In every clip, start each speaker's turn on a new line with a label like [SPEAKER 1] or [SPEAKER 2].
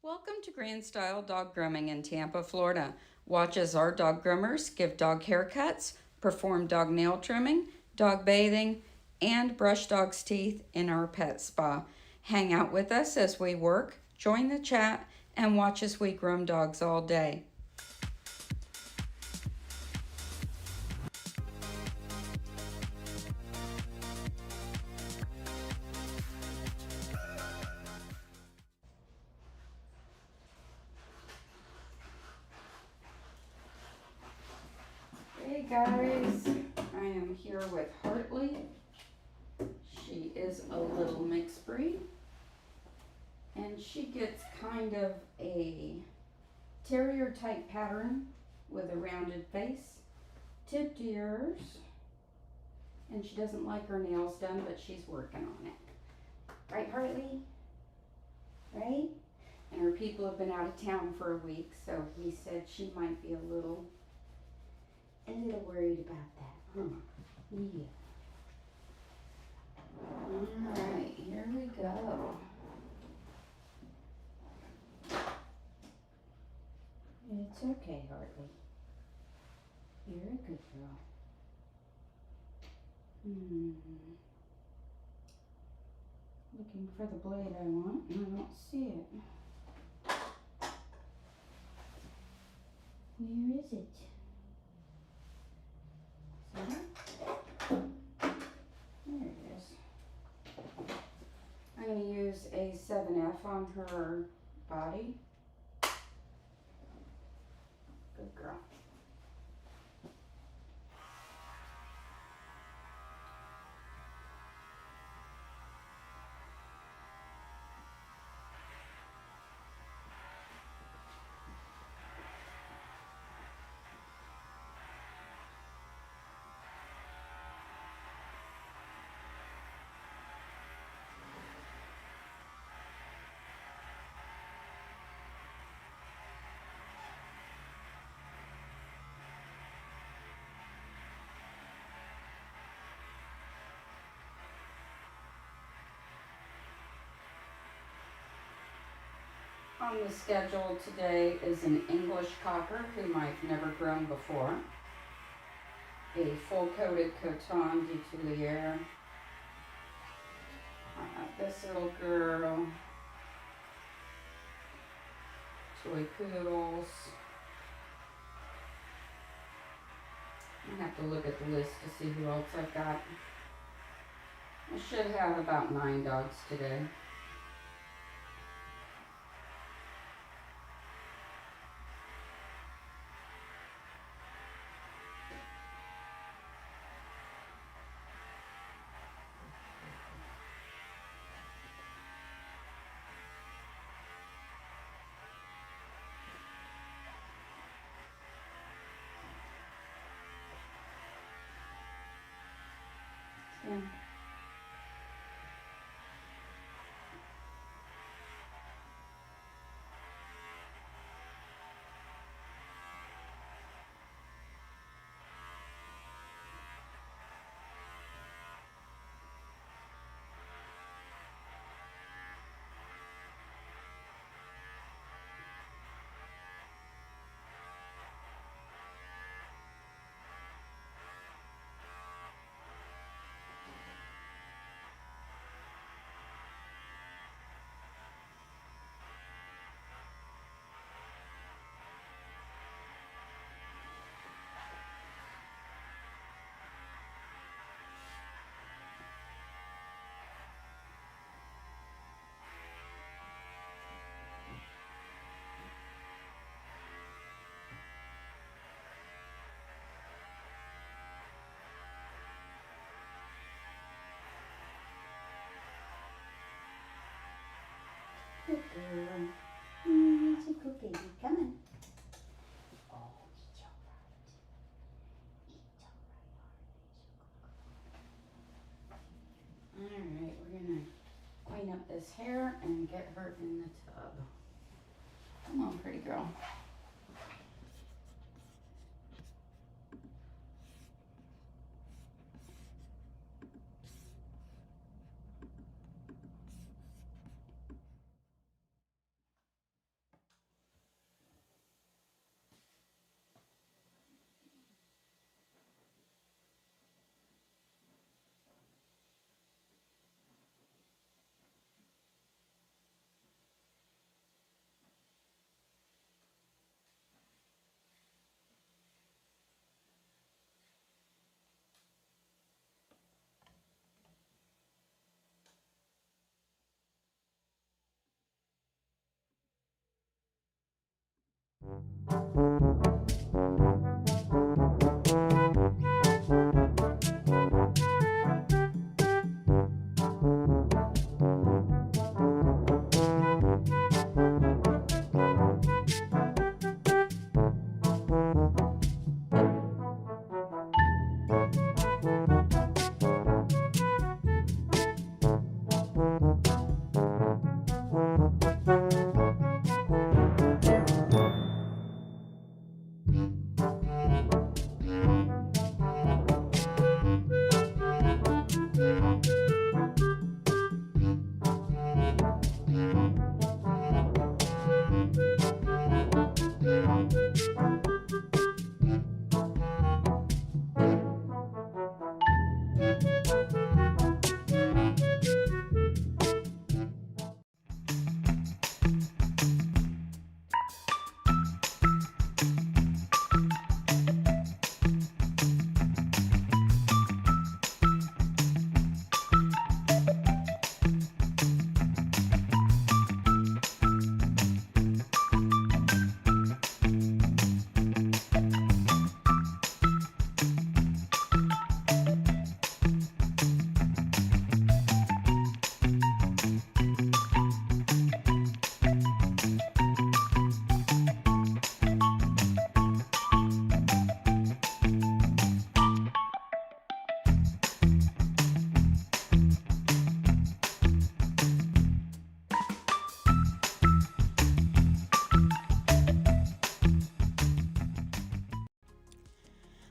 [SPEAKER 1] Welcome to Grand Style Dog Grooming in Tampa, Florida. Watch as our dog groomers give dog haircuts, perform dog nail trimming, dog bathing, and brush dogs' teeth in our pet spa. Hang out with us as we work, join the chat, and watch as we groom dogs all day. Hey guys, I am here with Hartley. She is a little mixed breed, and she gets kind of a terrier type pattern with a rounded face, tipped ears, and she doesn't like her nails done, but she's working on it. Right, Hartley? Right? And her people have been out of town for a week, so he said she might be a little worried about that, huh? Yeah. Alright, here we go. It's okay, Hartley. You're a good girl. Looking for the blade I want, and I don't see it. Where is it? See? There it is. I'm going to use a 7F on her body. Good girl. On the schedule today is an English Cocker whom I've never grown before, a full-coated Coton de Tulear, this little girl, toy poodles. I have to look at the list to see who else I've got. I should have about 9 dogs today. Yeah. Good girl. It's a good baby. Come on. Oh, it's alright. It's alright. Alright, we're gonna clean up this hair and get her in the tub. Come on, pretty girl.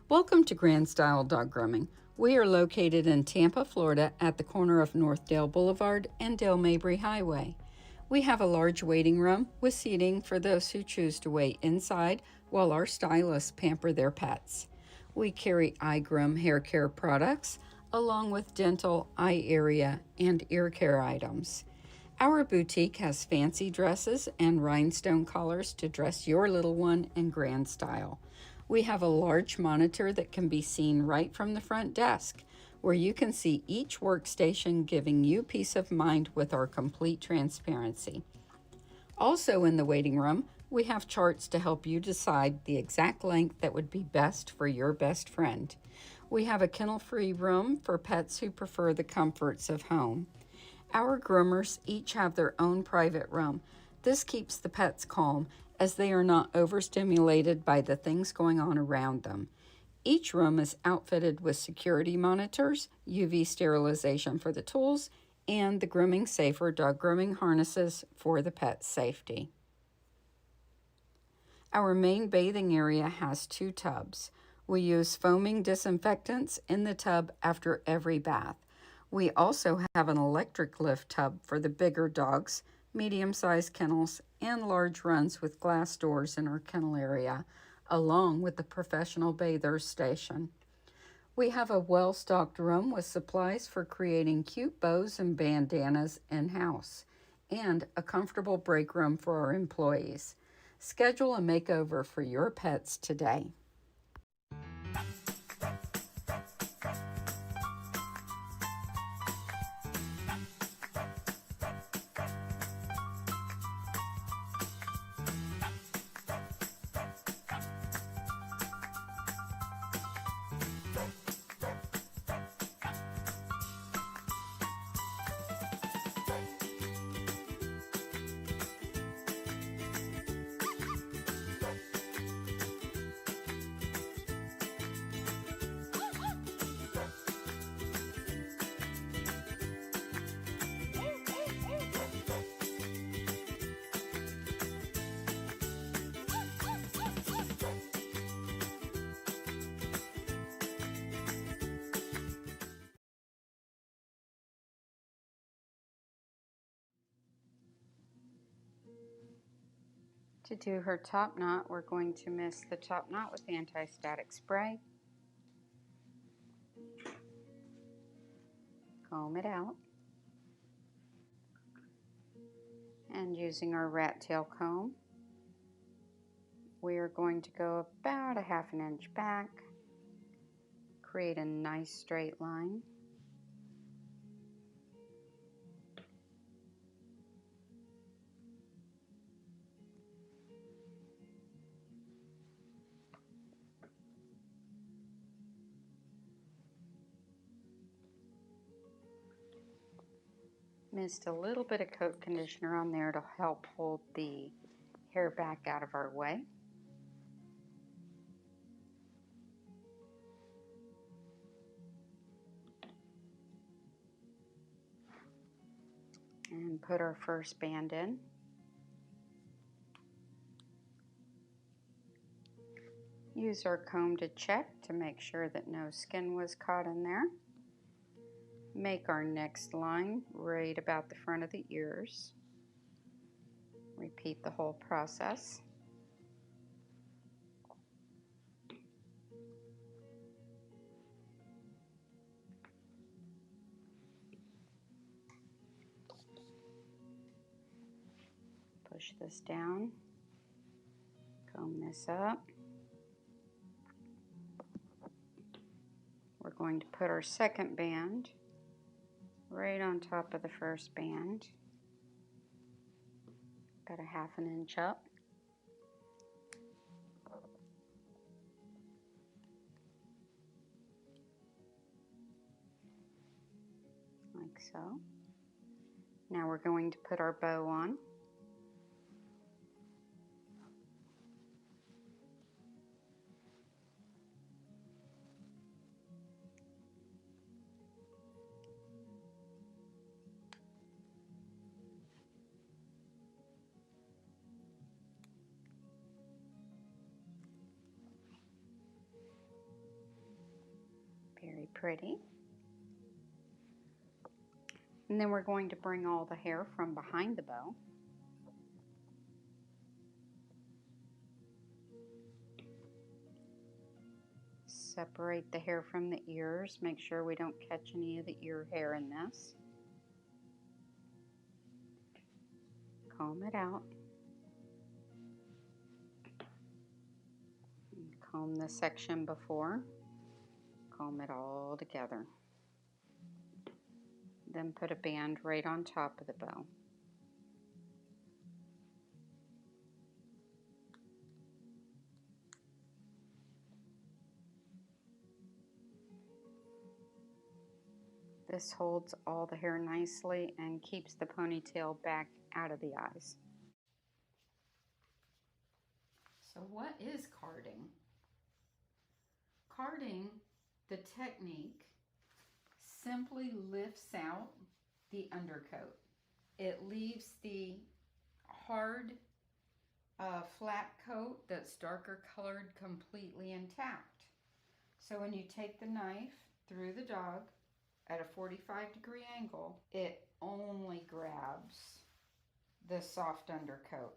[SPEAKER 2] Welcome to Grand Style Dog Grooming. We are located in Tampa, Florida at the corner of Northdale Boulevard and Dale Mabry Highway. We have a large waiting room with seating for those who choose to wait inside while our stylists pamper their pets. We carry eye groom hair care products along with dental, eye area, and ear care items. Our boutique has fancy dresses and rhinestone collars to dress your little one in grand style. We have a large monitor that can be seen right from the front desk, where you can see each workstation, giving you peace of mind with our complete transparency. Also in the waiting room, we have charts to help you decide the exact length that would be best for your best friend. We have a kennel-free room for pets who prefer the comforts of home. Our groomers each have their own private room. This keeps the pets calm as they are not overstimulated by the things going on around them. Each room is outfitted with security monitors, UV sterilization for the tools, and the Grooming Safer dog grooming harnesses for the pet's safety. Our main bathing area has 2 tubs. We use foaming disinfectants in the tub after every bath. We also have an electric lift tub for the bigger dogs, medium-sized kennels, and large runs with glass doors in our kennel area, along with the professional bathers station. We have a well-stocked room with supplies for creating cute bows and bandanas in-house, and a comfortable break room for our employees. Schedule a makeover for your pets today. To do her top knot, we're going to mist the top knot with anti-static spray. Comb it out. And using our rat tail comb, we are going to go about 1/2 inch back, create a nice straight line. Missed a little bit of coat conditioner on there to help hold the hair back out of our way. And put our first band in. Use our comb to check to make sure that no skin was caught in there. Make our next line right about the front of the ears. Repeat the whole process. Push this down, comb this up. We're going to put our second band right on top of the first band, about a ½ inch up. Like so. Now we're going to put our bow on. Very pretty. And then we're going to bring all the hair from behind the bow. Separate the hair from the ears. Make sure we don't catch any of the ear hair in this. Comb it out. And comb the section before. Comb it all together. Then put a band right on top of the bow. This holds all the hair nicely and keeps the ponytail back out of the eyes. So what is carding? Carding, the technique, simply lifts out the undercoat. It leaves the hard flat coat that's darker colored completely intact. So when you take the knife through the dog at a 45-degree angle, it only grabs the soft undercoat.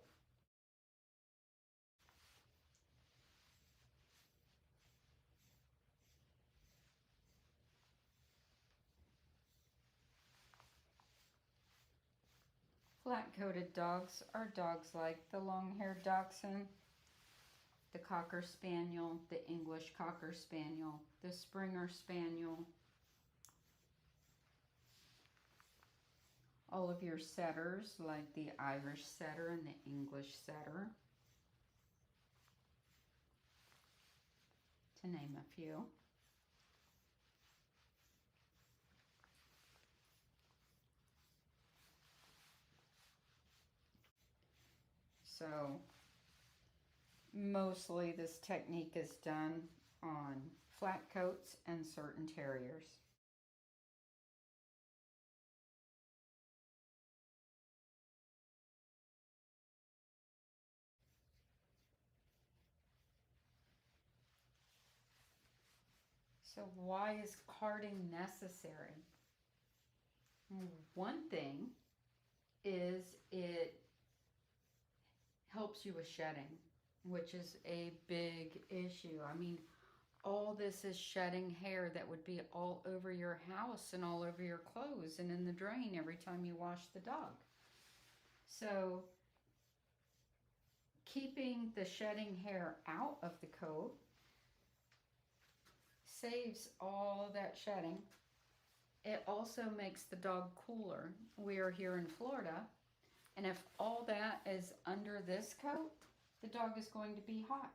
[SPEAKER 2] Flat-coated dogs are dogs like the long-haired Dachshund, the Cocker Spaniel, the English Cocker Spaniel, the Springer Spaniel, all of your setters like the Irish Setter and the English Setter, to name a few. So mostly this technique is done on flat coats and certain terriers. So why is carding necessary? One thing is it helps you with shedding, which is a big issue. I mean, all this is shedding hair that would be all over your house and all over your clothes and in the drain every time you wash the dog. So keeping the shedding hair out of the coat saves all that shedding. It also makes the dog cooler. We are here in Florida, and if all that is under this coat, the dog is going to be hot.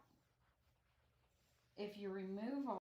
[SPEAKER 2] If you remove all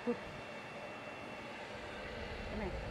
[SPEAKER 1] Come here.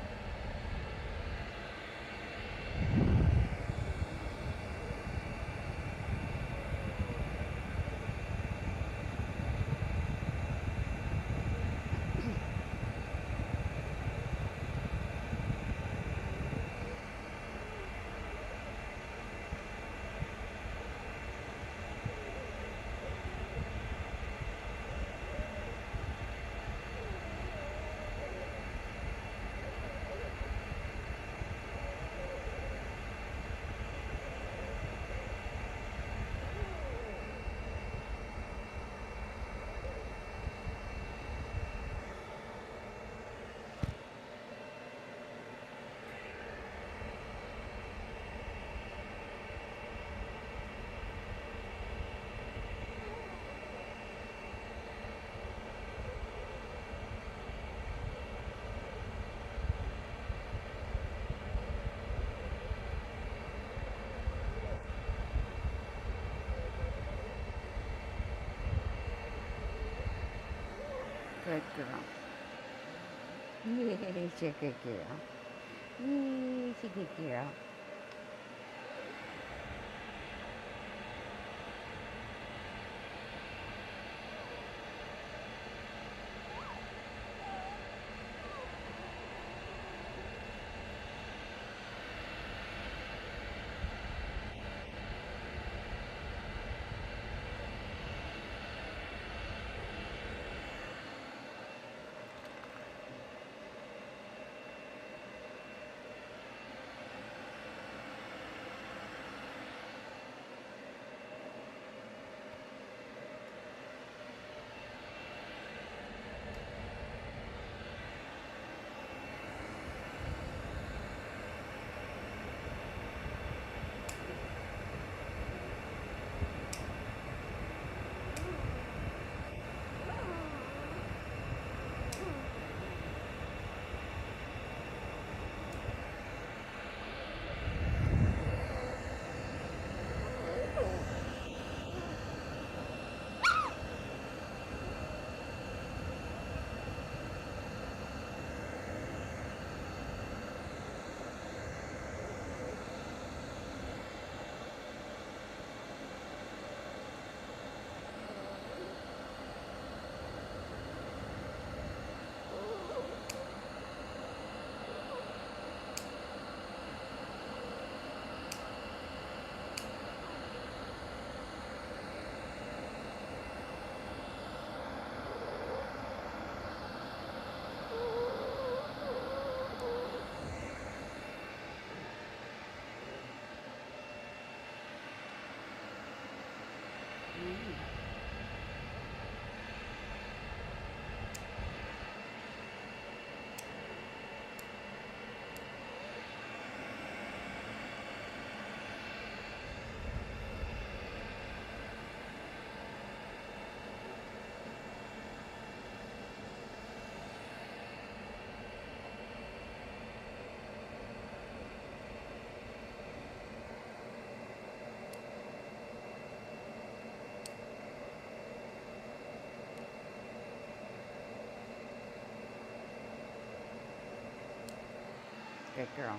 [SPEAKER 1] Good girl. Yeah, she's a good girl. Yeah, she's a good girl. Good girl.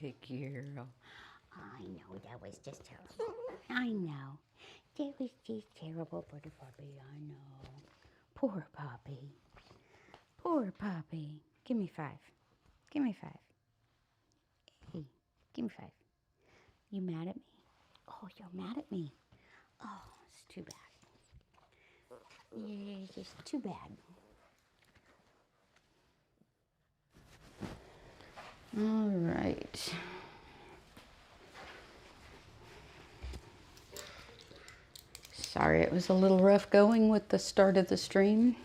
[SPEAKER 2] Good girl.
[SPEAKER 3] I know, that was just terrible. I know. That was just terrible for the puppy, I know. Poor puppy. Poor puppy. Give me 5. Give me 5. Hey, give me 5. You mad at me? Oh, you're mad at me. Oh, it's too bad. Yeah, it's just too bad.
[SPEAKER 1] All right. Sorry, it was a little rough going with the start of the stream.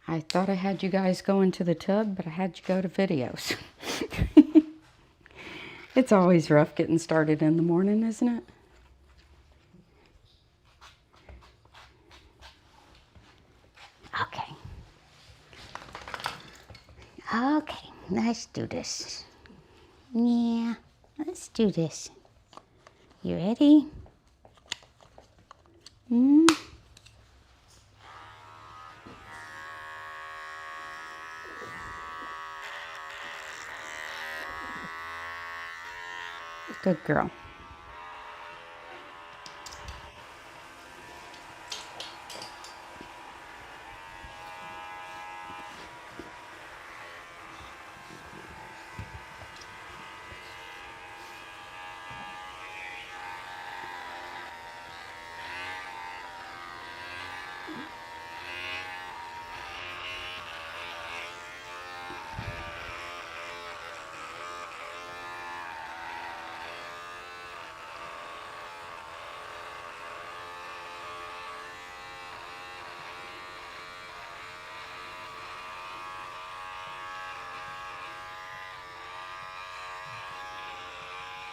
[SPEAKER 1] I thought I had you guys go into the tub, but I had you go to videos. It's always rough getting started in the morning, isn't it?
[SPEAKER 3] Okay. Okay, let's do this. Yeah, let's do this. You ready?
[SPEAKER 1] Good girl.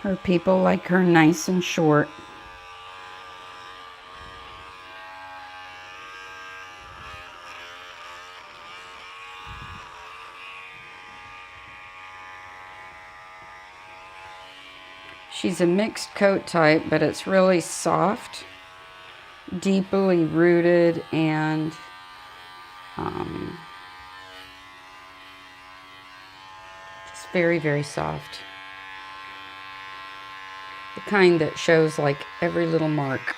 [SPEAKER 1] Her people like her nice and short. She's a mixed coat type, but it's really soft, deeply rooted, and just very, very soft. The kind that shows like every little mark.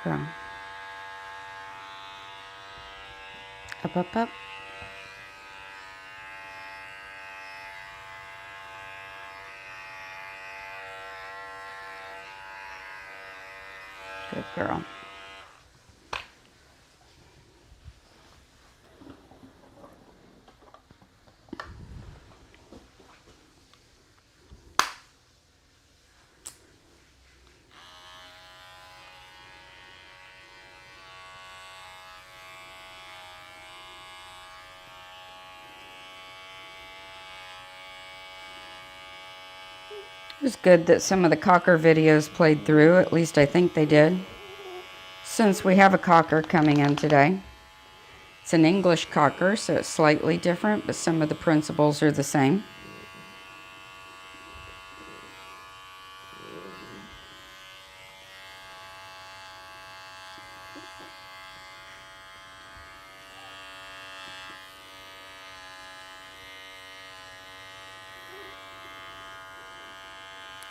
[SPEAKER 1] Good girl. Up, up, up. Good girl. It was good that some of the cocker videos played through. At least I think they did. Since we have a cocker coming in today. It's an English cocker, so it's slightly different, but some of the principles are the same.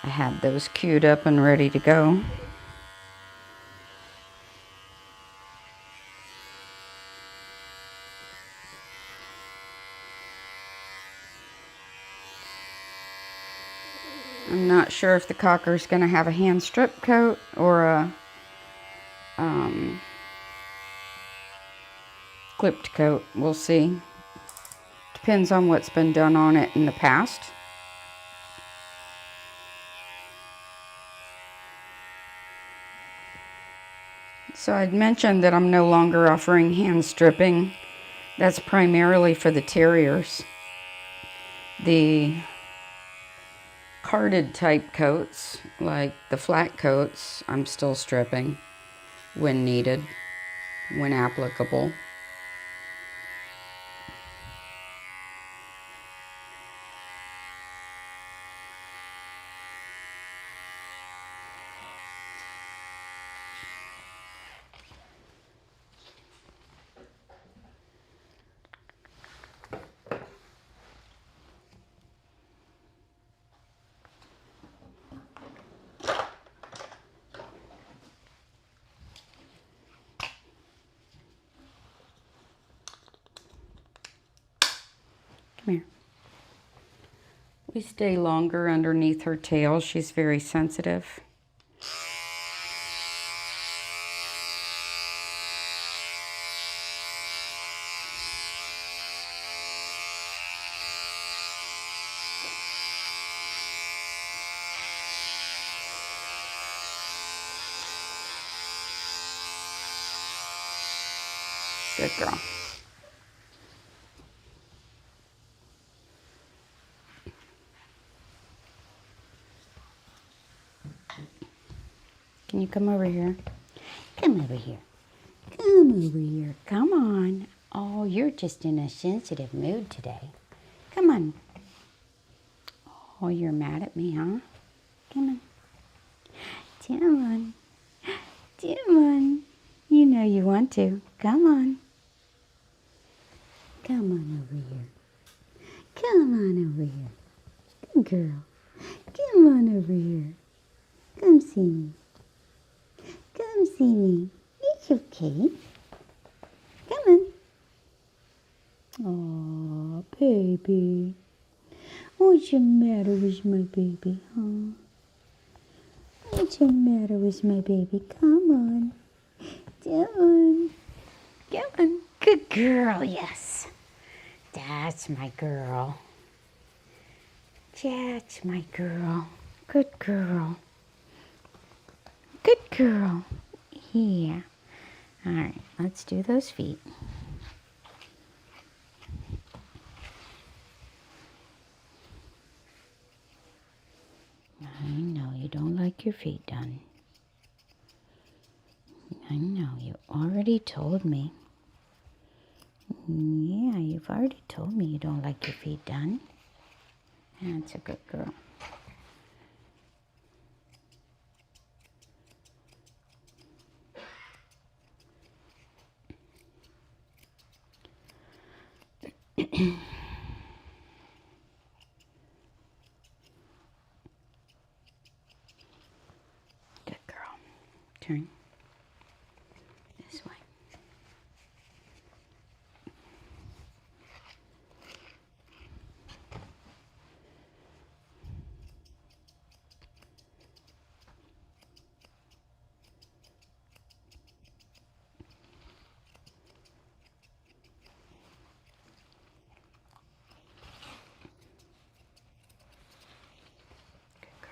[SPEAKER 1] I had those queued up and ready to go. I'm not sure if the cocker's going to have a hand strip coat or a clipped coat. We'll see. Depends on what's been done on it in the past. So I'd mentioned that I'm no longer offering hand stripping. That's primarily for the terriers. The carded type coats, like the flat coats, I'm still stripping when needed, when applicable. Come here. We stay longer underneath her tail. She's very sensitive. Good girl. Can you come over here?
[SPEAKER 3] Come over here. Come over here. Come on. Oh, you're just in a sensitive mood today. Come on. Oh, you're mad at me, huh? Come on. Come on. Come on. You know you want to. Come on. Come on over here. Come on over here. Good girl. Come on over here. Come see me. Come see me. It's okay. Come on. Oh, baby. What's the matter with my baby, huh? What's the matter with my baby? Come on. Come on. Come on. Good girl, yes. That's my girl. That's my girl. Good girl. Good girl. Yeah. All right, let's do those feet. I know you don't like your feet done. I know, you already told me. Yeah, you've already told me you don't like your feet done. That's a good girl. Good girl. Turn this way. Good girl.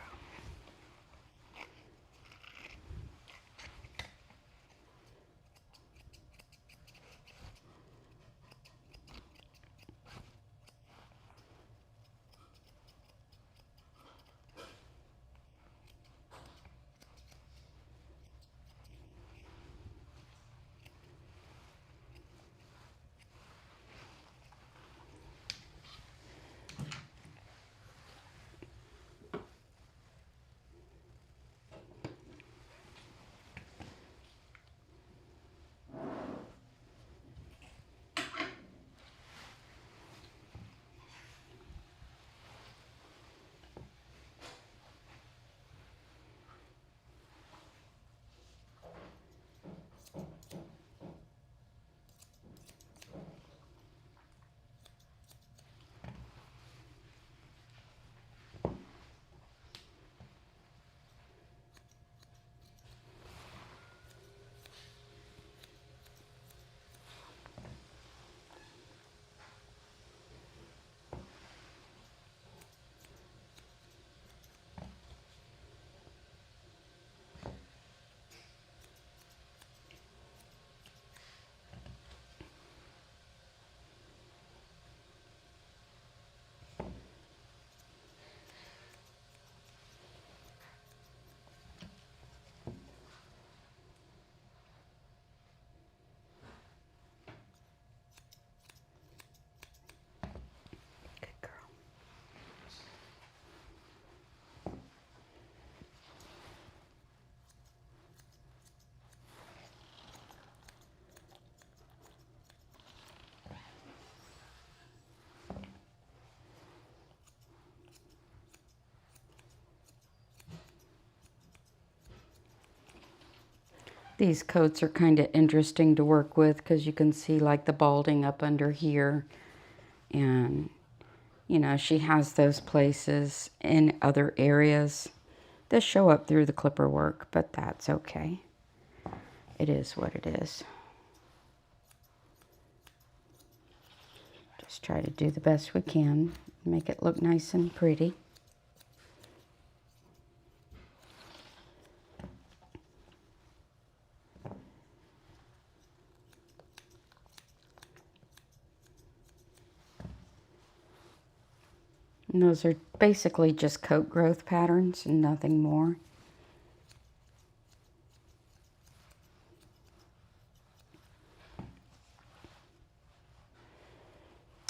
[SPEAKER 1] These coats are kind of interesting to work with because you can see like the balding up under here. And, you know, she has those places in other areas that show up through the clipper work, but that's okay. It is what it is. Just try to do the best we can, make it look nice and pretty. And those are basically just coat growth patterns and nothing more.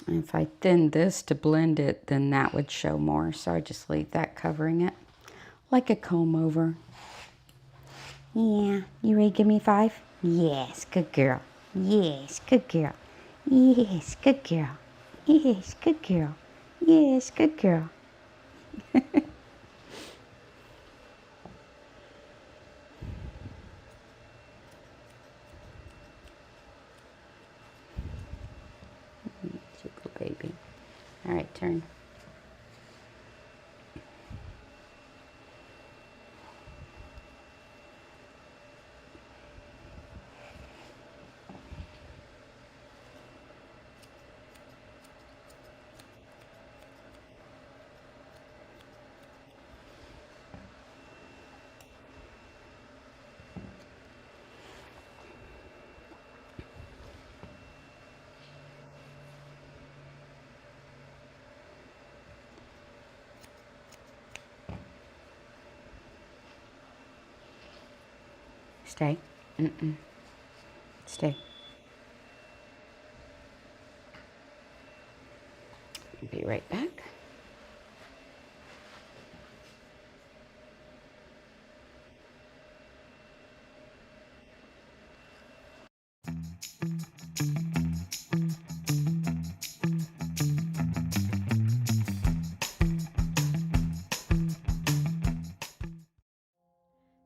[SPEAKER 1] And if I thin this to blend it, then that would show more. So I just leave that covering it like a comb over.
[SPEAKER 3] Yeah, you ready to give me 5? Yes, good girl. Yes, good girl. Yes, good girl. Yes, good girl. Yes, good girl.
[SPEAKER 1] Super baby. All right, turn. Stay. Stay. Be right back.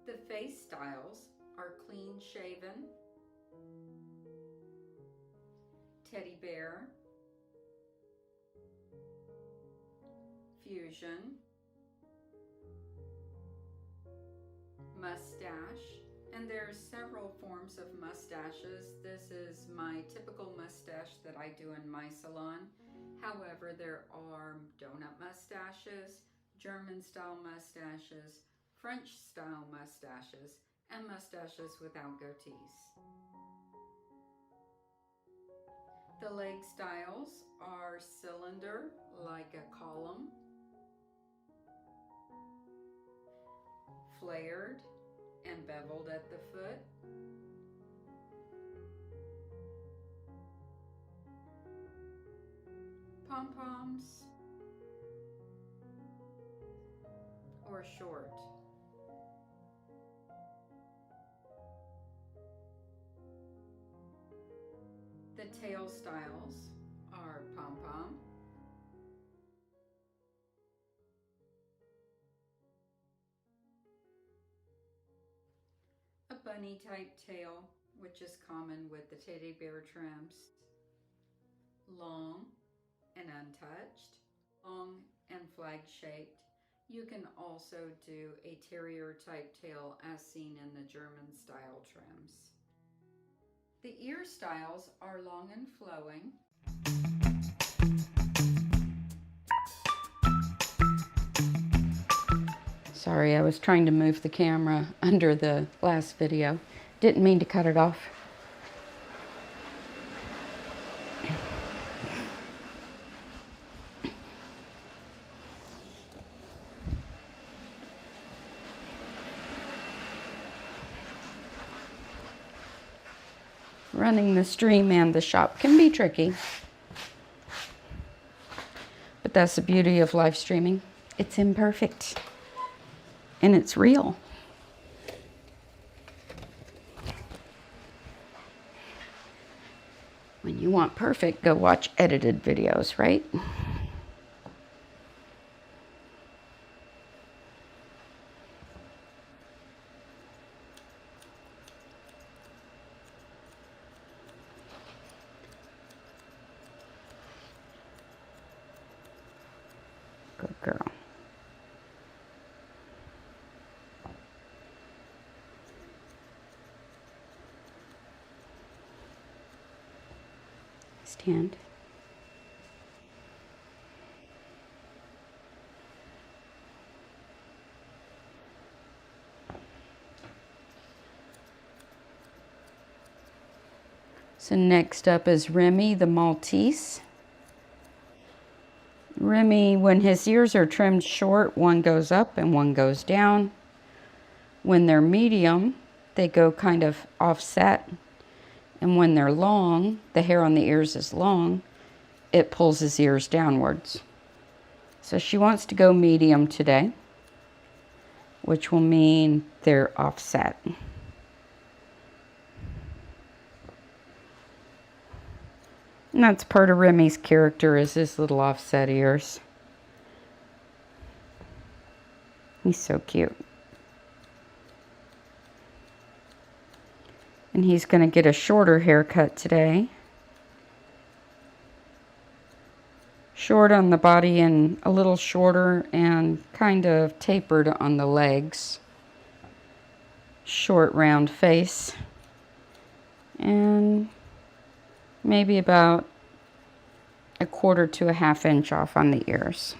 [SPEAKER 2] The face styles are clean shaven, teddy bear, fusion, mustache, and there are several forms of mustaches. This is my typical mustache that I do in my salon. However, there are donut mustaches, German style mustaches, French style mustaches, and mustaches without goatees. The leg styles are cylinder, like a column, flared and beveled at the foot, pom-poms, or short. The tail styles are pom-pom, a bunny type tail, which is common with the teddy bear trims, long and untouched, long and flag shaped. You can also do a terrier type tail as seen in the German style trims. The ear styles are long and flowing,
[SPEAKER 1] Sorry, I was trying to move the camera under the last video. Didn't mean to cut it off. Running the stream and the shop can be tricky. But that's the beauty of live streaming. It's imperfect. And it's real. When you want perfect, go watch edited videos, right?
[SPEAKER 3] Stand.
[SPEAKER 1] So next up is Remy the Maltese. Remy, when his ears are trimmed short, one goes up and one goes down. When they're medium, they go kind of offset. And when they're long, the hair on the ears is long, it pulls his ears downwards. So she wants to go medium today, which will mean they're offset. And that's part of Remy's character, is his little offset ears. He's so cute. And he's going to get a shorter haircut today. Short on the body and a little shorter and kind of tapered on the legs. Short round face. And maybe about 1/4 to 1/2 inch off on the ears.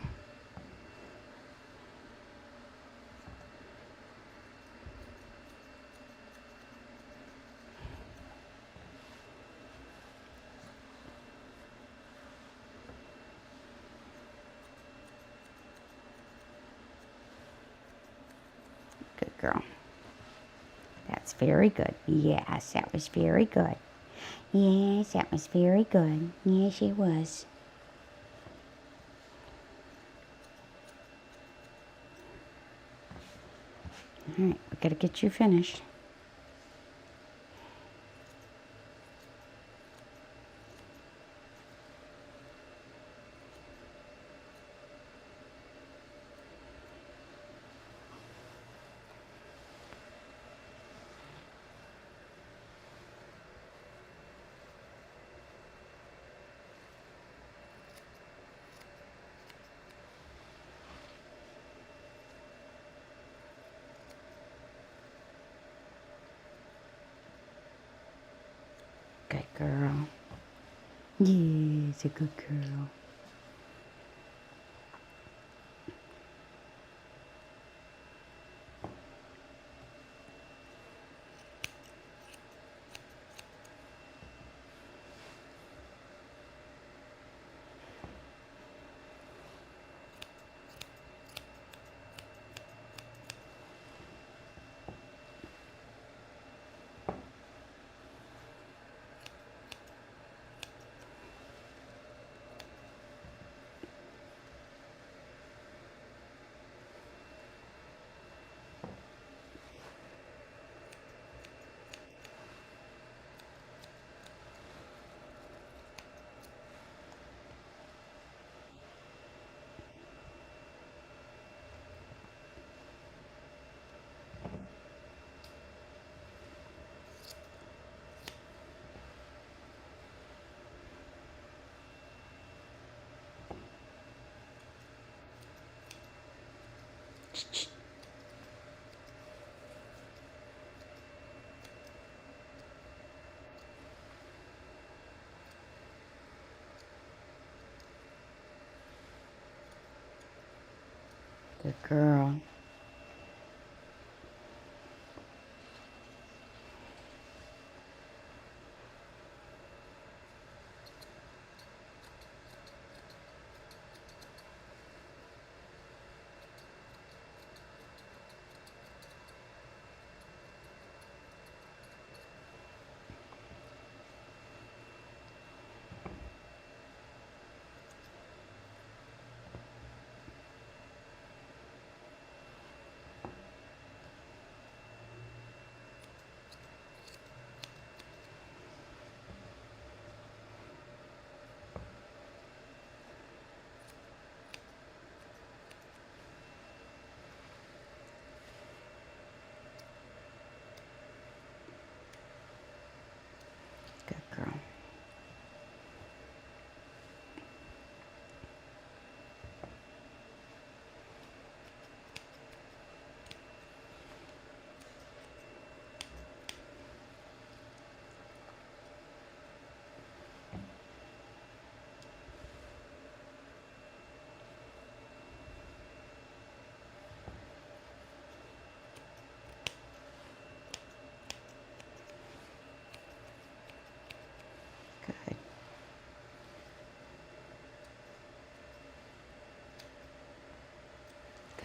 [SPEAKER 1] Good girl.
[SPEAKER 3] That's very good. Yes, that was very good. Yes, that was very good. Yes, it was. All right, we gotta get you finished. Good girl. Yes, a good girl. Good girl.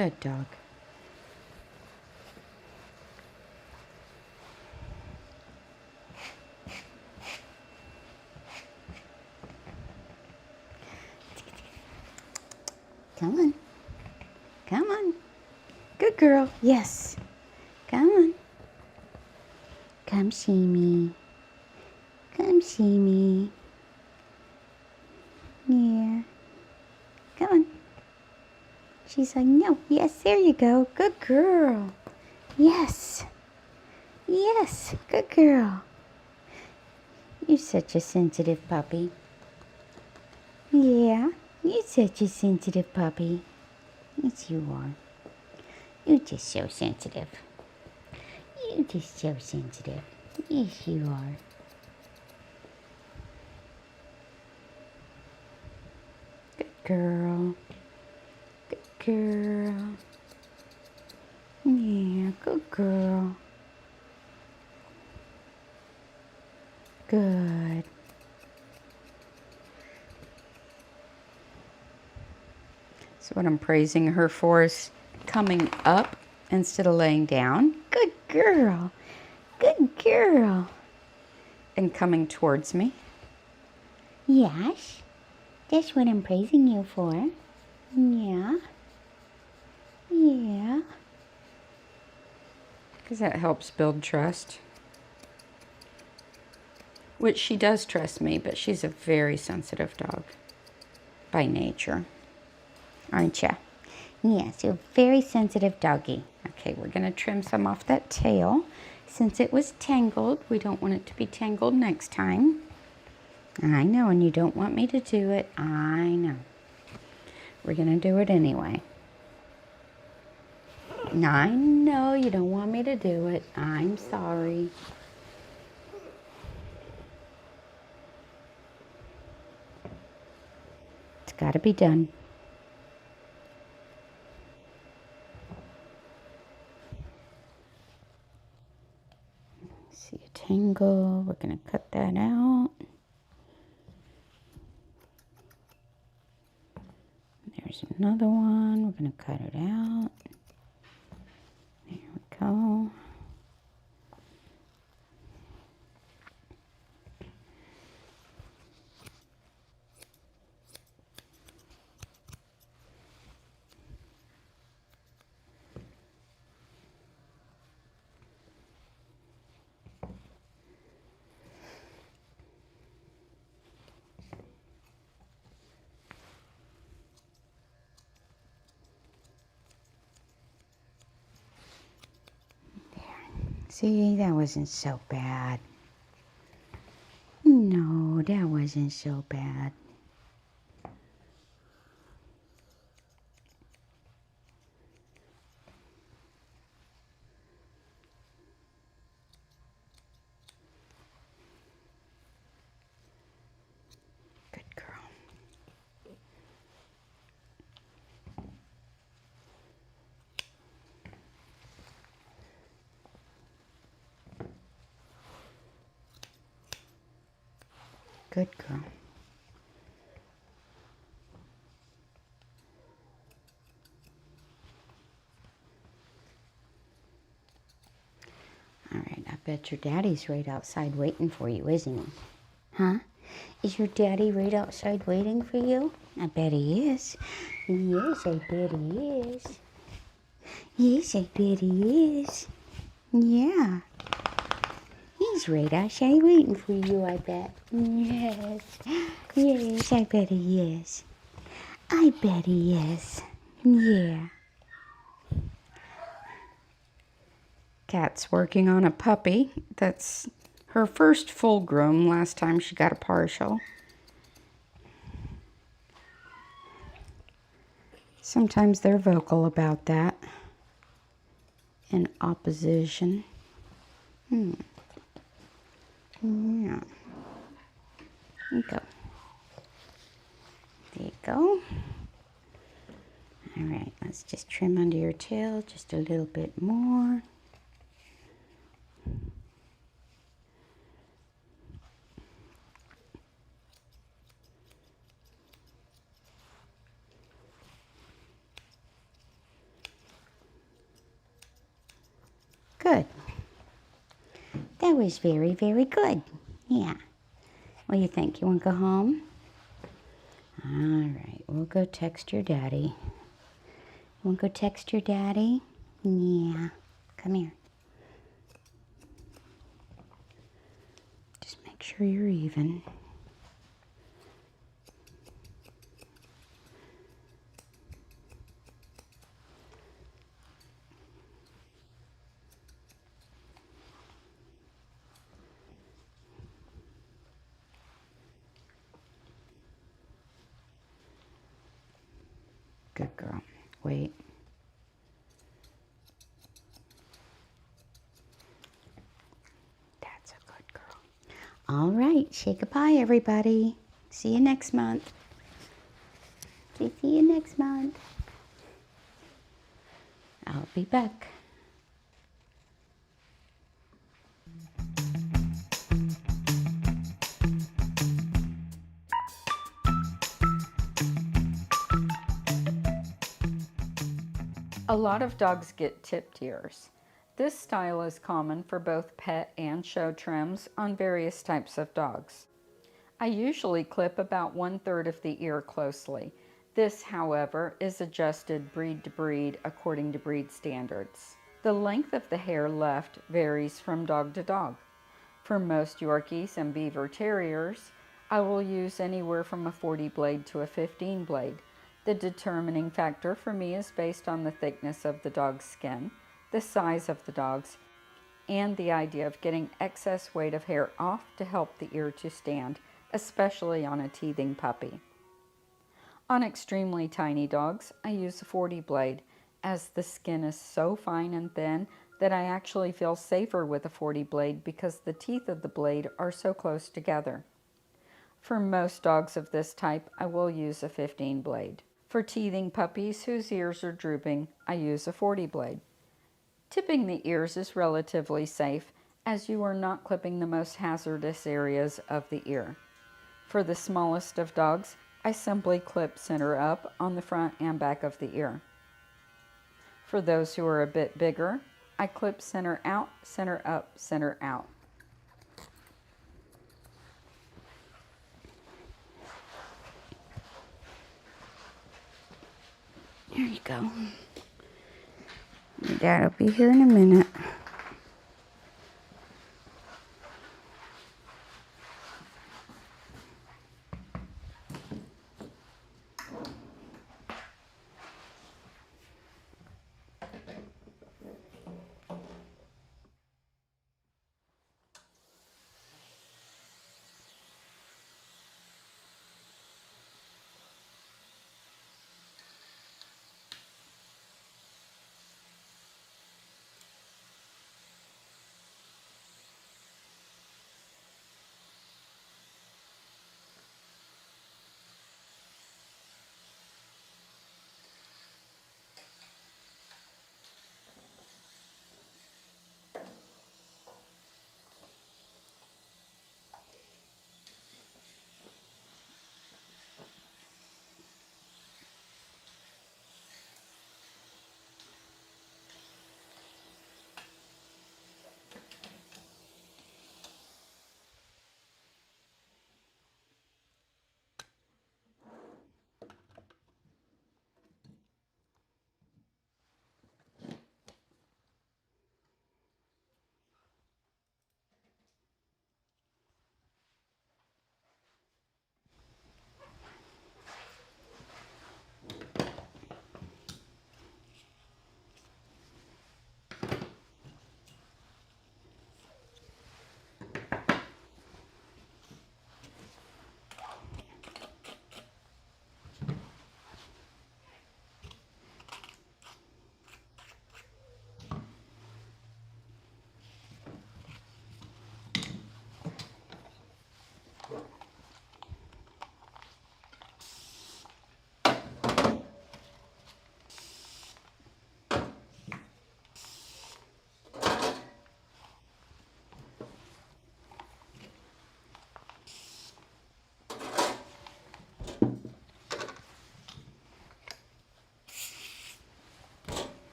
[SPEAKER 3] Good dog. Come on. Come on. Good girl. Yes. Come on. Come see me. Come see me. Yeah. Come on. She's like, no. Yes, there you go. Good girl. Yes. Yes. Good girl. You're such a sensitive puppy. Yeah. You're such a sensitive puppy. Yes, you are. You're just so sensitive. You're just so sensitive. Yes, you are. Good girl. Good girl. Yeah, good girl. Good.
[SPEAKER 2] So what I'm praising her for is coming up instead of laying down.
[SPEAKER 3] Good girl. Good girl.
[SPEAKER 2] And coming towards me.
[SPEAKER 3] Yes. That's what I'm praising you for. Yeah. Yeah.
[SPEAKER 2] Because that helps build trust. Which she does trust me, but she's a very sensitive dog by nature. Aren't you?
[SPEAKER 3] Yes, you're a very sensitive doggy.
[SPEAKER 2] Okay, we're going to trim some off that tail. Since it was tangled, we don't want it to be tangled next time. I know, and you don't want me to do it. I know. We're going to do it anyway. I know you don't want me to do it. I'm sorry. It's got to be done. See a tangle. We're going to cut that out. There's another one. We're going to cut it out. There we go. See, that wasn't so bad. No, that wasn't so bad. Good girl. Good girl. All right, I bet your daddy's right outside waiting for you, isn't he? Huh? Is your daddy right outside waiting for you? I bet he is. Yes, I bet he is. Yes, I bet he is. Yeah. He's right outside waiting for you, I bet. Yes. Yes, I bet he is. I bet he is. Yeah. Kat's working on a puppy. That's her first full groom. Last time she got a partial. Sometimes they're vocal about that. In opposition. Yeah. There you go. There you go. All right, let's just trim under your tail just a little bit more.
[SPEAKER 3] That was very, very good. Yeah. What do you think? You want to go home? All right. We'll go text your daddy. You want to go text your daddy? Yeah. Come here. Just make sure you're even. Good girl. Wait. That's a good girl. All right. Say goodbye, everybody. See you next month. See you next month. I'll be back.
[SPEAKER 2] A lot of dogs get tipped ears. This style is common for both pet and show trims on various types of dogs. I usually clip about 1/3 of the ear closely. This, however, is adjusted breed to breed according to breed standards. The length of the hair left varies from dog to dog. For most Yorkies and Beaver Terriers, I will use anywhere from a 40 blade to a 15 blade. The determining factor for me is based on the thickness of the dog's skin, the size of the dogs, and the idea of getting excess weight of hair off to help the ear to stand, especially on a teething puppy. On extremely tiny dogs, I use a 40 blade, as the skin is so fine and thin that I actually feel safer with a 40 blade because the teeth of the blade are so close together. For most dogs of this type, I will use a 15 blade. For teething puppies whose ears are drooping, I use a 40 blade. Tipping the ears is relatively safe, as you are not clipping the most hazardous areas of the ear. For the smallest of dogs, I simply clip center up on the front and back of the ear. For those who are a bit bigger, I clip center out, center up, center out.
[SPEAKER 3] There you go. Your dad will be here in a minute.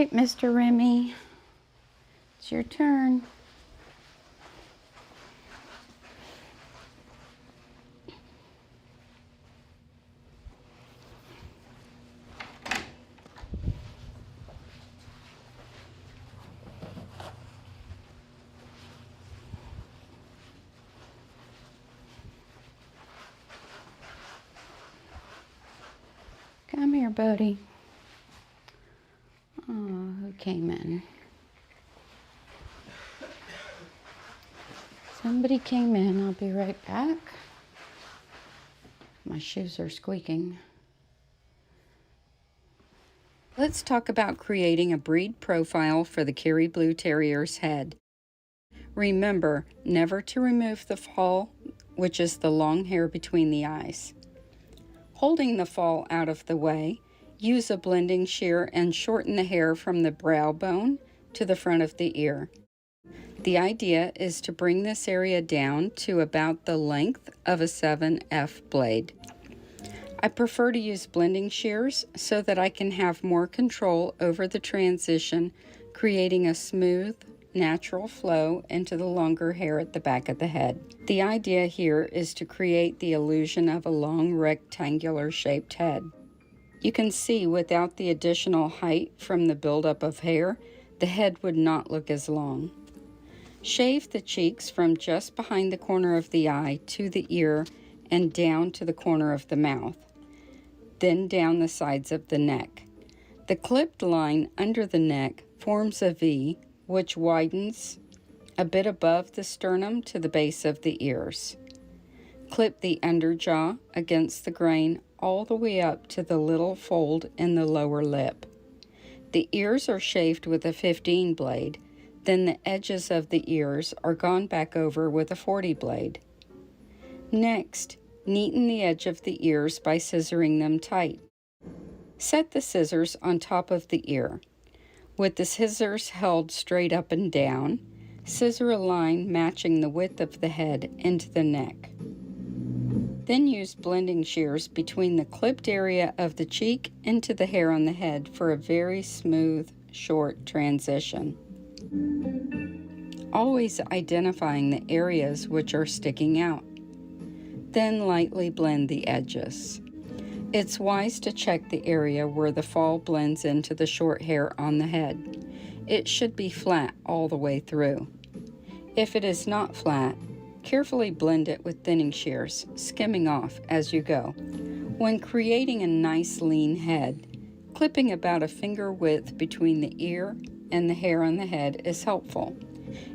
[SPEAKER 3] right, Mr. Remy. It's your turn. Come here, buddy. Oh, who came in? Somebody came in. I'll be right back. My shoes are squeaking.
[SPEAKER 2] Let's talk about creating a breed profile for the Kerry Blue Terrier's head. Remember never to remove the fall, which is the long hair between the eyes. Holding the fall out of the way, use a blending shear and shorten the hair from the brow bone to the front of the ear. The idea is to bring this area down to about the length of a 7F blade. I prefer to use blending shears so that I can have more control over the transition, creating a smooth, natural flow into the longer hair at the back of the head. The idea here is to create the illusion of a long rectangular shaped head. You can see without the additional height from the buildup of hair, the head would not look as long. Shave the cheeks from just behind the corner of the eye to the ear and down to the corner of the mouth, then down the sides of the neck. The clipped line under the neck forms a V, which widens a bit above the sternum to the base of the ears. Clip the underjaw against the grain all the way up to the little fold in the lower lip. The ears are shaved with a 15 blade, then the edges of the ears are gone back over with a 40 blade. Next, neaten the edge of the ears by scissoring them tight. Set the scissors on top of the ear. With the scissors held straight up and down, scissor a line matching the width of the head into the neck. Then use blending shears between the clipped area of the cheek into the hair on the head for a very smooth, short transition. Always identifying the areas which are sticking out. Then lightly blend the edges. It's wise to check the area where the fall blends into the short hair on the head. It should be flat all the way through. If it is not flat, carefully blend it with thinning shears, skimming off as you go. When creating a nice lean head, clipping about a finger width between the ear and the hair on the head is helpful.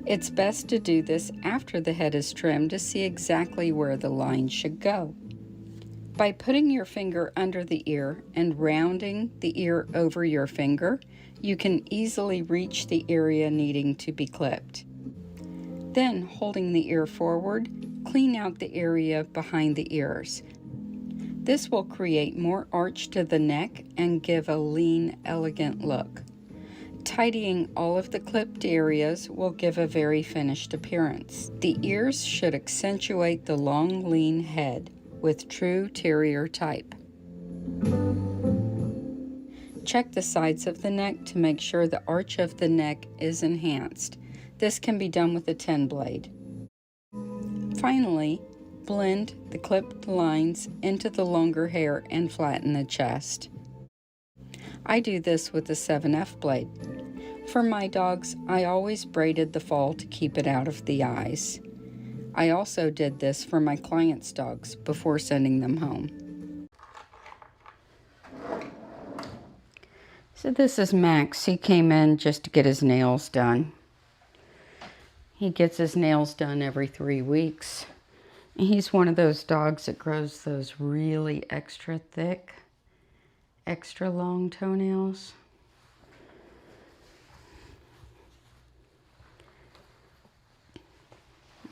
[SPEAKER 2] It's best to do this after the head is trimmed to see exactly where the line should go. By putting your finger under the ear and rounding the ear over your finger, you can easily reach the area needing to be clipped. Then, holding the ear forward, clean out the area behind the ears. This will create more arch to the neck and give a lean, elegant look. Tidying all of the clipped areas will give a very finished appearance. The ears should accentuate the long, lean head with true terrier type. Check the sides of the neck to make sure the arch of the neck is enhanced. This can be done with a 10 blade. Finally, blend the clipped lines into the longer hair and flatten the chest. I do this with the 7F blade. For my dogs, I always braided the fall to keep it out of the eyes. I also did this for my clients' dogs before sending them home.
[SPEAKER 3] So this is Max. He came in just to get his nails done. He gets his nails done every 3 weeks. He's one of those dogs that grows those really extra thick, extra long toenails.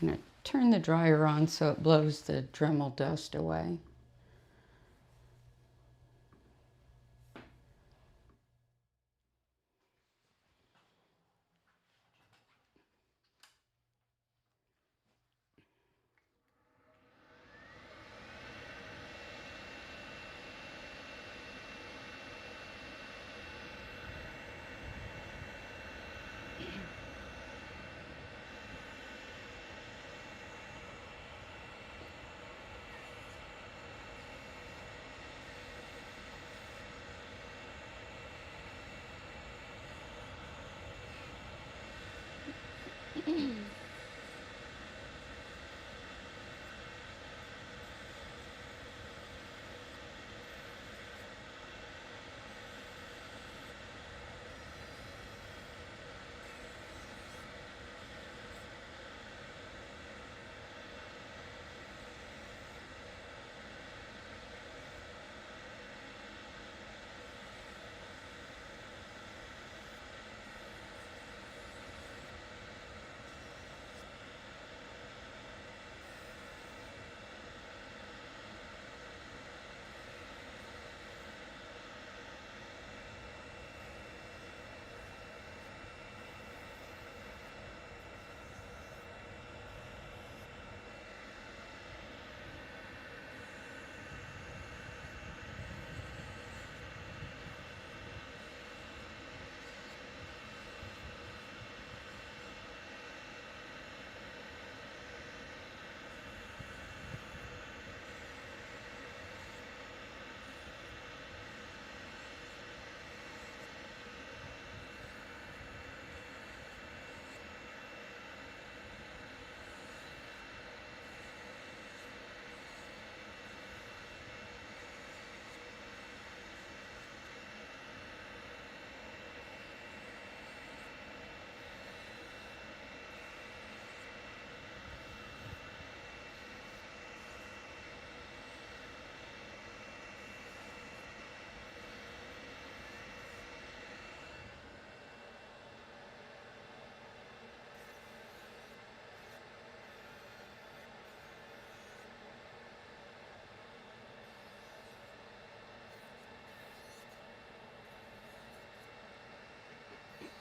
[SPEAKER 3] I'm going to turn the dryer on so it blows the Dremel dust away.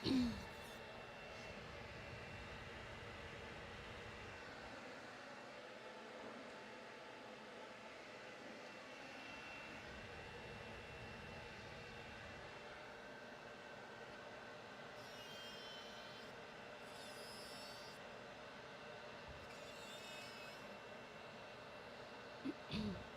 [SPEAKER 3] That's a good boy.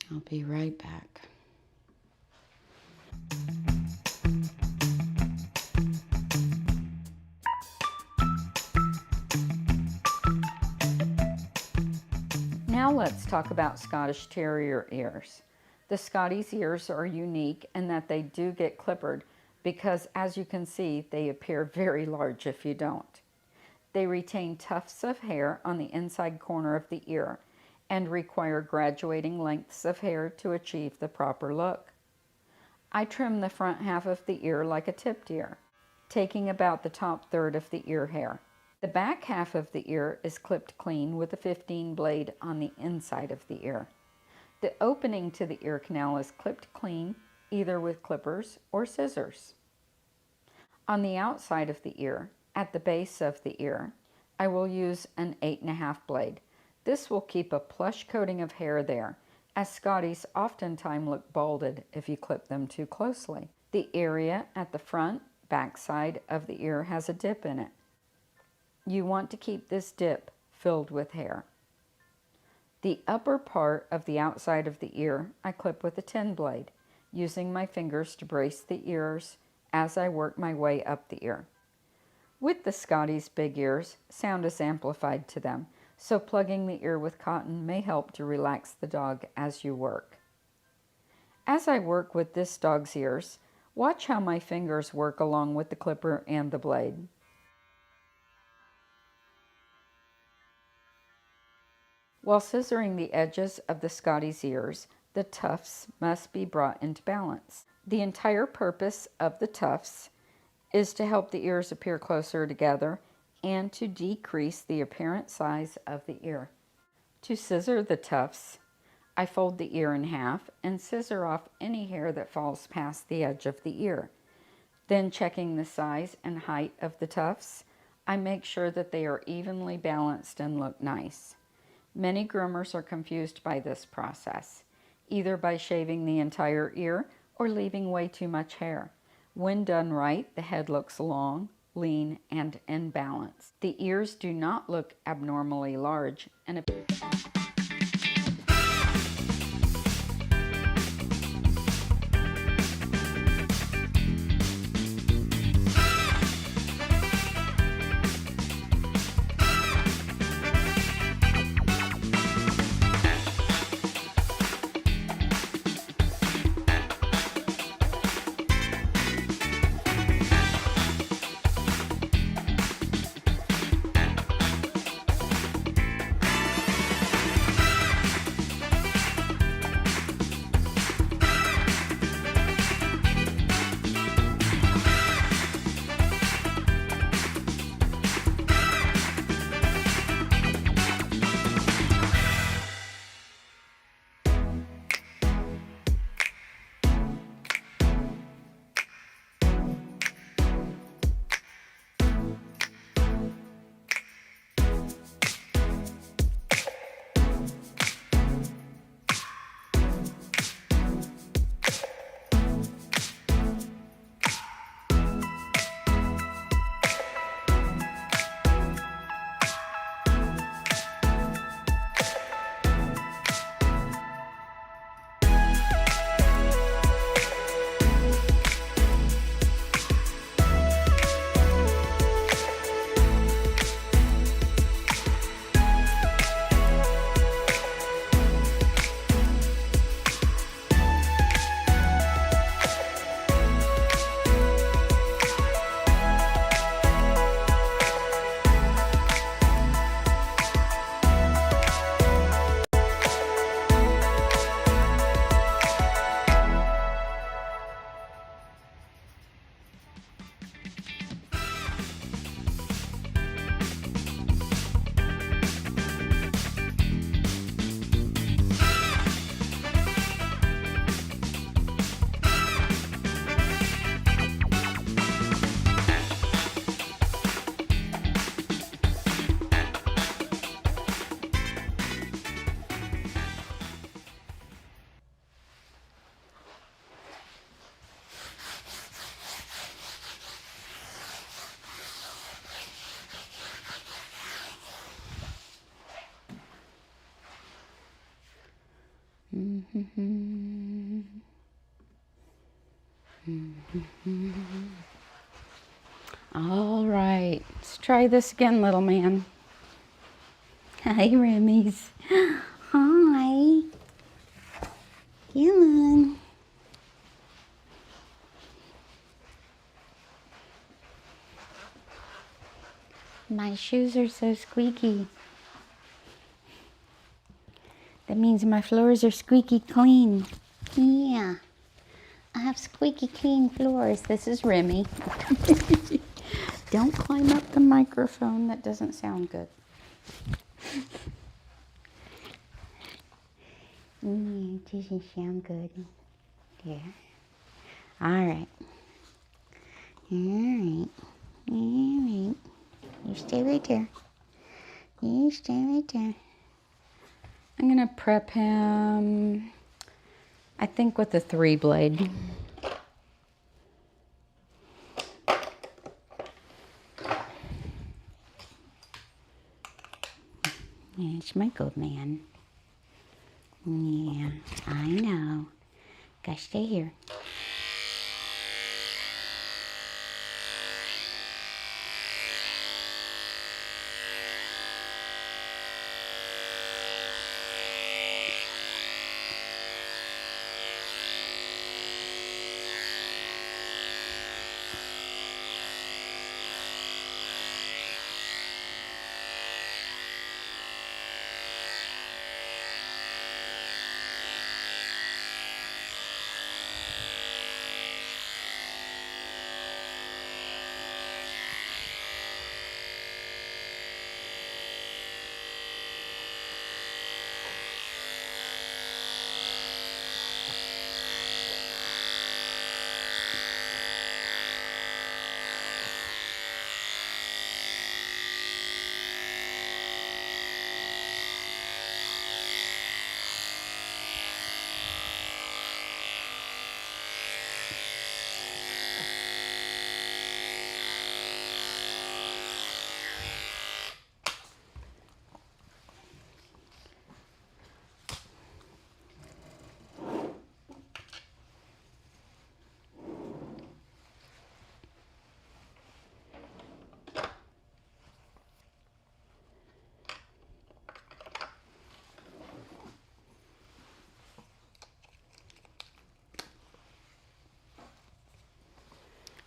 [SPEAKER 3] I'll be right back.
[SPEAKER 2] Now let's talk about Scottish Terrier ears. The Scotties' ears are unique in that they do get clippered because, as you can see, they appear very large if you don't. They retain tufts of hair on the inside corner of the ear and require graduating lengths of hair to achieve the proper look. I trim the front half of the ear like a tipped ear, taking about the top third of the ear hair. The back half of the ear is clipped clean with a 15 blade on the inside of the ear. The opening to the ear canal is clipped clean, either with clippers or scissors. On the outside of the ear, at the base of the ear, I will use an 8.5 blade. This will keep a plush coating of hair there, as Scotties oftentimes look balded if you clip them too closely. The area at the front, back side of the ear has a dip in it. You want to keep this dip filled with hair. The upper part of the outside of the ear I clip with a 10 blade, using my fingers to brace the ears as I work my way up the ear. With the Scotties' big ears, sound is amplified to them, so plugging the ear with cotton may help to relax the dog as you work. As I work with this dog's ears, watch how my fingers work along with the clipper and the blade. While scissoring the edges of the Scotties' ears, the tufts must be brought into balance. The entire purpose of the tufts is to help the ears appear closer together and to decrease the apparent size of the ear. To scissor the tufts, I fold the ear in half and scissor off any hair that falls past the edge of the ear. Then, checking the size and height of the tufts, I make sure that they are evenly balanced and look nice. Many groomers are confused by this process, either by shaving the entire ear or leaving way too much hair. When done right, the head looks long, lean, and in balance. The ears do not look abnormally large and appear.
[SPEAKER 3] All right, let's try this again, little man. Hi, Remy's. Hi. Come on. My shoes are so squeaky. That means my floors are squeaky clean. Yeah. I have squeaky clean floors. This is Remy. Don't climb up the microphone. That doesn't sound good. It doesn't sound good. Yeah. All right. All right. All right. You stay right there. You stay right there.
[SPEAKER 2] I'm going to prep him, I think, with a 3-blade.
[SPEAKER 3] It's my good man. Yeah, I know. Gotta stay here.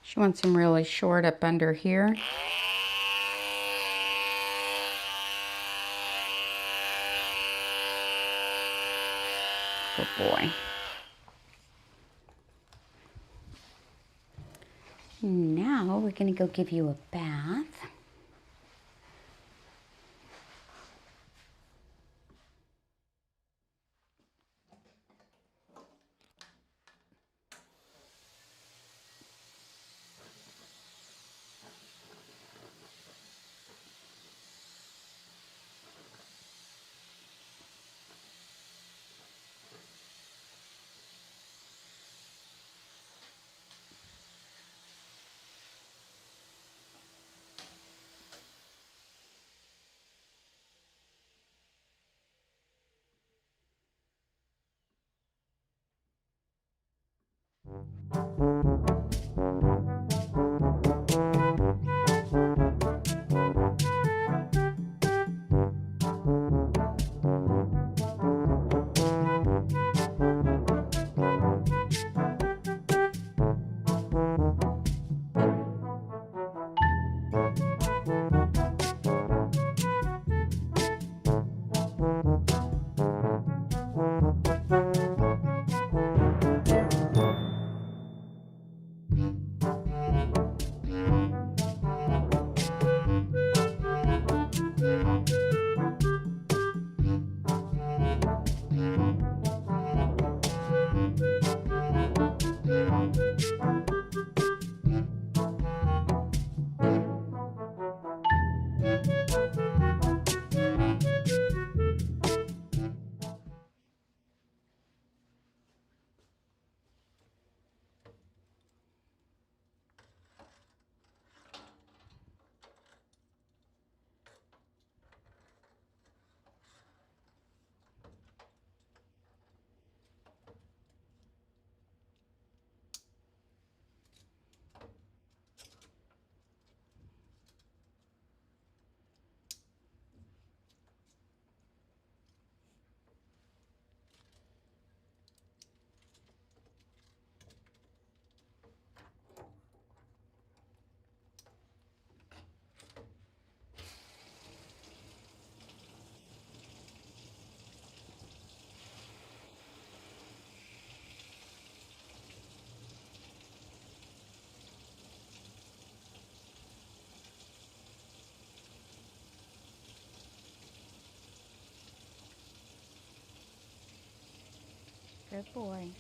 [SPEAKER 1] She wants him really short up under here. Good boy.
[SPEAKER 3] Now we're going to go give you a bath. Good boy.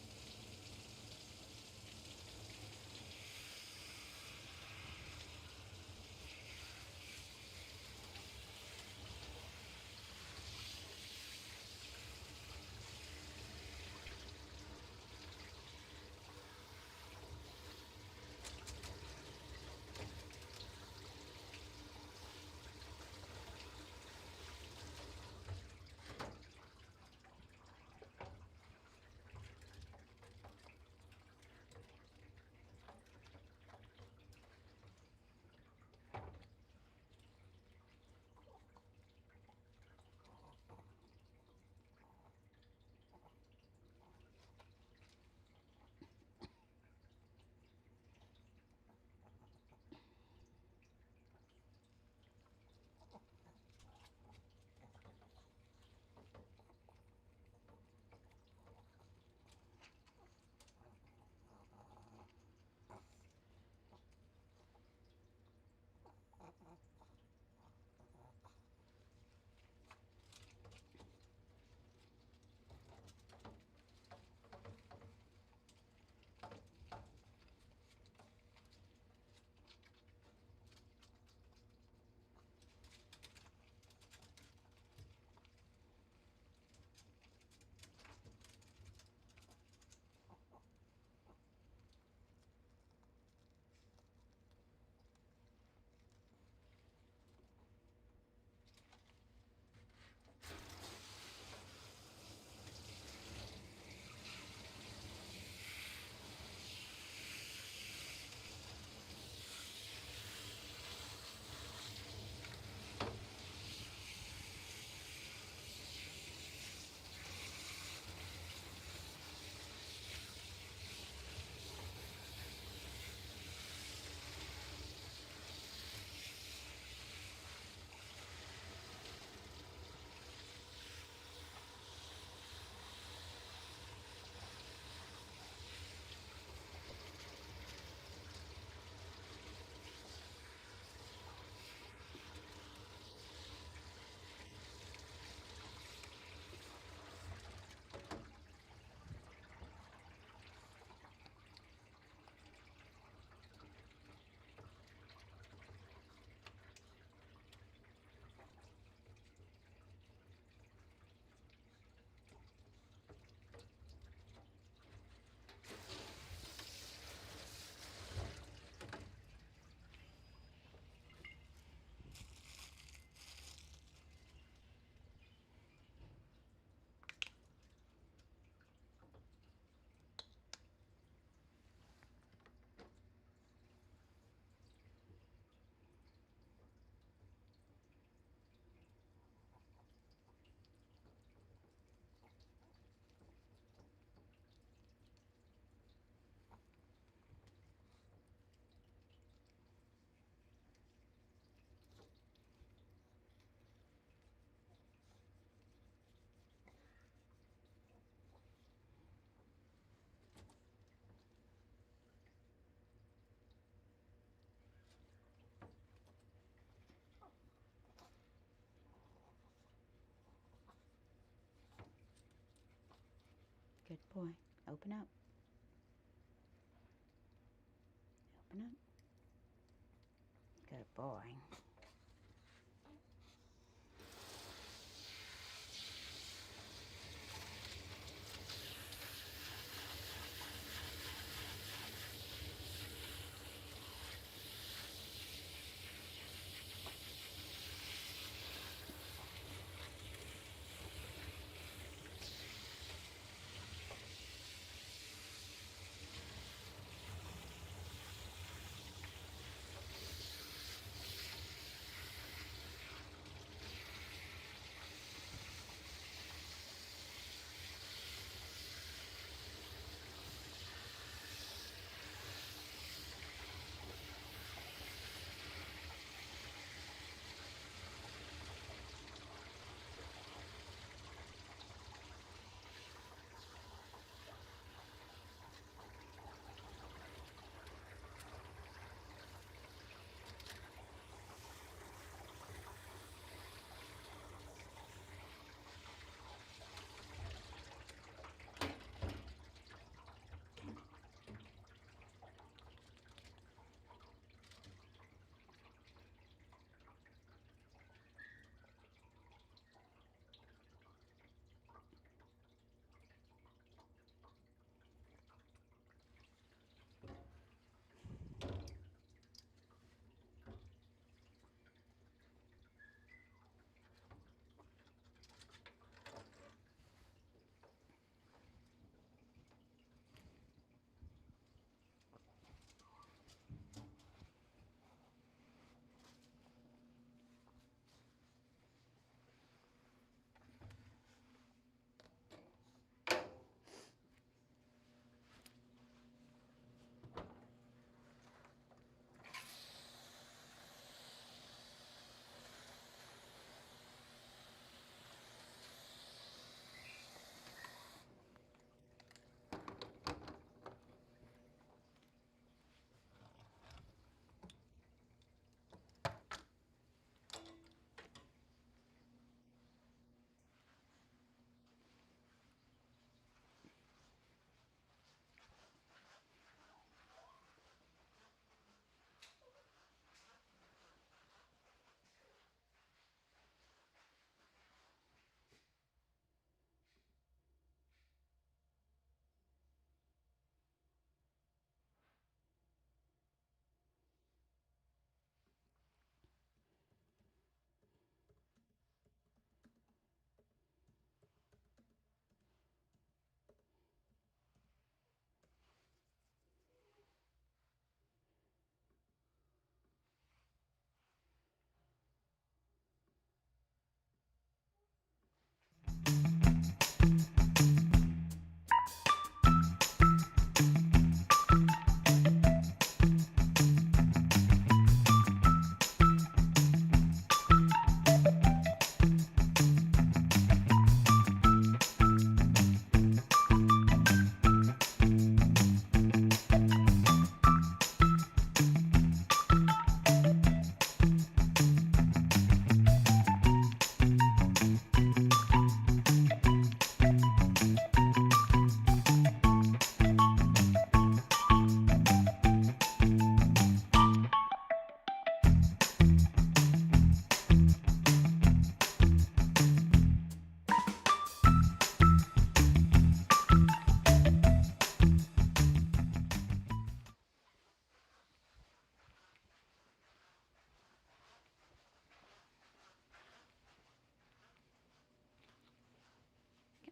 [SPEAKER 3] Good boy. Open up. Open up. Good boy.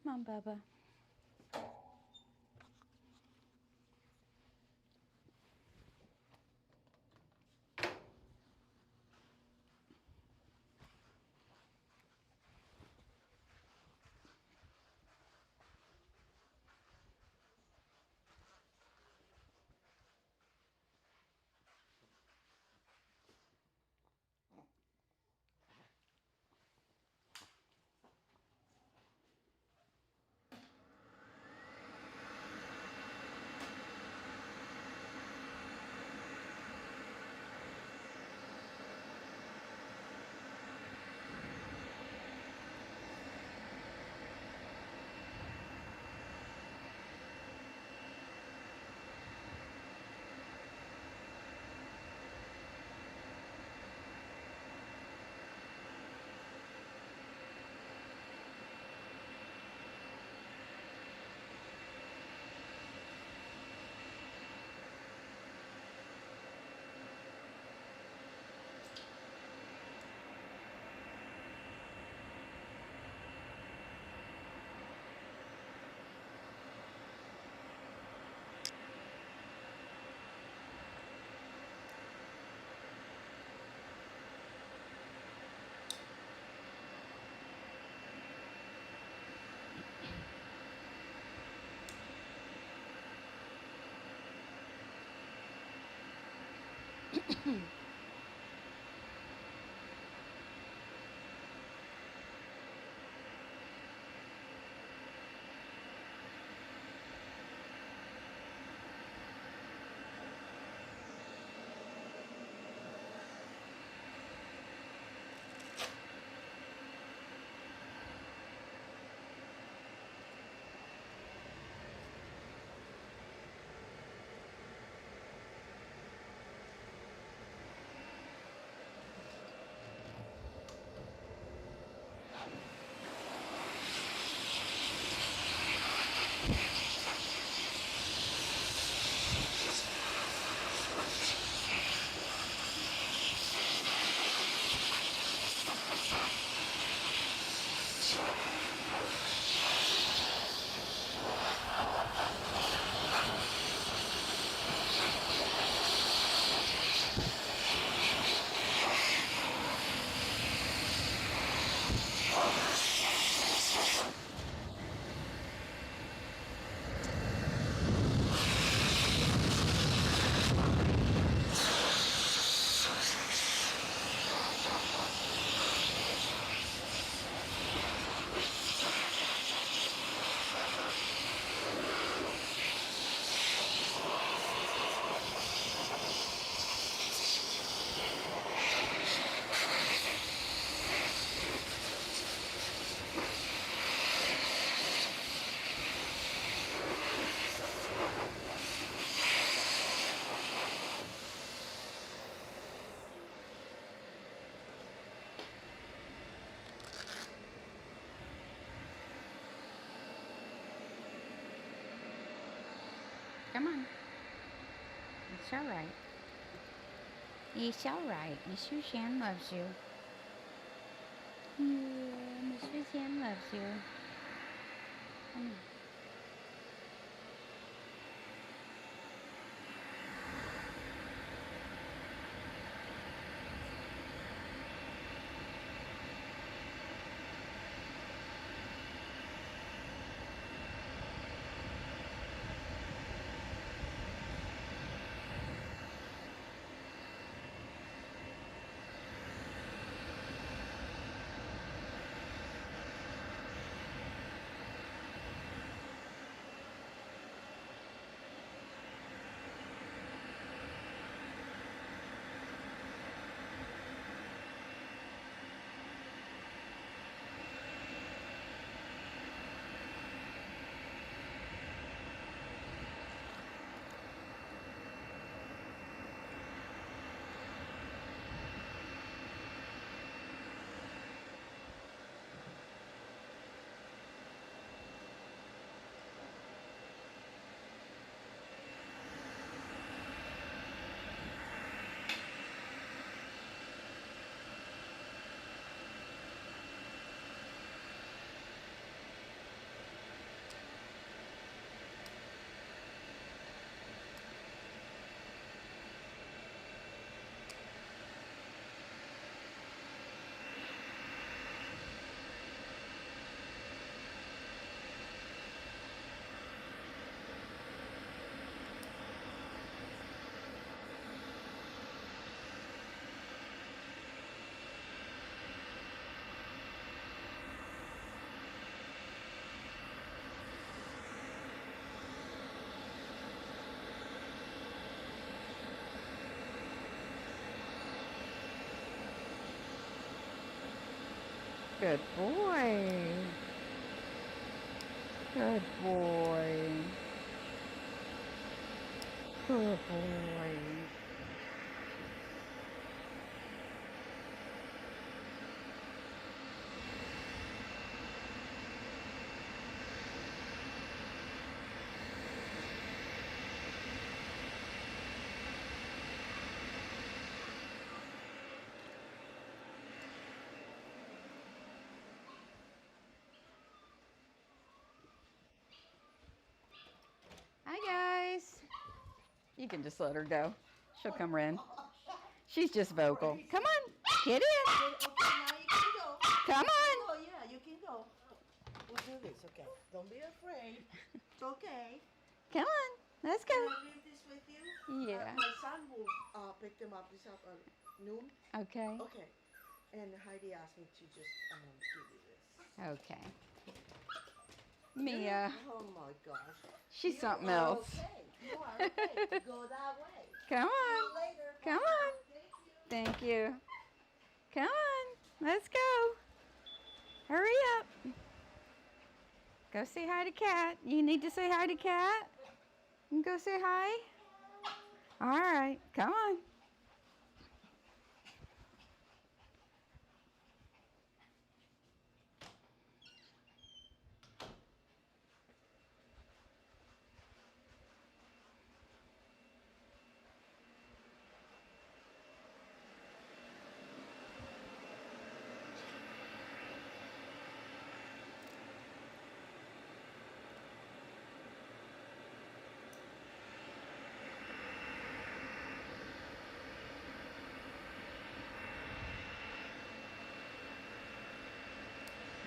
[SPEAKER 3] Come on, Bubba. Come on. It's all right. It's all right. Mr. Sam loves you. Yeah, Mr. Sam loves you. Come on.
[SPEAKER 2] Good boy. Good boy. Good boy. Hi, guys. You can just let her go. She'll come in. She's just vocal. Come on, get in.
[SPEAKER 4] Okay, now you can go.
[SPEAKER 2] Come on.
[SPEAKER 4] Oh, yeah, you can go. We'll do this, okay? Don't be afraid. It's okay.
[SPEAKER 2] Come on.
[SPEAKER 3] Let's
[SPEAKER 4] Can
[SPEAKER 3] go.
[SPEAKER 4] I leave this with you?
[SPEAKER 3] Yeah.
[SPEAKER 4] My son will pick them up this afternoon.
[SPEAKER 3] Okay.
[SPEAKER 4] Okay. And Heidi asked me to just give you this.
[SPEAKER 3] Okay. Mia.
[SPEAKER 4] Oh my gosh.
[SPEAKER 3] She's
[SPEAKER 4] You
[SPEAKER 3] something
[SPEAKER 4] are
[SPEAKER 3] else.
[SPEAKER 4] okay. You are okay. Go that way.
[SPEAKER 3] Come
[SPEAKER 4] See
[SPEAKER 3] on.
[SPEAKER 4] you later.
[SPEAKER 3] Come
[SPEAKER 4] Bye.
[SPEAKER 3] on.
[SPEAKER 4] Thank you.
[SPEAKER 3] Thank you. Come on. Let's go. Hurry up. Go say hi to Kat. You need to say hi to Kat? You can go say hi? All right. Come on.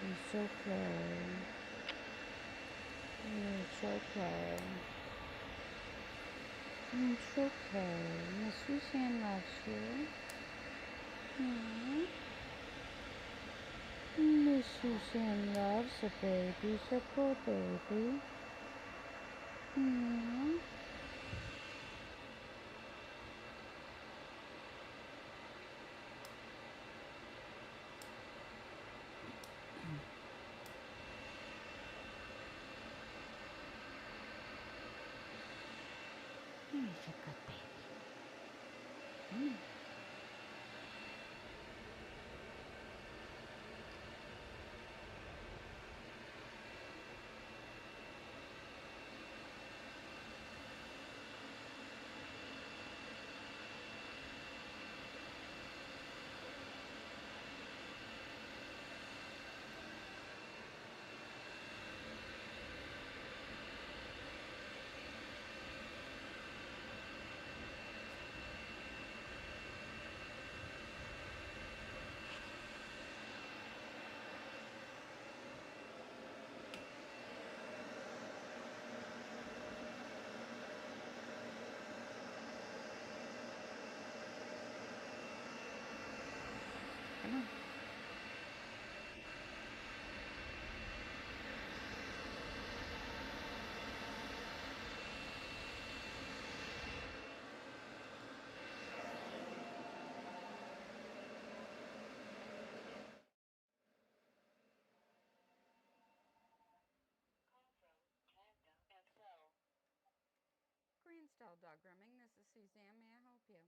[SPEAKER 3] It's okay. It's okay. It's okay. Miss Suzanne loves you. Miss Suzanne loves the baby. She's a poor baby. He's a good baby. Come on. Grand Style Dog Grooming. This is Suzanne. May I help you?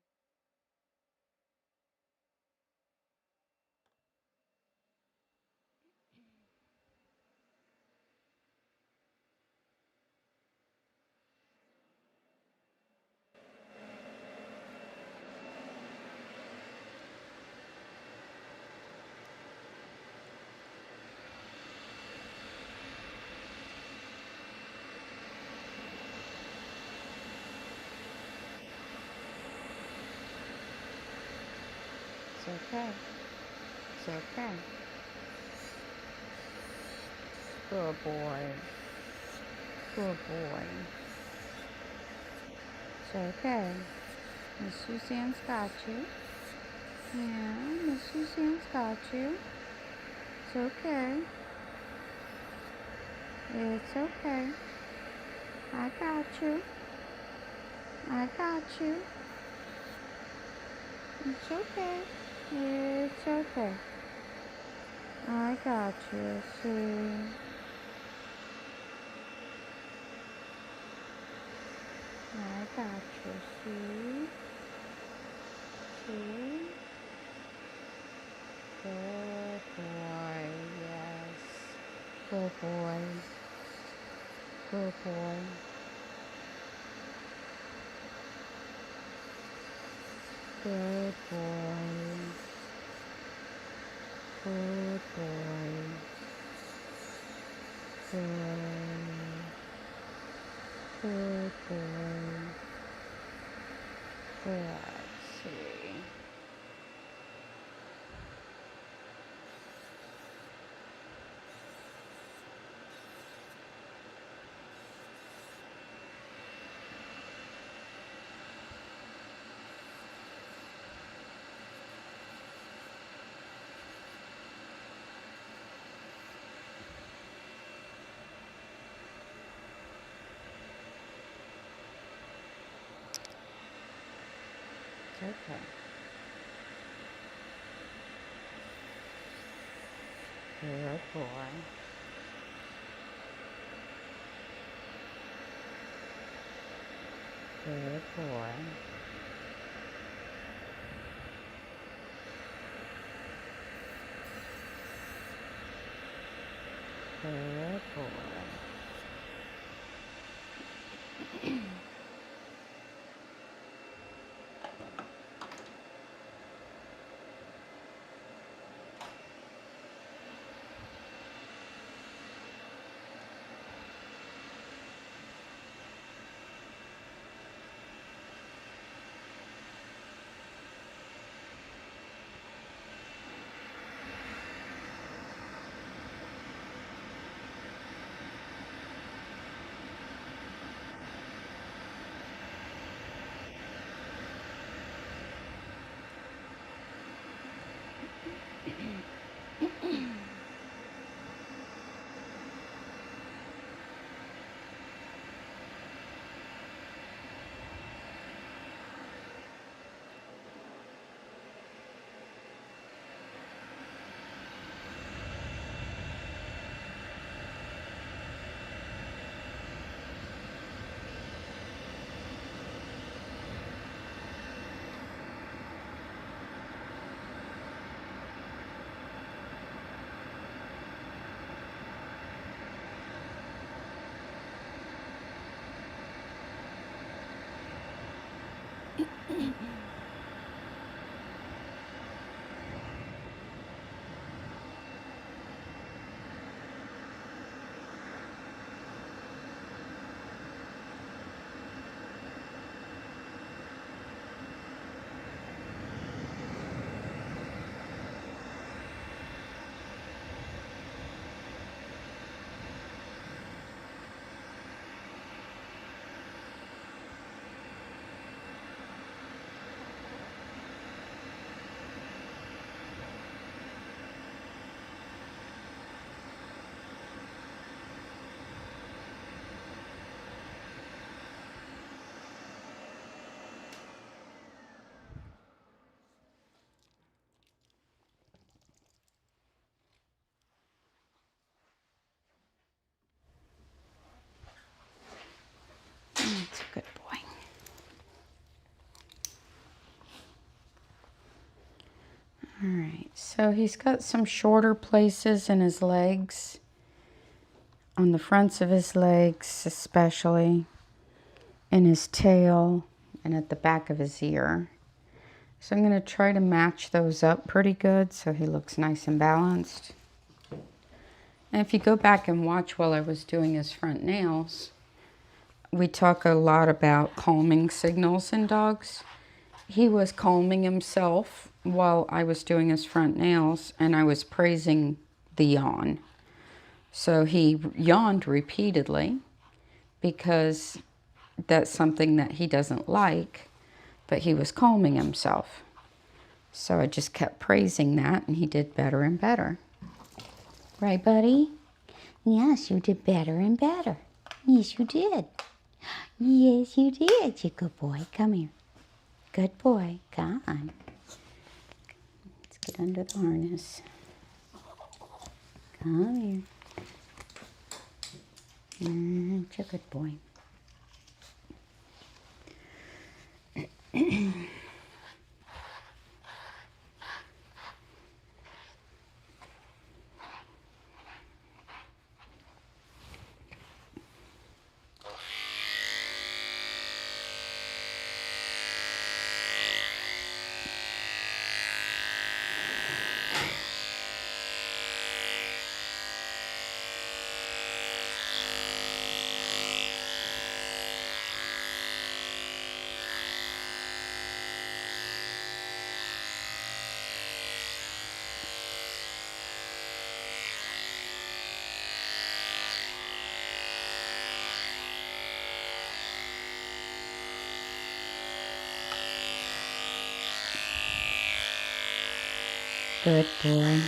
[SPEAKER 3] It's okay. It's okay. Good boy. Good boy. It's okay. Miss Suzanne's got you. Yeah, Miss Suzanne's got you. It's okay. It's okay. I got you. I got you. It's okay. It's okay. I got you. See? I got you. See? See? Good boy. Yes. Good boy. Good boy. Good boy. Good boy. Good boy. Let's see. okay. Good boy. Good boy. Good boy. That's a good boy. All right, so he's got some shorter places in his legs, on the fronts of his legs especially, in his tail, and at the back of his ear. So I'm going to try to match those up pretty good so he looks nice and balanced. And if you go back and watch while I was doing his front nails, we talk a lot about calming signals in dogs. He was calming himself while I was doing his front nails, and I was praising the yawn. So he yawned repeatedly because that's something that he doesn't like, but he was calming himself. So I just kept praising that, and he did better and better. Right, buddy? Yes, you did better and better. Yes, you did. Yes, you did. You good boy. Come here. Good boy. Come on. Let's get under the harness. Come here. You're a good boy. Good boy.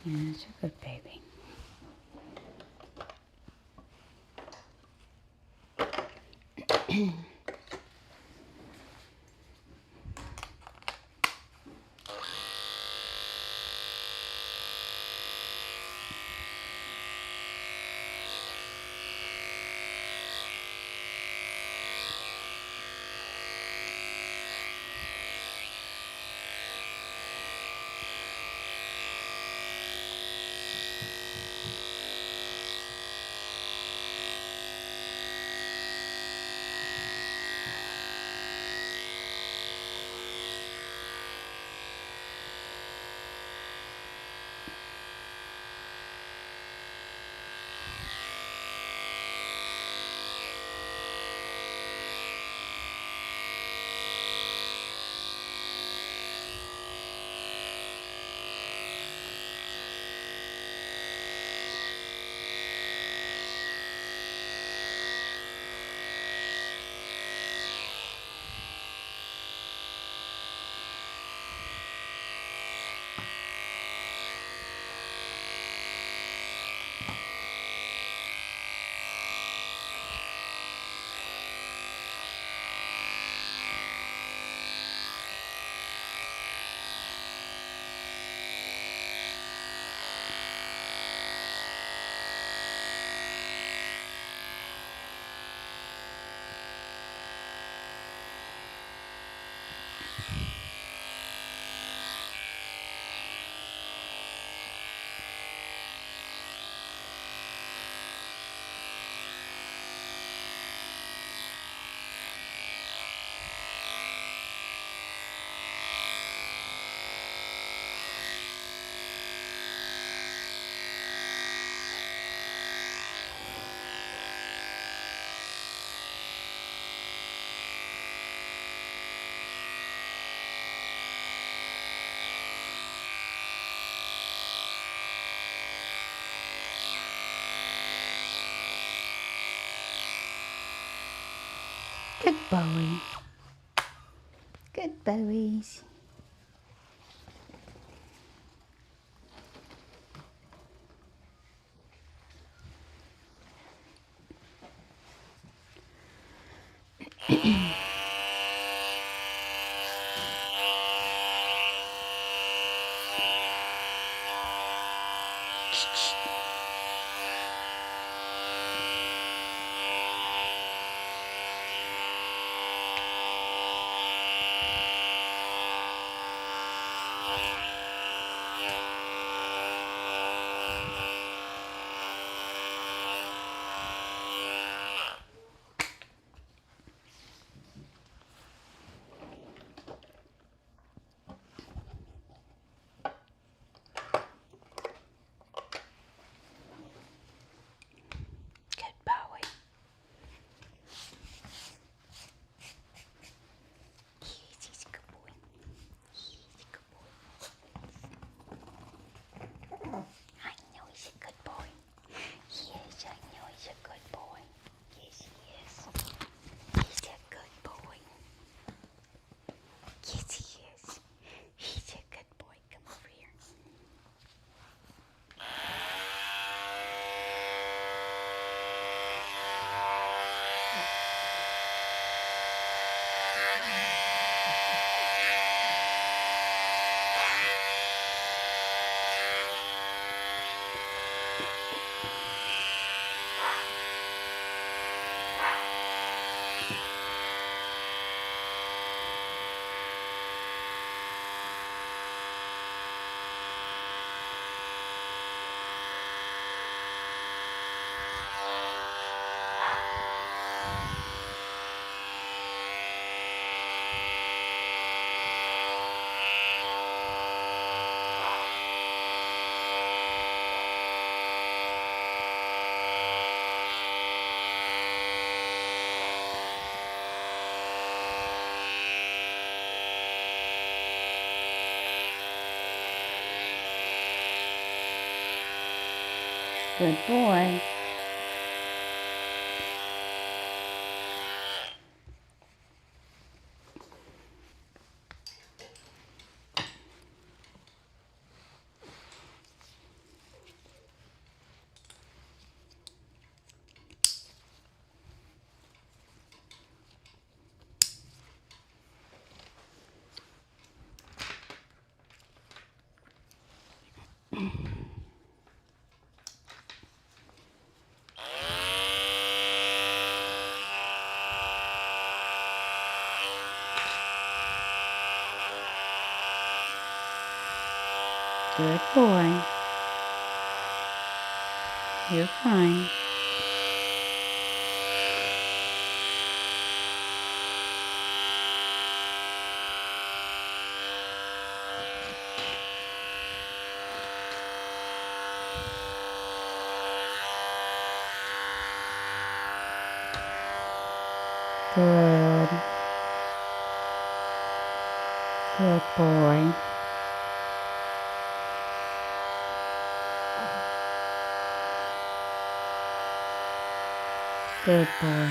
[SPEAKER 3] Yeah, it's a good baby. Good Bowie. Good Bowies. Good Bowie. Yes, he's a good boy. He's a good boy. I know he's a good boy. Yes, I know he's a good boy. Yes, he is. He's a good boy. Yes, he is. He's a good boy. Come over here. Good boy. Good boy. You're fine. Good. Good boy. Good boy.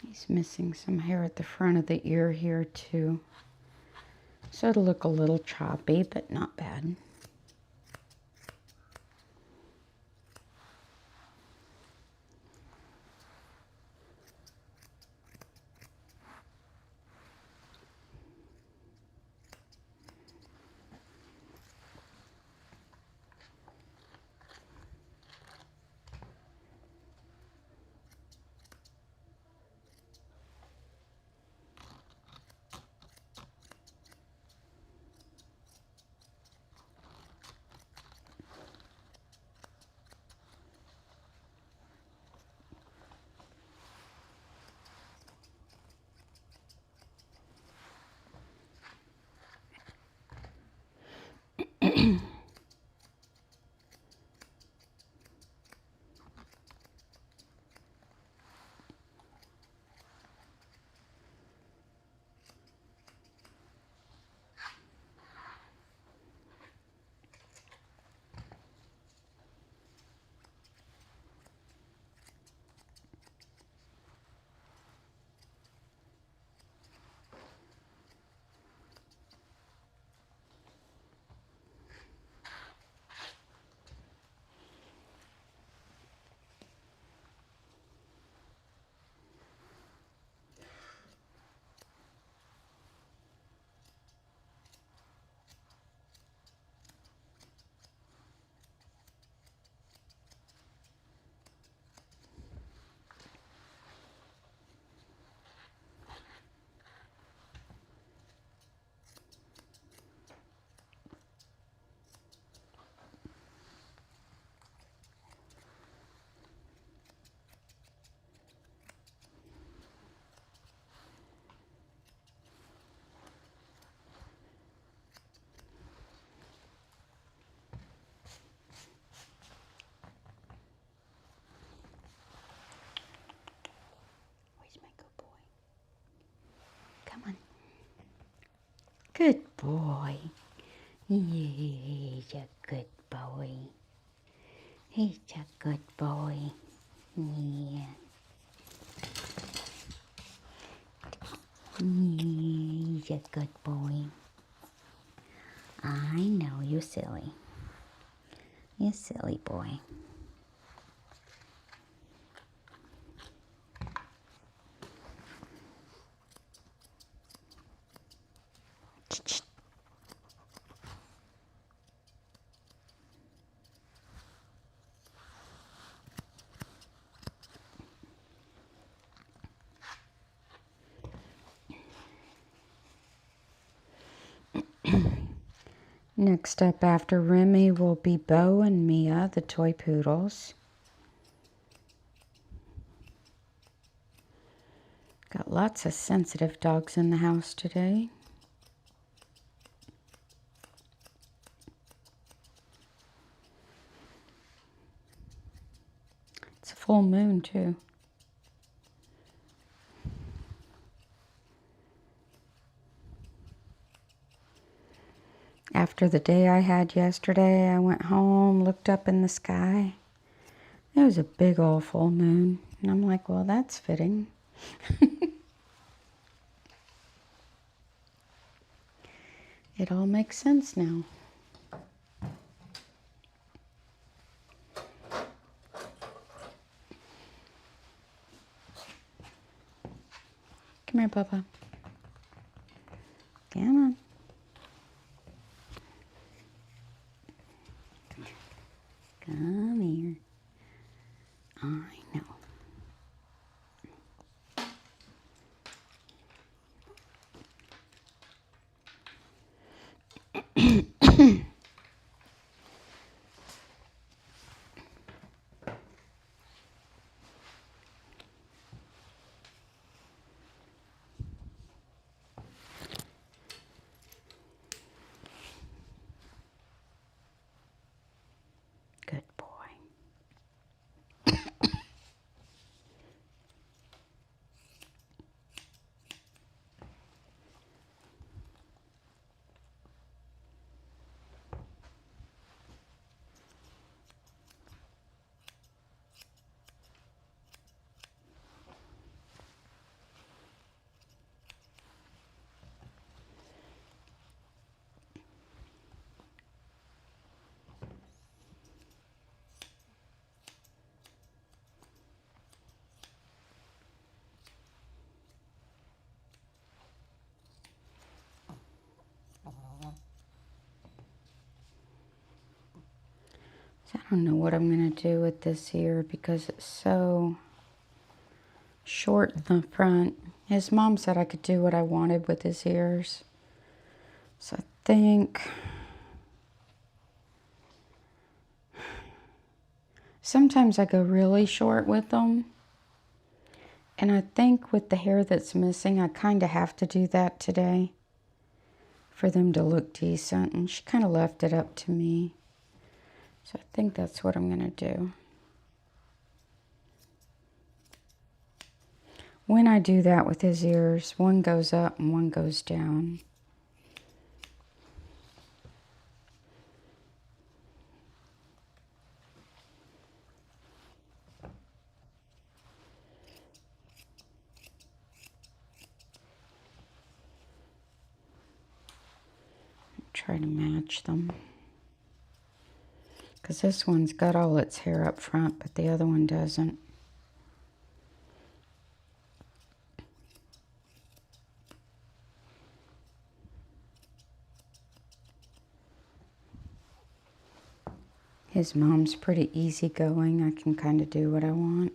[SPEAKER 3] He's missing some hair at the front of the ear here too. So it'll look a little choppy, but not bad. Good boy. He's a good boy. He's a good boy. Yeah. He's a good boy. I know, you silly. You silly boy. Next up after Remy will be Beau and Mia, the toy poodles. Got lots of sensitive dogs in the house today. It's a full moon too. After the day I had yesterday, I went home, looked up in the sky. It was a big old full moon. And I'm like, well, that's fitting. It all makes sense now. Come here, Bubba. Come on. Come here. I know. Good boy. So I don't know what I'm going to do with this ear because it's so short in the front. His mom said I could do what I wanted with his ears. So I think sometimes I go really short with them. And I think with the hair that's missing, I kind of have to do that today for them to look decent. And she kind of left it up to me. So I think that's what I'm going to do. When I do that with his ears, one goes up and one goes down. Try to match them. Because this one's got all its hair up front, but the other one doesn't. His mom's pretty easygoing. I can kind of do what I want.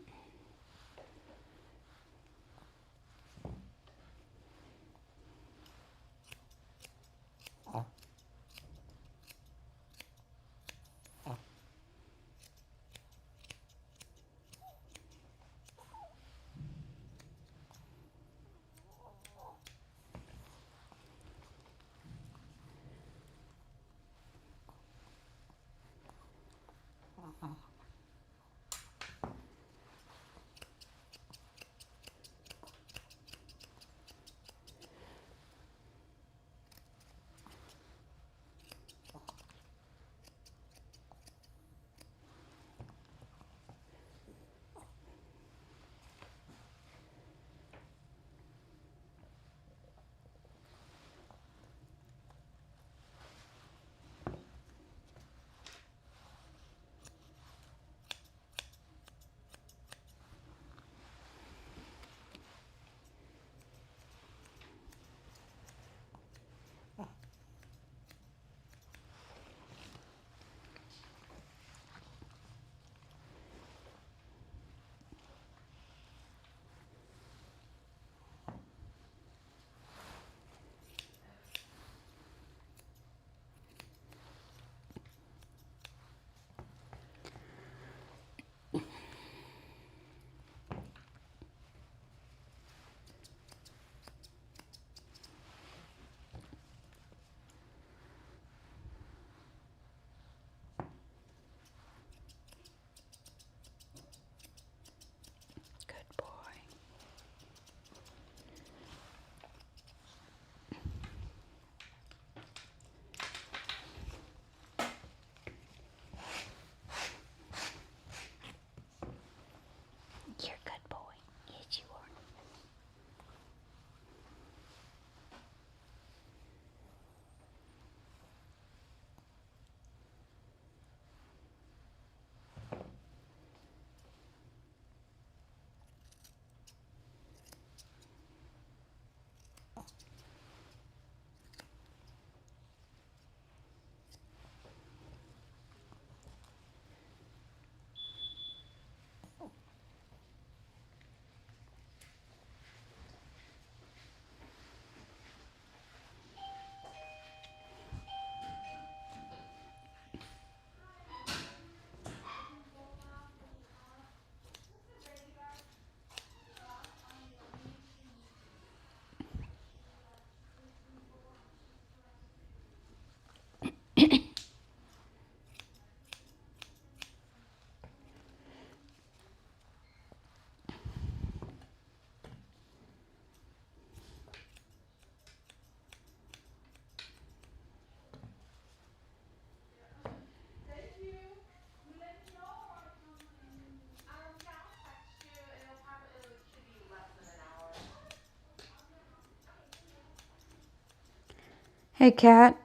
[SPEAKER 2] Hey, Kat.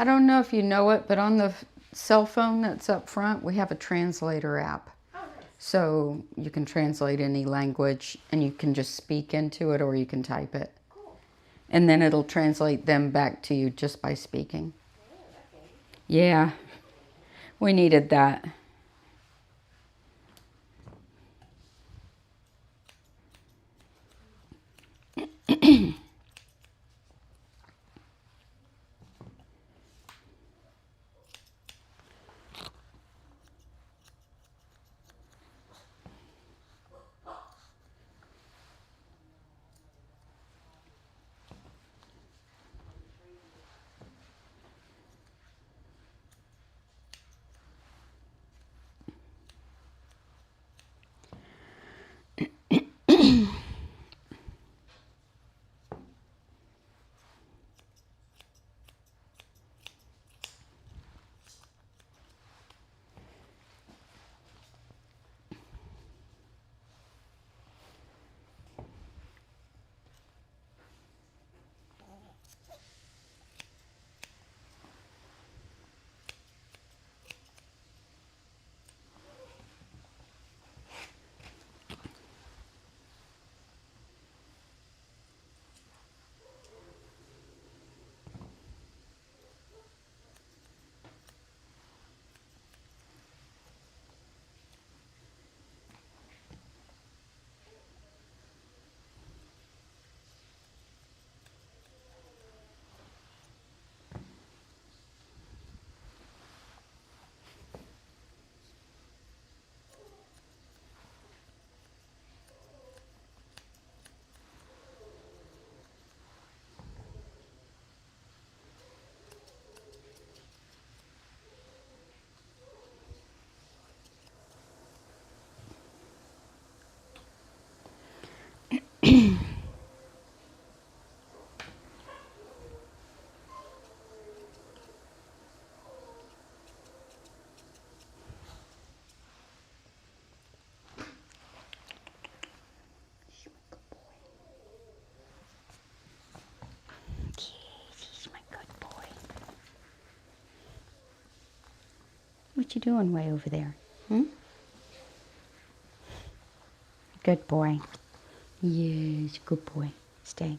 [SPEAKER 2] I don't know if you know it, but on the cell phone that's up front, we have a translator app.
[SPEAKER 4] Oh, nice.
[SPEAKER 2] So you can translate any language and you can just speak into it or you can type it.
[SPEAKER 4] Cool.
[SPEAKER 2] And then it'll translate them back to you just by speaking.
[SPEAKER 4] Oh, that's handy.
[SPEAKER 2] Yeah, we needed that.
[SPEAKER 3] He's my good boy. What you doing way over there? Hmm? Good boy. Yes, good boy. Stay.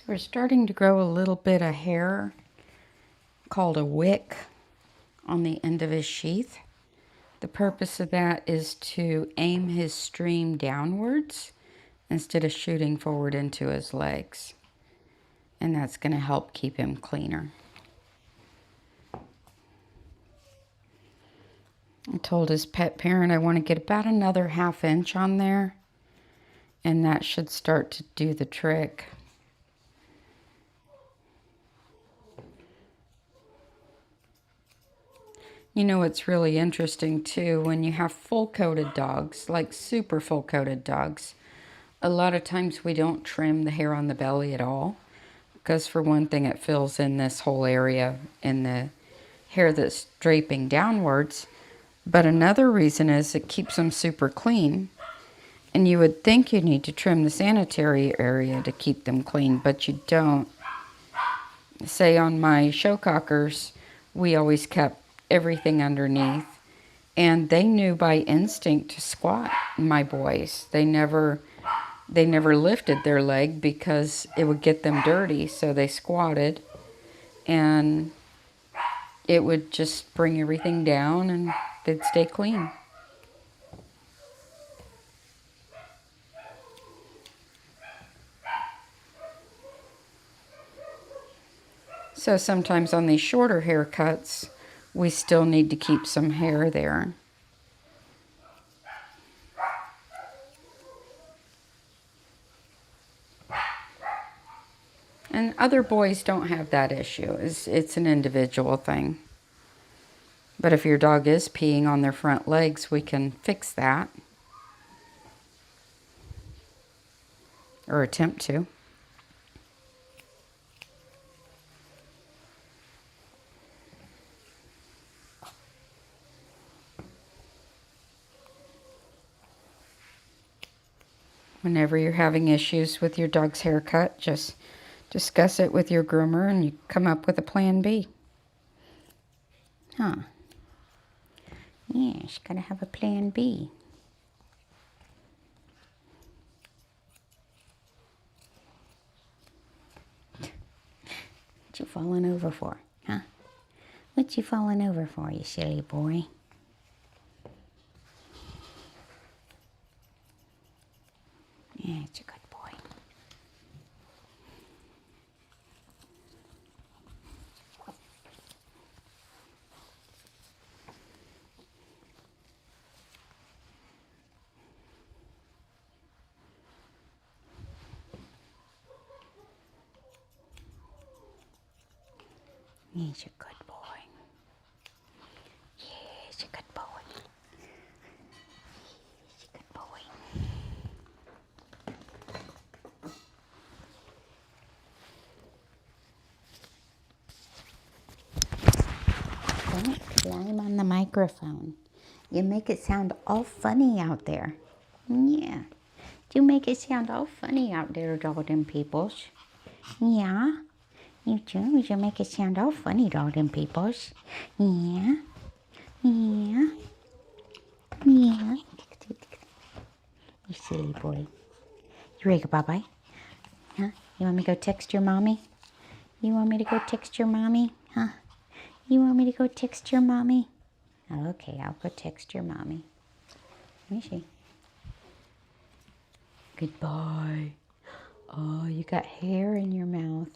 [SPEAKER 2] We're starting to grow a little bit of hair called a wick on the end of his sheath. The purpose of that is to aim his stream downwards instead of shooting forward into his legs. And that's going to help keep him cleaner. I told his pet parent I want to get about another 1/2 inch on there, and that should start to do the trick. You know, it's really interesting too, when you have full-coated dogs, like super full-coated dogs, a lot of times we don't trim the hair on the belly at all, because for one thing it fills in this whole area in the hair that's draping downwards. But another reason is it keeps them super clean. And you would think you need to trim the sanitary area to keep them clean, but you don't. Say on my show cockers, we always kept everything underneath. And they knew by instinct to squat, my boys. They never lifted their leg because it would get them dirty, so they squatted. And it would just bring everything down and they'd stay clean. So sometimes on these shorter haircuts, we still need to keep some hair there. And other boys don't have that issue. It's an individual thing. But if your dog is peeing on their front legs, we can fix that. Or attempt to. Whenever you're having issues with your dog's haircut, just discuss it with your groomer and you come up with a plan B.
[SPEAKER 3] Huh. Yes, gotta have a plan B. What you falling over for, huh? What you falling over for, you silly boy? Yeah, it's a good boy. He's a good boy. He's a good boy. He's a good boy. Don't climb on the microphone. You make it sound all funny out there. Yeah. You make it sound all funny out there, Dalton peoples. Yeah. You do. You make it sound all funny, Dalton peoples. Yeah. Yeah. Yeah. You silly boy. You ready to go bye-bye? Huh? You want me to go text your mommy? You want me to go text your mommy? Huh? You want me to go text your mommy? Okay, I'll go text your mommy. Let me see. Goodbye. Oh, you got hair in your mouth.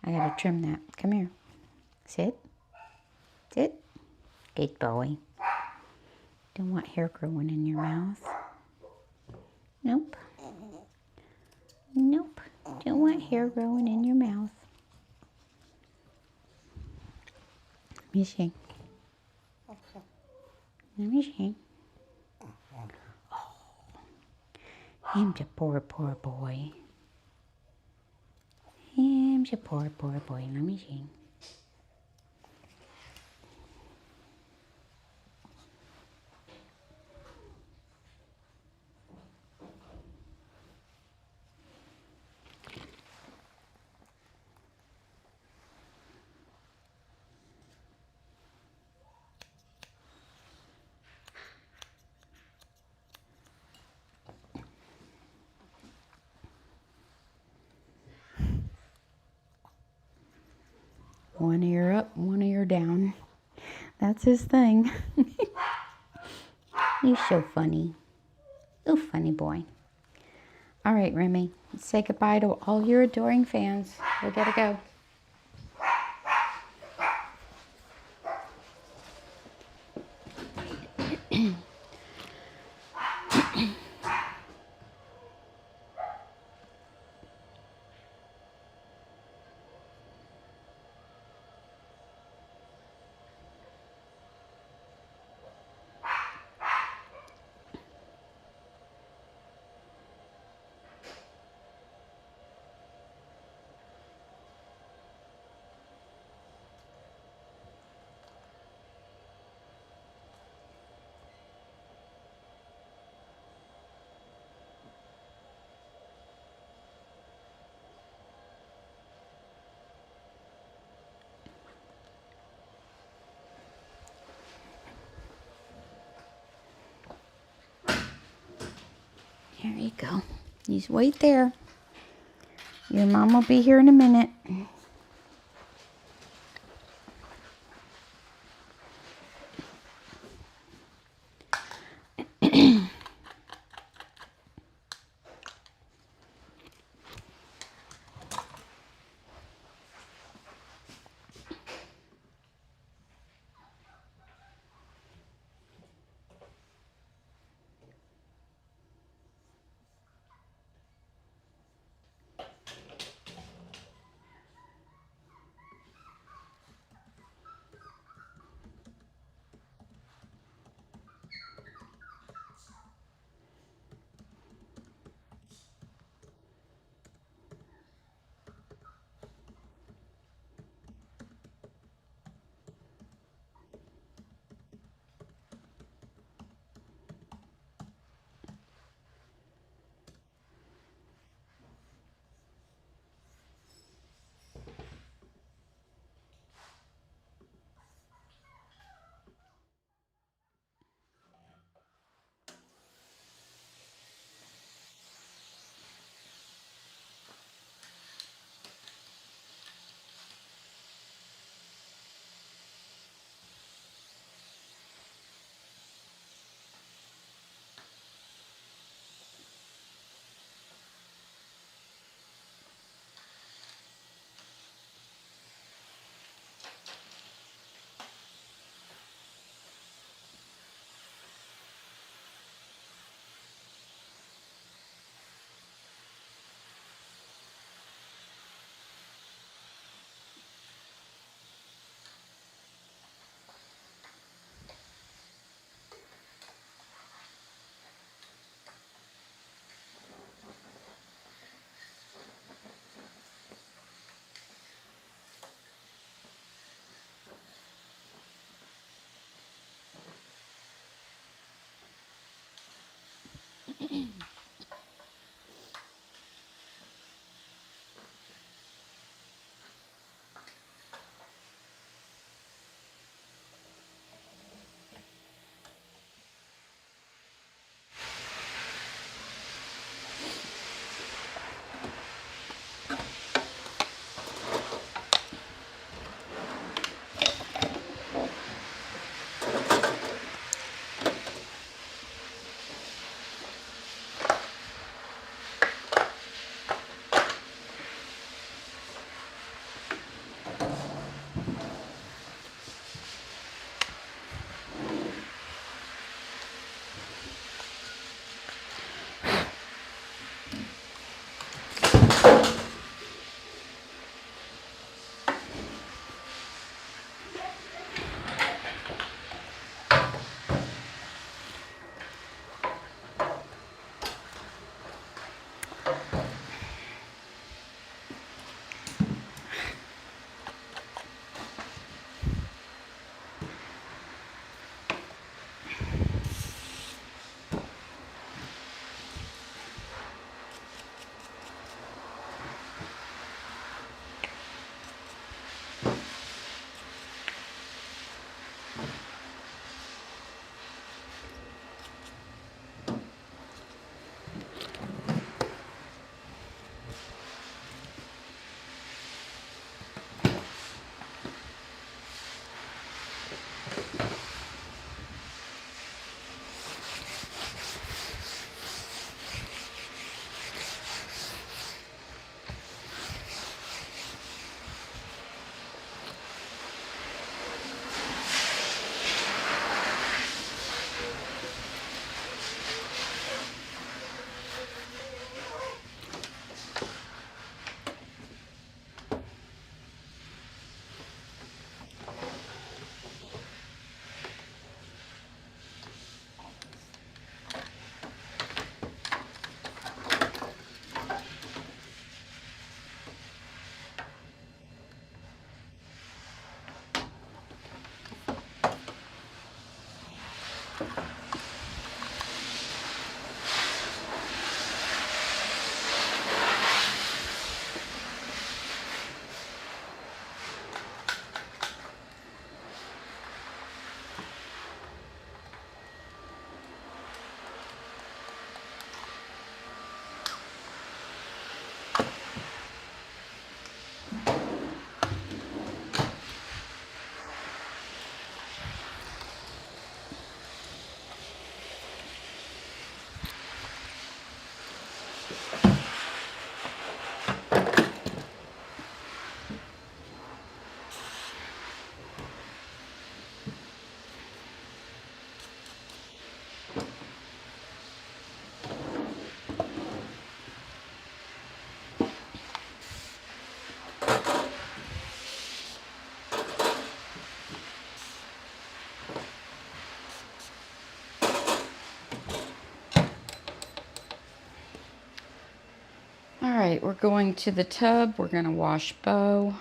[SPEAKER 3] I gotta trim that. Come here. Sit. Sit. Good boy. Don't want hair growing in your mouth. Nope. Nope. Don't want hair growing in your mouth. Let me see. Let me see. Oh, him's a poor, poor boy. Him's a poor, poor boy. Let me see. One ear up, one ear down. That's his thing. He's so funny. Oh, funny boy. All right, Remy, say goodbye to all your adoring fans. We gotta go. There you go. Just wait there. Your mom will be here in a minute.
[SPEAKER 1] All right, we're going to the tub. We're going to wash Beau.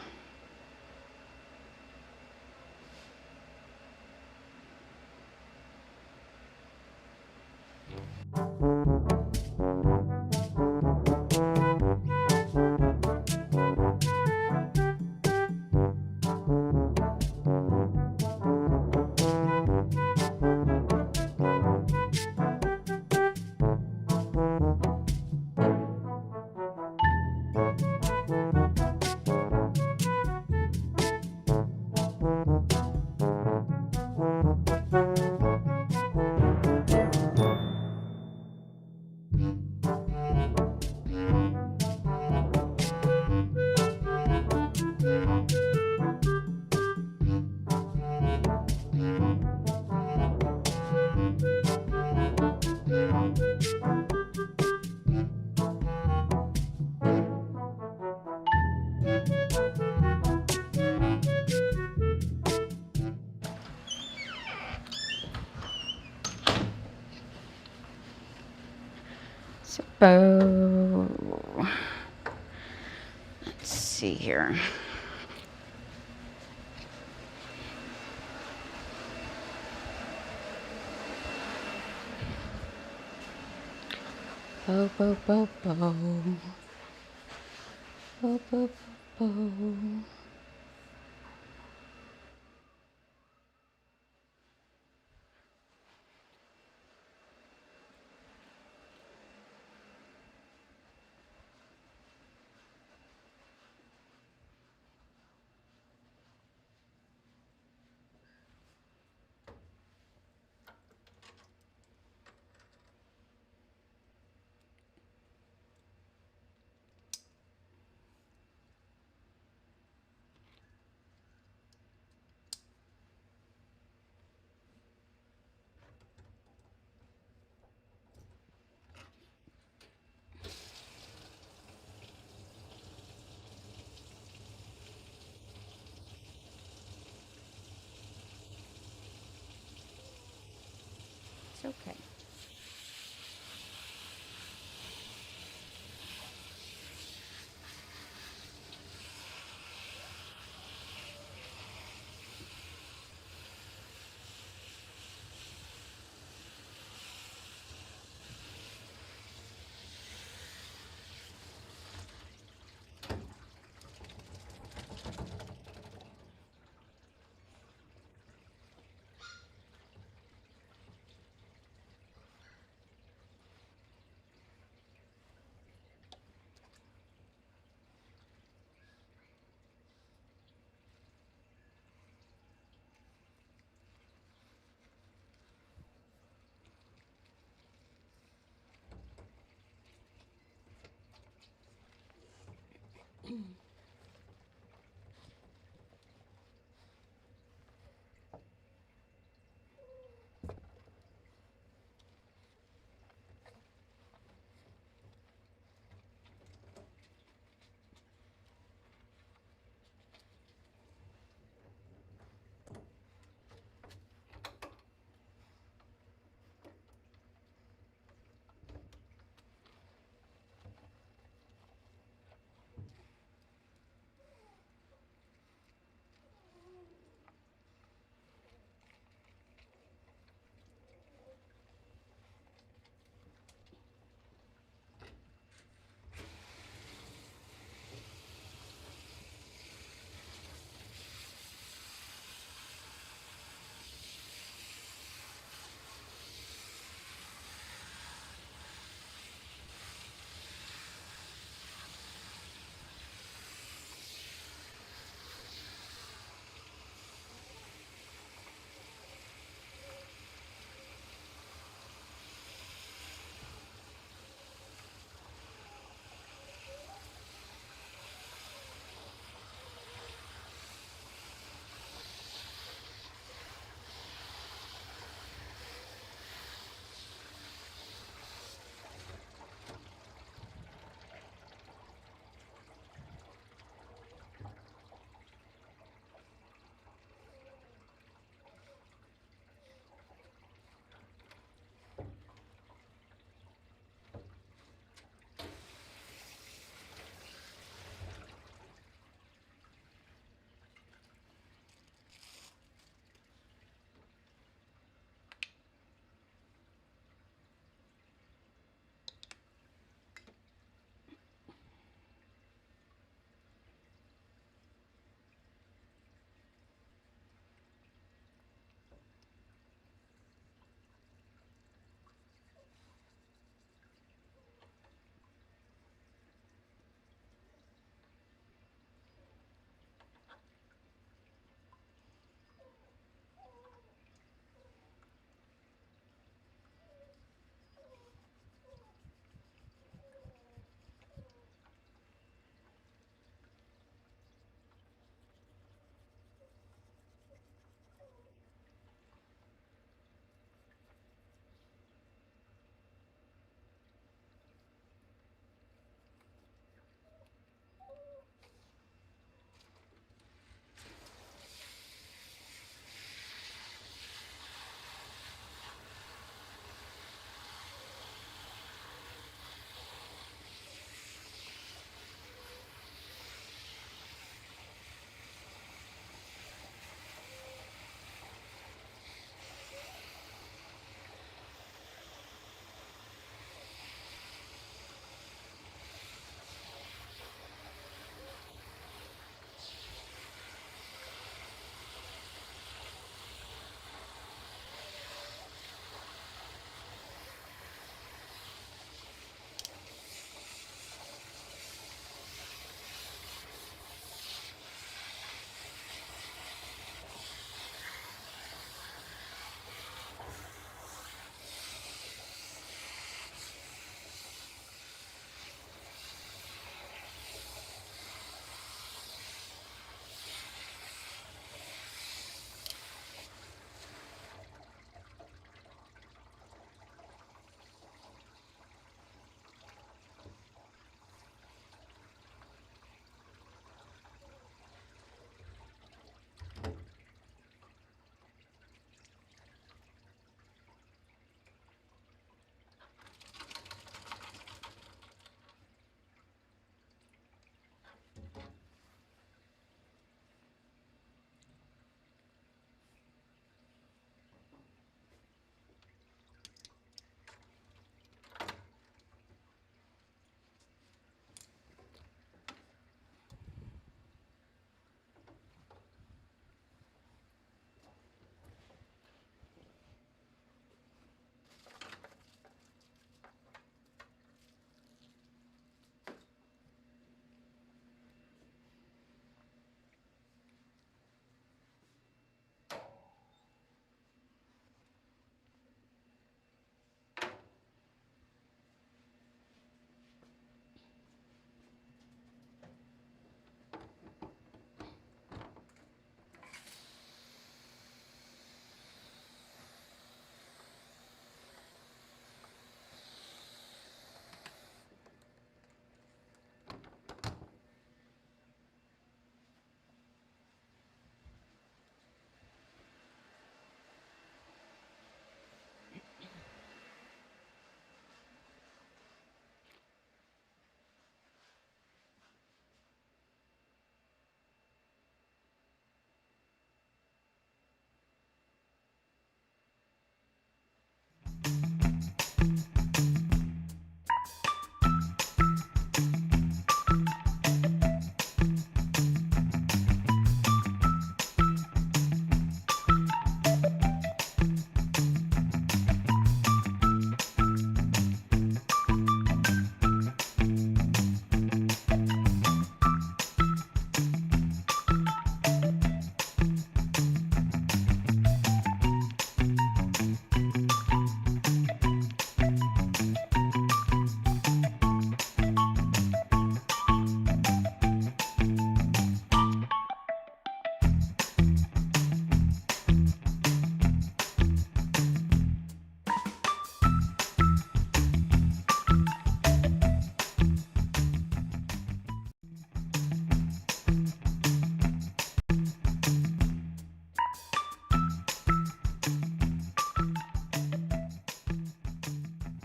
[SPEAKER 1] So Beau, let's see here. Beau, Beau, Beau, Beau. Beau, Beau, Beau, Beau. It's okay.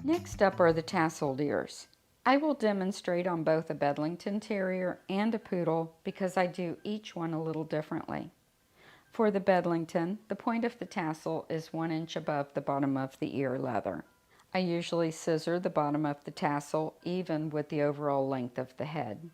[SPEAKER 2] Next up are the tasseled ears. I will demonstrate on both a Bedlington Terrier and a Poodle because I do each one a little differently. For the Bedlington, the point of the tassel is 1 inch above the bottom of the ear leather. I usually scissor the bottom of the tassel even with the overall length of the head.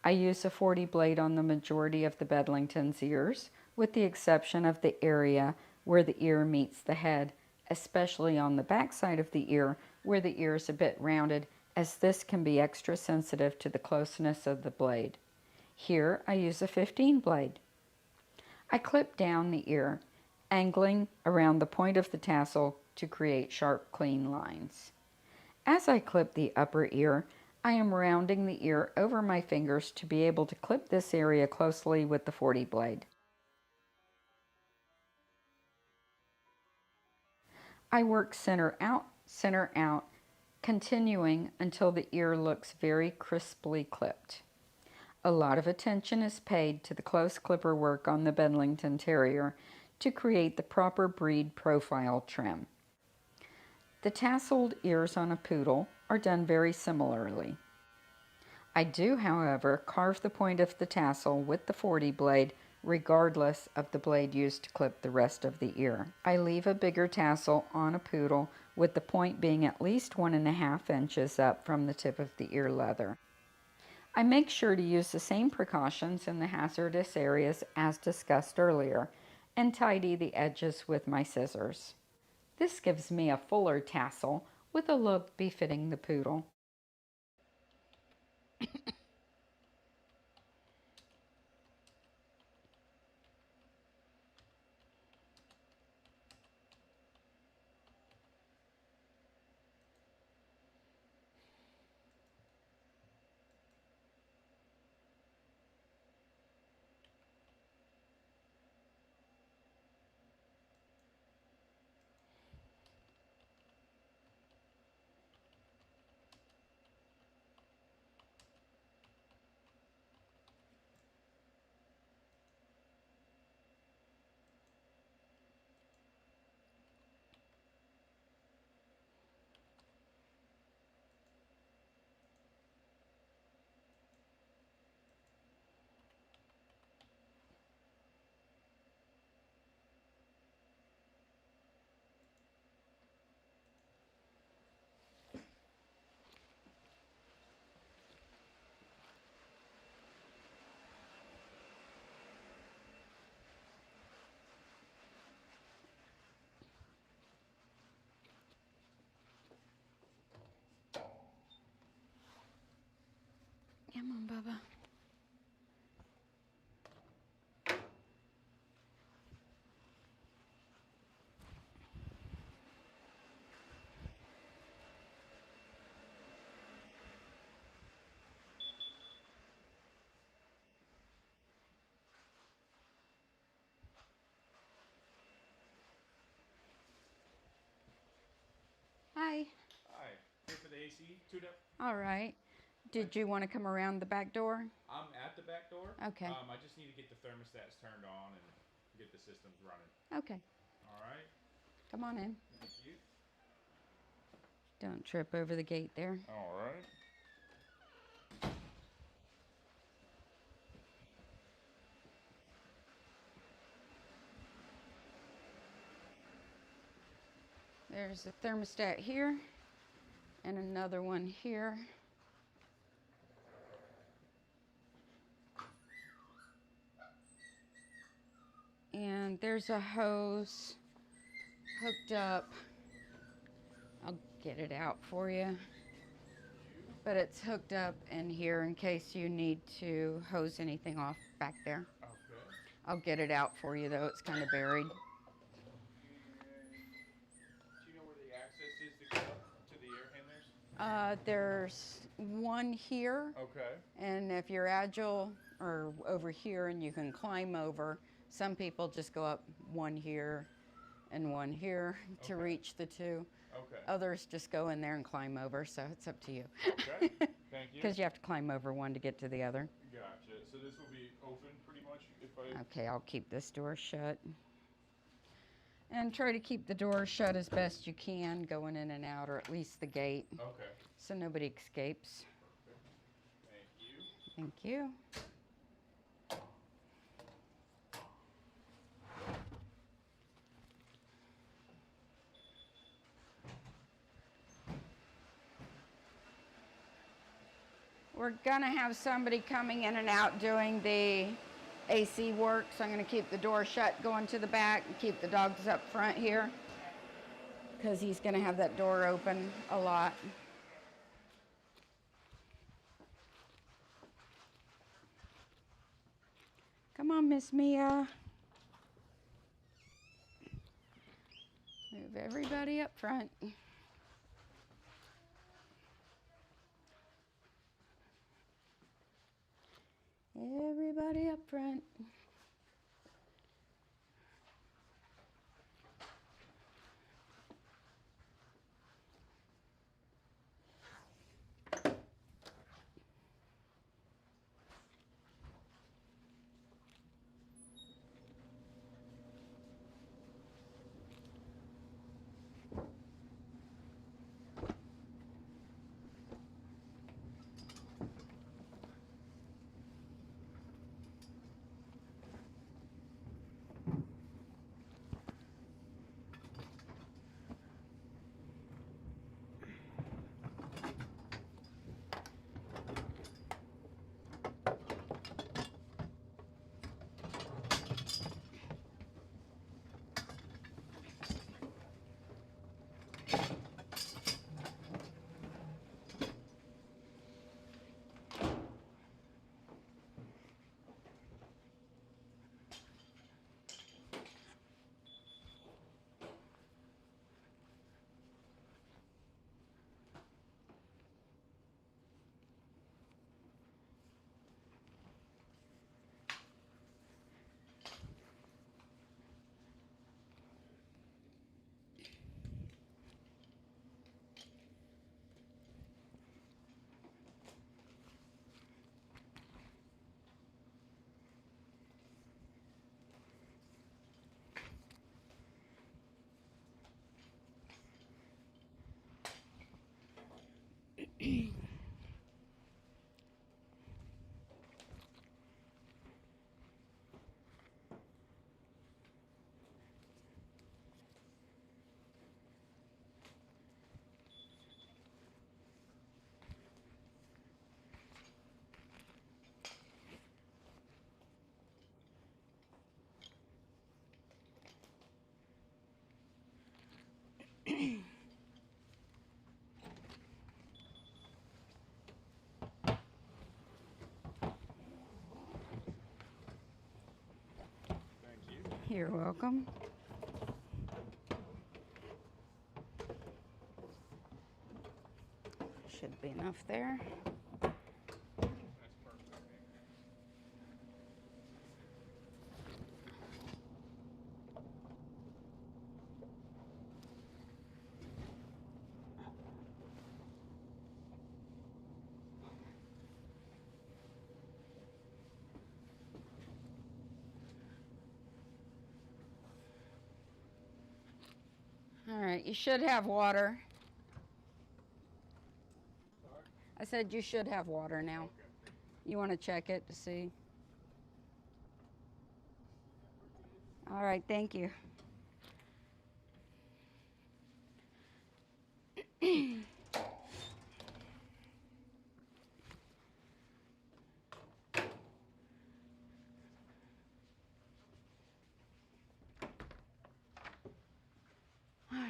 [SPEAKER 2] I use a 40 blade on the majority of the Bedlington's ears, with the exception of the area where the ear meets the head, especially on the back side of the ear where the ear is a bit rounded, as this can be extra sensitive to the closeness of the blade. Here I use a 15 blade. I clip down the ear, angling around the point of the tassel to create sharp, clean lines. As I clip the upper ear, I am rounding the ear over my fingers to be able to clip this area closely with the 40 blade. I work center out, continuing until the ear looks very crisply clipped. A lot of attention is paid to the close clipper work on the Bedlington Terrier to create the proper breed profile trim. The tasseled ears on a Poodle are done very similarly. I do, however, carve the point of the tassel with the 40 blade regardless of the blade used to clip the rest of the ear. I leave a bigger tassel on a Poodle with the point being at least 1.5 inches up from the tip of the ear leather. I make sure to use the same precautions in the hazardous areas as discussed earlier and tidy the edges with my scissors. This gives me a fuller tassel with a look befitting the Poodle. Come on, Bubba. Hi.
[SPEAKER 5] Hi, here for the AC tune-up.
[SPEAKER 2] All right. Did you want to come around the back door?
[SPEAKER 5] I'm at the back door.
[SPEAKER 2] Okay.
[SPEAKER 5] I just need to get the thermostats turned on and get the systems running.
[SPEAKER 2] Okay.
[SPEAKER 5] All right.
[SPEAKER 2] Come on in.
[SPEAKER 5] Thank you.
[SPEAKER 2] Don't trip over the gate there.
[SPEAKER 5] All right.
[SPEAKER 2] There's a thermostat here and another one here. And there's a hose hooked up. I'll get it out for you. But it's hooked up in here in case you need to hose anything off back there.
[SPEAKER 5] Okay.
[SPEAKER 2] I'll get it out for you though, it's kind of buried.
[SPEAKER 5] Do you know where the access is to get up to the air handlers?
[SPEAKER 2] There's one here.
[SPEAKER 5] Okay.
[SPEAKER 2] And if you're agile or over here and you can climb over, some people just go up one here and one here to reach the two.
[SPEAKER 5] Okay.
[SPEAKER 2] Others just go in there and climb over, so it's up to you.
[SPEAKER 5] Okay. Thank you.
[SPEAKER 2] Because you have to climb over one to get to the other.
[SPEAKER 5] Gotcha. So this will be open pretty much if I...
[SPEAKER 2] Okay, I'll keep this door shut. And try to keep the door shut as best you can, going in and out, or at least the gate,
[SPEAKER 5] Okay.
[SPEAKER 2] so nobody escapes.
[SPEAKER 5] Thank you.
[SPEAKER 2] Thank you. We're gonna have somebody coming in and out doing the AC work, so I'm gonna keep the door shut going to the back and keep the dogs up front here, because he's gonna have that door open a lot. Come on, Miss Mia. Move everybody up front. Everybody up front. You're welcome. Should be enough there.
[SPEAKER 5] That's perfect.
[SPEAKER 2] All right, you should have water. I said you should have water now. You want to check it to see? All right, thank you. All right.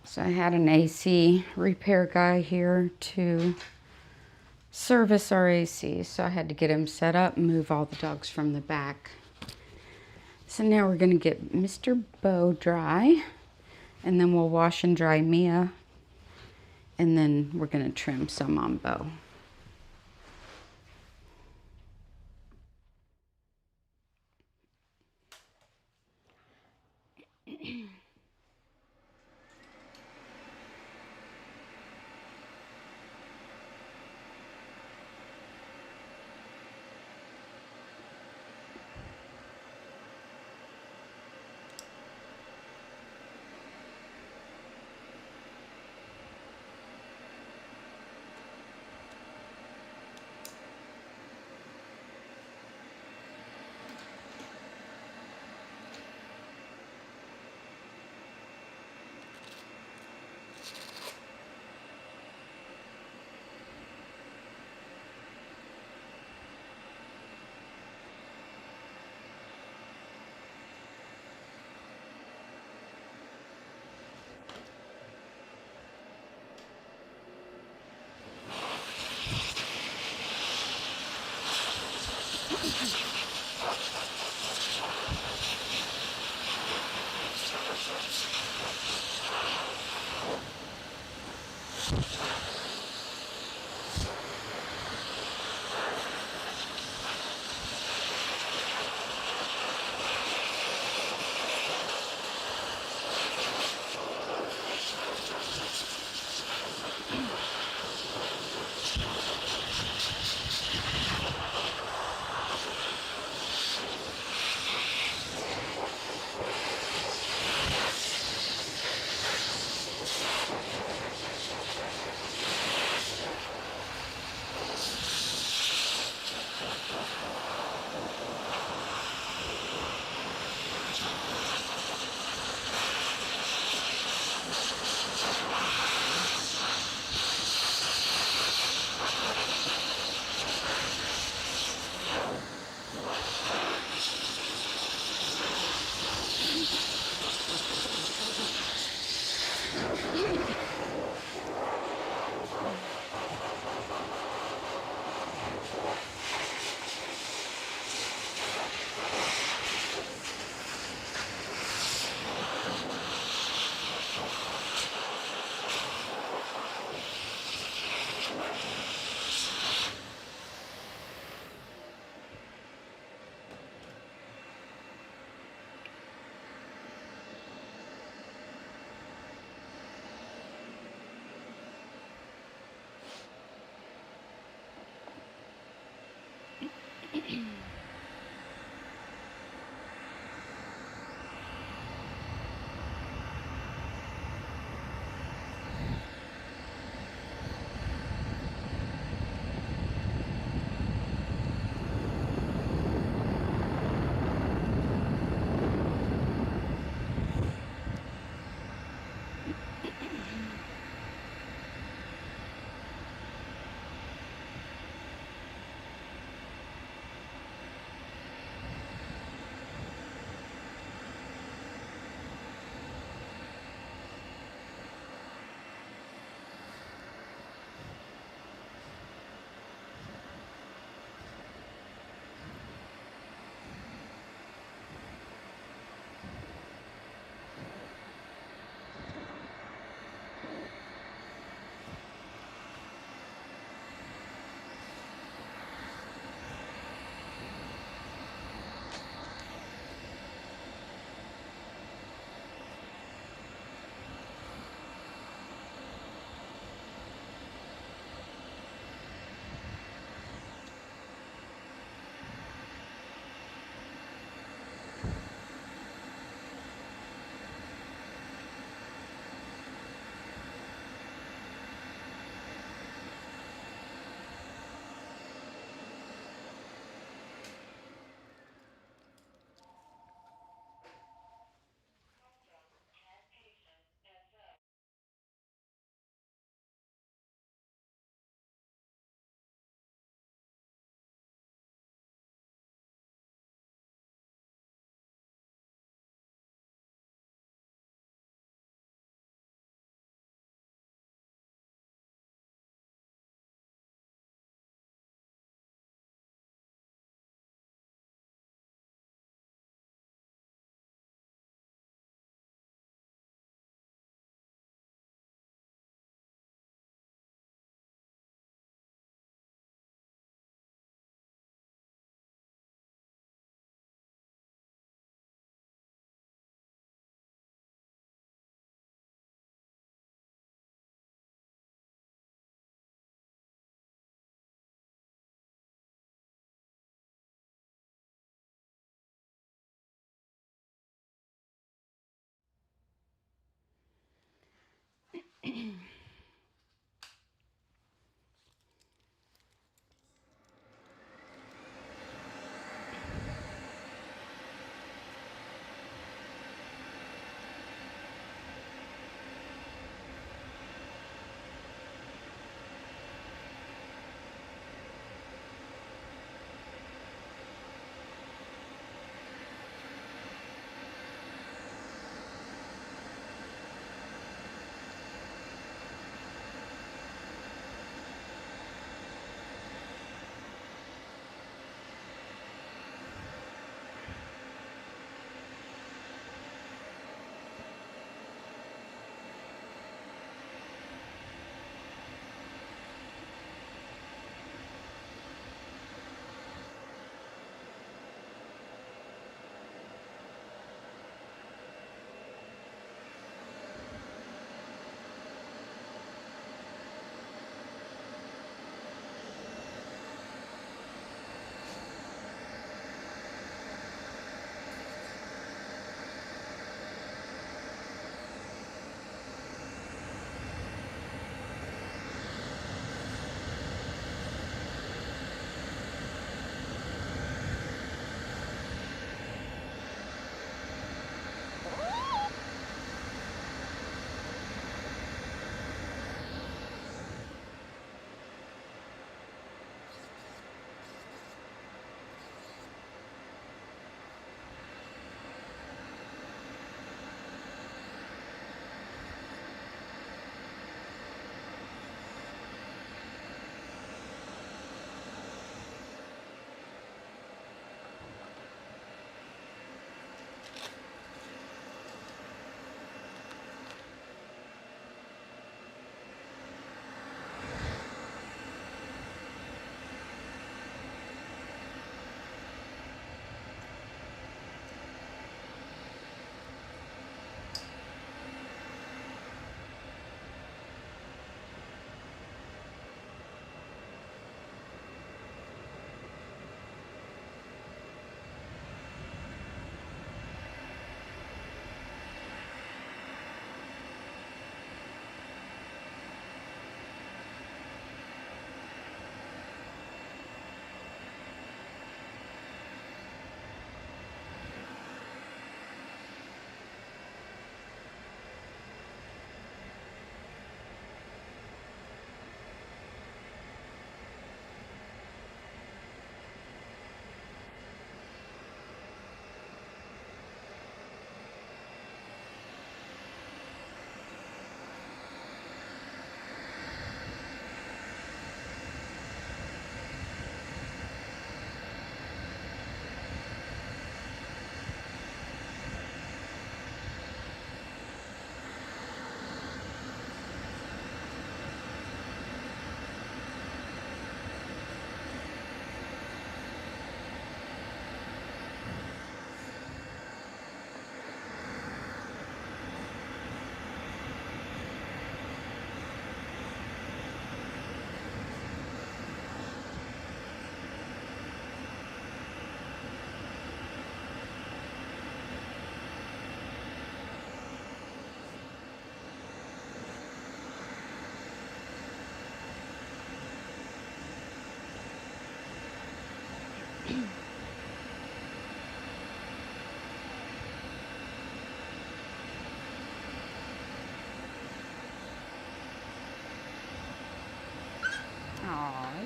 [SPEAKER 2] So I had an AC repair guy here to service our AC, so I had to get him set up and move all the dogs from the back. So now we're going to get Mr. Beau dry, and then we'll wash and dry Mia, and then we're going to trim some on Beau.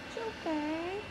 [SPEAKER 3] It's okay.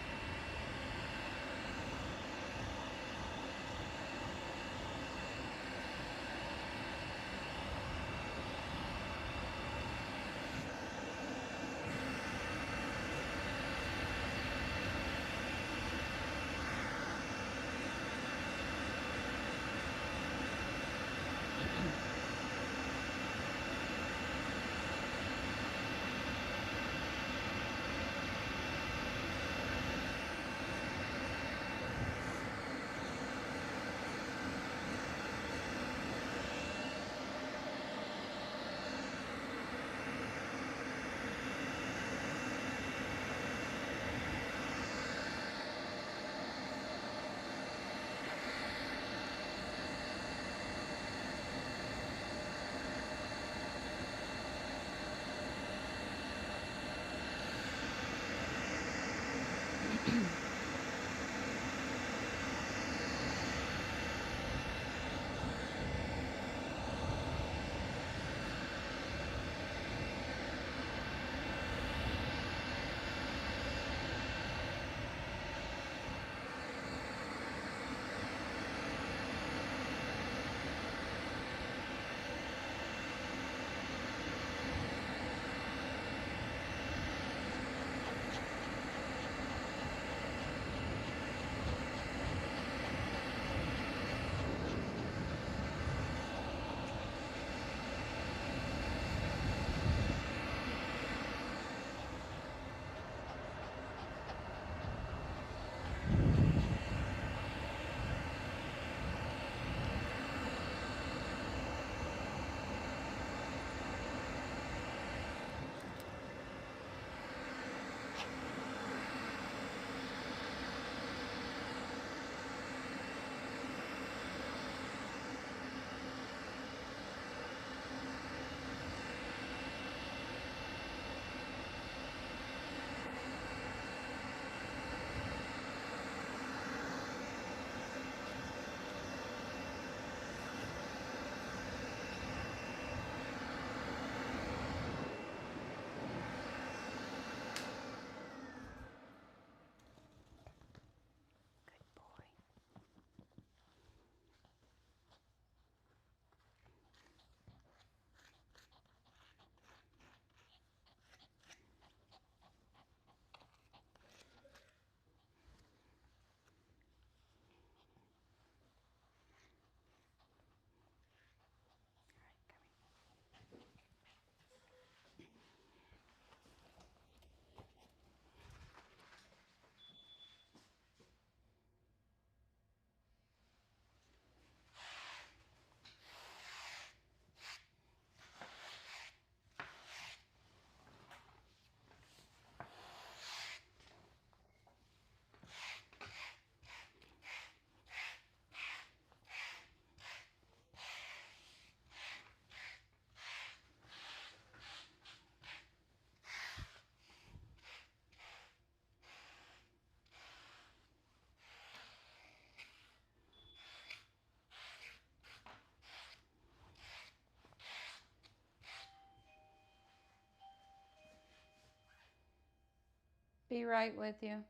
[SPEAKER 1] Be right with you.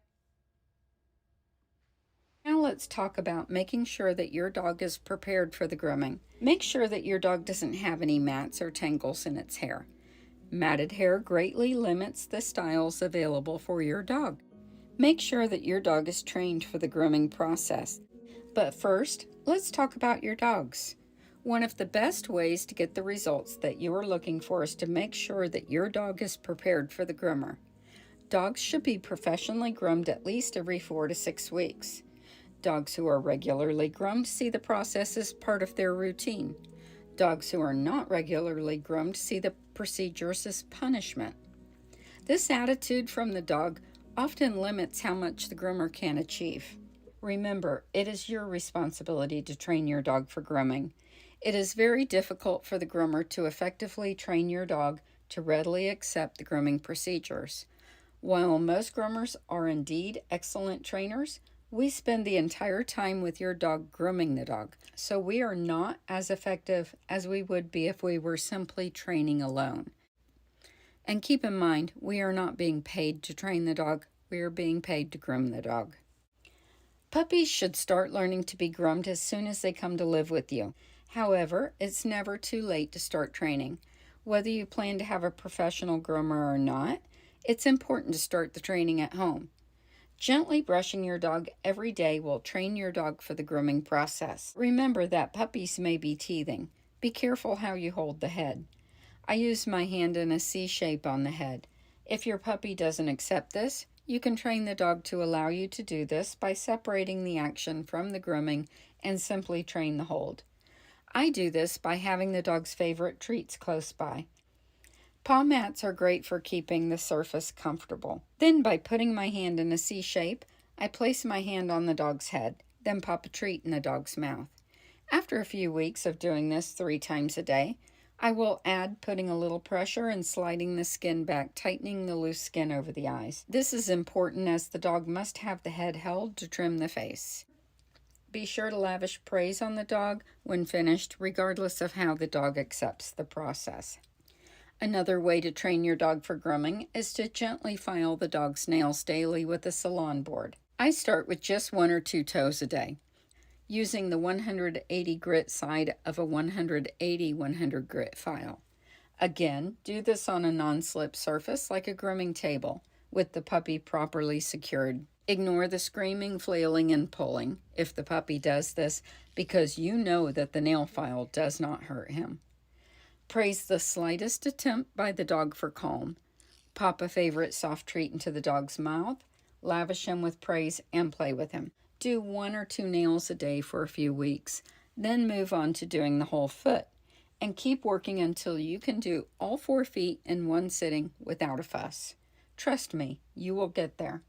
[SPEAKER 2] Now let's talk about making sure that your dog is prepared for the grooming. Make sure that your dog doesn't have any mats or tangles in its hair. Matted hair greatly limits the styles available for your dog. Make sure that your dog is trained for the grooming process. But first, let's talk about your dogs. One of the best ways to get the results that you are looking for is to make sure that your dog is prepared for the groomer. Dogs should be professionally groomed at least every 4 to 6 weeks. Dogs who are regularly groomed see the process as part of their routine. Dogs who are not regularly groomed see the procedures as punishment. This attitude from the dog often limits how much the groomer can achieve. Remember, it is your responsibility to train your dog for grooming. It is very difficult for the groomer to effectively train your dog to readily accept the grooming procedures. While most groomers are indeed excellent trainers, we spend the entire time with your dog grooming the dog, so we are not as effective as we would be if we were simply training alone. And keep in mind, we are not being paid to train the dog. We are being paid to groom the dog. Puppies should start learning to be groomed as soon as they come to live with you. However, it's never too late to start training. Whether you plan to have a professional groomer or not, it's important to start the training at home. Gently brushing your dog every day will train your dog for the grooming process. Remember that puppies may be teething. Be careful how you hold the head. I use my hand in a C shape on the head. If your puppy doesn't accept this, you can train the dog to allow you to do this by separating the action from the grooming and simply train the hold. I do this by having the dog's favorite treats close by. Paw mats are great for keeping the surface comfortable. Then by putting my hand in a C shape, I place my hand on the dog's head, then pop a treat in the dog's mouth. After a few weeks of doing this 3 times a day, I will add putting a little pressure and sliding the skin back, tightening the loose skin over the eyes. This is important as the dog must have the head held to trim the face. Be sure to lavish praise on the dog when finished, regardless of how the dog accepts the process. Another way to train your dog for grooming is to gently file the dog's nails daily with a salon board. I start with just 1 or 2 toes a day, using the 180 grit side of a 180/100 grit file. Again, do this on a non-slip surface like a grooming table, with the puppy properly secured. Ignore the screaming, flailing, and pulling if the puppy does this, because you know that the nail file does not hurt him. Praise the slightest attempt by the dog for calm. Pop a favorite soft treat into the dog's mouth, lavish him with praise, and play with him. Do 1 or 2 nails a day for a few weeks, then move on to doing the whole foot, and keep working until you can do all 4 feet in one sitting without a fuss. Trust me, you will get there.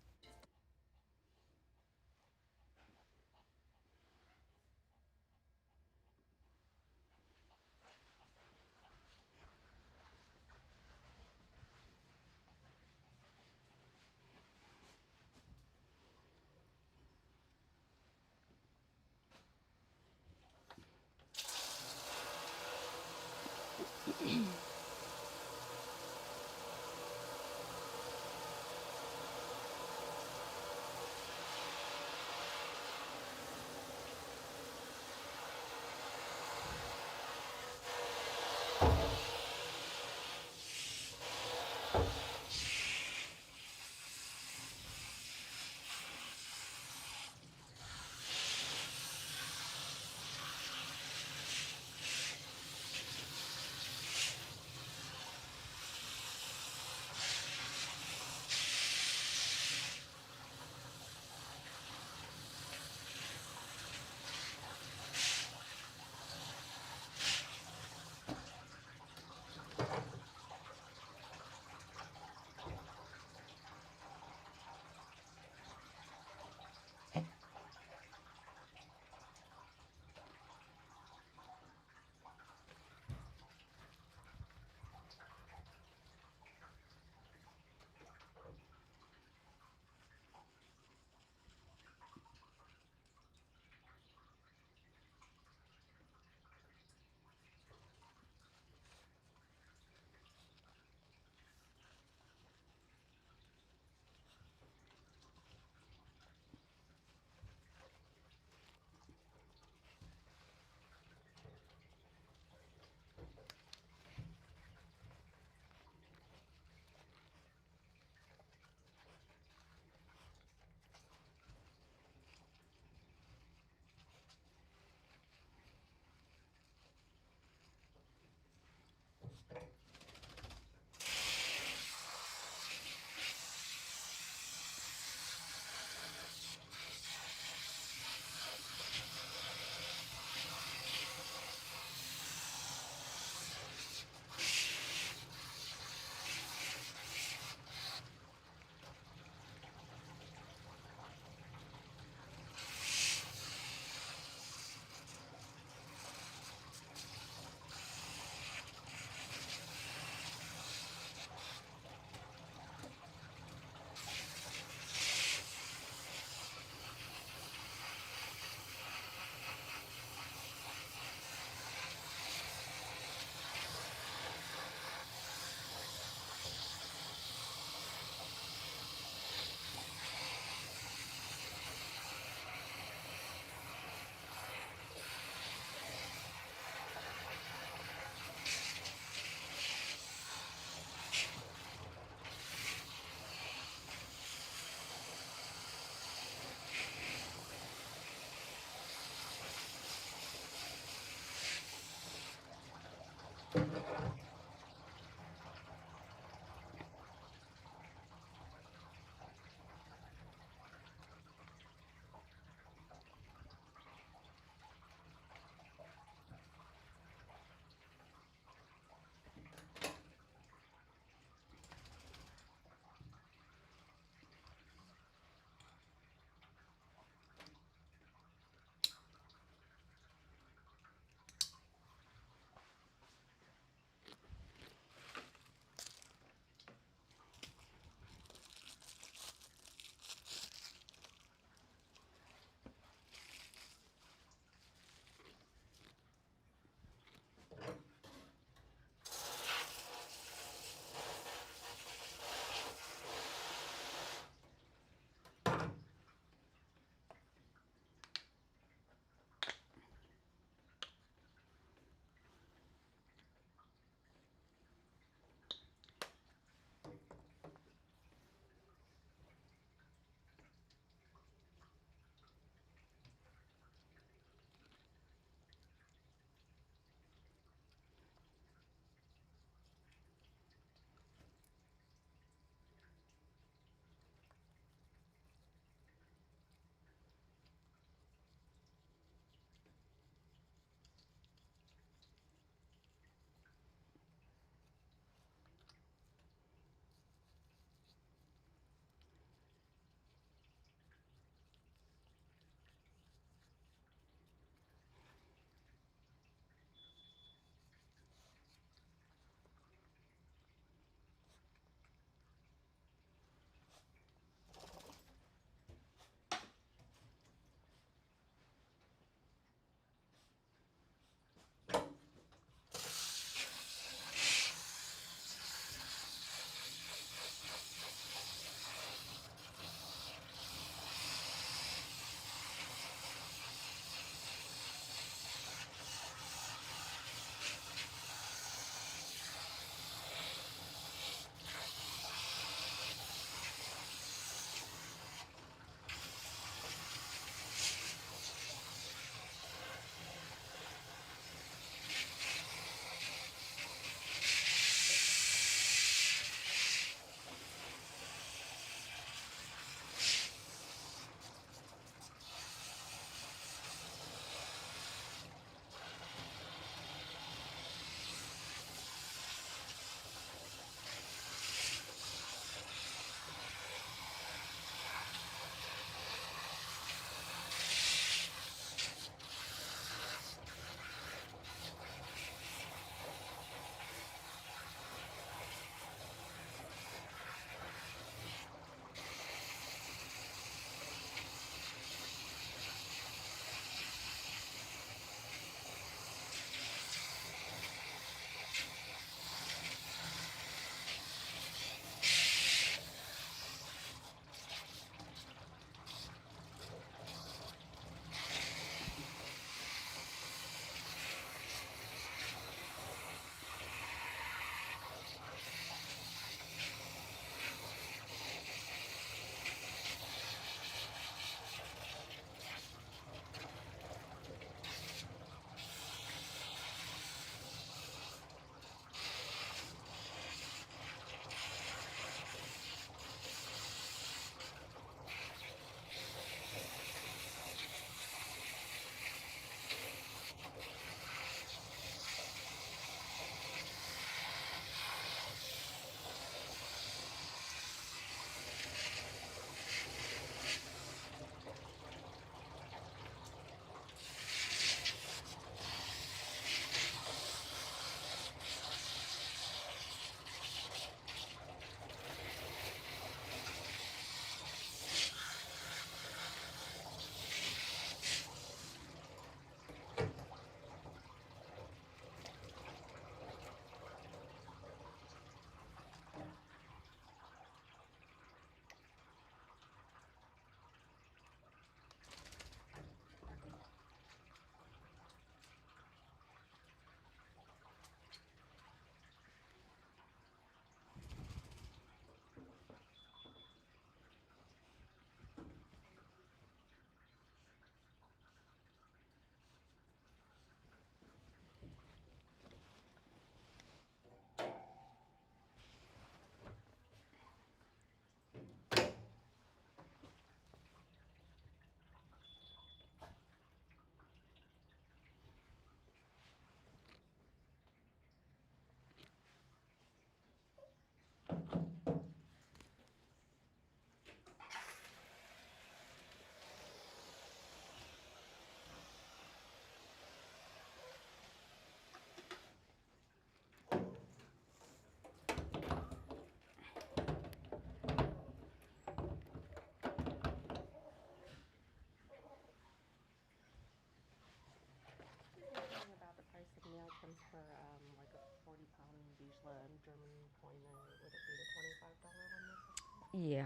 [SPEAKER 2] Yeah.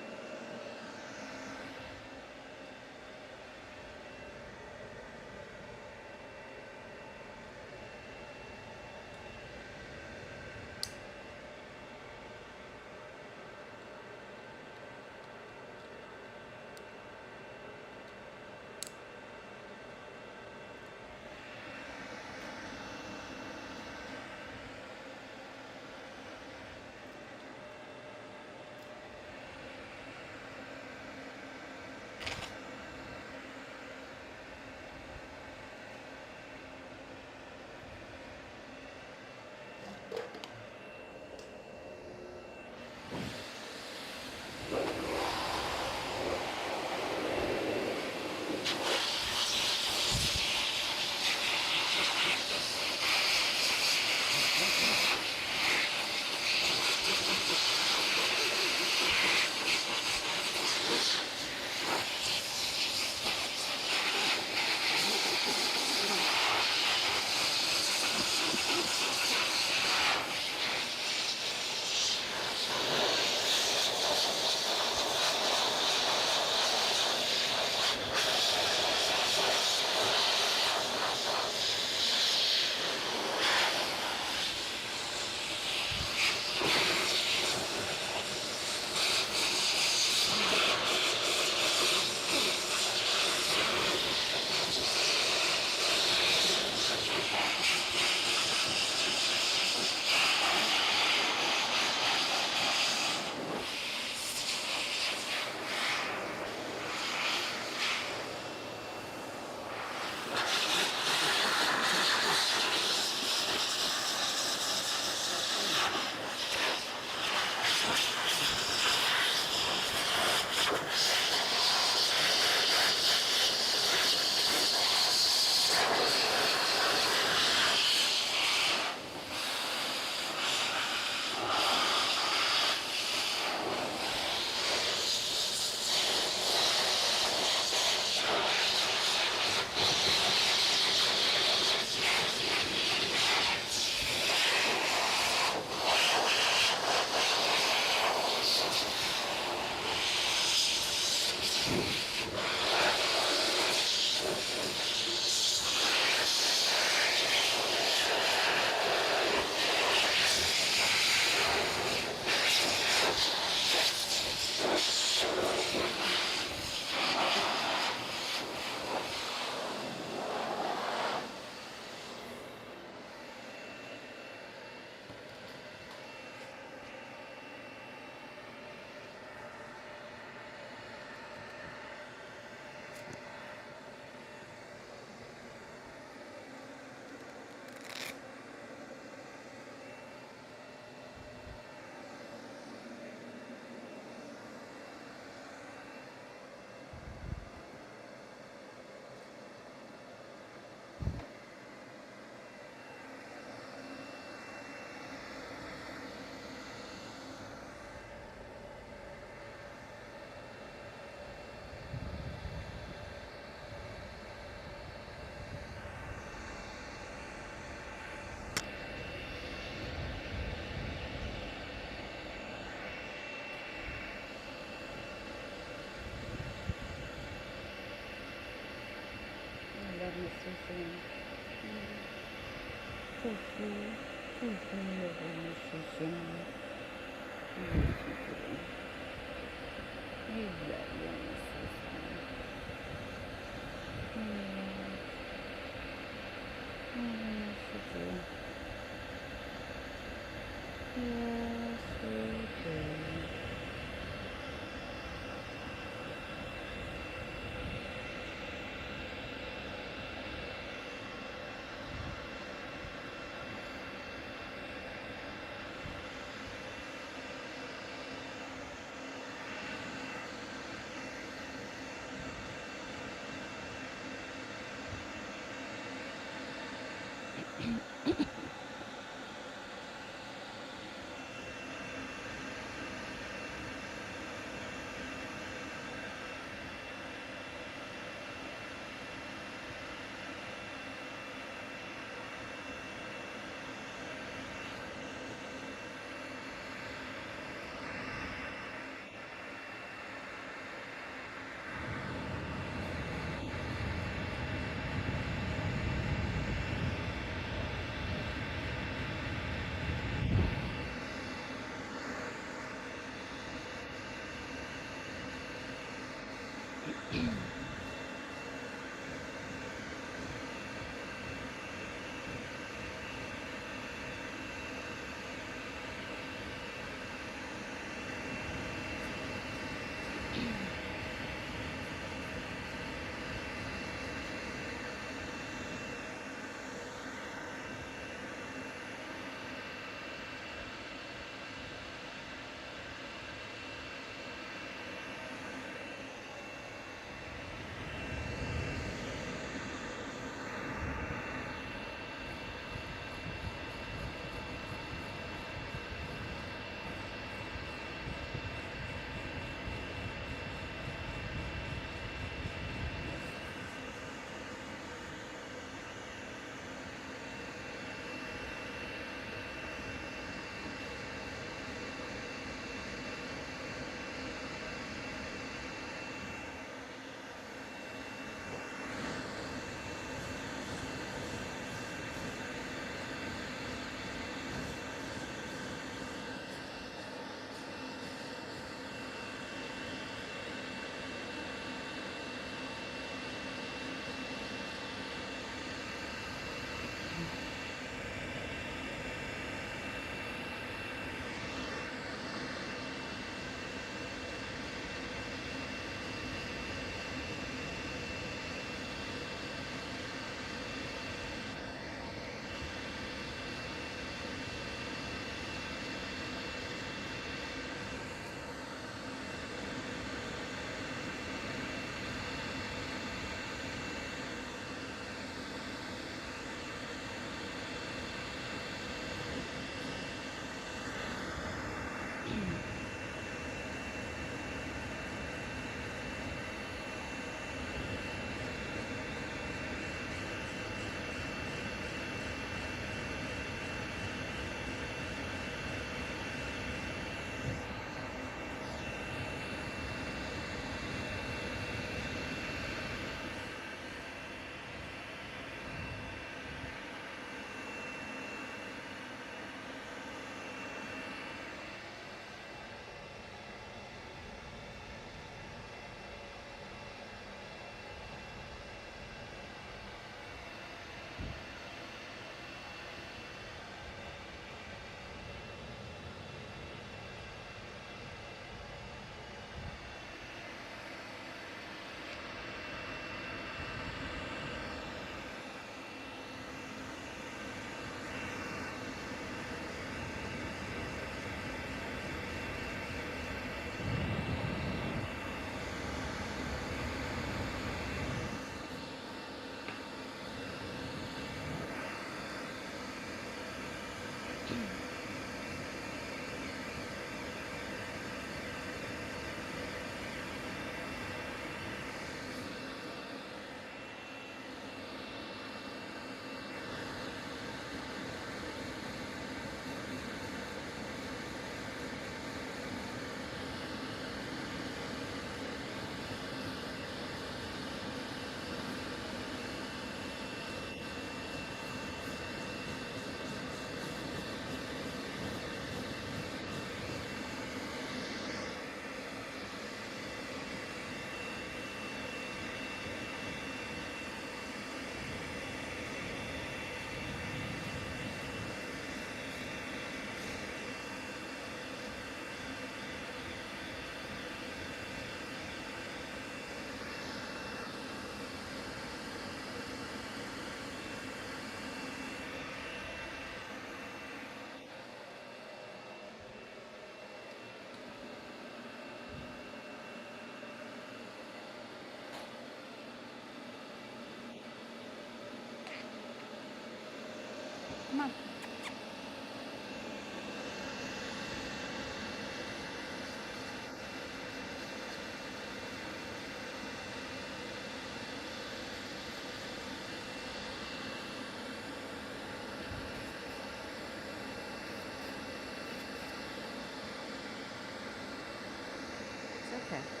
[SPEAKER 3] Okay.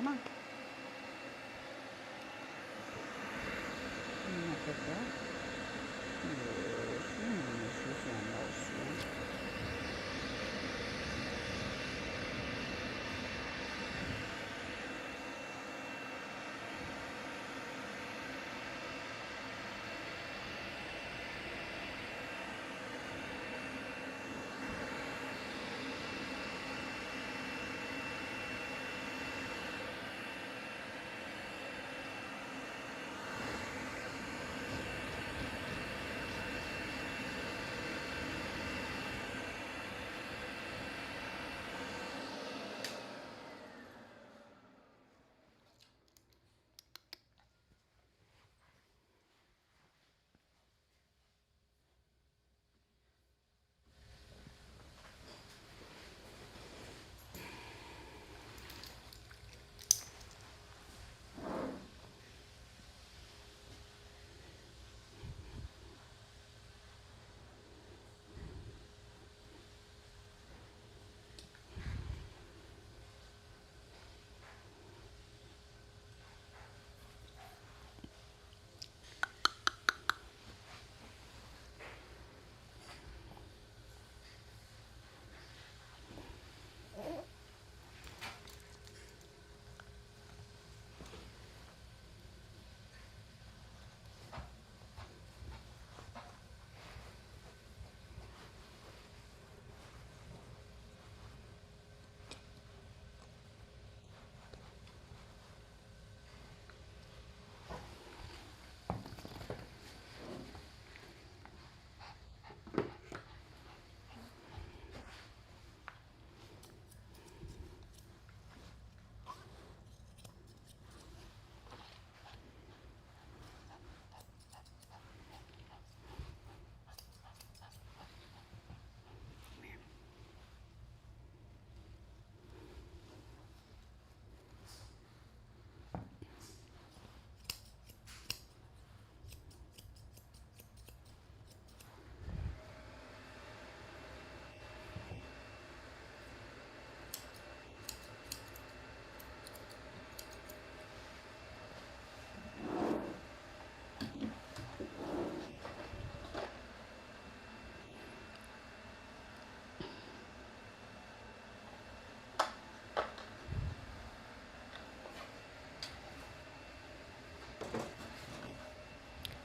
[SPEAKER 3] Come on. Good girl.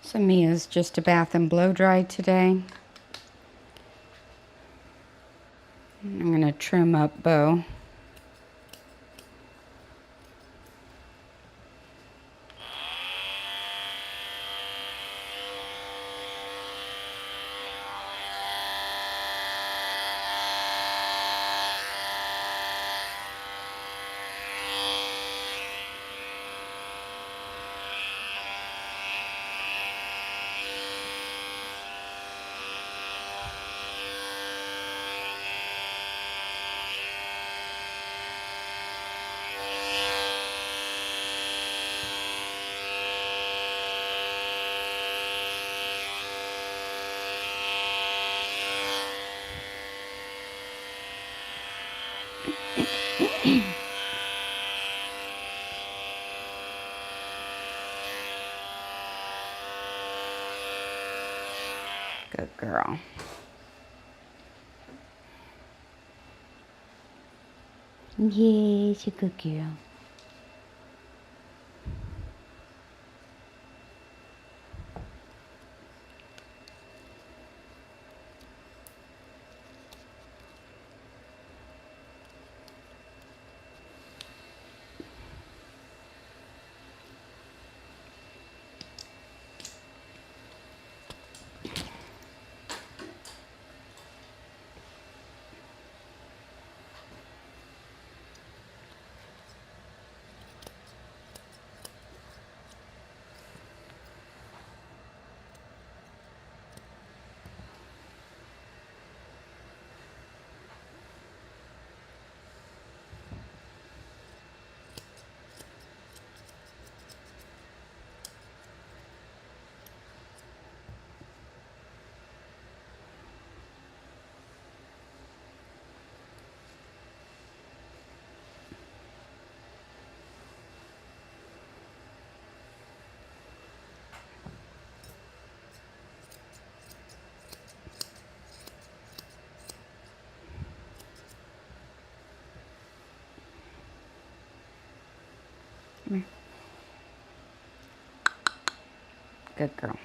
[SPEAKER 3] So Mia's just a bath and blow dry today. I'm going to trim up Beau. Good girl. Yes, a good girl. Come here. Good girl.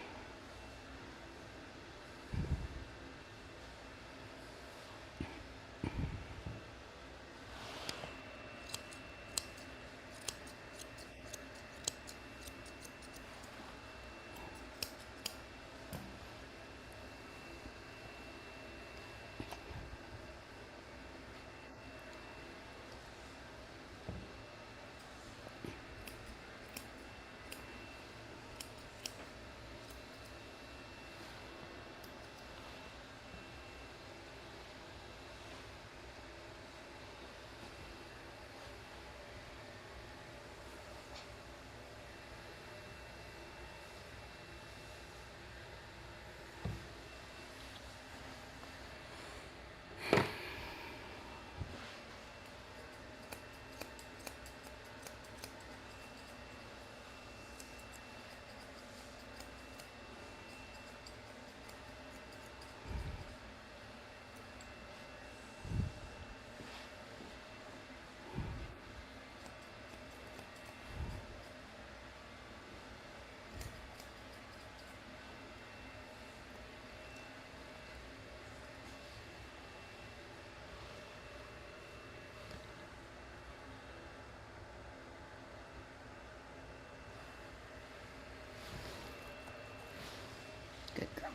[SPEAKER 3] Good girl.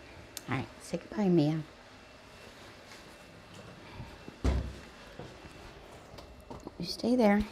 [SPEAKER 3] All right, say goodbye, Mia. You stay there.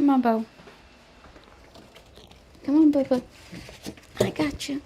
[SPEAKER 3] Come on, Beau. Come on, Boo Boo. I got you.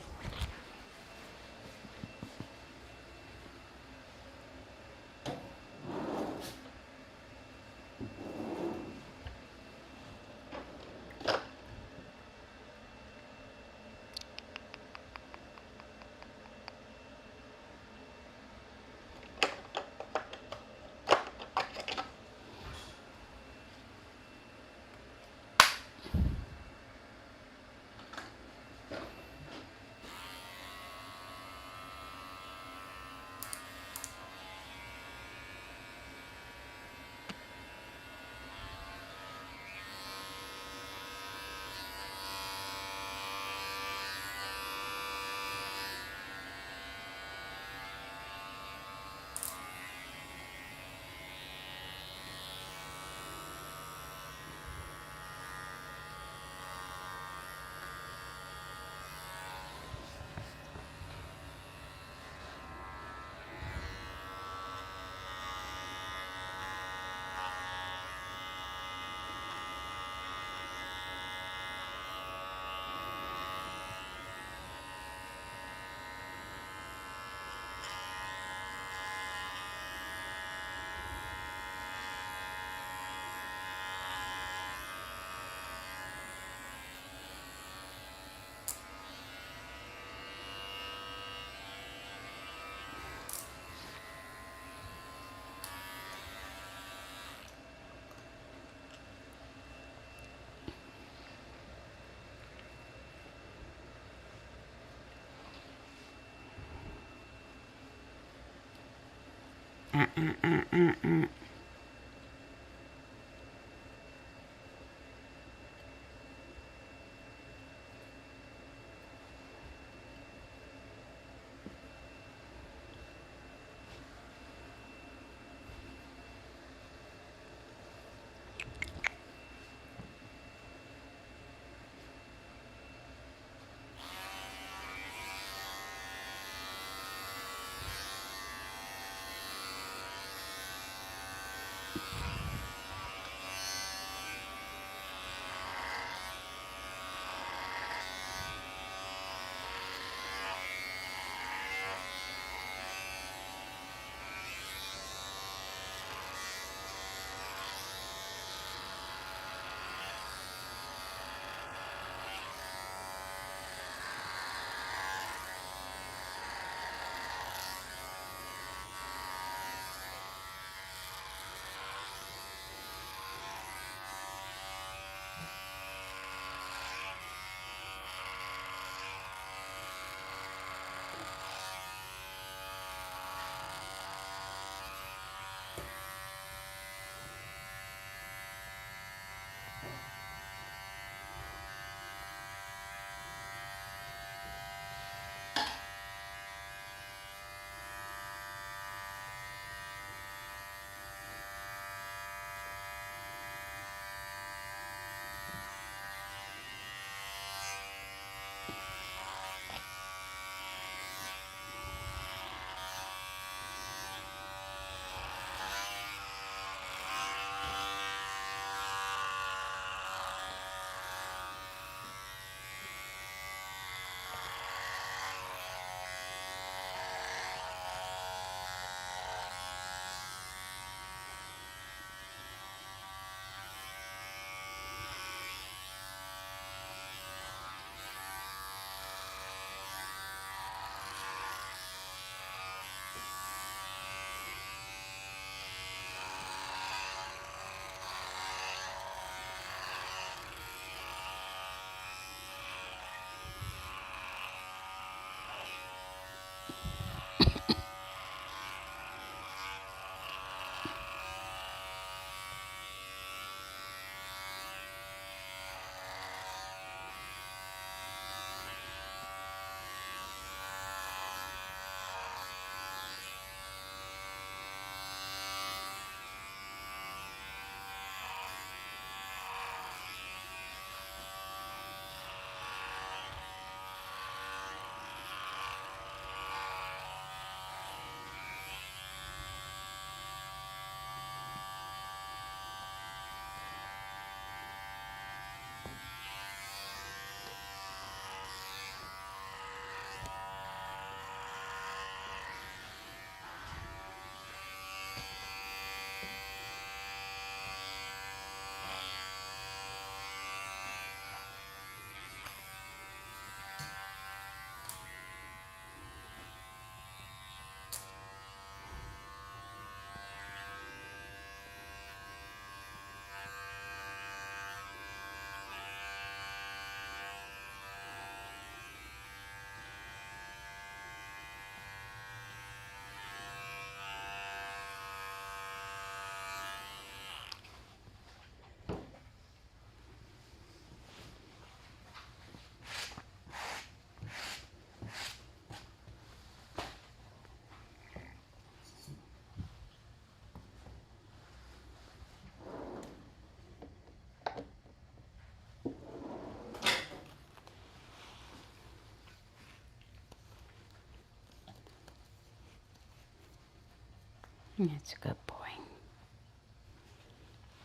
[SPEAKER 3] That's a good boy.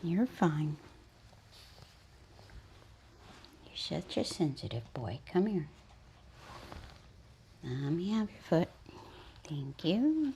[SPEAKER 3] You're fine. You're such a sensitive boy. Come here. Let me have your foot. Thank you.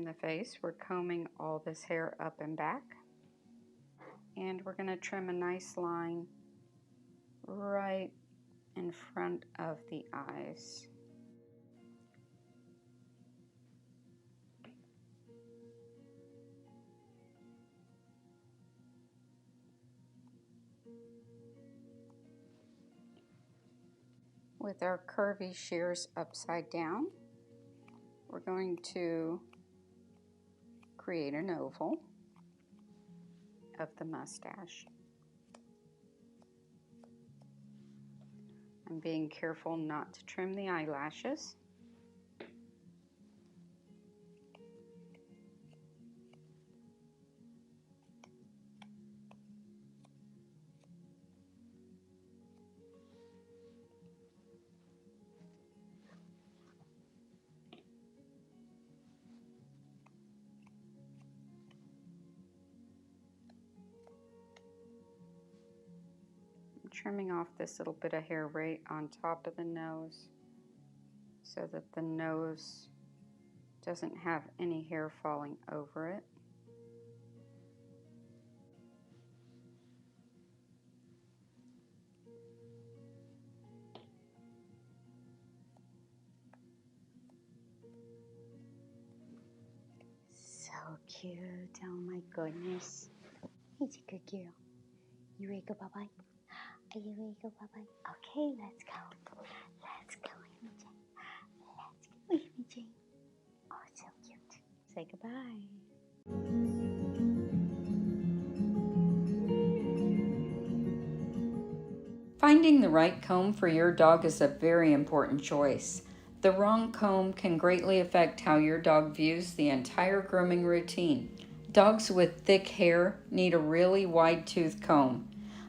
[SPEAKER 2] the face, we're combing all this hair up and back. And we're going to trim a nice line right in front of the eyes. With our curvy shears upside down, we're going to create an oval of the mustache. I'm being careful not to trim the eyelashes. Trimming off this little bit of hair right on top of the nose so that the nose doesn't have any hair falling over it.
[SPEAKER 3] So cute. Oh my goodness. He's a good girl. You ready to go bye-bye? Are you ready to go bye-bye? Okay, let's go. Let's go, Amy Jane. Let's go, Amy Jane. Oh, so cute. Say goodbye.
[SPEAKER 2] Finding the right comb for your dog is a very important choice. The wrong comb can greatly affect how your dog views the entire grooming routine. Dogs with thick hair need a really wide tooth comb.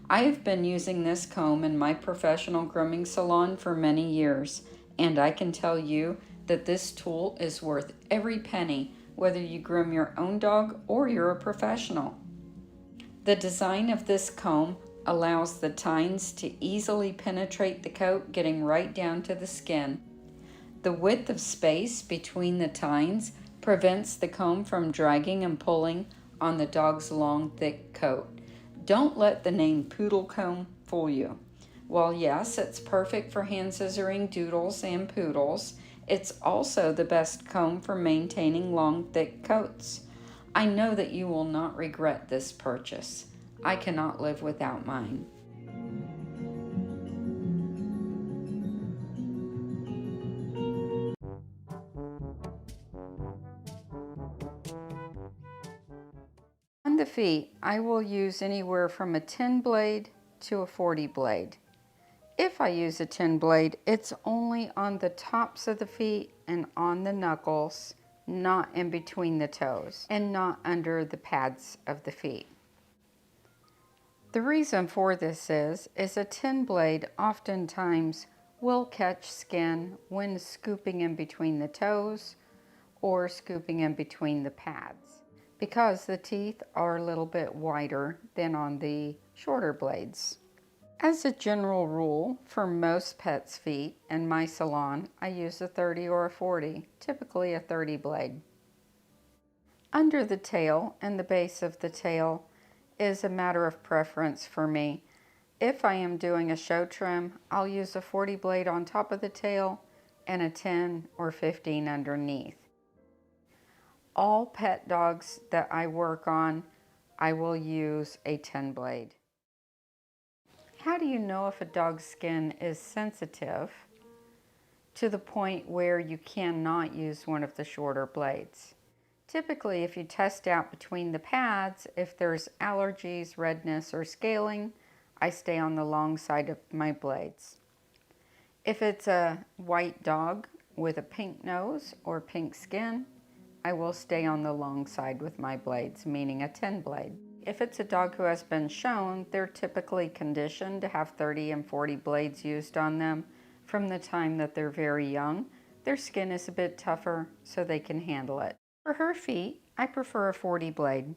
[SPEAKER 2] I have been using this comb in my professional grooming salon for many years, and I can tell you that this tool is worth every penny, whether you groom your own dog or you're a professional. The design of this comb allows the tines to easily penetrate the coat, getting right down to the skin. The width of space between the tines prevents the comb from dragging and pulling on the dog's long, thick coat. Don't let the name poodle comb fool you. While yes, it's perfect for hand scissoring doodles and poodles, it's also the best comb for maintaining long, thick coats. I know that you will not regret this purchase. I cannot live without mine. On the feet, I will use anywhere from a 10 blade to a 40 blade. If I use a 10 blade, it's only on the tops of the feet and on the knuckles, not in between the toes, and not under the pads of the feet. The reason for this is a 10 blade oftentimes will catch skin when scooping in between the toes or scooping in between the pads, because the teeth are a little bit wider than on the shorter blades. As a general rule, for most pets' feet in my salon, I use a 30 or a 40, typically a 30 blade. Under the tail and the base of the tail is a matter of preference for me. If I am doing a show trim, I'll use a 40 blade on top of the tail and a 10 or 15 underneath. All pet dogs that I work on, I will use a 10 blade. How do you know if a dog's skin is sensitive to the point where you cannot use one of the shorter blades? Typically, if you test out between the pads, if there's allergies, redness, or scaling, I stay on the long side of my blades. If it's a white dog with a pink nose or pink skin, I will stay on the long side with my blades, meaning a 10 blade. If it's a dog who has been shown, they're typically conditioned to have 30 and 40 blades used on them from the time that they're very young. Their skin is a bit tougher, so they can handle it. For her feet, I prefer a 40 blade.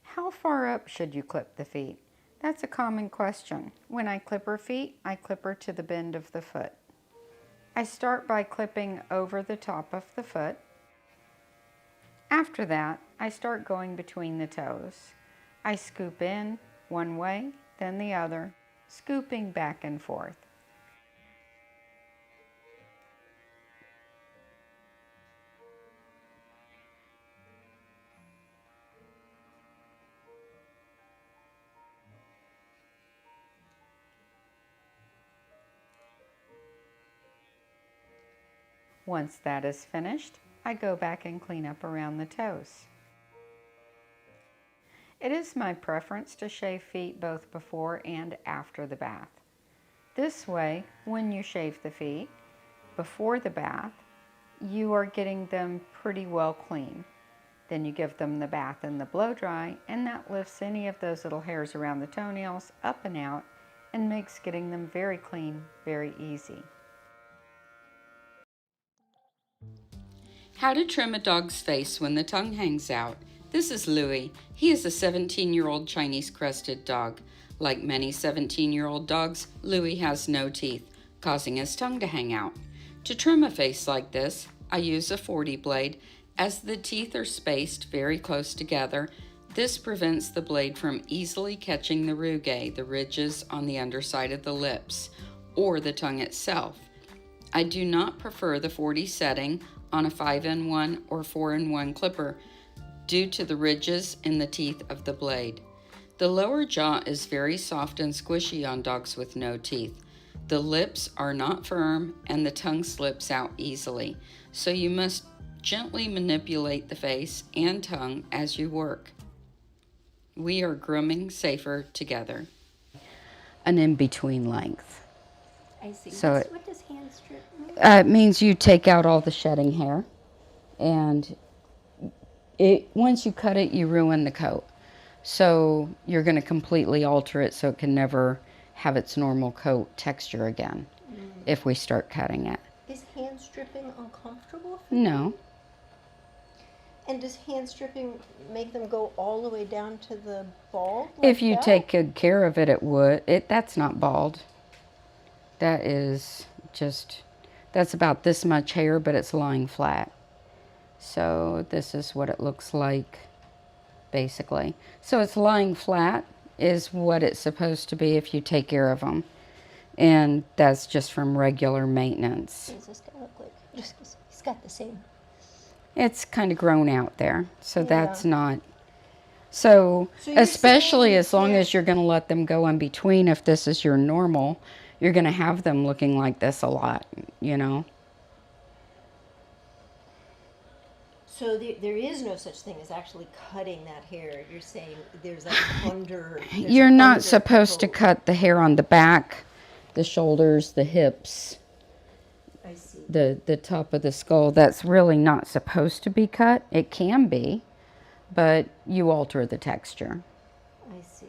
[SPEAKER 2] How far up should you clip the feet? That's a common question. When I clip her feet, I clip her to the bend of the foot. I start by clipping over the top of the foot. After that, I start going between the toes. I scoop in one way, then the other, scooping back and forth. Once that is finished, I go back and clean up around the toes. It is my preference to shave feet both before and after the bath. This way, when you shave the feet before the bath, you are getting them pretty well clean. Then you give them the bath and the blow dry, and that lifts any of those little hairs around the toenails up and out and makes getting them very clean very easy. How to trim a dog's face when the tongue hangs out. This is Louie. He is a 17-year-old Chinese crested dog. Like many 17-year-old dogs, Louie has no teeth, causing his tongue to hang out. To trim a face like this, I use a 40 blade. As the teeth are spaced very close together, this prevents the blade from easily catching the rugae, the ridges on the underside of the lips, or the tongue itself. I do not prefer the 40 setting on a 5-in-1 or 4-in-1 clipper due to the ridges in the teeth of the blade. The lower jaw is very soft and squishy on dogs with no teeth. The lips are not firm and the tongue slips out easily, so you must gently manipulate the face and tongue as you work. We are grooming safer together. An in-between length.
[SPEAKER 3] I see.
[SPEAKER 2] So
[SPEAKER 3] What does hand strip mean?
[SPEAKER 2] It means you take out all the shedding hair, and once you cut it, you ruin the coat. So you're going to completely alter it so it can never have its normal coat texture again if we start cutting it.
[SPEAKER 4] Is hand stripping uncomfortable for you?
[SPEAKER 2] No.
[SPEAKER 4] And does hand stripping make them go all the way down to the bald?
[SPEAKER 2] If you take good care of it, it would. That's not bald. That is just, that's about this much hair, but it's lying flat. So this is what it looks like, basically. So it's lying flat is what it's supposed to be if you take care of them. And that's just from regular maintenance.
[SPEAKER 4] What does this guy look like? Just 'cause he's got the same.
[SPEAKER 2] It's kind of grown out there. So
[SPEAKER 4] Yeah.
[SPEAKER 2] that's not. So
[SPEAKER 4] you're
[SPEAKER 2] especially
[SPEAKER 4] saying
[SPEAKER 2] as long
[SPEAKER 4] you
[SPEAKER 2] as you're going to let them go in between, if this is your normal, you're going to have them looking like this a lot, you know.
[SPEAKER 4] So there is no such thing as actually cutting that hair. You're saying there's like under.
[SPEAKER 2] You're not supposed to cut the hair on the back, the shoulders, the hips,
[SPEAKER 4] I see.
[SPEAKER 2] the top of the skull. That's really not supposed to be cut. It can be, but you alter the texture.
[SPEAKER 4] I see.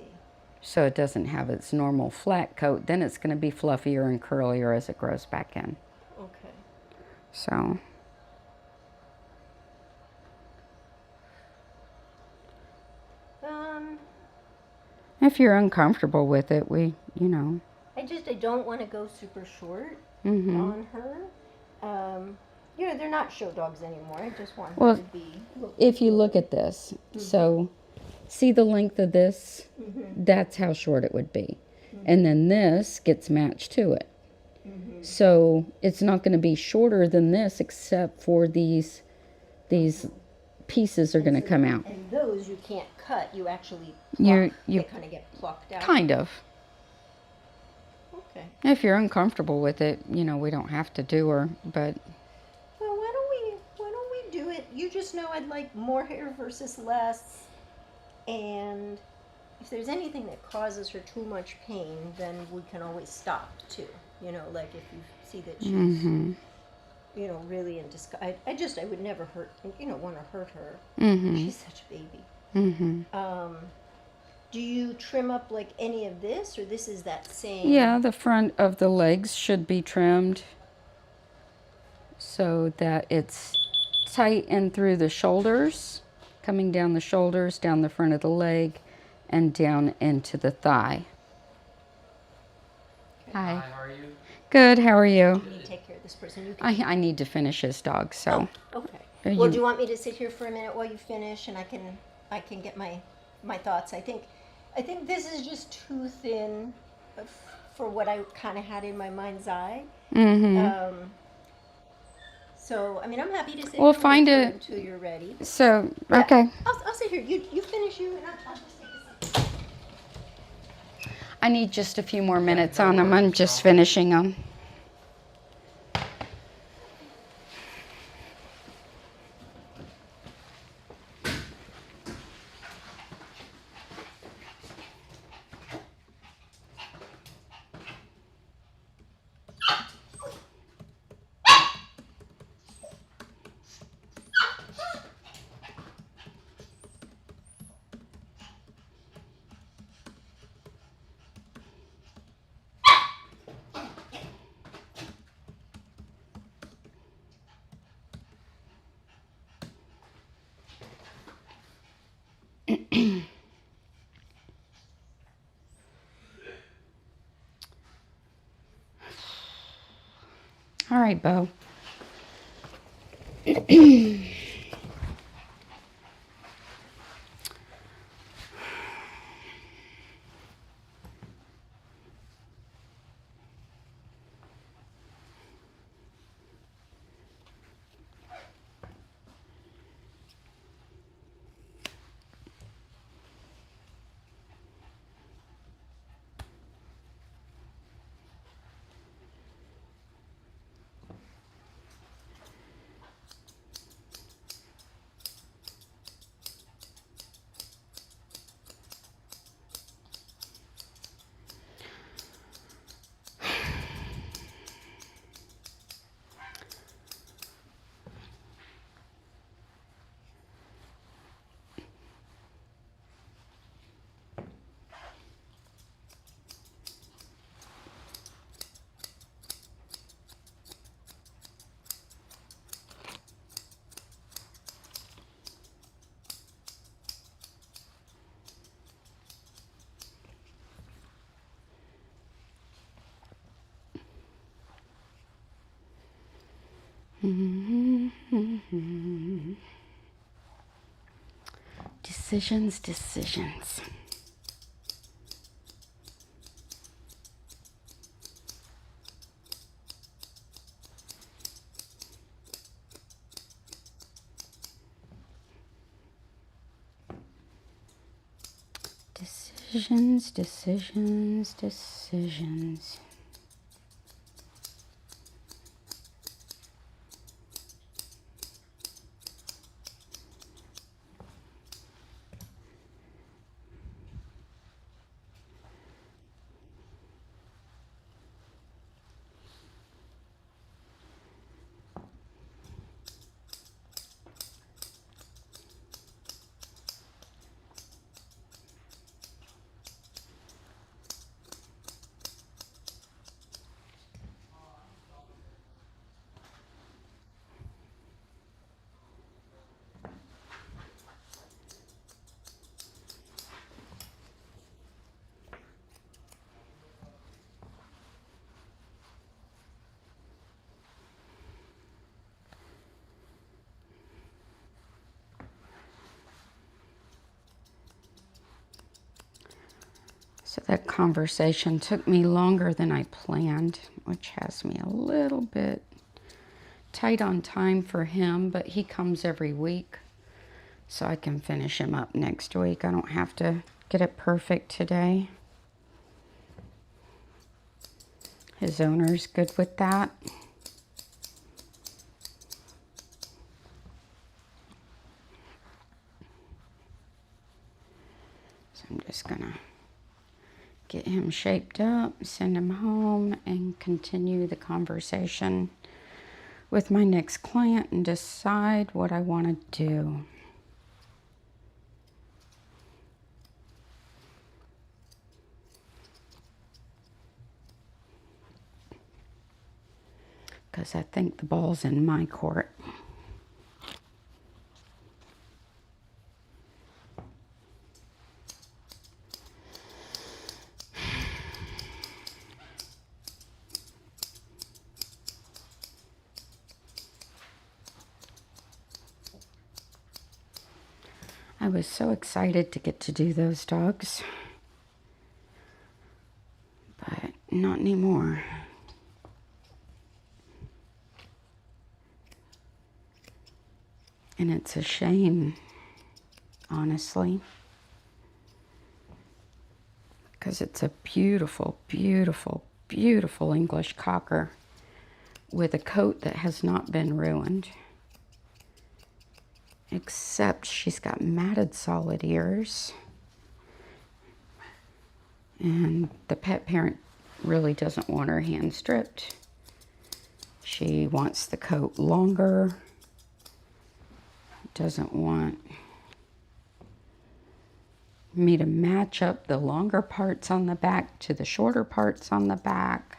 [SPEAKER 2] So it doesn't have its normal flat coat. Then it's going to be fluffier and curlier as it grows back in.
[SPEAKER 4] Okay.
[SPEAKER 2] So. If you're uncomfortable with it, you know.
[SPEAKER 4] I don't want to go super short
[SPEAKER 2] Mm-hmm.
[SPEAKER 4] on her. They're not show dogs anymore. I just want her
[SPEAKER 2] Well,
[SPEAKER 4] to be.
[SPEAKER 2] if you look at this, so see the length of this? That's how short it would be. And then this gets matched to it. So it's not going to be shorter than this except for these pieces are going to come out.
[SPEAKER 4] And those you can't cut. You actually
[SPEAKER 2] You
[SPEAKER 4] they kind of get plucked out.
[SPEAKER 2] kind of.
[SPEAKER 4] Okay.
[SPEAKER 2] If you're uncomfortable with it, we don't have to do her, but
[SPEAKER 4] Well, why don't we do it? You just know I'd like more hair versus less. And if there's anything that causes her too much pain, then we can always stop too. Like if you see that she's, really in disgust. I would never want to hurt her. She's such a baby. Do you trim up like any of this, or this is that same?
[SPEAKER 2] yeah, the front of the legs should be trimmed so that it's tight and through the shoulders, coming down the shoulders, down the front of the leg, and down into the thigh. Hi.
[SPEAKER 5] Hi, how are you?
[SPEAKER 2] Good, how are you?
[SPEAKER 4] You need to take care of this person. You can.
[SPEAKER 2] I need to finish his dog, so.
[SPEAKER 4] Okay. Well, do you want me to sit here for a minute while you finish, and I can get my thoughts? I think this is just too thin for what I kind of had in my mind's eye. So I mean, I'm happy to sit
[SPEAKER 2] We'll
[SPEAKER 4] here
[SPEAKER 2] find
[SPEAKER 4] with you
[SPEAKER 2] it.
[SPEAKER 4] until you're ready.
[SPEAKER 2] So,
[SPEAKER 4] Yeah,
[SPEAKER 2] okay.
[SPEAKER 4] I'll sit here. You finish you, and I'll just take a seat.
[SPEAKER 2] I need just a few more minutes on them. I'm just finishing them. All right, Beau. Decisions. Decisions. So that conversation took me longer than I planned, which has me a little bit tight on time for him, but he comes every week, so I can finish him up next week. I don't have to get it perfect today. His owner's good with that. So I'm just gonna get him shaped up, send him home, and continue the conversation with my next client and decide what I want to do. Because I think the ball's in my court. I was so excited to get to do those dogs, but not anymore. And it's a shame, honestly, because it's a beautiful, beautiful, beautiful English cocker with a coat that has not been ruined. Except she's got matted solid ears. And the pet parent really doesn't want her hand stripped. She wants the coat longer. Doesn't want me to match up the longer parts on the back to the shorter parts on the back.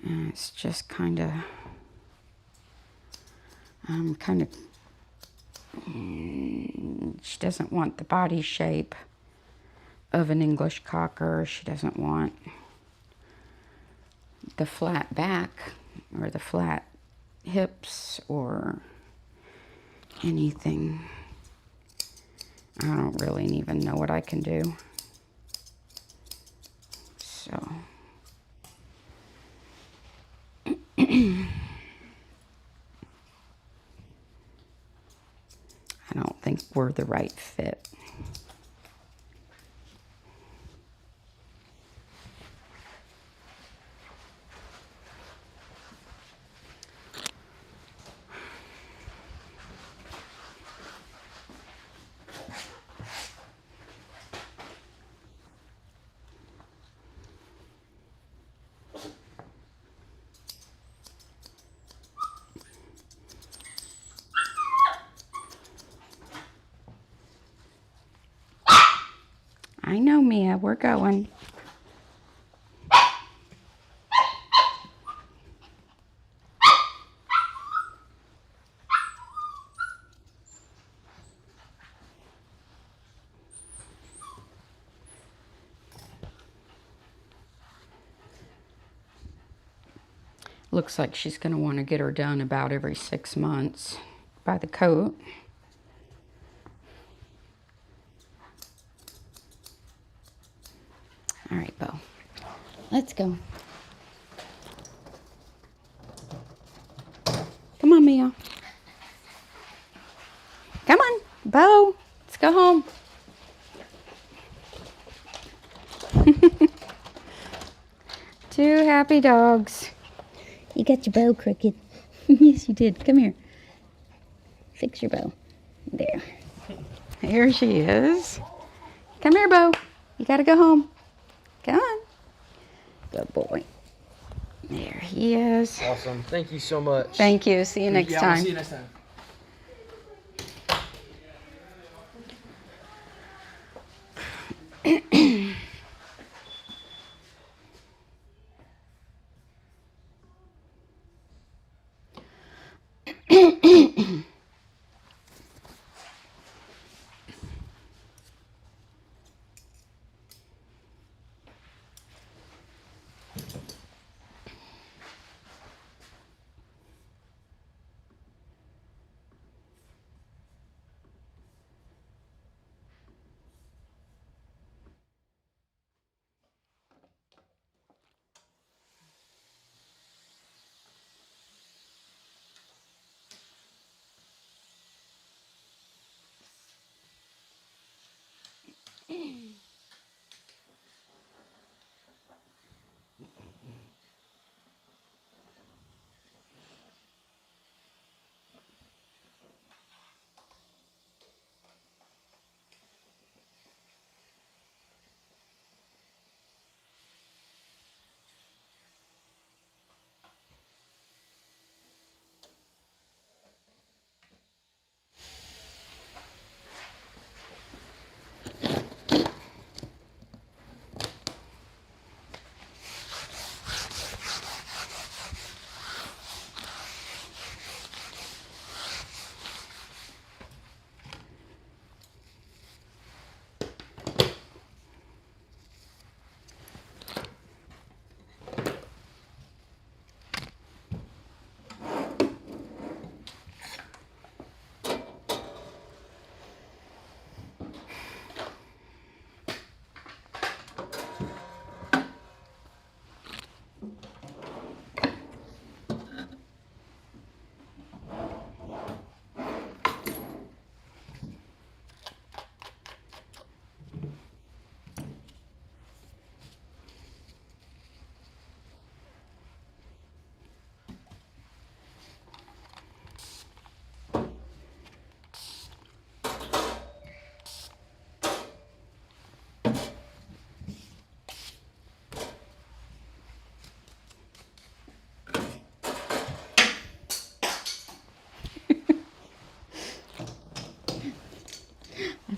[SPEAKER 2] And it's just kind of, she doesn't want the body shape of an English cocker. She doesn't want the flat back or the flat hips or anything. I don't really even know what I can do. So I don't think we're the right fit. I know, Mia, we're going. Looks like she's going to want to get her done about every 6 months by the coat. All right, Beau, let's go. Come on, Mia. Come on, Beau, let's go home. Two happy dogs.
[SPEAKER 3] You got your bow crooked. Yes, you did. Come here. Fix your bow. There.
[SPEAKER 2] Here she is. Come here, Beau. You got to go home. Come on. Good boy. There he is.
[SPEAKER 6] Awesome. Thank you so much.
[SPEAKER 2] Thank you. See you next
[SPEAKER 6] Yeah,
[SPEAKER 2] time.
[SPEAKER 6] we'll see you next time.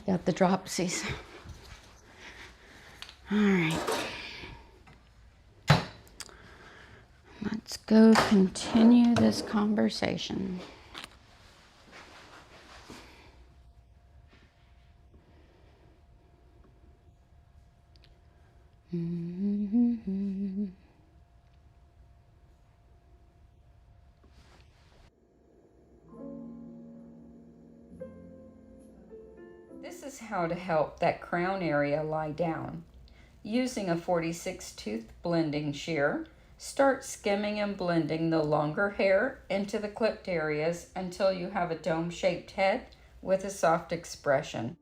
[SPEAKER 3] Got the dropsies. All right. Let's go continue this conversation.
[SPEAKER 2] This is how to help that crown area lie down. Using a 46 tooth blending shear, start skimming and blending the longer hair into the clipped areas until you have a dome-shaped head with a soft expression.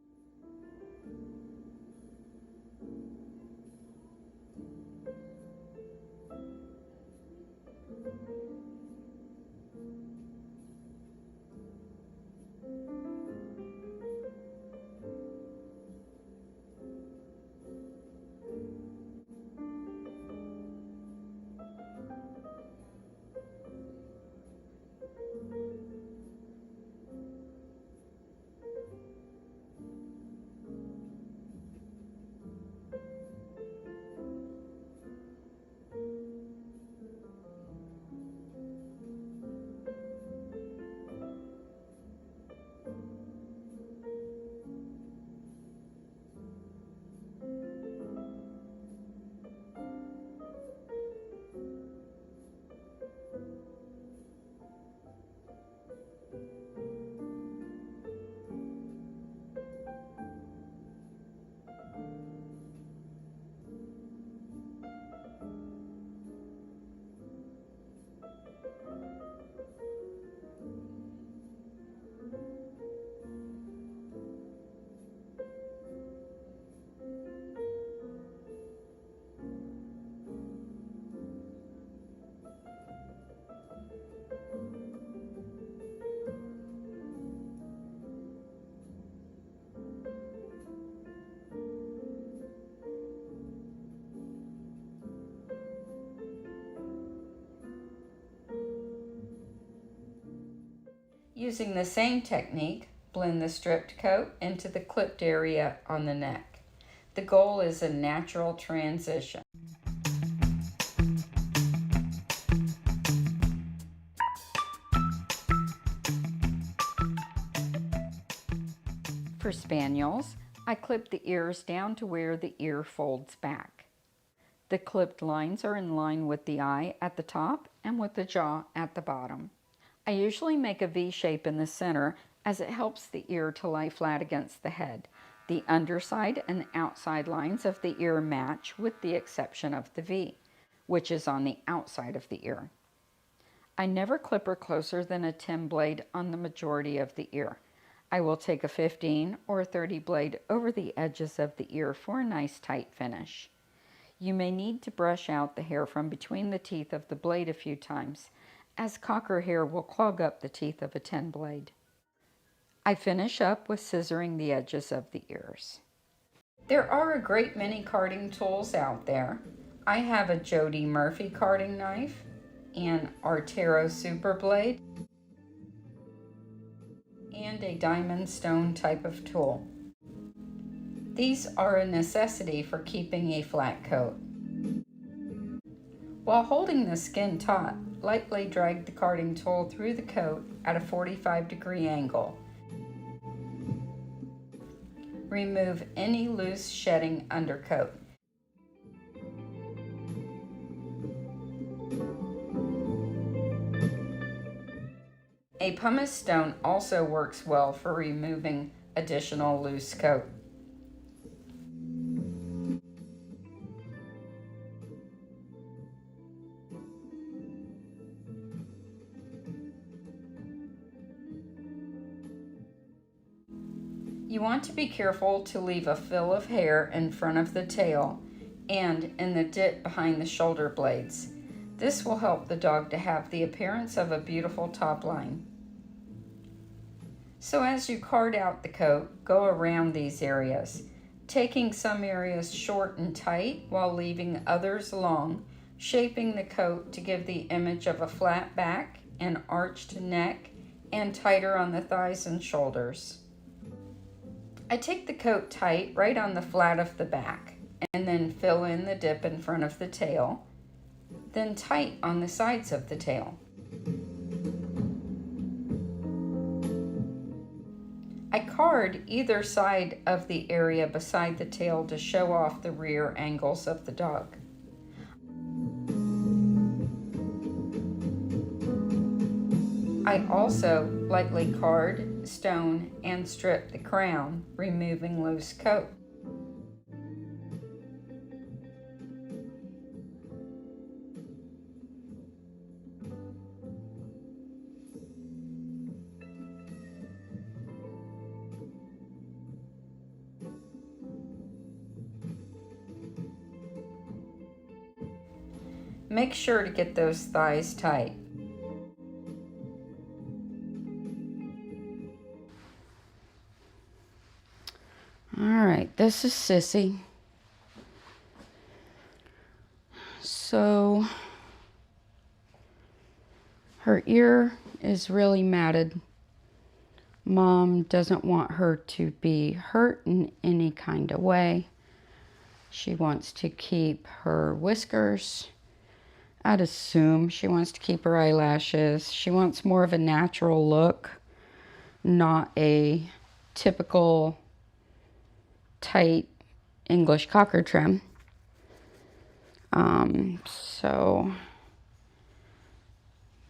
[SPEAKER 2] Using the same technique, blend the stripped coat into the clipped area on the neck. The goal is a natural transition. For Spaniels, I clip the ears down to where the ear folds back. The clipped lines are in line with the eye at the top and with the jaw at the bottom. I usually make a V shape in the center as it helps the ear to lie flat against the head. The underside and outside lines of the ear match with the exception of the V, which is on the outside of the ear. I never clipper closer than a 10 blade on the majority of the ear. I will take a 15 or 30 blade over the edges of the ear for a nice tight finish. You may need to brush out the hair from between the teeth of the blade a few times, as cocker hair will clog up the teeth of a 10 blade. I finish up with scissoring the edges of the ears. There are a great many carding tools out there. I have a Jody Murphy carding knife, an Artero Super Blade, and a diamond stone type of tool. These are a necessity for keeping a flat coat. While holding the skin taut, lightly drag the carding tool through the coat at a 45-degree angle. Remove any loose shedding undercoat. A pumice stone also works well for removing additional loose coat. You want to be careful to leave a fill of hair in front of the tail and in the dip behind the shoulder blades. This will help the dog to have the appearance of a beautiful top line. So as you card out the coat, go around these areas, taking some areas short and tight while leaving others long, shaping the coat to give the image of a flat back, an arched neck, and tighter on the thighs and shoulders. I take the coat tight right on the flat of the back and then fill in the dip in front of the tail, then tight on the sides of the tail. I card either side of the area beside the tail to show off the rear angles of the dog. I also lightly card, stone, and strip the crown, removing loose coat. Make sure to get those thighs tight. All right, this is Sissi. So her ear is really matted. Mom doesn't want her to be hurt in any kind of way. She wants to keep her whiskers. I'd assume she wants to keep her eyelashes. She wants more of a natural look, not a typical tight English cocker trim. So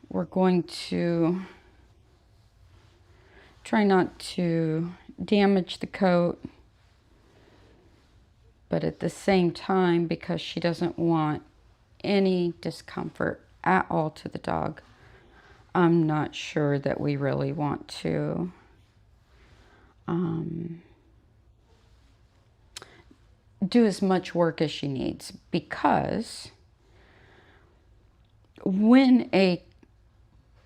[SPEAKER 2] we're going to try not to damage the coat, but at the same time, because she doesn't want any discomfort at all to the dog, I'm not sure that we really want to do as much work as she needs, because when a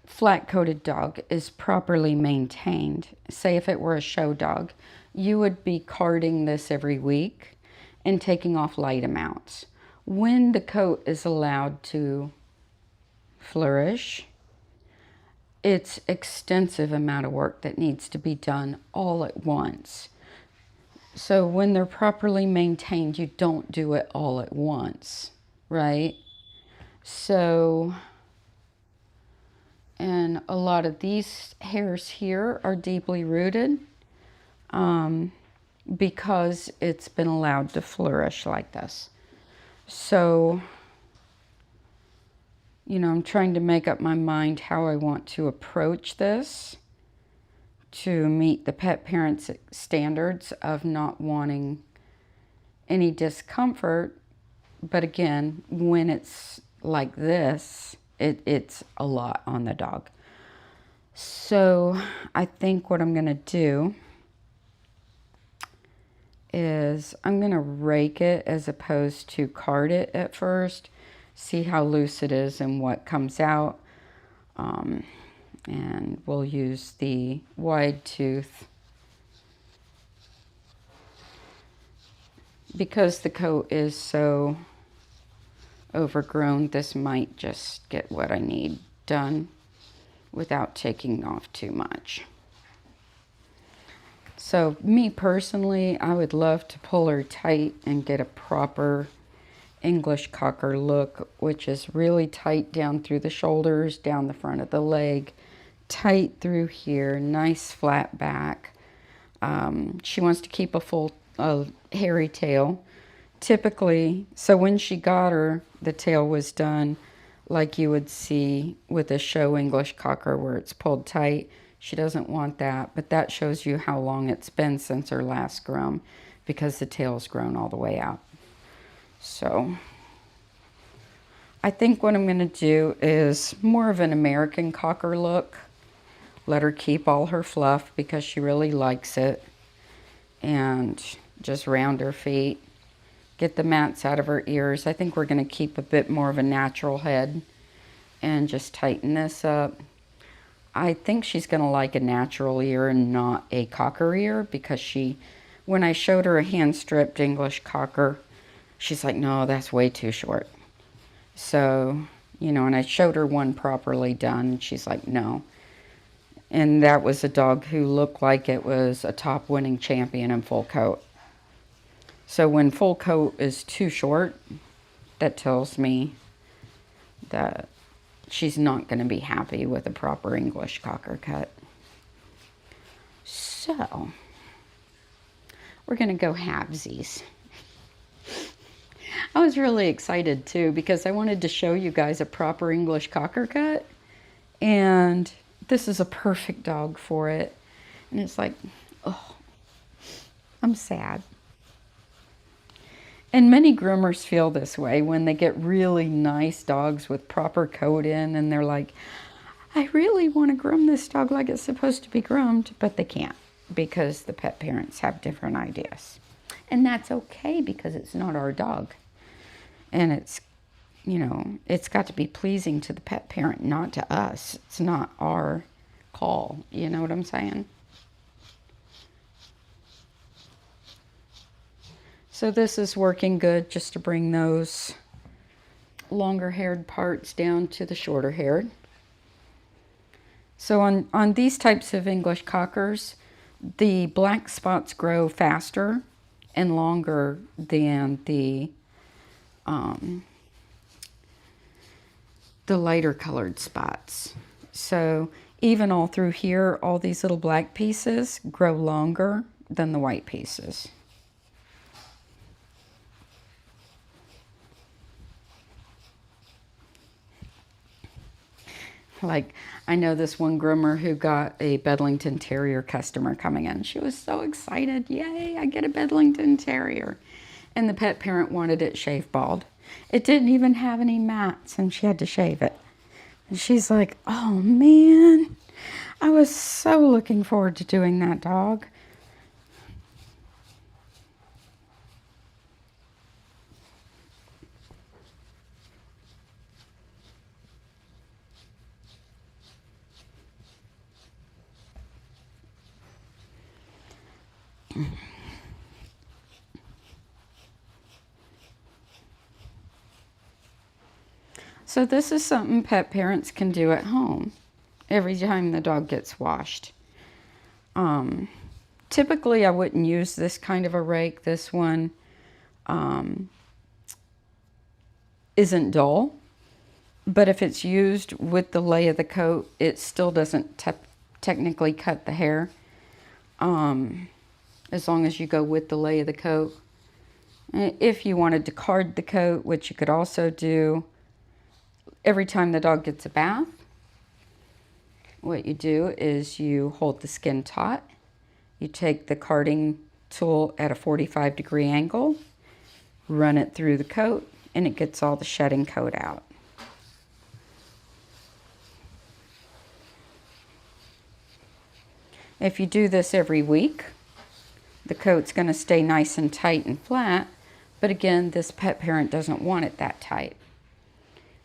[SPEAKER 2] flat-coated dog is properly maintained, say if it were a show dog, you would be carding this every week and taking off light amounts. When the coat is allowed to flourish, it's extensive amount of work that needs to be done all at once. So when they're properly maintained, you don't do it all at once, right? So, and a lot of these hairs here are deeply rooted because it's been allowed to flourish like this. So, you know, I'm trying to make up my mind how I want to approach this to meet the pet parents' standards of not wanting any discomfort. But again, when it's like this, it's a lot on the dog. So I think what I'm going to do is I'm going to rake it as opposed to card it at first, see how loose it is and what comes out. And we'll use the wide tooth. Because the coat is so overgrown, this might just get what I need done without taking off too much. So me personally, I would love to pull her tight and get a proper English cocker look, which is really tight down through the shoulders, down the front of the leg, tight through here, nice flat back. She wants to keep a full hairy tail. Typically, so when she got her, the tail was done like you would see with a show English cocker where it's pulled tight. She doesn't want that, but that shows you how long it's been since her last groom, because the tail's grown all the way out. So I think what I'm going to do is more of an American cocker look. Let her keep all her fluff because she really likes it. And just round her feet. Get the mats out of her ears. I think we're going to keep a bit more of a natural head and just tighten this up. I think she's going to like a natural ear and not a cocker ear, because when I showed her a hand-stripped English cocker, she's like, no, that's way too short. So, you know, and I showed her one properly done, and she's like, no. And that was a dog who looked like it was a top winning champion in full coat. So when full coat is too short, that tells me that she's not going to be happy with a proper English Cocker cut. So we're going to go halvesies. I was really excited too because I wanted to show you guys a proper English Cocker cut, and this is a perfect dog for it. And it's like, oh, I'm sad. And many groomers feel this way when they get really nice dogs with proper coat in, and they're like, I really want to groom this dog like it's supposed to be groomed, but they can't because the pet parents have different ideas. And that's okay because it's not our dog. And it's, you know, it's got to be pleasing to the pet parent, not to us. It's not our call. You know what I'm saying? So this is working good just to bring those longer haired parts down to the shorter haired. So on these types of English Cockers, the black spots grow faster and longer than the lighter colored spots. So even all through here, all these little black pieces grow longer than the white pieces. Like, I know this one groomer who got a Bedlington Terrier customer coming in. She was so excited. Yay, I get a Bedlington Terrier. And the pet parent wanted it shave bald. It didn't even have any mats, and she had to shave it. And she's like, oh man, I was so looking forward to doing that dog. So this is something pet parents can do at home every time the dog gets washed. Typically I wouldn't use this kind of a rake. This one isn't dull, but if it's used with the lay of the coat, it still doesn't technically cut the hair, as long as you go with the lay of the coat. If you wanted to card the coat, which you could also do, every time the dog gets a bath, what you do is you hold the skin taut, you take the carding tool at a 45-degree angle, run it through the coat, and it gets all the shedding coat out. If you do this every week, the coat's going to stay nice and tight and flat, but again, this pet parent doesn't want it that tight.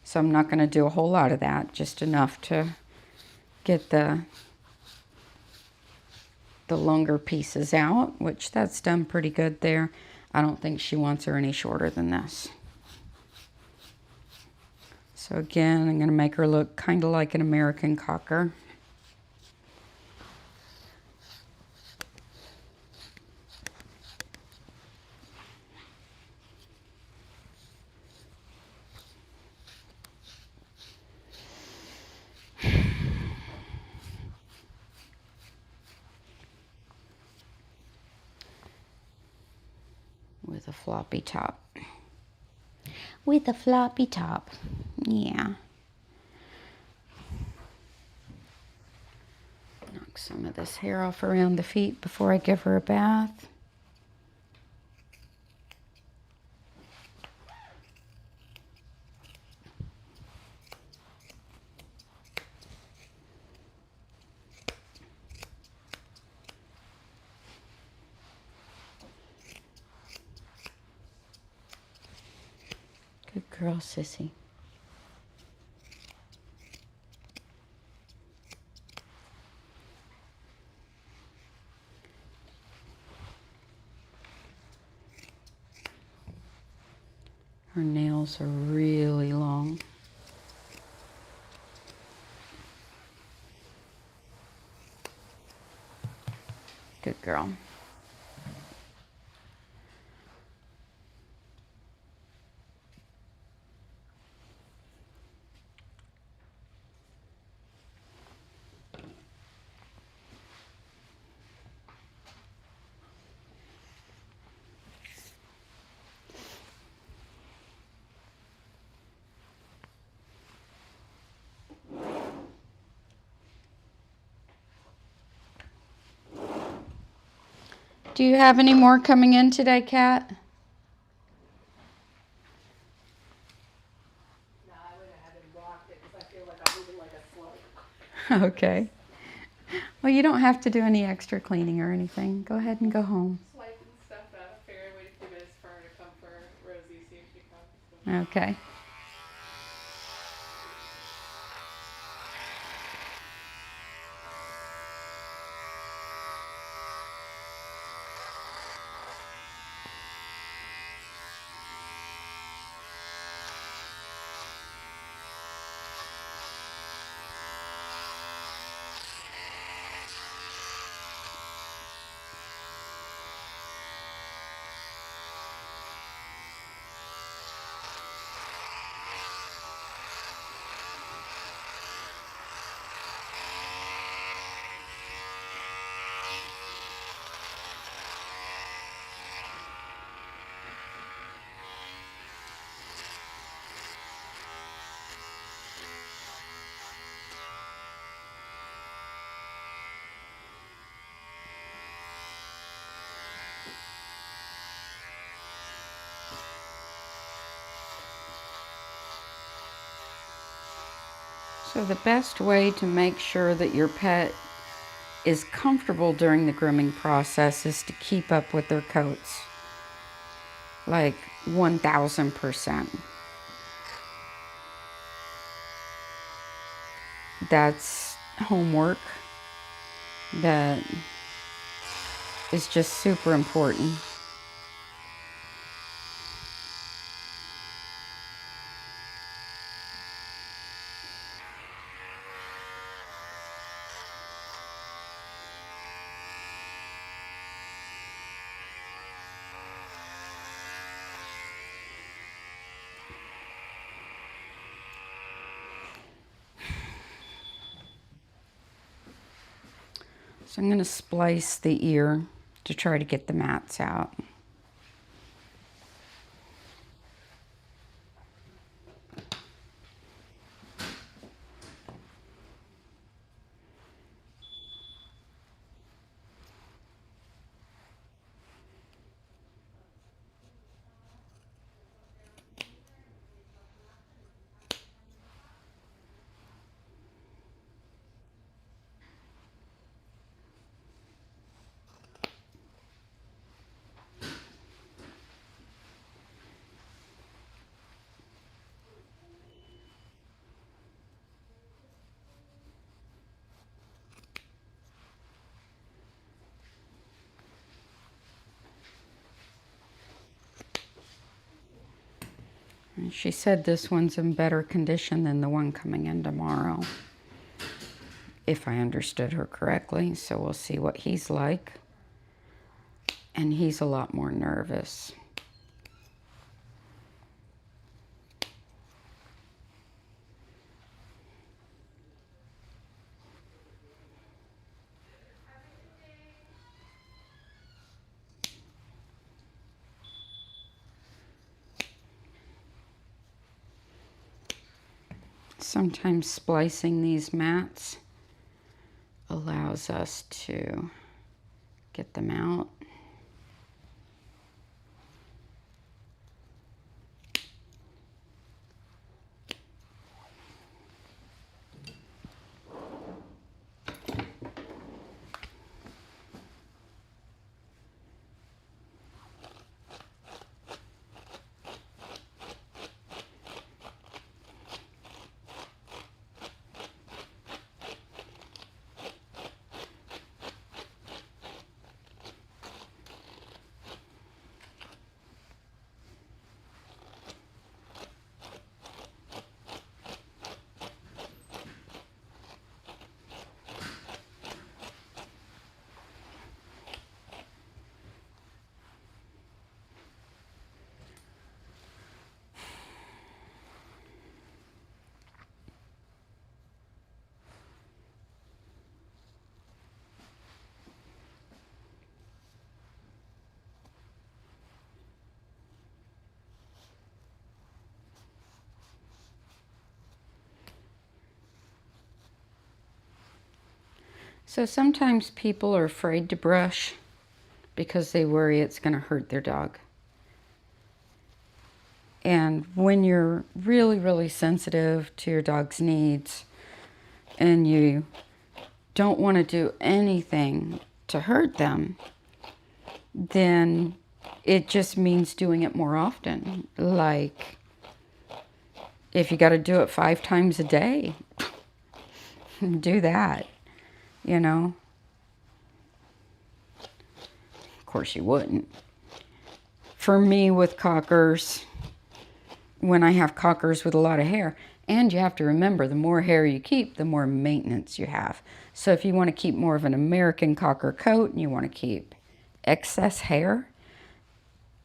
[SPEAKER 2] So I'm not going to do a whole lot of that, just enough to get the longer pieces out, which that's done pretty good there. I don't think she wants her any shorter than this. So again, I'm going to make her look kind of like an American Cocker. With a floppy top.
[SPEAKER 3] With a floppy top.
[SPEAKER 2] Yeah. Knock some of this hair off around the feet before I give her a bath. Good girl, Sissy. Her nails are really long. Good girl. Do you have any more coming in today, Kat?
[SPEAKER 6] No, I went ahead and blocked it because I feel like I'm moving like a slow.
[SPEAKER 2] Okay. Well, you don't have to do any extra cleaning or anything. Go ahead and go home.
[SPEAKER 6] Swiping stuff out. I figured I'd wait a few minutes for her to come for Rosie, see if she comes.
[SPEAKER 2] Okay. So the best way to make sure that your pet is comfortable during the grooming process is to keep up with their coats. Like 1000%. That's homework that is just super important. So I'm going to splice the ear to try to get the mats out. And she said this one's in better condition than the one coming in tomorrow, if I understood her correctly. So we'll see what he's like. And he's a lot more nervous. Sometimes splicing these mats allows us to get them out. So sometimes people are afraid to brush because they worry it's going to hurt their dog. And when you're really, really sensitive to your dog's needs and you don't want to do anything to hurt them, then it just means doing it more often. Like, if you got to do it 5 times a day, do that, you know. Of course you wouldn't. For me with cockers, when I have cockers with a lot of hair, and you have to remember, the more hair you keep, the more maintenance you have. So if you want to keep more of an American cocker coat and you want to keep excess hair,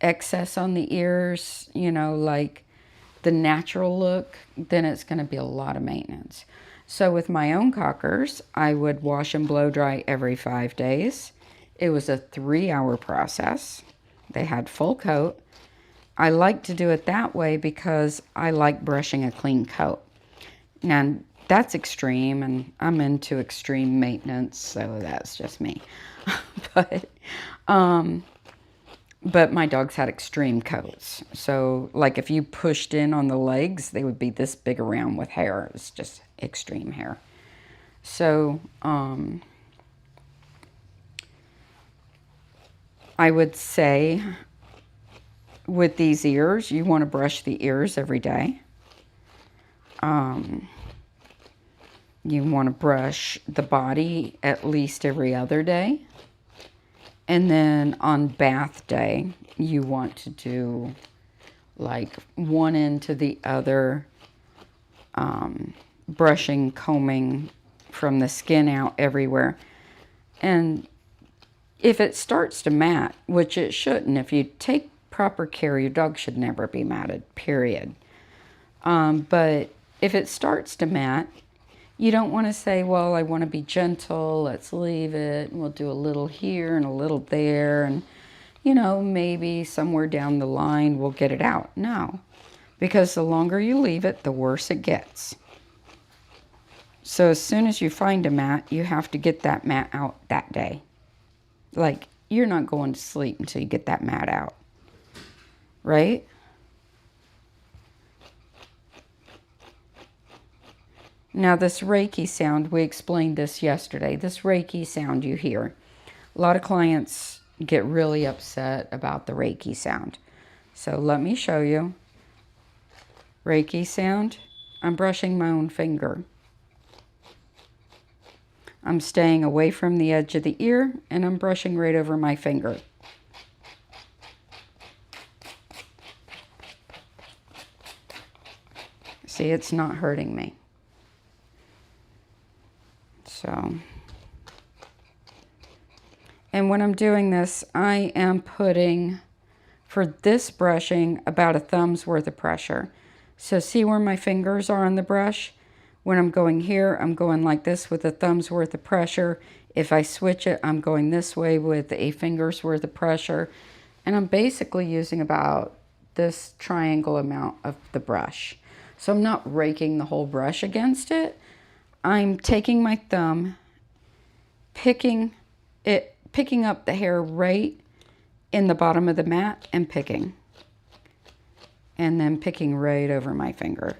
[SPEAKER 2] excess on the ears, you know, like the natural look, then it's going to be a lot of maintenance. So with my own cockers, I would wash and blow dry every 5 days. It was a 3-hour process. They had full coat. I like to do it that way because I like brushing a clean coat. Now, that's extreme, and I'm into extreme maintenance, so that's just me. But my dogs had extreme coats. So, like, if you pushed in on the legs, they would be this big around with hair. It was just extreme hair. So, I would say with these ears, you want to brush the ears every day. You want to brush the body at least every other day. And then on bath day, you want to do like one end to the other, brushing, combing from the skin out everywhere. And if it starts to mat, which it shouldn't, if you take proper care, your dog should never be matted, period. But if it starts to mat, you don't want to say, well, I want to be gentle, let's leave it, and we'll do a little here and a little there, and, you know, maybe somewhere down the line we'll get it out. No, because the longer you leave it, the worse it gets. So as soon as you find a mat, you have to get that mat out that day. Like, you're not going to sleep until you get that mat out, right? Now this Reiki sound, we explained this yesterday. This Reiki sound you hear, a lot of clients get really upset about the Reiki sound. So let me show you. Reiki sound, I'm brushing my own finger. I'm staying away from the edge of the ear and I'm brushing right over my finger. See, it's not hurting me. So, and when I'm doing this, I am putting, for this brushing, about a thumb's worth of pressure. So see where my fingers are on the brush? When I'm going here, I'm going like this with a thumb's worth of pressure. If I switch it, I'm going this way with a finger's worth of pressure. And I'm basically using about this triangle amount of the brush. So I'm not raking the whole brush against it. I'm taking my thumb, picking up the hair right in the bottom of the mat and picking. And then picking right over my finger.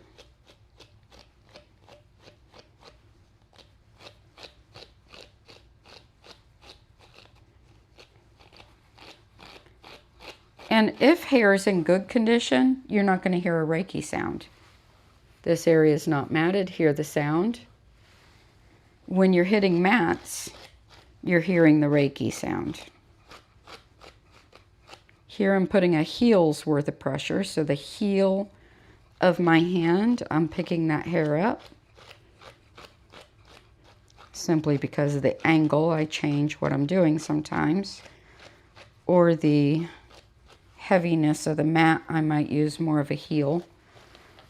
[SPEAKER 2] And if hair is in good condition, you're not going to hear a Reiki sound. This area is not matted. Hear the sound. When you're hitting mats, you're hearing the Reiki sound. Here I'm putting a heel's worth of pressure, so the heel of my hand, I'm picking that hair up. Simply because of the angle, I change what I'm doing sometimes. Or the heaviness of the mat, I might use more of a heel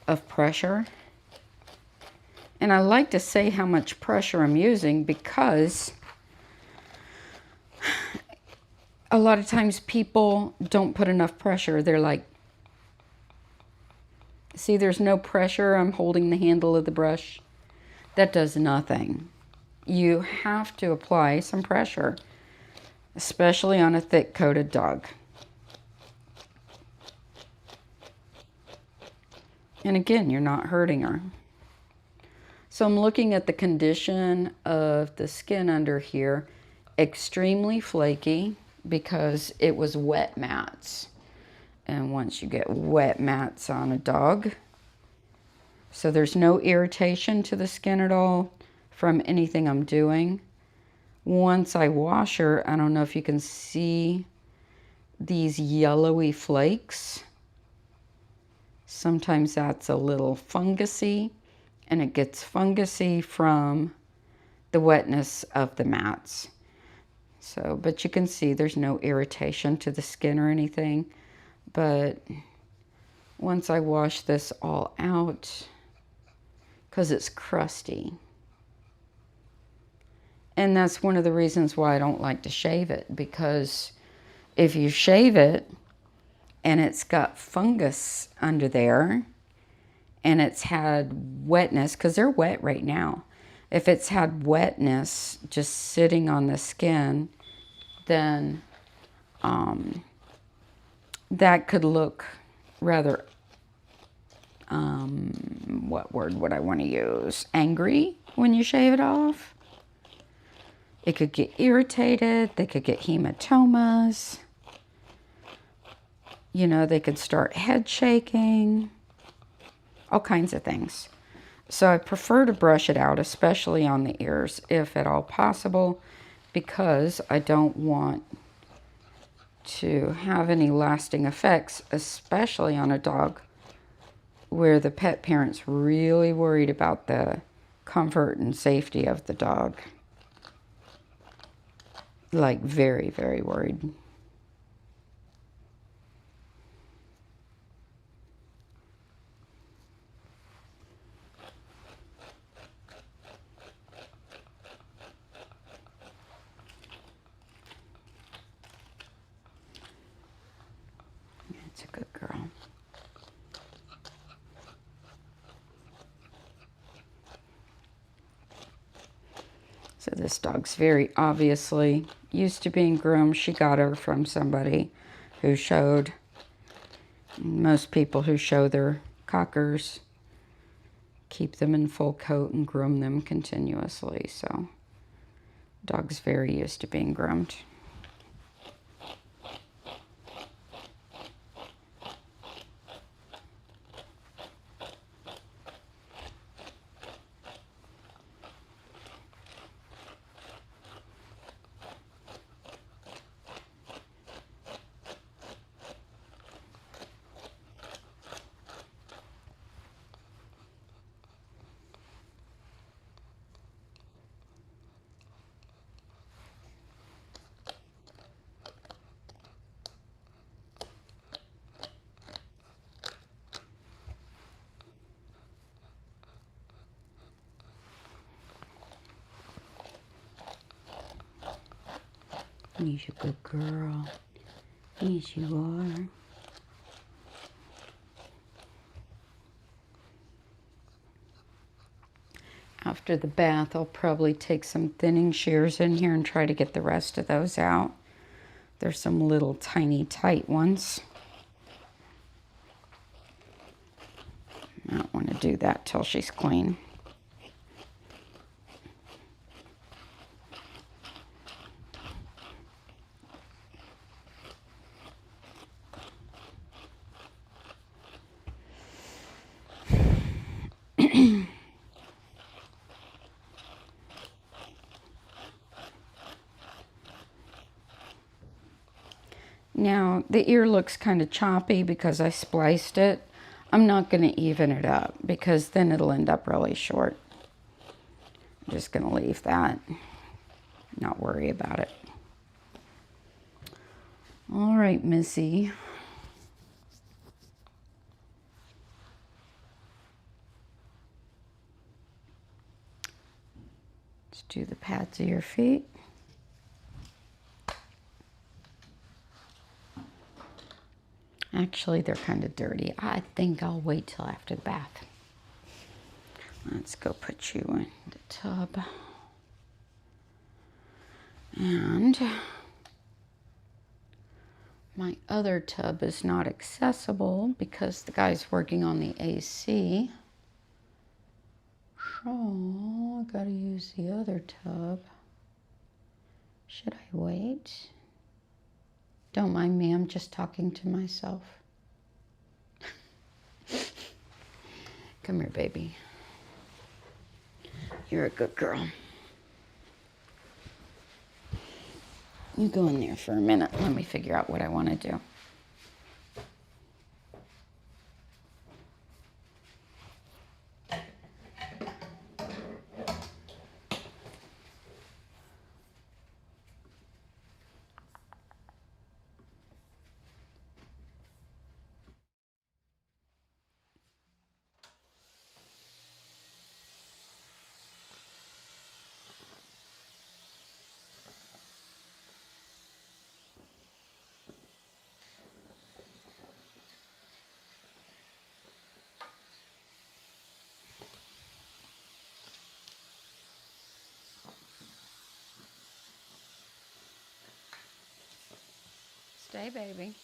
[SPEAKER 2] of pressure. And I like to say how much pressure I'm using because a lot of times people don't put enough pressure. They're like, see, there's no pressure. I'm holding the handle of the brush. That does nothing. you have to apply some pressure, especially on a thick-coated dog. And again, you're not hurting her. So I'm looking at the condition of the skin under here. Extremely flaky because it was wet mats. And once you get wet mats on a dog, so there's no irritation to the skin at all from anything I'm doing. Once I wash her, I don't know if you can see these yellowy flakes. Sometimes that's a little fungusy, and it gets fungusy from the wetness of the mats. So, but you can see there's no irritation to the skin or anything. But once I wash this all out, because it's crusty, and that's one of the reasons why I don't like to shave it, because if you shave it and it's got fungus under there and it's had wetness, because they're wet right now, if it's had wetness just sitting on the skin, then that could look rather, what word would I want to use? Angry when you shave it off. It could get irritated. They could get hematomas. You know, they could start head shaking. All kinds of things. So I prefer to brush it out, especially on the ears, if at all possible, because I don't want to have any lasting effects, especially on a dog where the pet parent's really worried about the comfort and safety of the dog. Like very, very worried. That's a good girl. So this dog's very obviously used to being groomed. She got her from somebody who showed. Most people who show their cockers keep them in full coat and groom them continuously. So dog's very used to being groomed. He's a good girl. Yes, you are. After the bath, I'll probably take some thinning shears in here and try to get the rest of those out. There's some little tiny tight ones. I don't want to do that till she's clean. Now, the ear looks kind of choppy because I spliced it. I'm not going to even it up because then it'll end up really short. I'm just going to leave that, not worry about it. All right, Missy. Let's do the pads of your feet. Actually, they're kind of dirty. I think I'll wait till after the bath. Let's go put you in the tub. And my other tub is not accessible because the guy's working on the AC. So I gotta use the other tub. Should I wait? Don't mind me, I'm just talking to myself. Come here, baby. You're a good girl. You go in there for a minute. Let me figure out what I want to do. Stay, baby.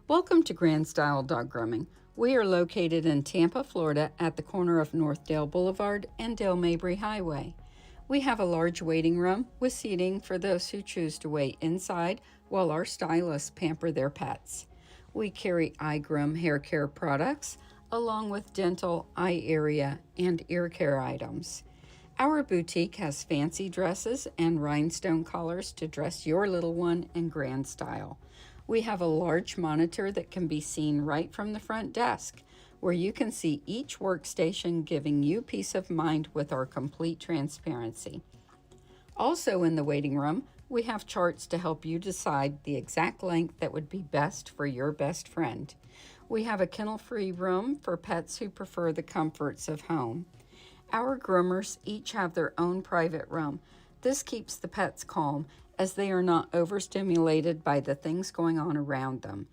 [SPEAKER 2] Welcome to Grand Style Dog Grooming. We are located in Tampa, Florida at the corner of Northdale Boulevard and Dale Mabry Highway. We have a large waiting room with seating for those who choose to wait inside while our stylists pamper their pets. We carry eye groom hair care products along with dental, eye area, and ear care items. Our boutique has fancy dresses and rhinestone collars to dress your little one in grand style. We have a large monitor that can be seen right from the front desk, where you can see each workstation, giving you peace of mind with our complete transparency. Also in the waiting room, we have charts to help you decide the exact length that would be best for your best friend. We have a kennel-free room for pets who prefer the comforts of home. Our groomers each have their own private room. This keeps the pets calm as they are not overstimulated by the things going on around them.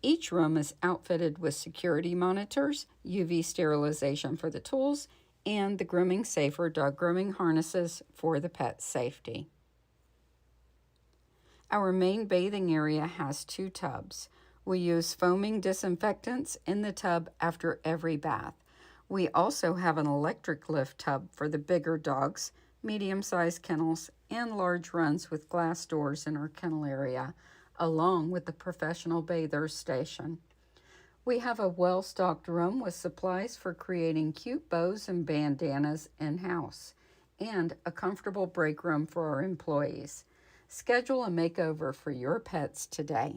[SPEAKER 2] Each room is outfitted with security monitors, UV sterilization for the tools, and the Grooming Safer dog grooming harnesses for the pet's safety. Our main bathing area has 2 tubs. We use foaming disinfectants in the tub after every bath. We also have an electric lift tub for the bigger dogs, medium-sized kennels, and large runs with glass doors in our kennel area, along with the professional bathers station. We have a well-stocked room with supplies for creating cute bows and bandanas in-house, and a comfortable break room for our employees. Schedule a makeover for your pets today.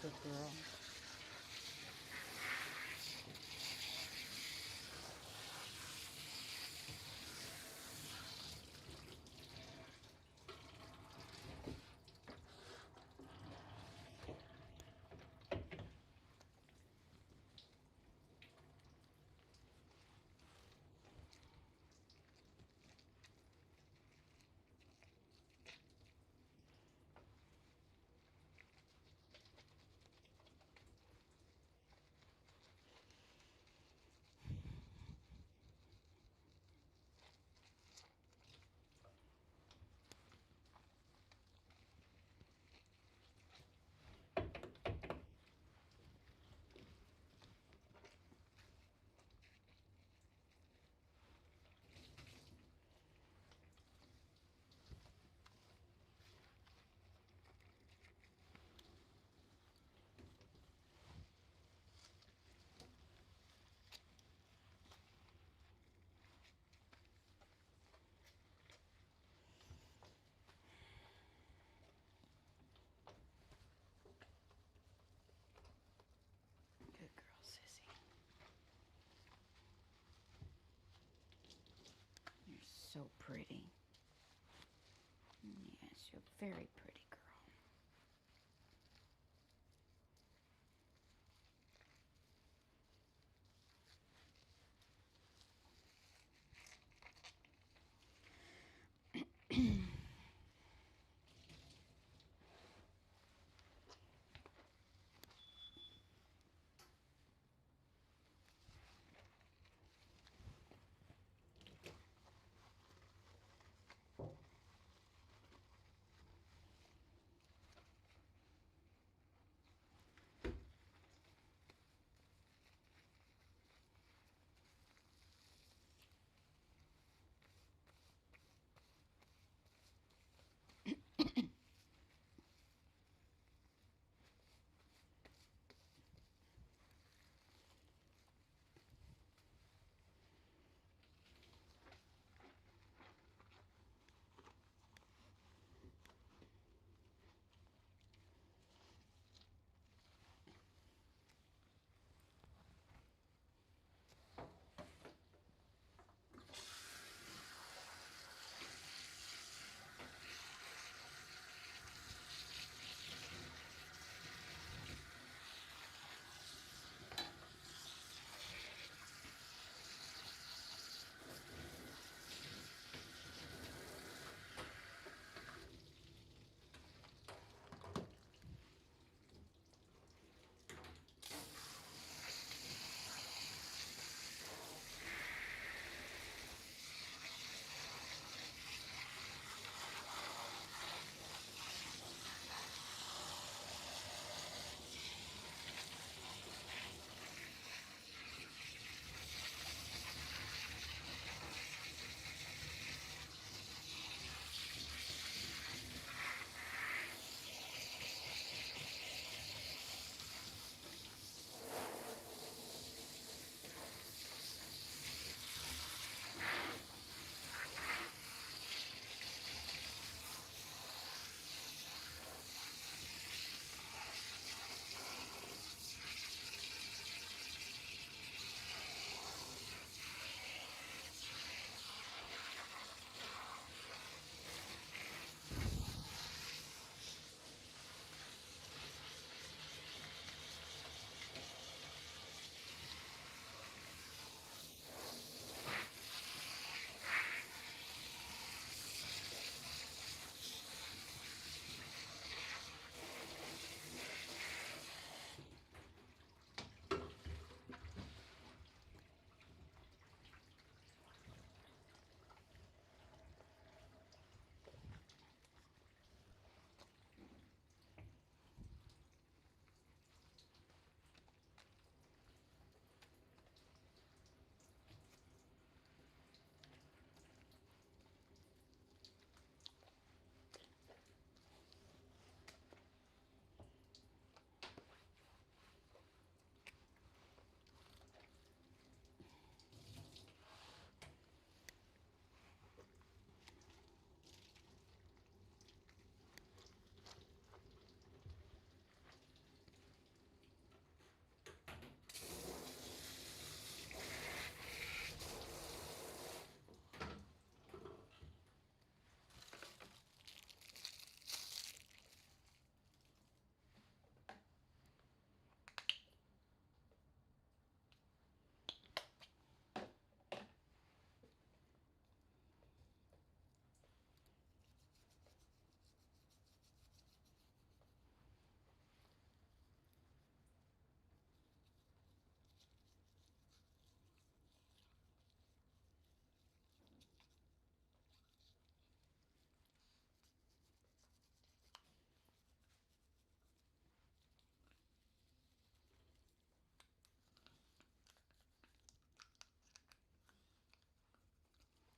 [SPEAKER 2] Good girl.
[SPEAKER 3] so pretty. Yes, you're very pretty girl.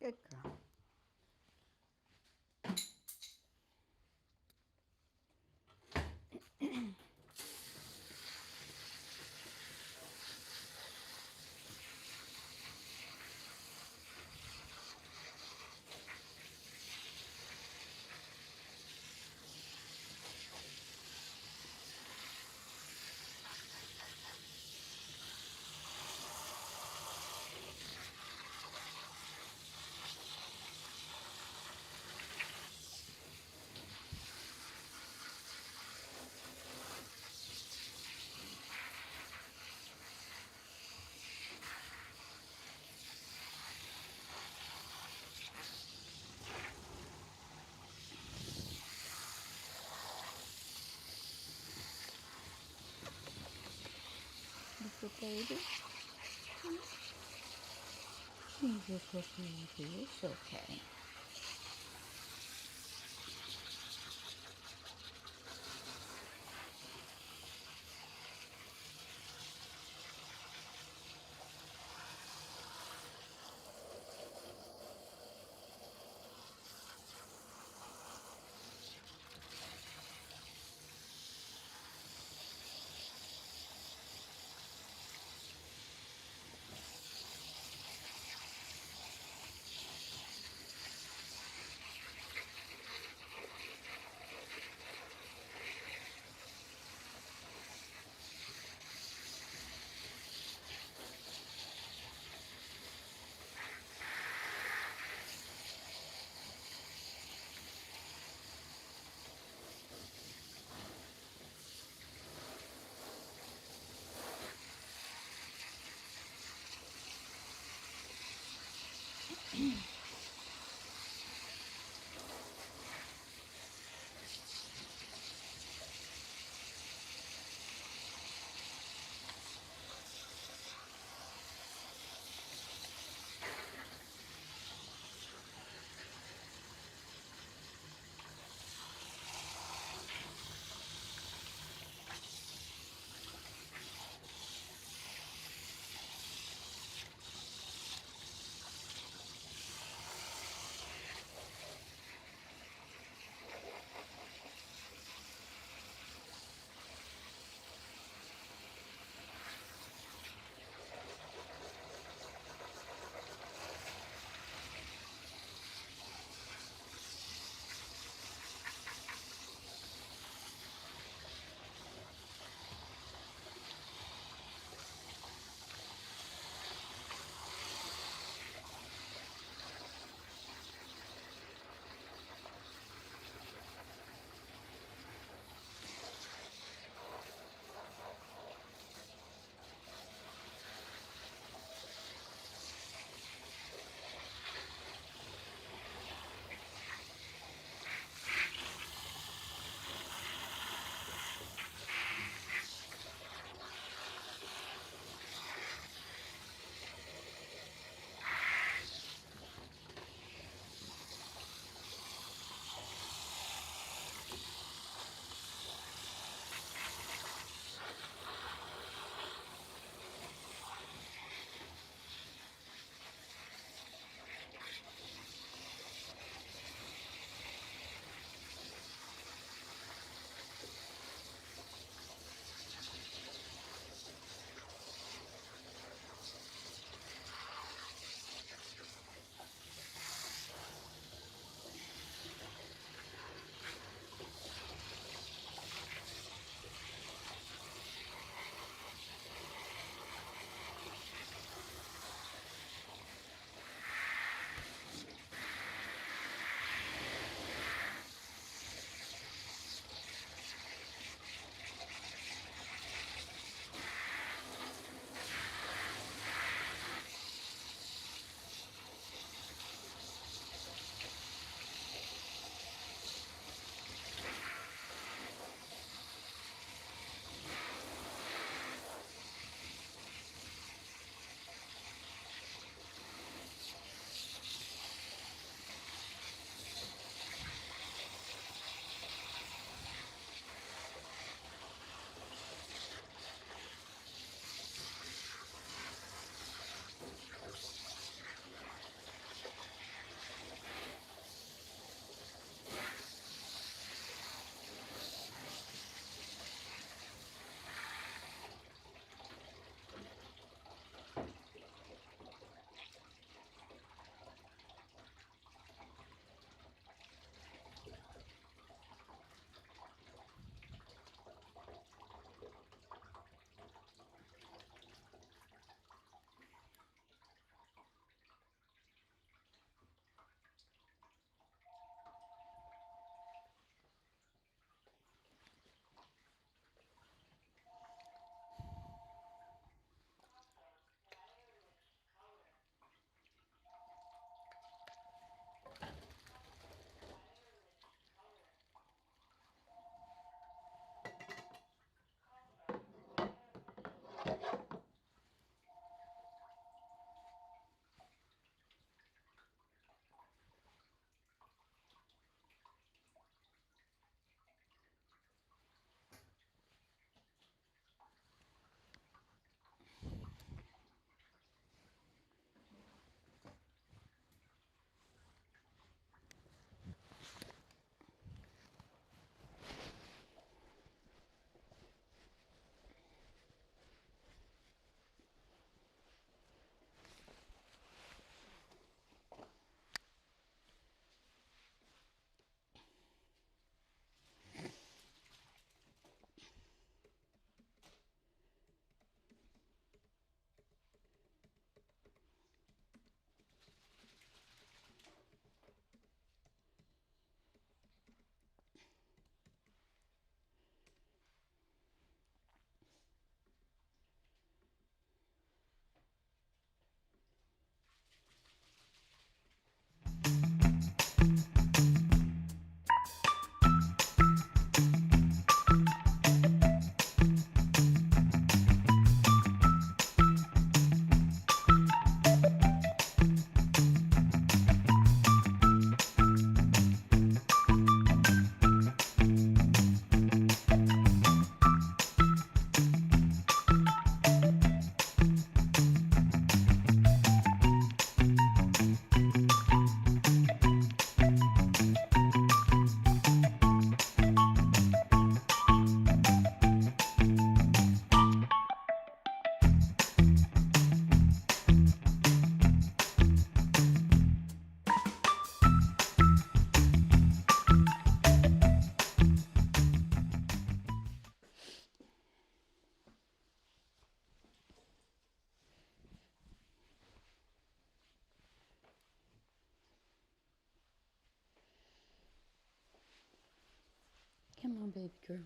[SPEAKER 3] Good girl. baby. He's just a baby. It's okay. Come on, baby girl.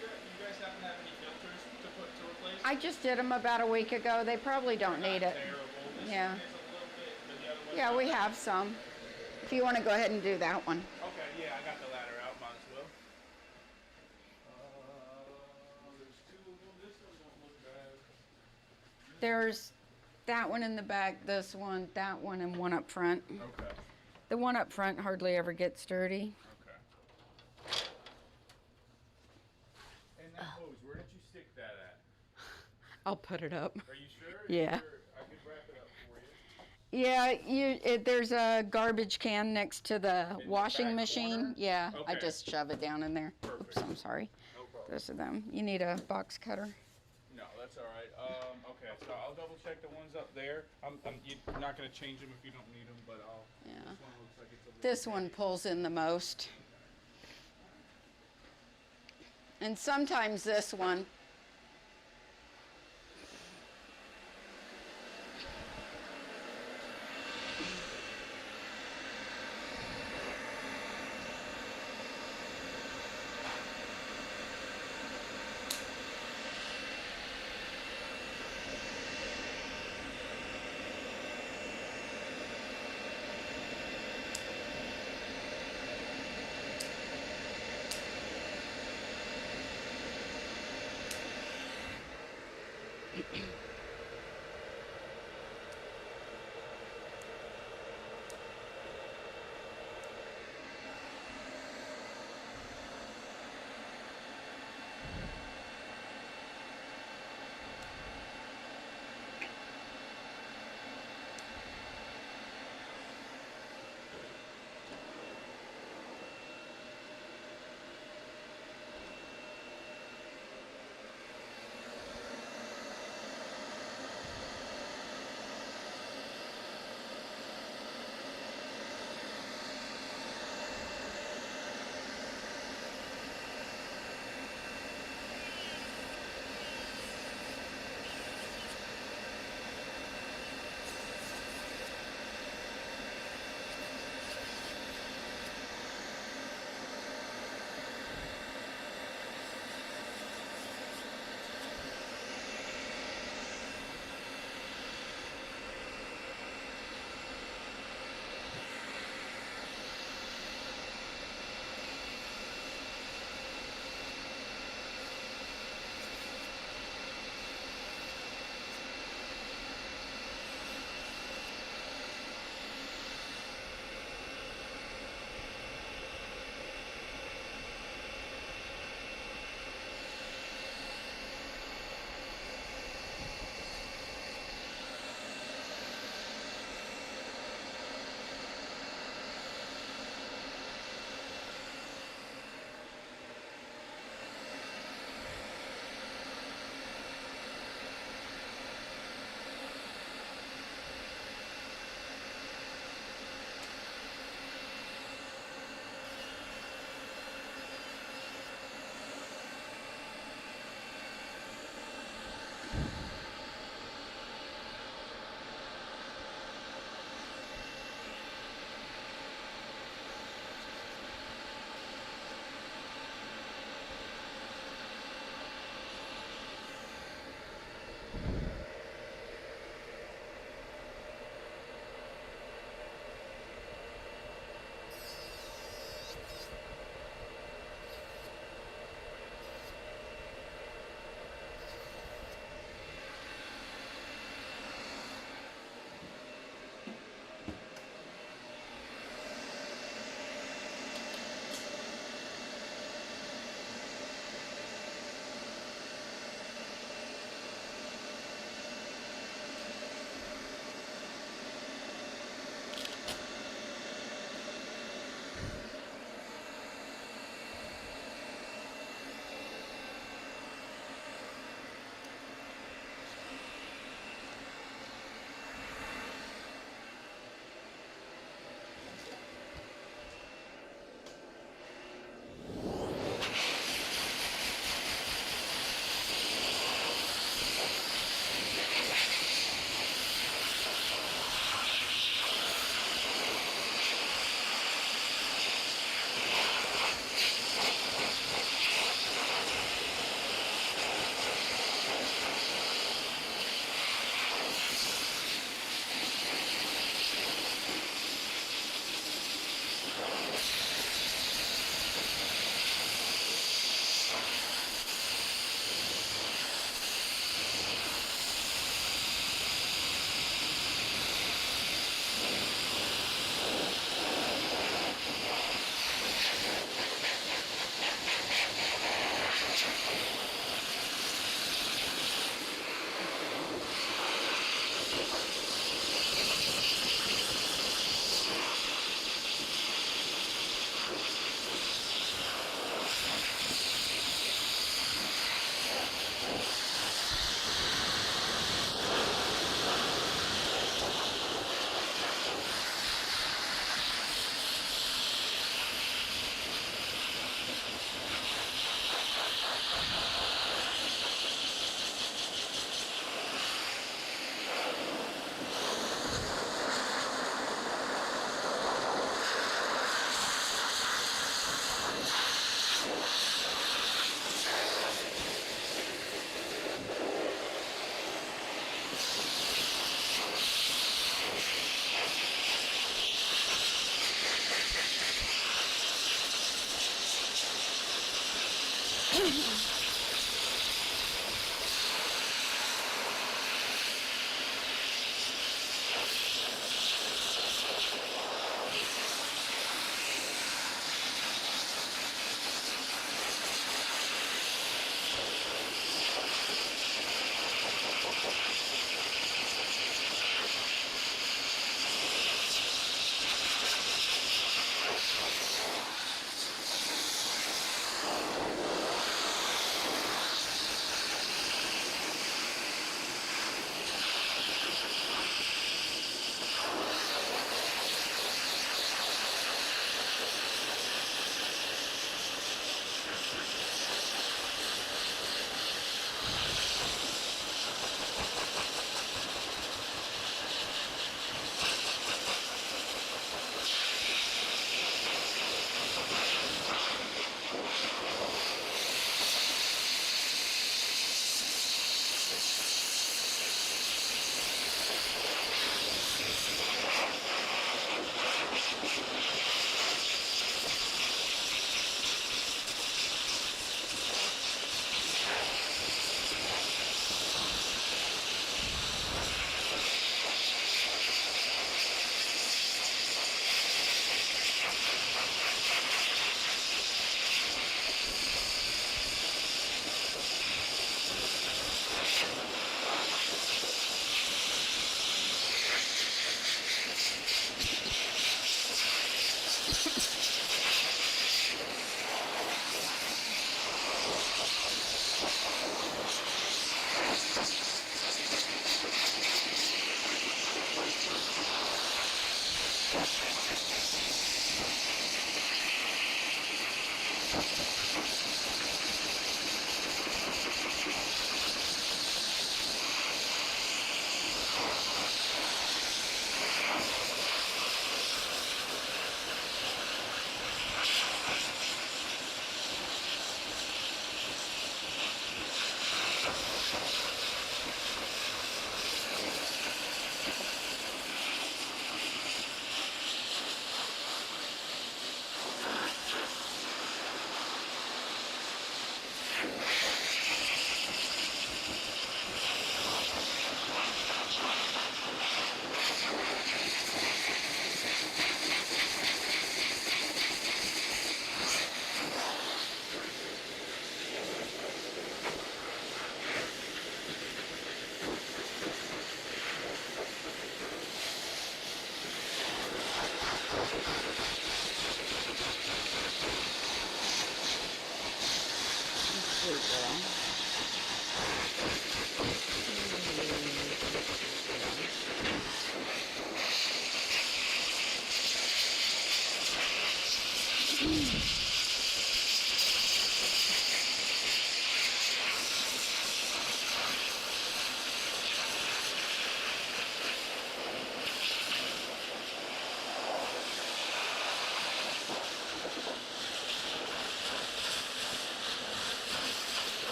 [SPEAKER 5] You guys happen to have any filters to replace?
[SPEAKER 1] I just did them about a week ago. They probably don't need it.
[SPEAKER 5] Terrible. This
[SPEAKER 1] Yeah.
[SPEAKER 5] one is a little bit, but the other one's
[SPEAKER 1] Yeah,
[SPEAKER 5] not
[SPEAKER 1] we
[SPEAKER 5] bad.
[SPEAKER 1] have some. If you want to go ahead and do that one.
[SPEAKER 5] Okay, yeah, I got the ladder out. Might as well. There's two of them. This one don't look bad.
[SPEAKER 1] There's that one in the back, this one, that one, and one up front.
[SPEAKER 5] Okay.
[SPEAKER 1] The one up front hardly ever gets dirty.
[SPEAKER 5] Okay. And that hose, where did you stick that at?
[SPEAKER 1] I'll put it up.
[SPEAKER 5] Are you sure?
[SPEAKER 1] Yeah.
[SPEAKER 5] I could wrap it up for you.
[SPEAKER 1] Yeah, there's a garbage can next to the
[SPEAKER 5] the
[SPEAKER 1] washing
[SPEAKER 5] back
[SPEAKER 1] machine.
[SPEAKER 5] corner?
[SPEAKER 1] Yeah, I
[SPEAKER 5] Okay.
[SPEAKER 1] just shove it down in there.
[SPEAKER 5] Perfect.
[SPEAKER 1] Oops, I'm sorry.
[SPEAKER 5] No problem.
[SPEAKER 1] Those are them. You need a box cutter.
[SPEAKER 5] No, that's all right. Okay, so I'll double check the ones up there. You're not gonna change them if you don't need them, but I'll.
[SPEAKER 1] Yeah.
[SPEAKER 5] This one looks like it's a little.
[SPEAKER 1] This one pulls in the most. And sometimes this one.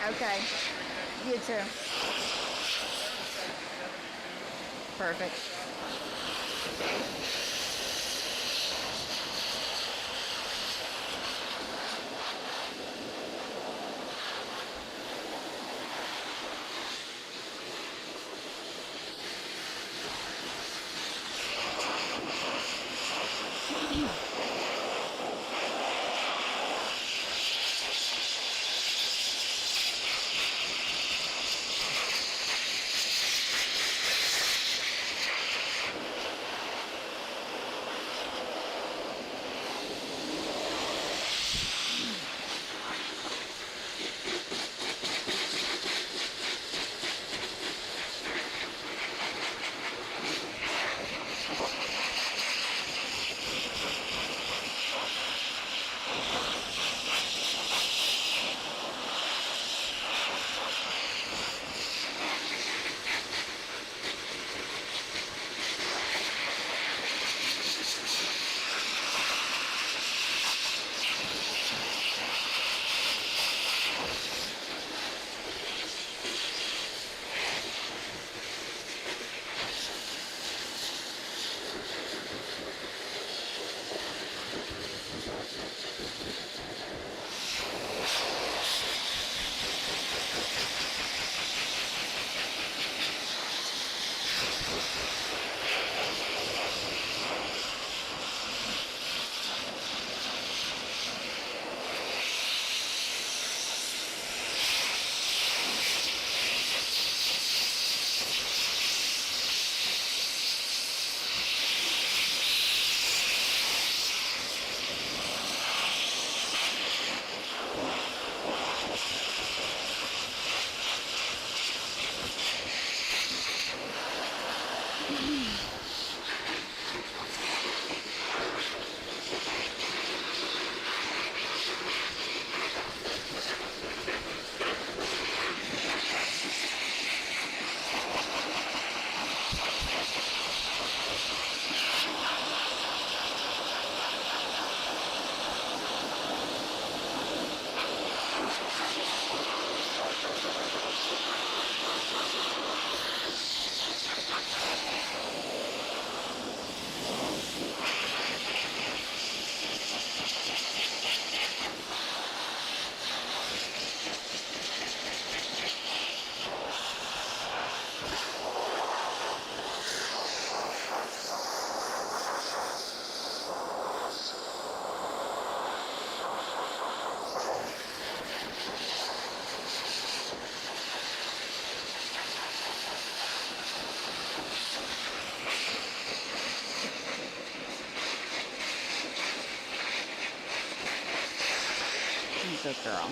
[SPEAKER 2] Okay. You too. Perfect. Good girl.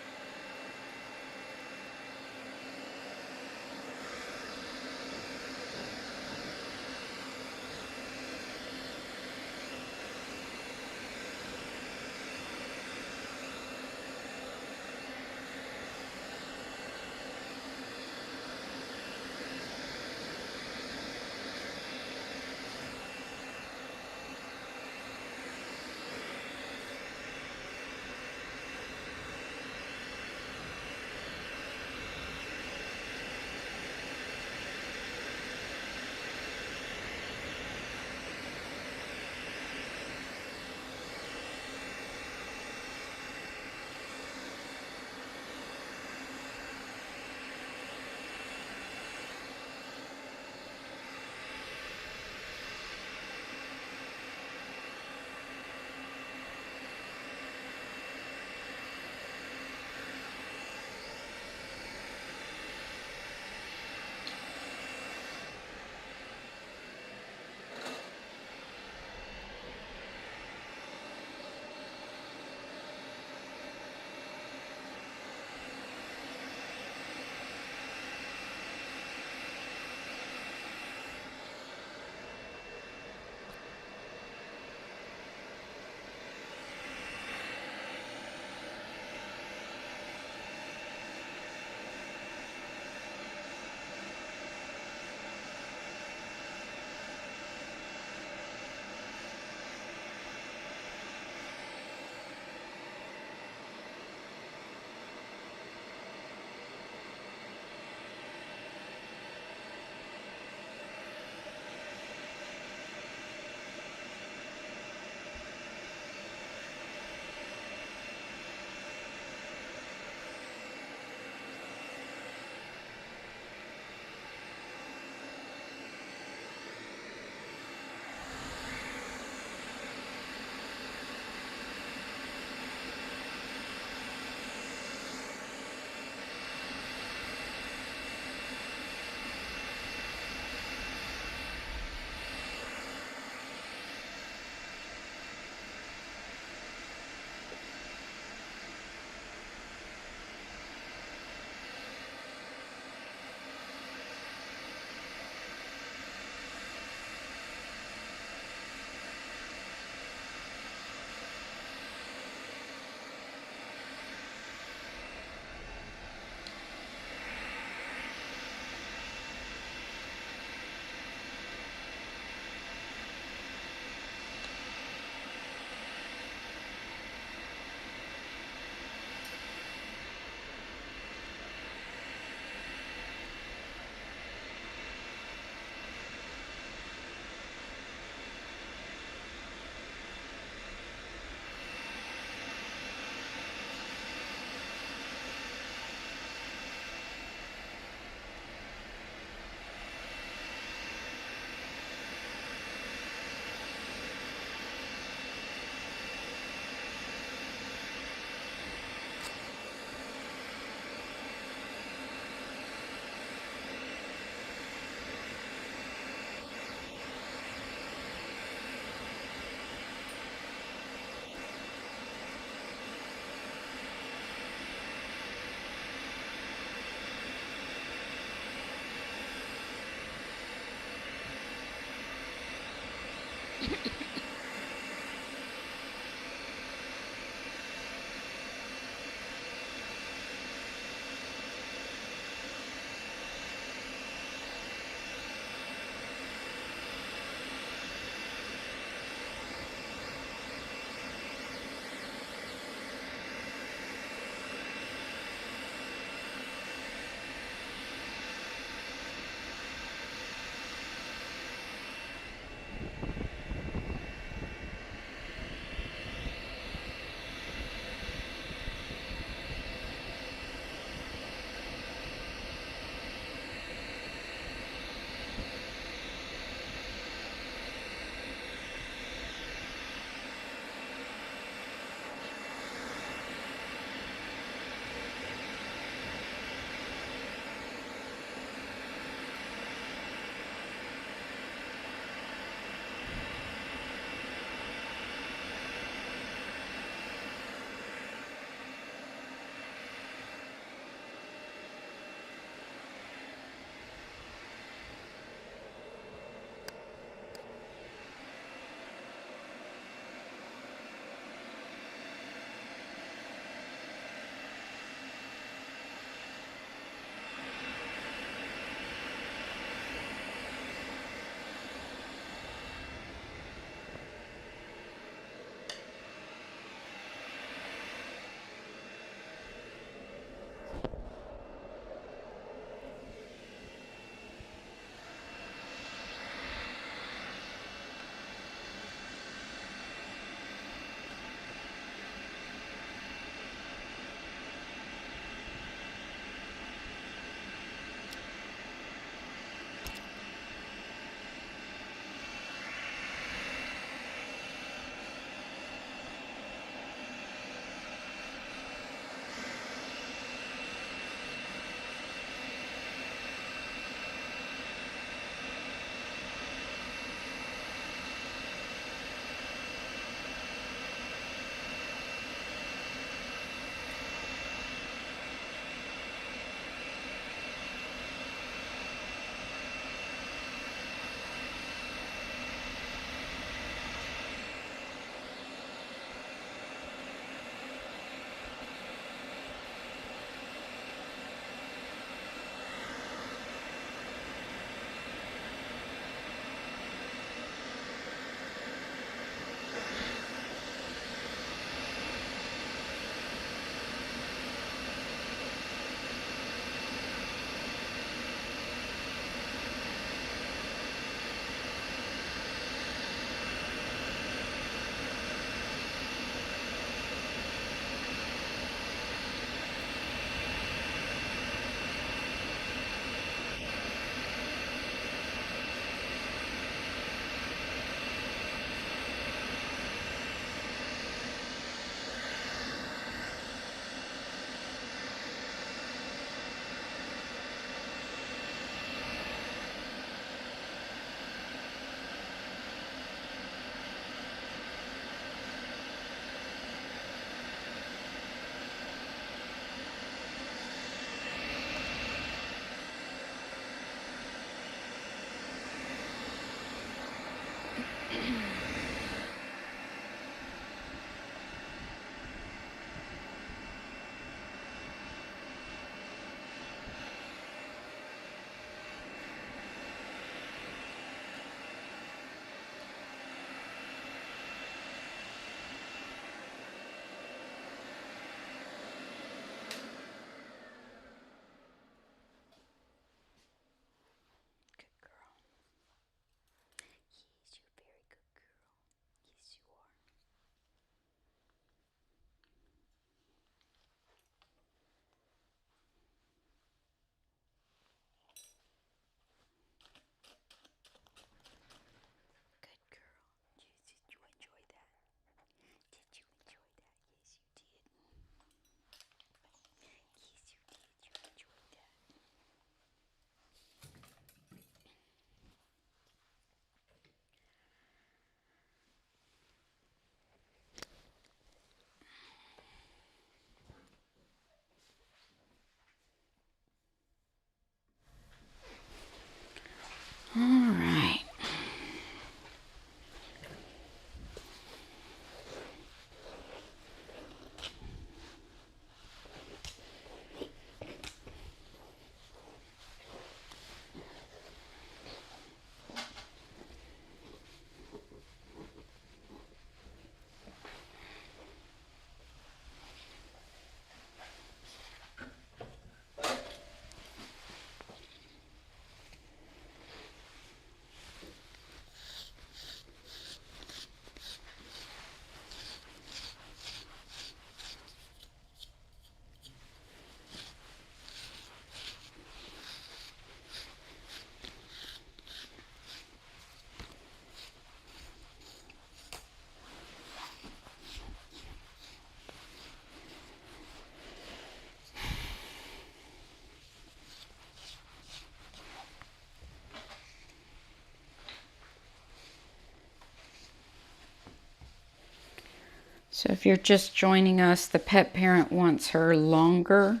[SPEAKER 2] So if you're just joining us, the pet parent wants her longer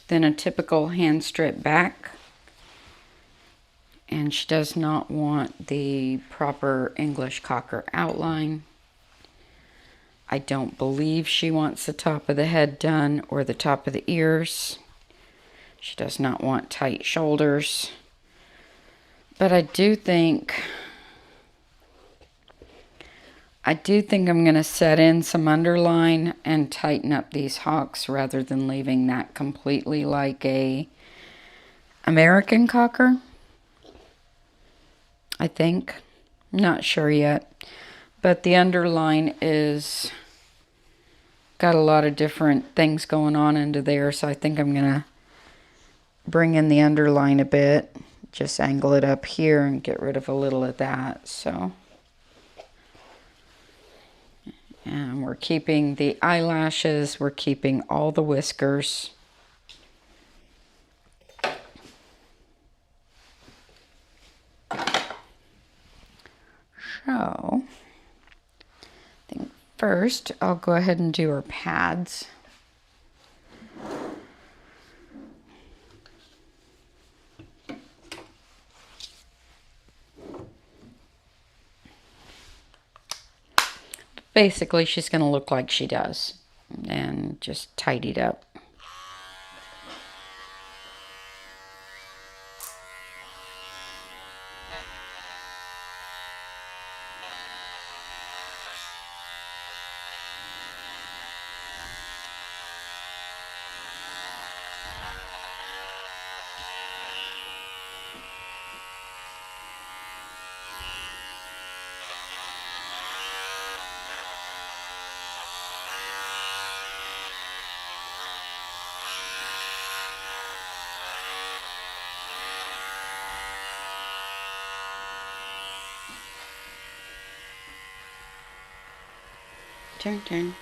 [SPEAKER 2] than a typical hand strip back. And she does not want the proper English cocker outline. I don't believe she wants the top of the head done or the top of the ears. She does not want tight shoulders. But I do think I'm going to set in some underline and tighten up these hocks rather than leaving that completely like a American cocker. I think. Not sure yet. But the underline is got a lot of different things going on into there. So I think I'm going to bring in the underline a bit. Just angle it up here and get rid of a little of that. So. And we're keeping the eyelashes. We're keeping all the whiskers. So, I think first I'll go ahead and do her pads. Basically, she's going to look like she does, and just tidied up. Turn.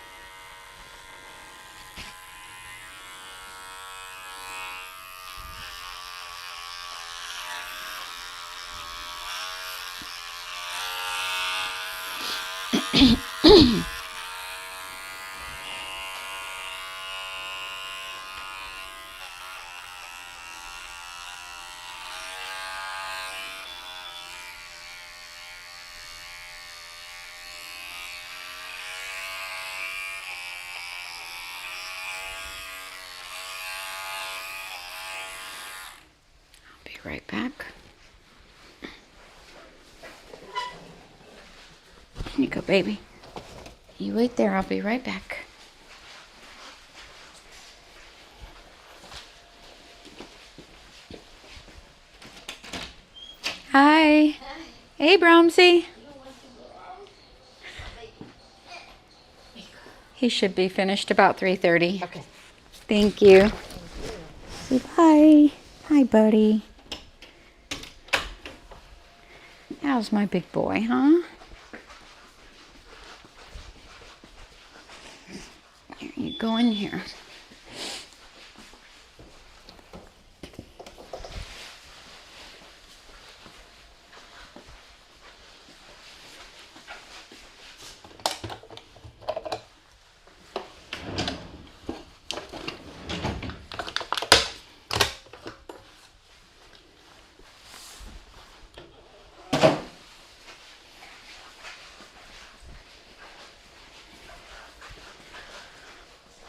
[SPEAKER 2] Right back. Here you go, baby. You wait there. I'll be right back. Hi. Hey, Brahmsy. He should be finished about 3:30.
[SPEAKER 3] Okay.
[SPEAKER 2] Thank you. Say bye. Hi, buddy. How's my big boy, huh? Here, you go in here.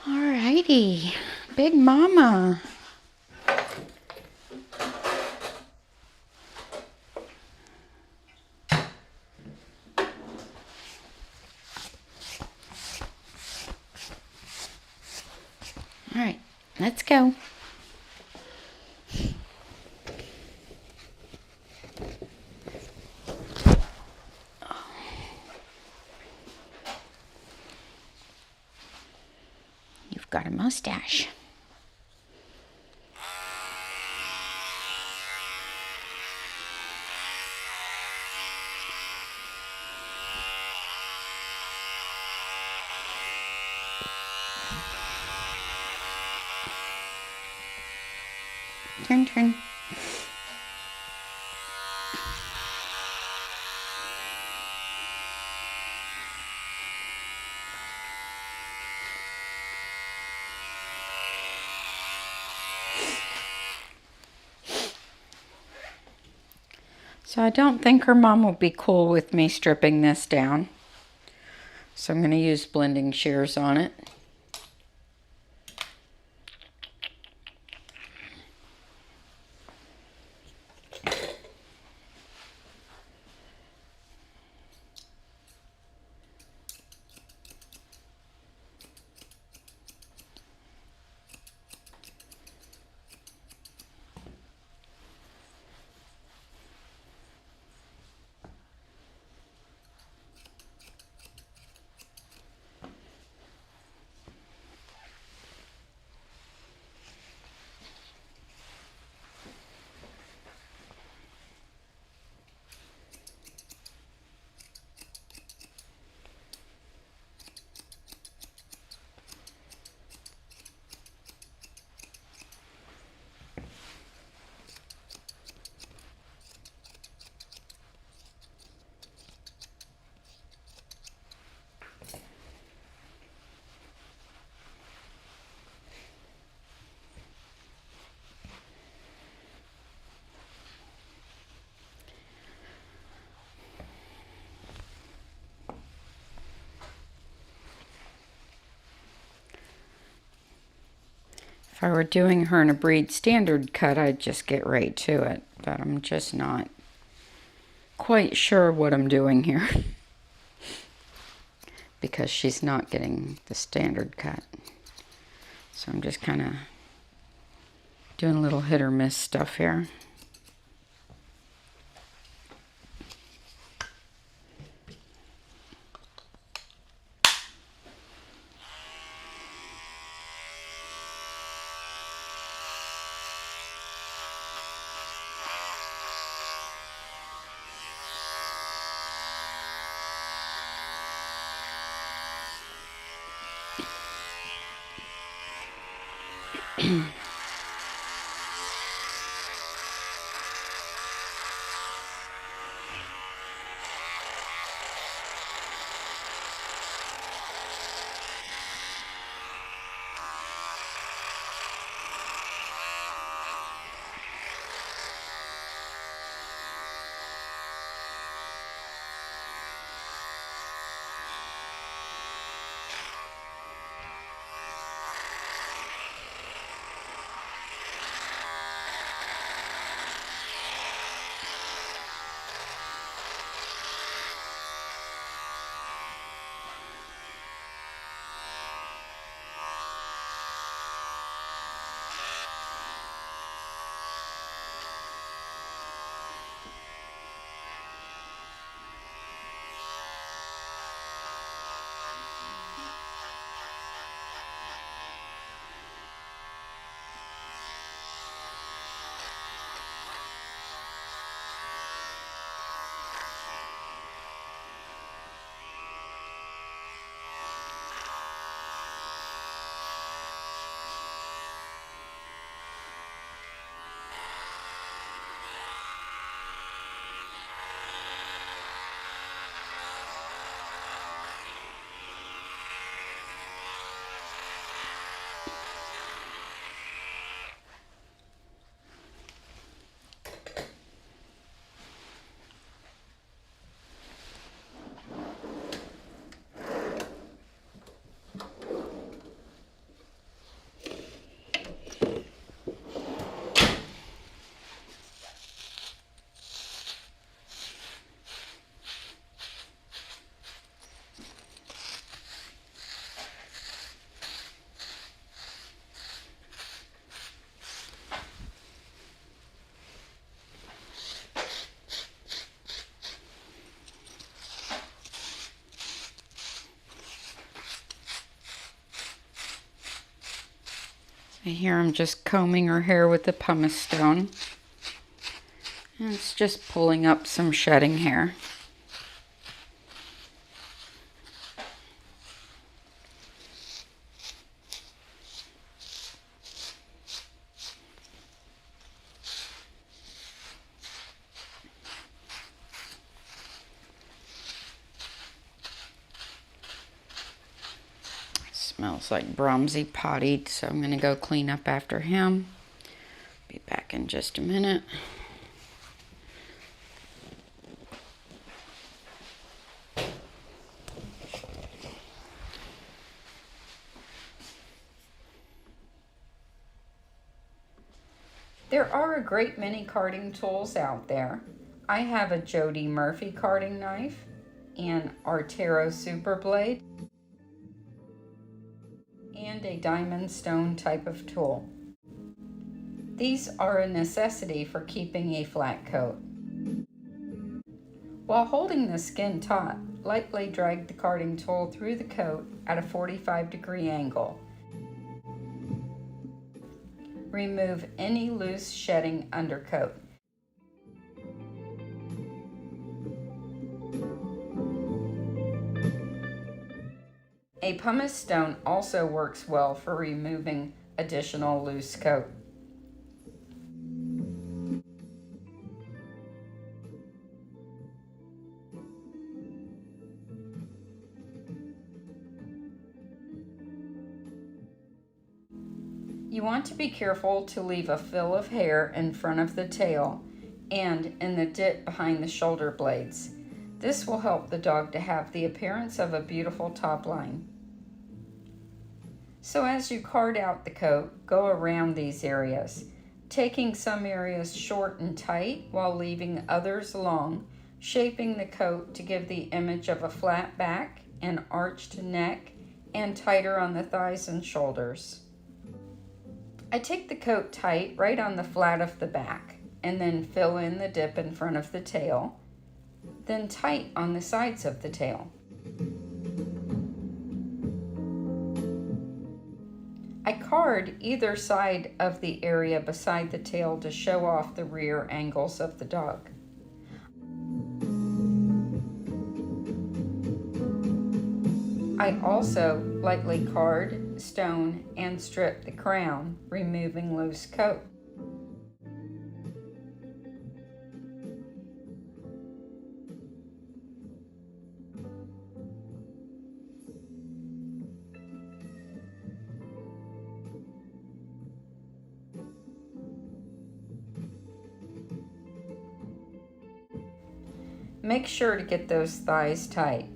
[SPEAKER 2] Alrighty, Big Mama. All right, let's go. You've got a mustache. Turn. So I don't think her mom will be cool with me stripping this down. So I'm going to use blending shears on it. If I were doing her in a breed standard cut, I'd just get right to it, but I'm just not quite sure what I'm doing here because she's not getting the standard cut. So I'm just kind of doing a little hit or miss stuff here. Here I'm just combing her hair with the pumice stone. And it's just pulling up some shedding hair. Smells like Brahmsy pottied, so I'm going to go clean up after him. Be back in just a minute. There are a great many carding tools out there. I have a Jody Murphy carding knife, an Artero Super Blade, and a diamond stone type of tool. These are a necessity for keeping a flat coat. While holding the skin taut, lightly drag the carding tool through the coat at a 45-degree angle. Remove any loose shedding undercoat. A pumice stone also works well for removing additional loose coat. You want to be careful to leave a fill of hair in front of the tail and in the dip behind the shoulder blades. This will help the dog to have the appearance of a beautiful top line. So as you card out the coat, go around these areas, taking some areas short and tight while leaving others long, shaping the coat to give the image of a flat back, an arched neck, and tighter on the thighs and shoulders. I take the coat tight right on the flat of the back and then fill in the dip in front of the tail, then tight on the sides of the tail. I card either side of the area beside the tail to show off the rear angles of the dog. I also lightly card, stone, and strip the crown, removing loose coat. Make sure to get those thighs tight.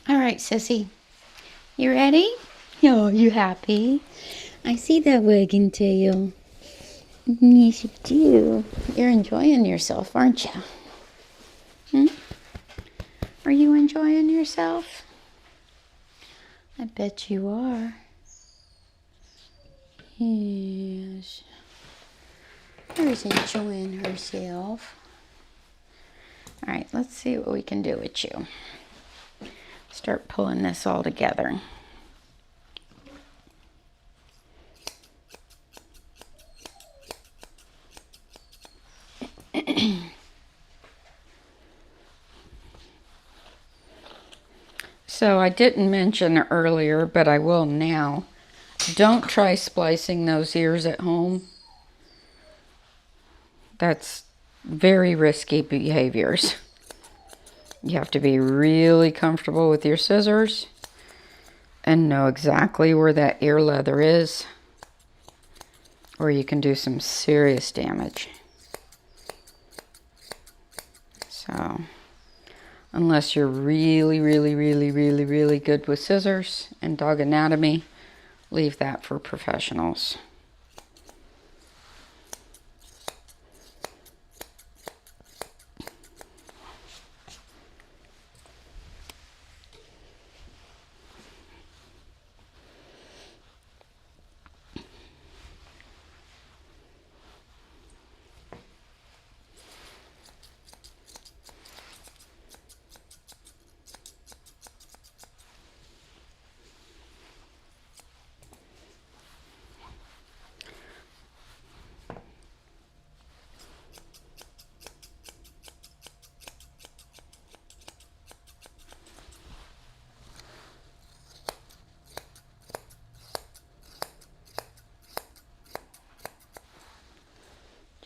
[SPEAKER 3] All right, Sissy. You ready? Oh, you happy? I see that wagging tail. Yes, you do. You're enjoying yourself, aren't you? Are you enjoying yourself? I bet you are. Yes. She's enjoying herself. All right, let's see what we can do with you. Start pulling this all together.
[SPEAKER 2] So I didn't mention earlier, but I will now. Don't try splicing those ears at home. That's very risky behaviors. You have to be really comfortable with your scissors and know exactly where that ear leather is, or you can do some serious damage. So, unless you're really, really, really, really, really good with scissors and dog anatomy, leave that for professionals.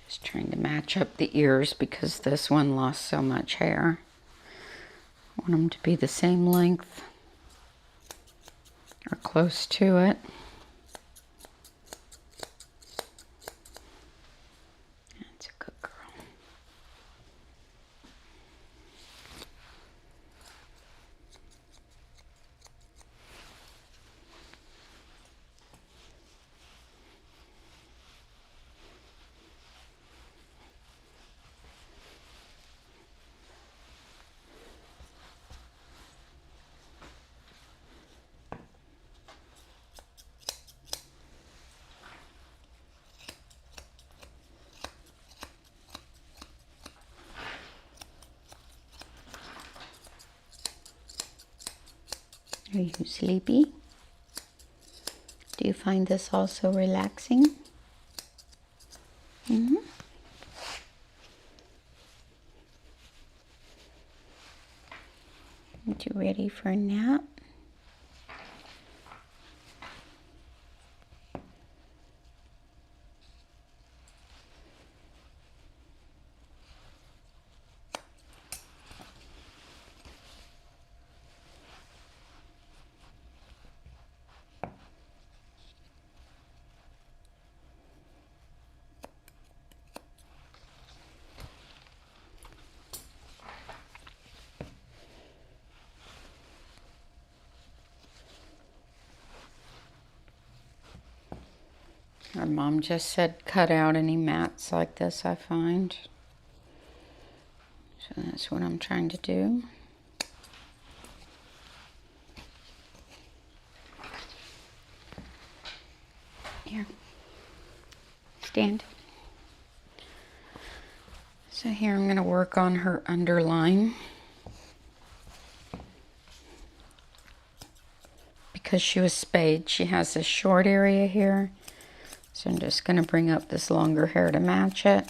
[SPEAKER 2] Just trying to match up the ears because this one lost so much hair. I want them to be the same length or close to it. That's a good girl. Are you sleepy? Do you find this also relaxing? Mm-hmm. Are you ready for a nap? Our mom just said cut out any mats like this, I find. So that's what I'm trying to do. Here. Stand. So here I'm going to work on her underline. Because she was spayed, she has this short area here. So I'm just going to bring up this longer hair to match it.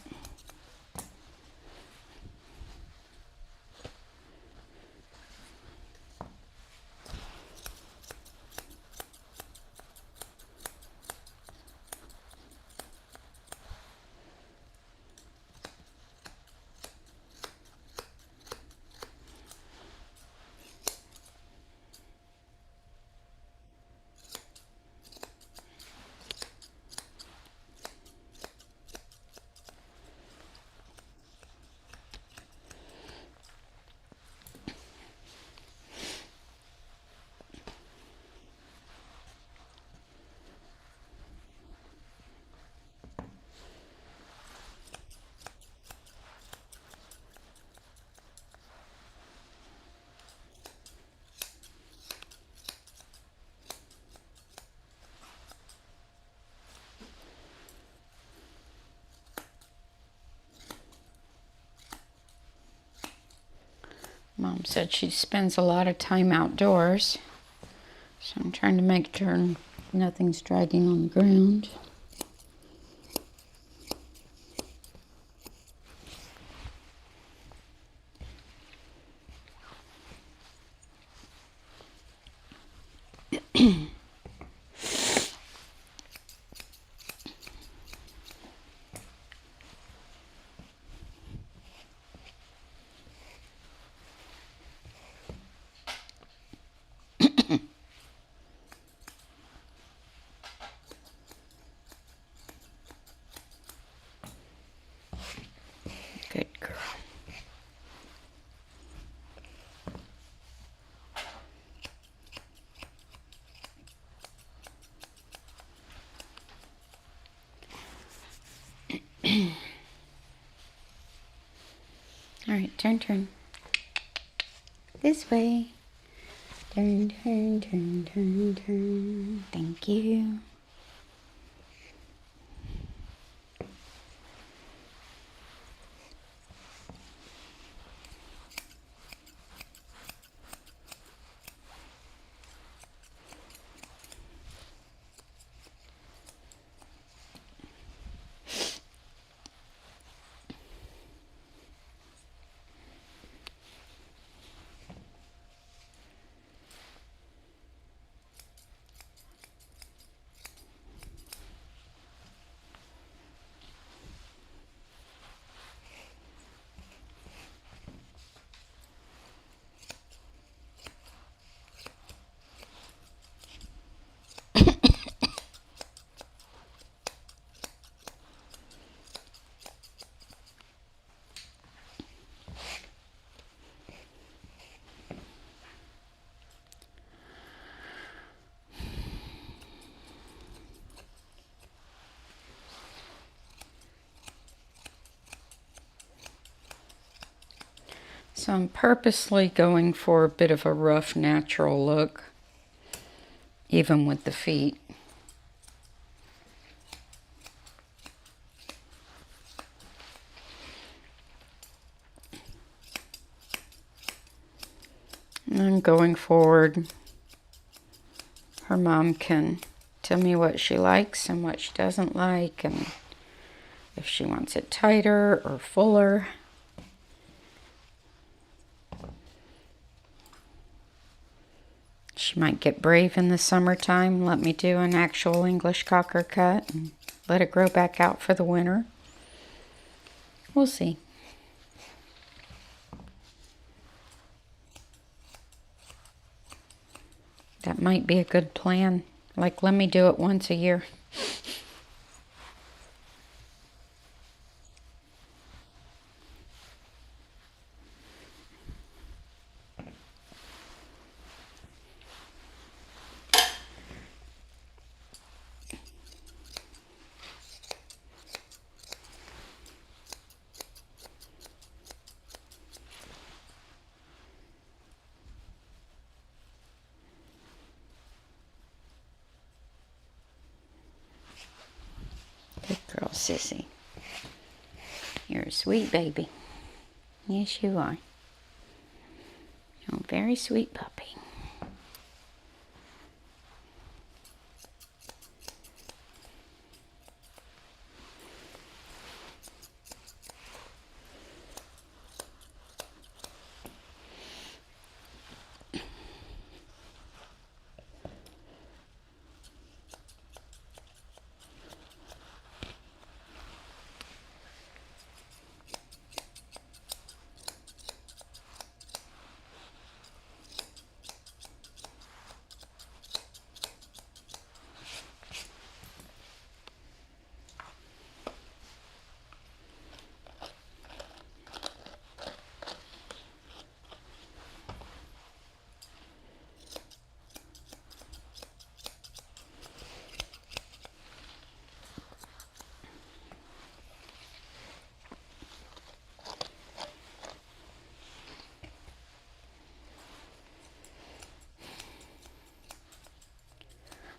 [SPEAKER 2] Mom said she spends a lot of time outdoors, so I'm trying to make sure nothing's dragging on the ground.
[SPEAKER 3] Turn, turn. This way. Turn, turn, turn, turn, turn. Thank you. So I'm purposely going for a bit of a rough, natural look, even with the feet. And then going forward, her mom can tell me what she likes and what she doesn't like, and if she wants it tighter or fuller. She might get brave in the summertime, let me do an actual English cocker cut and let it grow back out for the winter. We'll see. That might be a good plan. Like, let me do it once a year. Good girl, Sissy. You're a sweet baby. Yes, you are. You're a very sweet puppy.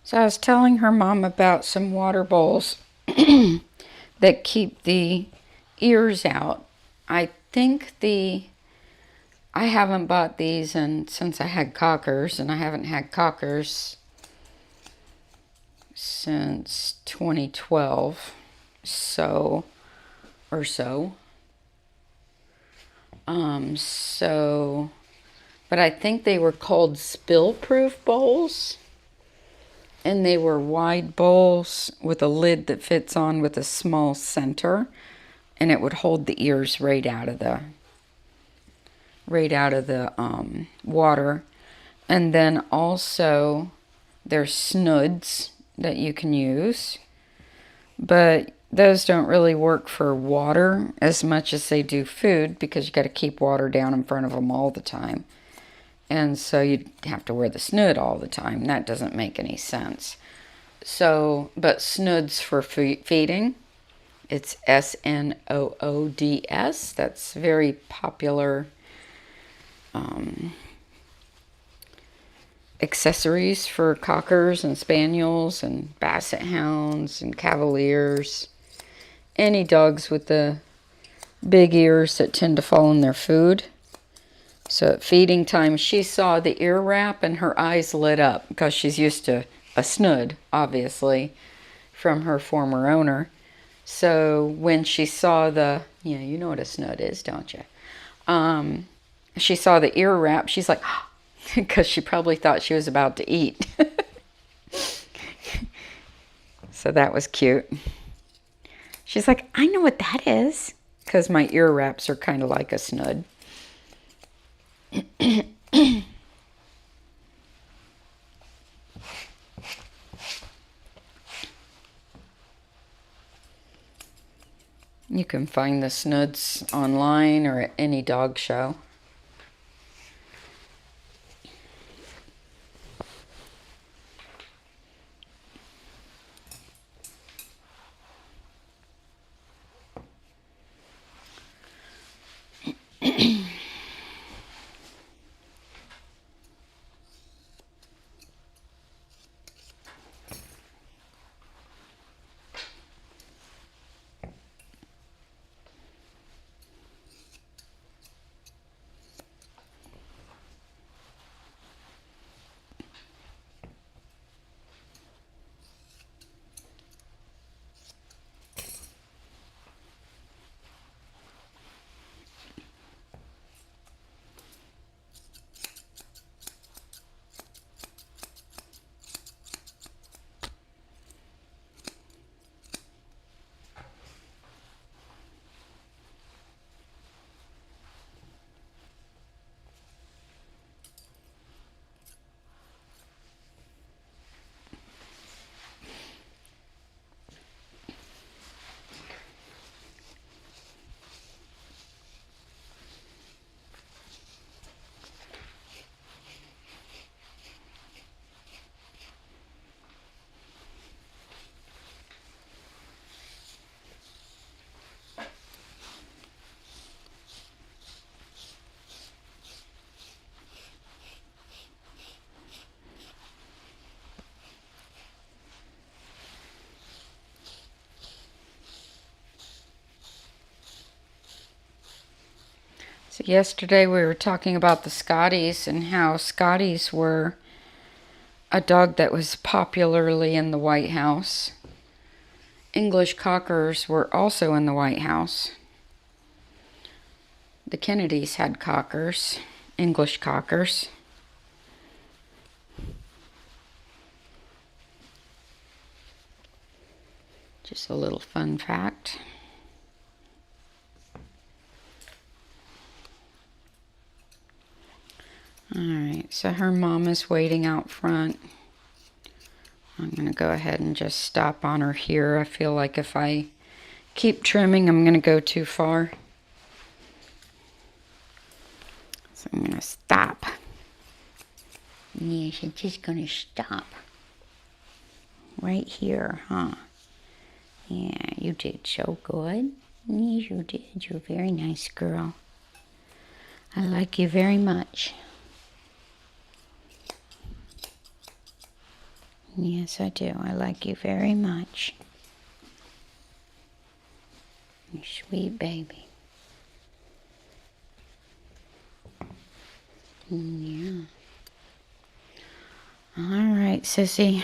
[SPEAKER 3] So I was telling her mom about some water bowls that keep the ears out. I think I haven't bought these since I had cockers, and I haven't had cockers since 2012, or so. But I think they were called spill-proof bowls. And they were wide bowls with a lid that fits on with a small center, and it would hold the ears right out of the water. And then also there's snoods that you can use, but those don't really work for water as much as they do food, because you got to keep water down in front of them all the time. And so you'd have to wear the snood all the time. That doesn't make any sense. So, but snoods for feeding,
[SPEAKER 2] It's Snoods. That's very popular accessories for cockers and spaniels and basset hounds and cavaliers. Any dogs with the big ears that tend to fall in their food. So at feeding time, she saw the ear wrap and her eyes lit up because she's used to a snood, obviously, from her former owner. So when she saw the, yeah, you know what a snood is, don't you? She saw the ear wrap, she's like, because she probably thought she was about to eat. So that was cute. She's like, I know what that is, because my ear wraps are kind of like a snood. You can find the snoods online or at any dog show. So yesterday we were talking about the Scotties and how Scotties were a dog that was popularly in the White House. English Cockers were also in the White House. The Kennedys had Cockers, English Cockers. Just a little fun fact. Alright, so her mom is waiting out front. I'm going to go ahead and just stop on her here. I feel like if I keep trimming, I'm going to go too far. So I'm going to stop.
[SPEAKER 3] Yes, I'm just going to stop. Right here, huh? Yeah, you did so good. Yes, you did. You're a very nice girl. I like you very much. Yes, I do. I like you very much. You sweet baby. Yeah. All right, Sissy.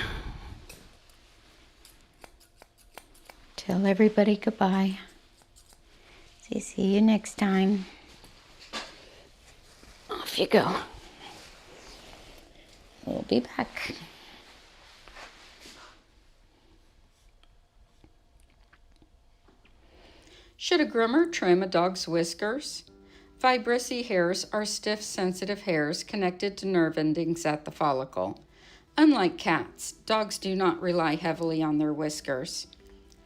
[SPEAKER 3] Tell everybody goodbye. See you next time. Off you go. We'll be back.
[SPEAKER 2] Should a groomer trim a dog's whiskers? Vibrissae hairs are stiff, sensitive hairs connected to nerve endings at the follicle. Unlike cats, dogs do not rely heavily on their whiskers.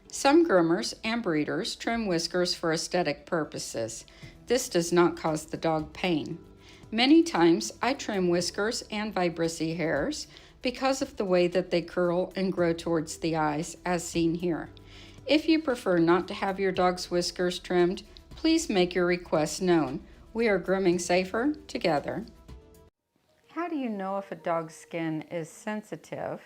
[SPEAKER 2] Some groomers and breeders trim whiskers for aesthetic purposes. This does not cause the dog pain. Many times I trim whiskers and vibrissae hairs because of the way that they curl and grow towards the eyes, as seen here. If you prefer not to have your dog's whiskers trimmed, please make your request known. We are grooming safer together. How do you know if a dog's skin is sensitive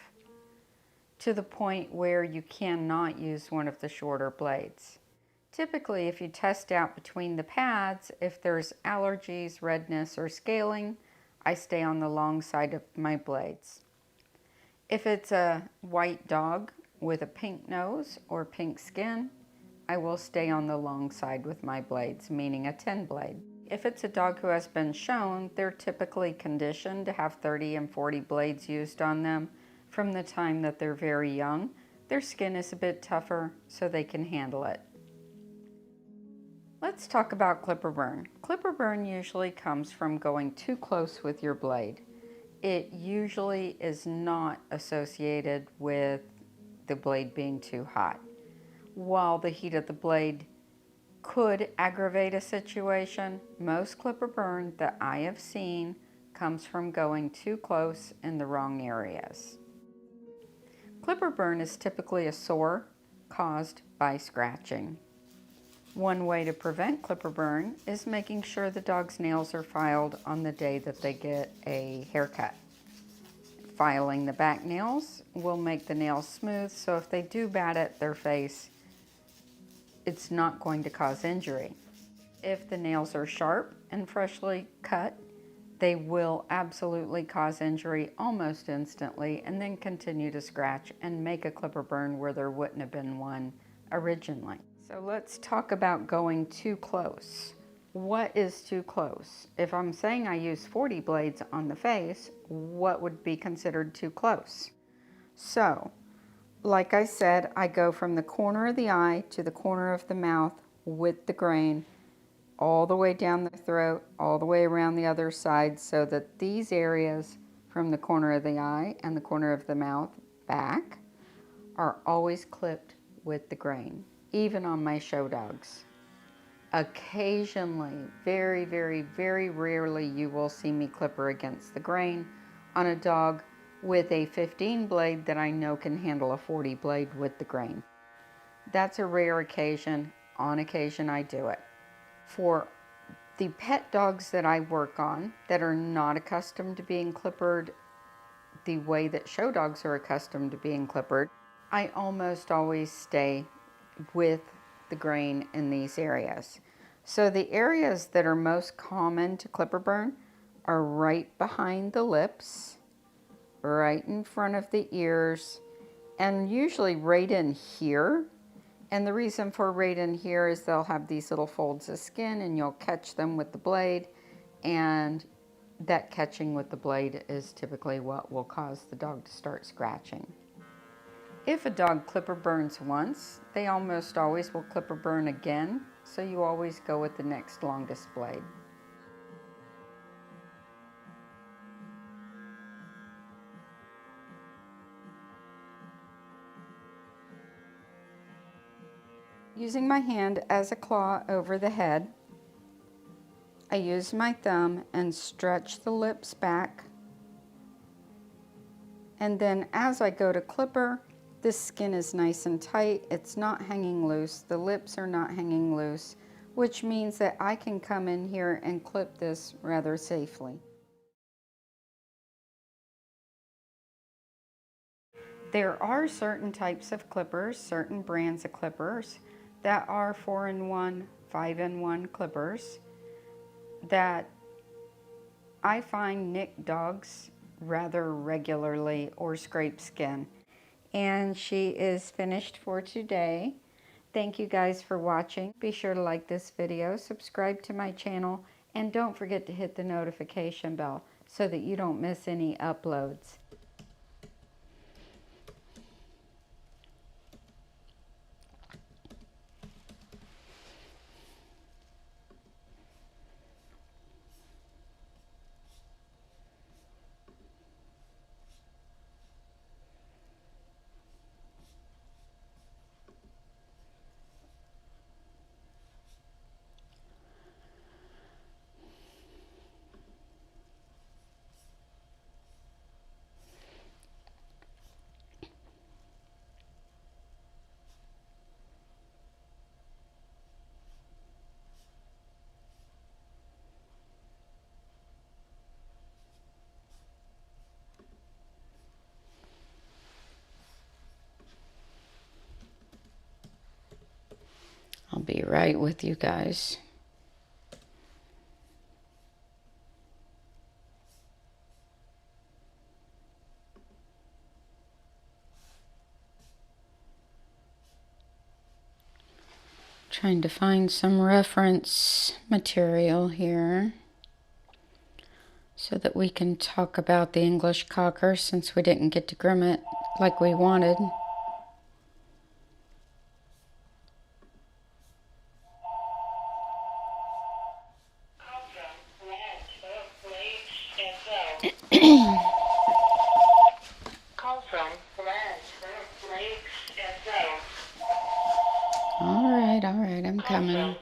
[SPEAKER 2] to the point where you cannot use one of the shorter blades? Typically, if you test out between the pads, if there's allergies, redness, or scaling, I stay on the long side of my blades. If it's a white dog with a pink nose or pink skin, I will stay on the long side with my blades, meaning a 10 blade. If it's a dog who has been shown, they're typically conditioned to have 30 and 40 blades used on them from the time that they're very young. Their skin is a bit tougher, so they can handle it. Let's talk about clipper burn. Clipper burn usually comes from going too close with your blade. It usually is not associated with the blade being too hot. While the heat of the blade could aggravate a situation, most clipper burn that I have seen comes from going too close in the wrong areas. Clipper burn is typically a sore caused by scratching. One way to prevent clipper burn is making sure the dog's nails are filed on the day that they get a haircut. Filing the back nails will make the nails smooth, so if they do bat at their face, it's not going to cause injury. If the nails are sharp and freshly cut, they will absolutely cause injury almost instantly and then continue to scratch and make a clipper burn where there wouldn't have been one originally. So let's talk about going too close. What is too close? If I'm saying I use 40 blades on the face, what would be considered too close? So, like I said, I go from the corner of the eye to the corner of the mouth with the grain, all the way down the throat, all the way around the other side, so that these areas from the corner of the eye and the corner of the mouth back are always clipped with the grain, even on my show dogs. Occasionally, very, very, very rarely, you will see me clipper against the grain on a dog with a 15 blade that I know can handle a 40 blade with the grain. That's a rare occasion. On occasion, I do it. For the pet dogs that I work on that are not accustomed to being clippered the way that show dogs are accustomed to being clippered, I almost always stay with the grain in these areas. So the areas that are most common to clipper burn are right behind the lips, right in front of the ears, and usually right in here. And the reason for right in here is they'll have these little folds of skin and you'll catch them with the blade, and that catching with the blade is typically what will cause the dog to start scratching. If a dog clipper burns once, they almost always will clipper burn again, so you always go with the next longest blade. Using my hand as a claw over the head, I use my thumb and stretch the lips back. And then as I go to clipper, this skin is nice and tight. It's not hanging loose. The lips are not hanging loose, which means that I can come in here and clip this rather safely. There are certain types of clippers, certain brands of clippers that are 4-in-1, 5-in-1 clippers that I find nick dogs rather regularly or scrape skin. And she is finished for today. Thank you guys for watching. Be sure to like this video, subscribe to my channel, and don't forget to hit the notification bell so that you don't miss any uploads. be right with you guys. Trying to find some reference material here so that we can talk about the English Cocker, since we didn't get to groom it like we wanted. All right, I'm coming.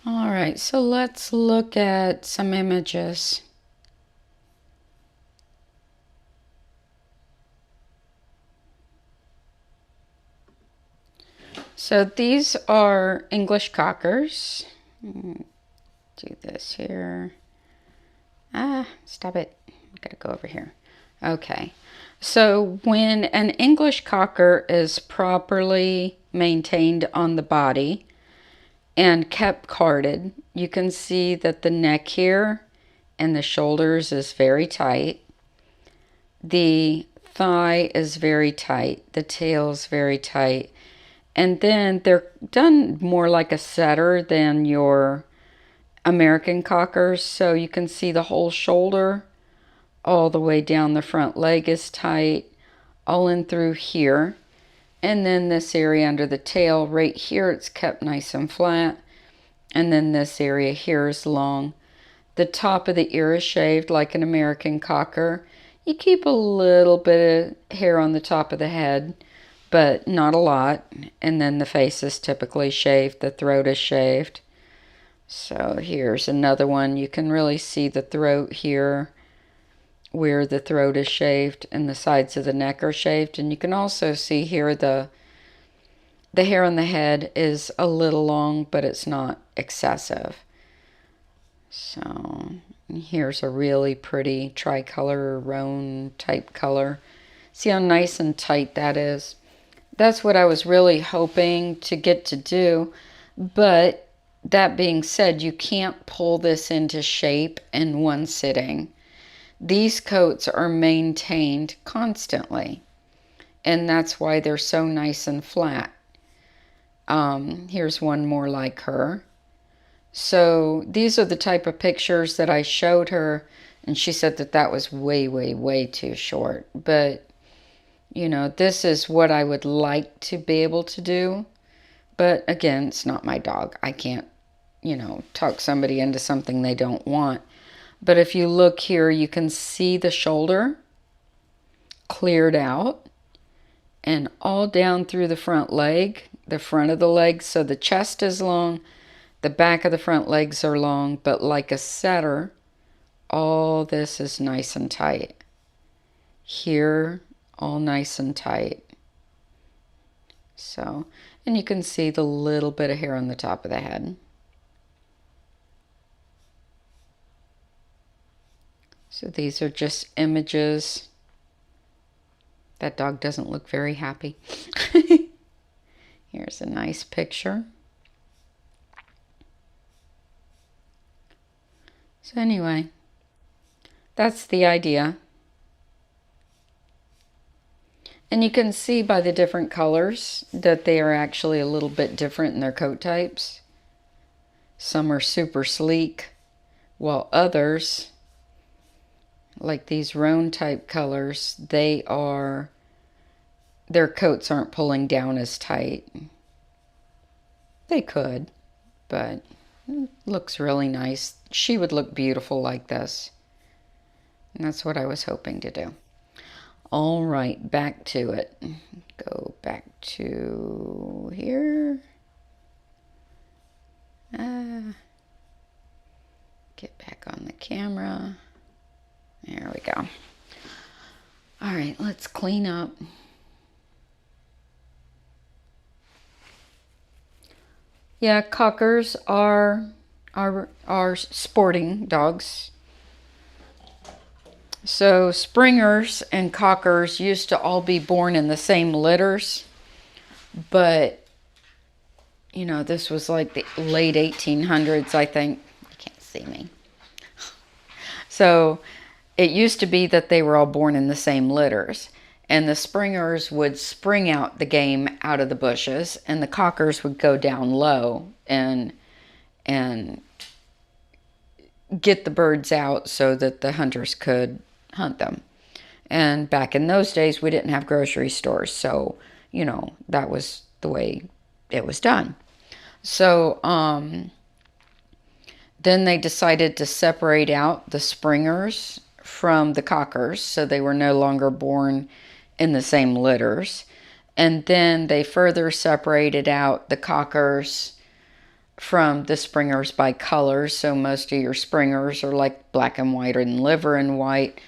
[SPEAKER 2] All right, so let's look at some images. So these are English Cockers. Do this here. Stop it. I gotta go over here. Okay. So when an English Cocker is properly maintained on the body and kept carded, you can see that the neck here and the shoulders is very tight. The thigh is very tight. The tail is very tight. And then they're done more like a setter than your American Cockers. So you can see the whole shoulder all the way down the front leg is tight, all in through here. And then this area under the tail, right here, it's kept nice and flat. And then this area here is long. The top of the ear is shaved like an American Cocker. You keep a little bit of hair on the top of the head, but not a lot. And then the face is typically shaved. The throat is shaved. So here's another one. You can really see the throat here, where the throat is shaved and the sides of the neck are shaved. And you can also see here the hair on the head is a little long, but it's not excessive. So here's a really pretty tricolor roan type color. See how nice and tight that is? That's what I was really hoping to get to do. But that being said, you can't pull this into shape in one sitting. These coats are maintained constantly, and that's why they're so nice and flat. Here's one more like her. So these are the type of pictures that I showed her, and she said that that was way, way, way too short. But, you know, this is what I would like to be able to do. But again, it's not my dog. I can't, you know, talk somebody into something they don't want. But if you look here, you can see the shoulder cleared out and all down through the front leg, the front of the leg. So the chest is long, the back of the front legs are long, but like a setter, all this is nice and tight. Here, all nice and tight. So, and you can see the little bit of hair on the top of the head. So these are just images. That dog doesn't look very happy. Here's a nice picture. So anyway, that's the idea. And you can see by the different colors that they are actually a little bit different in their coat types. Some are super sleek, while others, like these roan type colors, their coats aren't pulling down as tight. They could, but it looks really nice. She would look beautiful like this. And that's what I was hoping to do. All right, back to it. Go back to here. Get back on the camera. There we go. All right, let's clean up. Yeah, cockers are sporting dogs. So springers and cockers used to all be born in the same litters, but you know, this was like the late 1800s, I think. You can't see me. So it used to be that they were all born in the same litters, and the springers would spring out the game out of the bushes, and the cockers would go down low and get the birds out so that the hunters could hunt them. And back in those days, we didn't have grocery stores, so you know, that was the way it was done. So then they decided to separate out the springers from the cockers, so they were no longer born in the same litters. And then they further separated out the cockers from the springers by colors. So most of your springers are like black and white and liver and white,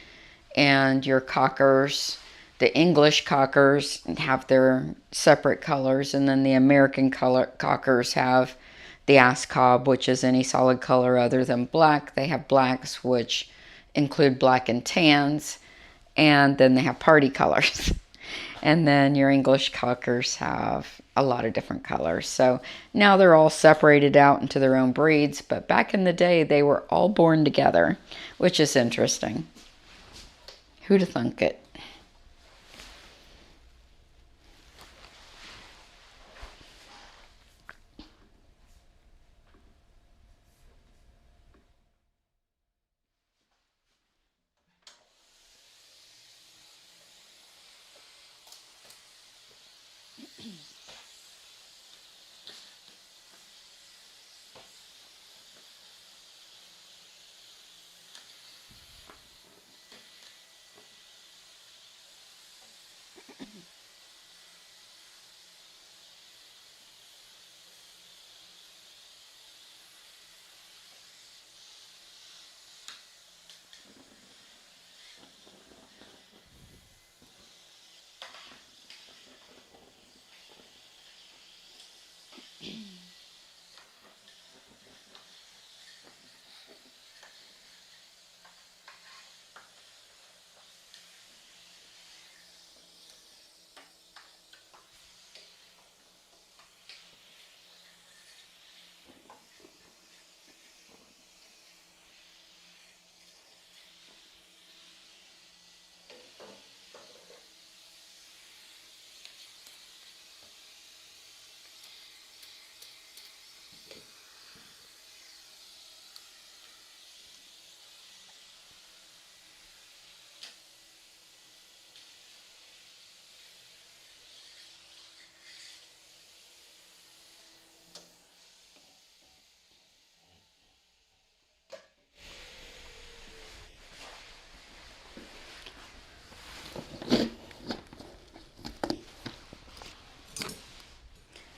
[SPEAKER 2] and your cockers, the English cockers, have their separate colors, and then the American cockers have the ass cob, which is any solid color other than black. They have blacks, which include black and tans, and then they have party colors. And then your English cockers have a lot of different colors. So now they're all separated out into their own breeds, but back in the day, they were all born together, which is interesting. Who'da thunk it?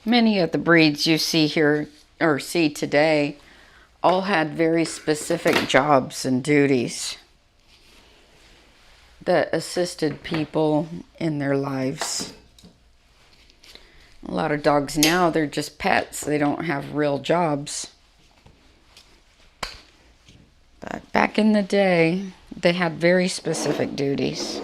[SPEAKER 2] Many of the breeds you see here, or see today, all had very specific jobs and duties that assisted people in their lives. A lot of dogs now, they're just pets. They don't have real jobs. But back in the day, they had very specific duties.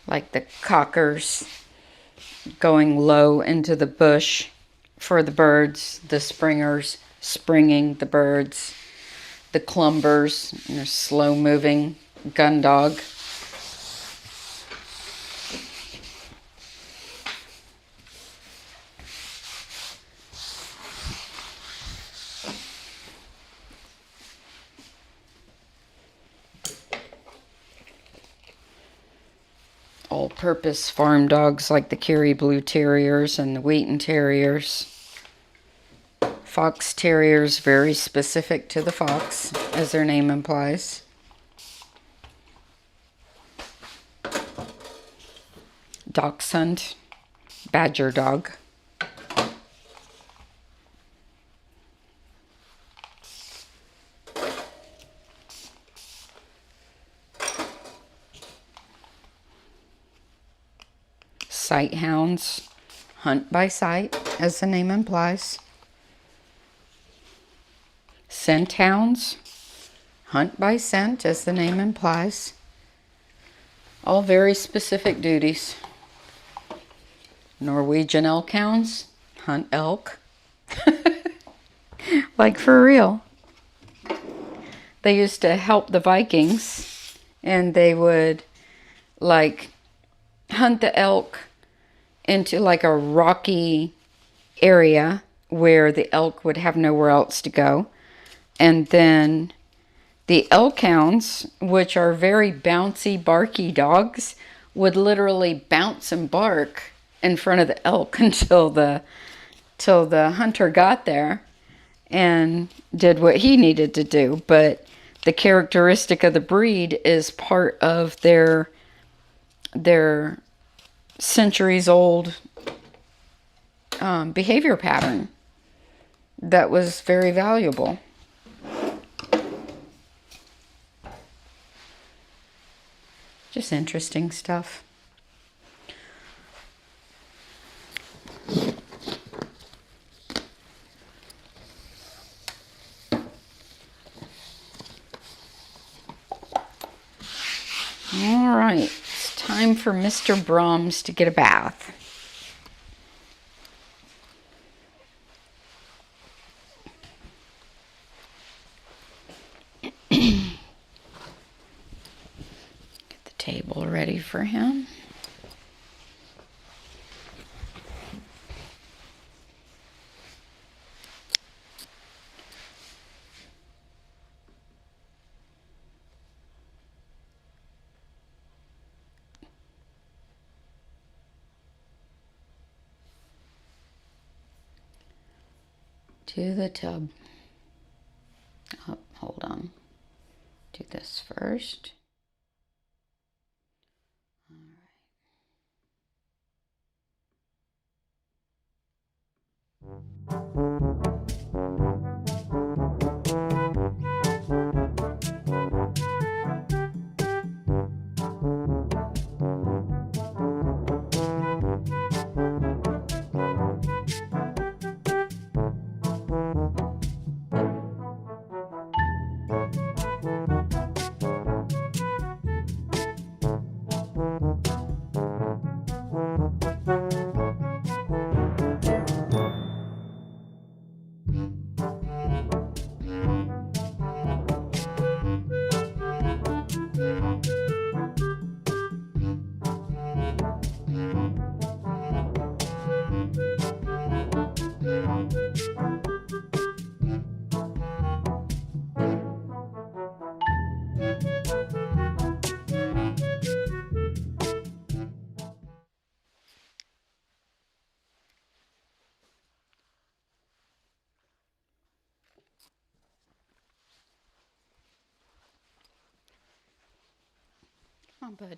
[SPEAKER 2] Like the cockers going low into the bush for the birds, the springers springing the birds, the clumbers, slow moving gun dog. all-purpose farm dogs like the Kerry Blue Terriers and the Wheaton Terriers. Fox Terriers, very specific to the fox, as their name implies. Dachshund, Badger dog. Sight hounds, hunt by sight, as the name implies. Scent hounds, hunt by scent, as the name implies. All very specific duties. Norwegian elk hounds, hunt elk. Like for real. They used to help the Vikings, and they would like hunt the elk into like a rocky area where the elk would have nowhere else to go. And then the elk hounds, which are very bouncy, barky dogs, would literally bounce and bark in front of the elk until the hunter got there and did what he needed to do. But the characteristic of the breed is part of their centuries-old behavior pattern that was very valuable. Just interesting stuff. All right, it's time for Mr. Brahms to get a bath. Get the table ready for him. To the tub. Oh, hold on. Do this first. All Come on, bud.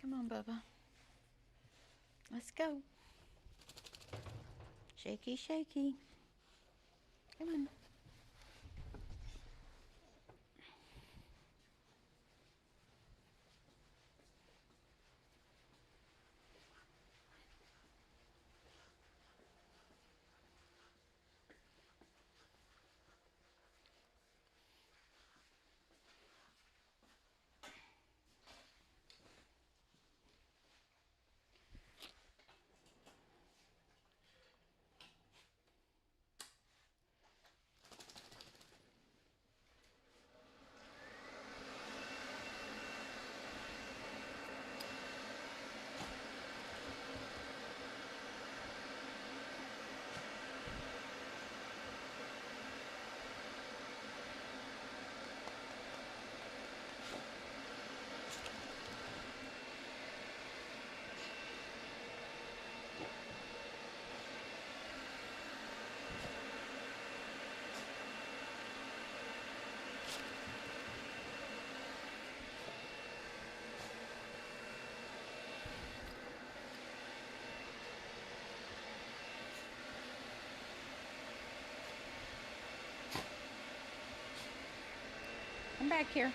[SPEAKER 3] Come on, Bubba. Let's go. Shaky, shaky. Come on. Come back here.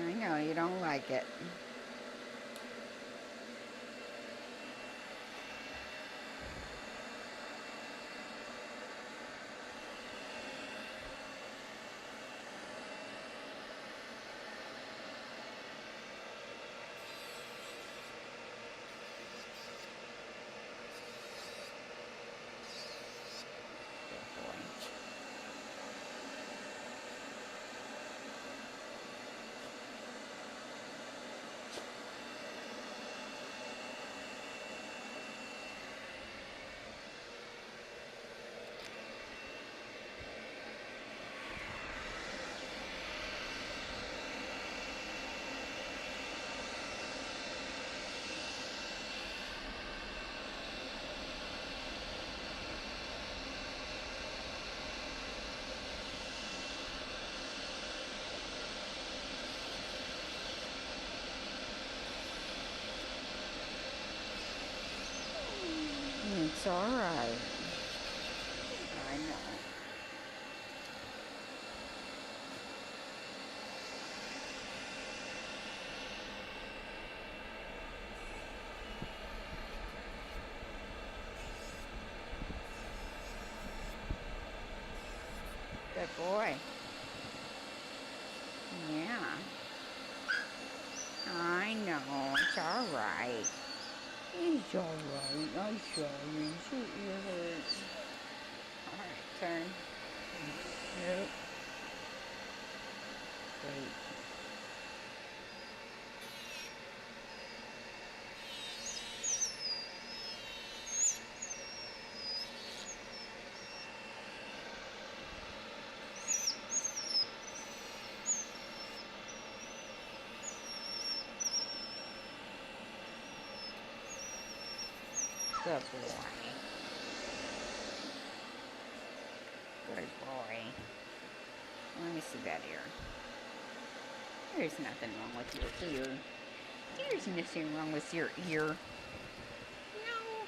[SPEAKER 3] I know you don't like it. It's all right. I know. Good boy. It's all right. It's all right. I'm sorry. Your ear hurts. All right, turn. Nope. Wait. Good boy. Good boy. Let me see that ear. There's nothing wrong with your ear. There's nothing wrong with your ear. No.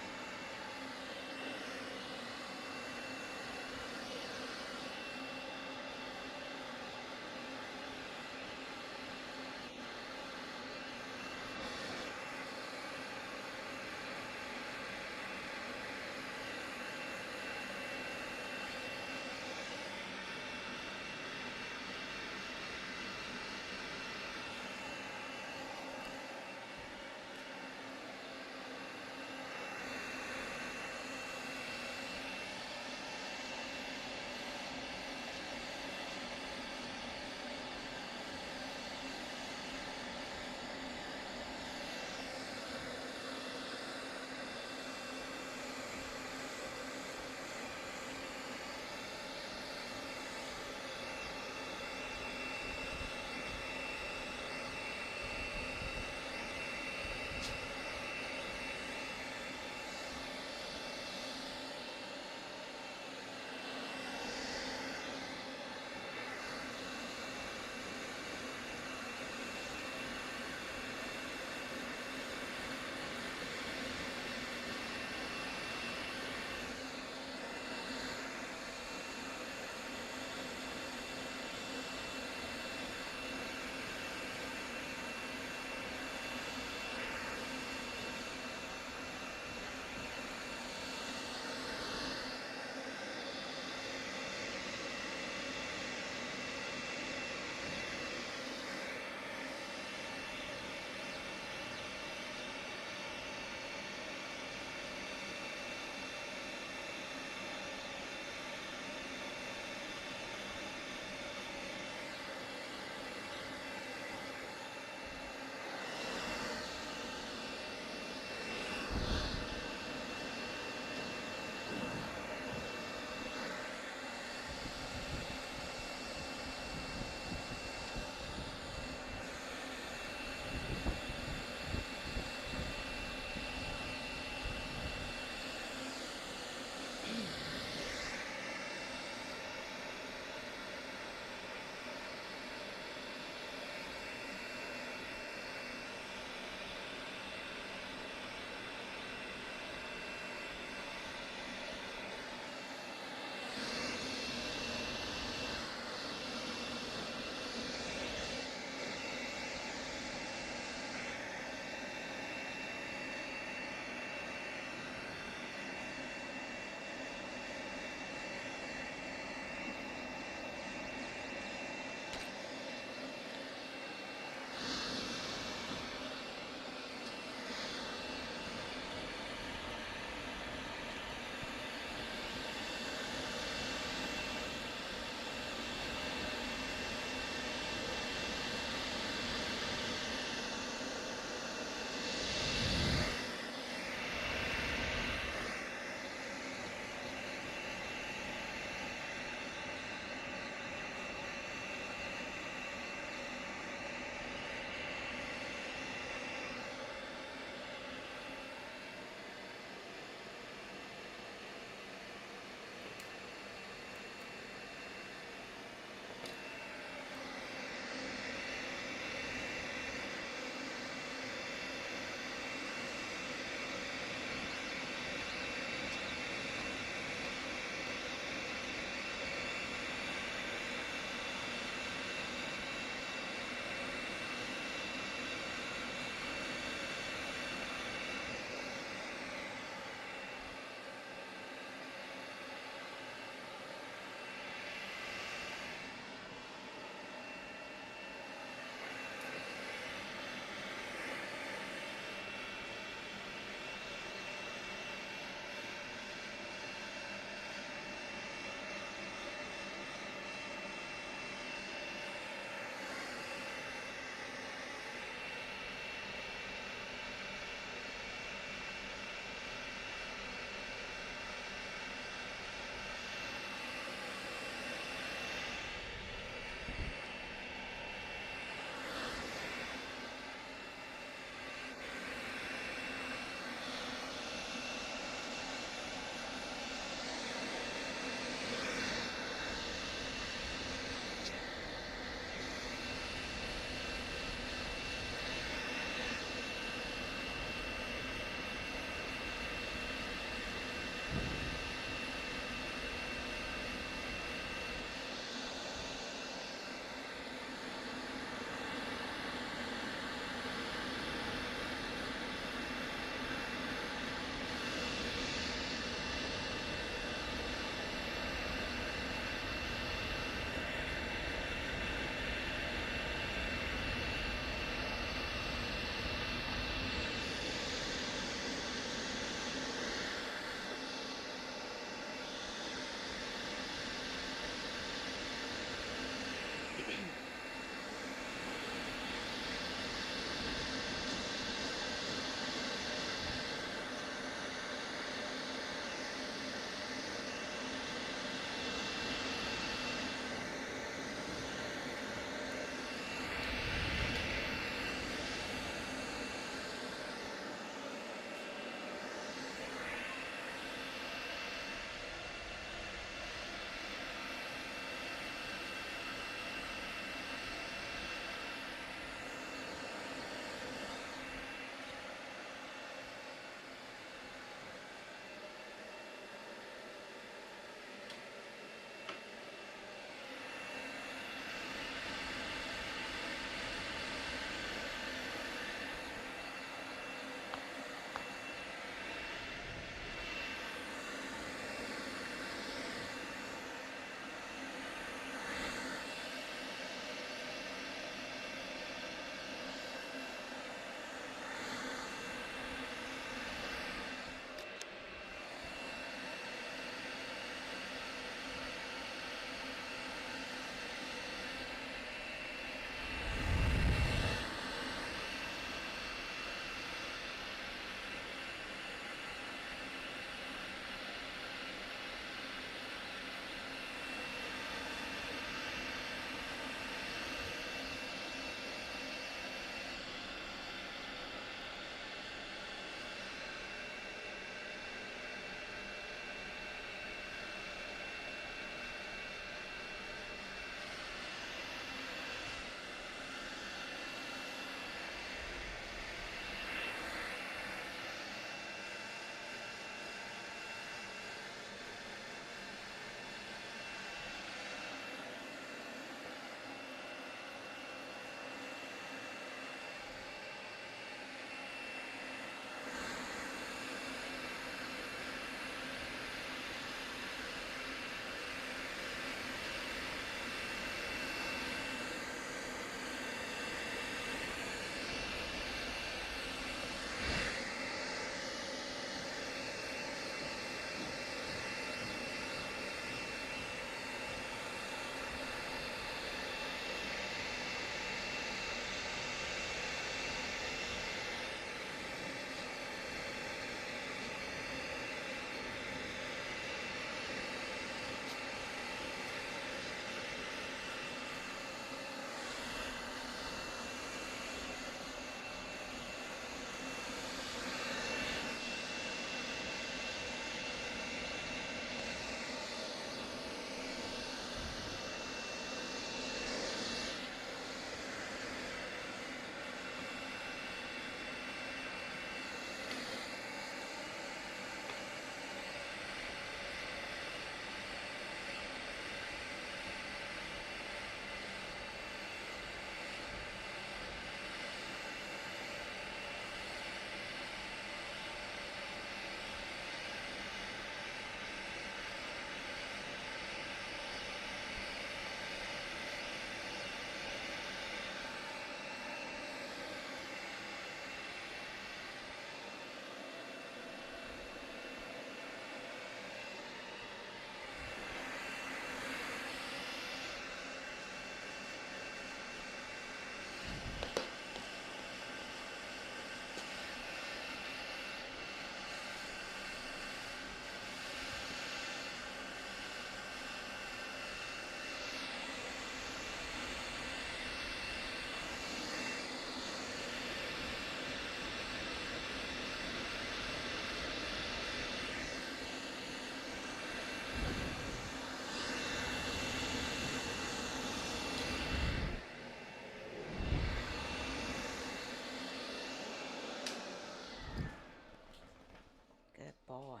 [SPEAKER 3] boy.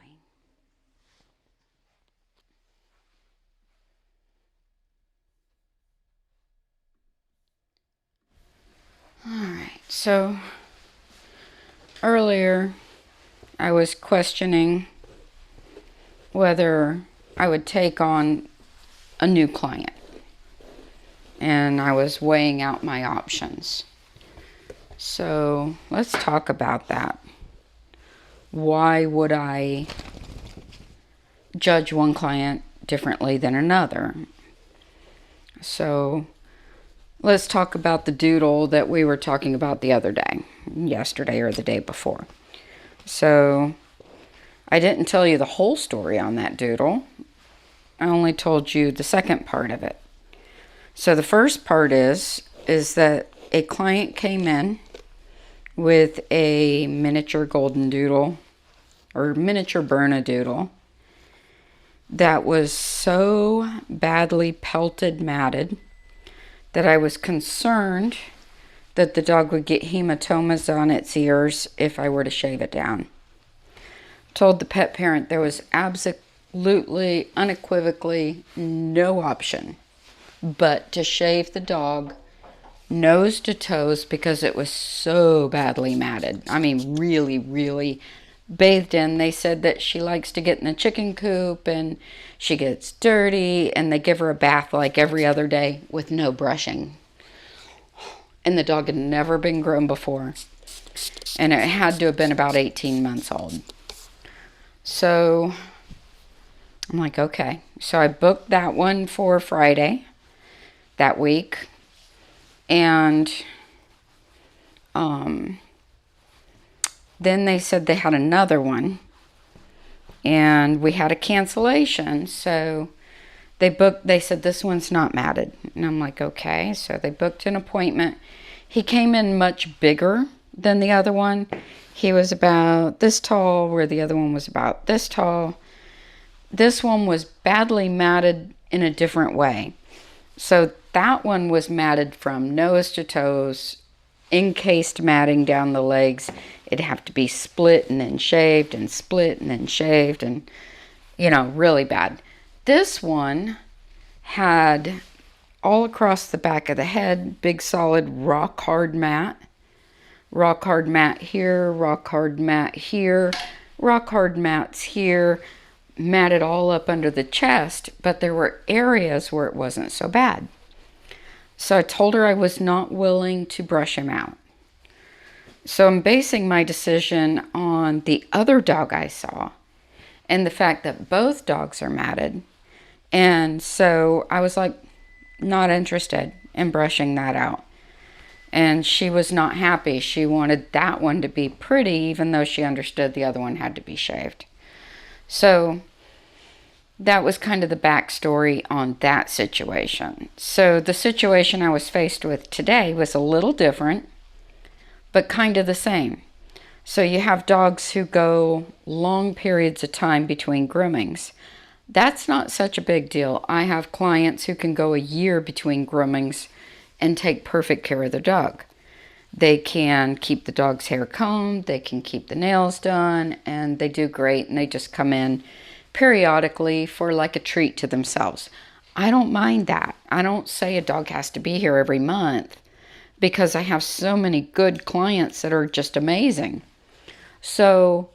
[SPEAKER 2] Alright, so earlier I was questioning whether I would take on a new client. And I was weighing out my options. So let's talk about that. Why would I judge one client differently than another? So let's talk about the doodle that we were talking about the other day, yesterday or the day before. So I didn't tell you the whole story on that doodle. I only told you the second part of it. So the first part is that a client came in with a miniature golden doodle or miniature Bernedoodle that was so badly pelted matted that I was concerned that the dog would get hematomas on its ears if I were to shave it down. Told the pet parent there was absolutely, unequivocally no option but to shave the dog nose to toes because it was so badly matted. I mean, really, really bathed in. They said that she likes to get in the chicken coop and she gets dirty, and they give her a bath like every other day with no brushing. And the dog had never been groomed before. And it had to have been about 18 months old. So I'm like, okay. So I booked that one for Friday that week. And then they said they had another one. And we had a cancellation. So they said this one's not matted. And I'm like, okay. So they booked an appointment. He came in much bigger than the other one. He was about this tall, where the other one was about this tall. This one was badly matted in a different way. So that one was matted from nose to toes, encased matting down the legs. It'd have to be split and then shaved and split and then shaved, and, you know, really bad. This one had all across the back of the head, big solid rock hard mat. Rock hard mat here, rock hard mat here, rock hard mats here, matted all up under the chest, but there were areas where it wasn't so bad. So I told her I was not willing to brush him out. So I'm basing my decision on the other dog I saw and the fact that both dogs are matted. And so I was like, not interested in brushing that out. And she was not happy. She wanted that one to be pretty, even though she understood the other one had to be shaved. So that was kind of the backstory on that situation. So the situation I was faced with today was a little different, but kind of the same. So you have dogs who go long periods of time between groomings. That's not such a big deal. I have clients who can go a year between groomings and take perfect care of their dog. They can keep the dog's hair combed, they can keep the nails done, and they do great, and they just come in periodically for like a treat to themselves. I don't mind that. I don't say a dog has to be here every month because I have so many good clients that are just amazing. So,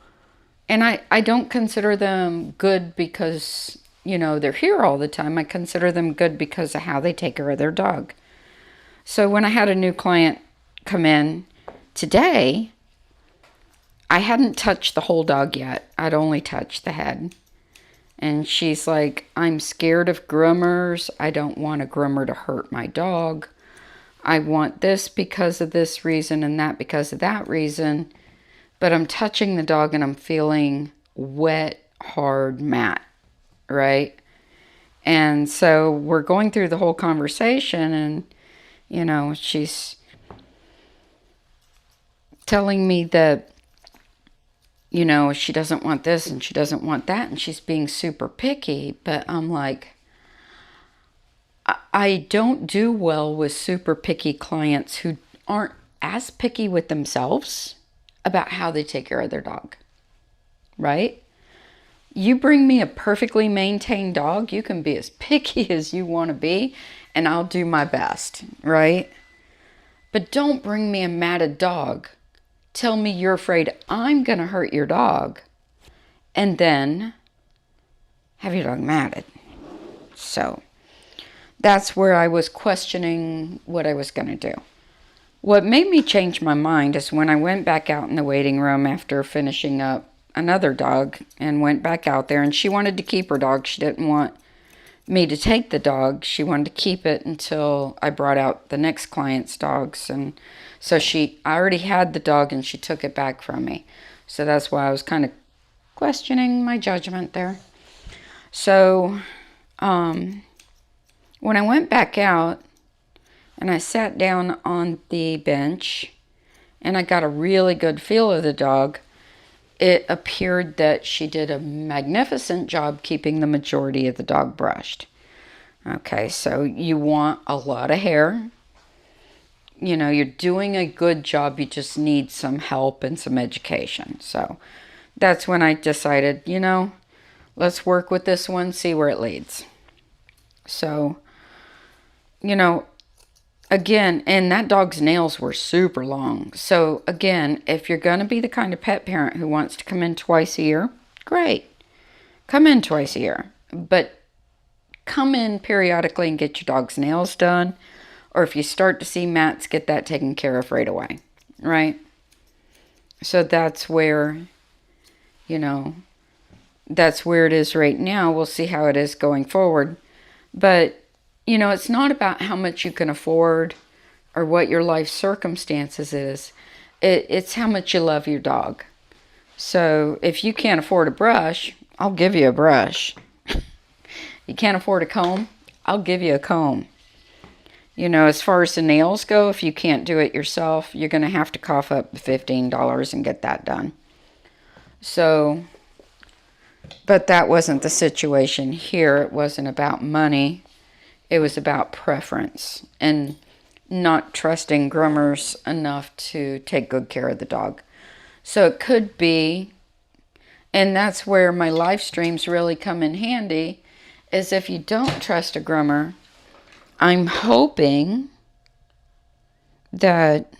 [SPEAKER 2] and I don't consider them good because, you know, they're here all the time. I consider them good because of how they take care of their dog. So when I had a new client come in today, I hadn't touched the whole dog yet. I'd only touched the head. And she's like, I'm scared of groomers. I don't want a groomer to hurt my dog. I want this because of this reason and that because of that reason. But I'm touching the dog and I'm feeling wet, hard mat, right? And so we're going through the whole conversation, and, you know, she's telling me that, you know, she doesn't want this and she doesn't want that, and she's being super picky. But I'm like, I don't do well with super picky clients who aren't as picky with themselves about how they take care of their dog, right? You bring me a perfectly maintained dog, you can be as picky as you want to be, and I'll do my best, right? But don't bring me a matted dog. Tell me you're afraid I'm going to hurt your dog, and then have your dog matted. So that's where I was questioning what I was going to do. What made me change my mind is when I went back out in the waiting room after finishing up another dog and went back out there, and she wanted to keep her dog. She didn't want me to take the dog. She wanted to keep it until I brought out the next client's dogs. And so I already had the dog and she took it back from me. So that's why I was kind of questioning my judgment there. So when I went back out and I sat down on the bench and I got a really good feel of the dog, it appeared that she did a magnificent job keeping the majority of the dog brushed. Okay, so you want a lot of hair. You know, you're doing a good job. You just need some help and some education. So that's when I decided, you know, let's work with this one, see where it leads. So, you know, again, and that dog's nails were super long. So again, if you're going to be the kind of pet parent who wants to come in twice a year, great. Come in twice a year. But come in periodically and get your dog's nails done. Or if you start to see mats, get that taken care of right away. Right? So that's where, you know, that's where it is right now. We'll see how it is going forward. But you know, it's not about how much you can afford or what your life circumstances is. It's how much you love your dog. So if you can't afford a brush, I'll give you a brush. You can't afford a comb, I'll give you a comb. You know, as far as the nails go, if you can't do it yourself, you're going to have to cough up $15 and get that done. So, but that wasn't the situation here. It wasn't about money. It was about preference and not trusting groomers enough to take good care of the dog. So it could be, and that's where my live streams really come in handy, is if you don't trust a groomer, I'm hoping that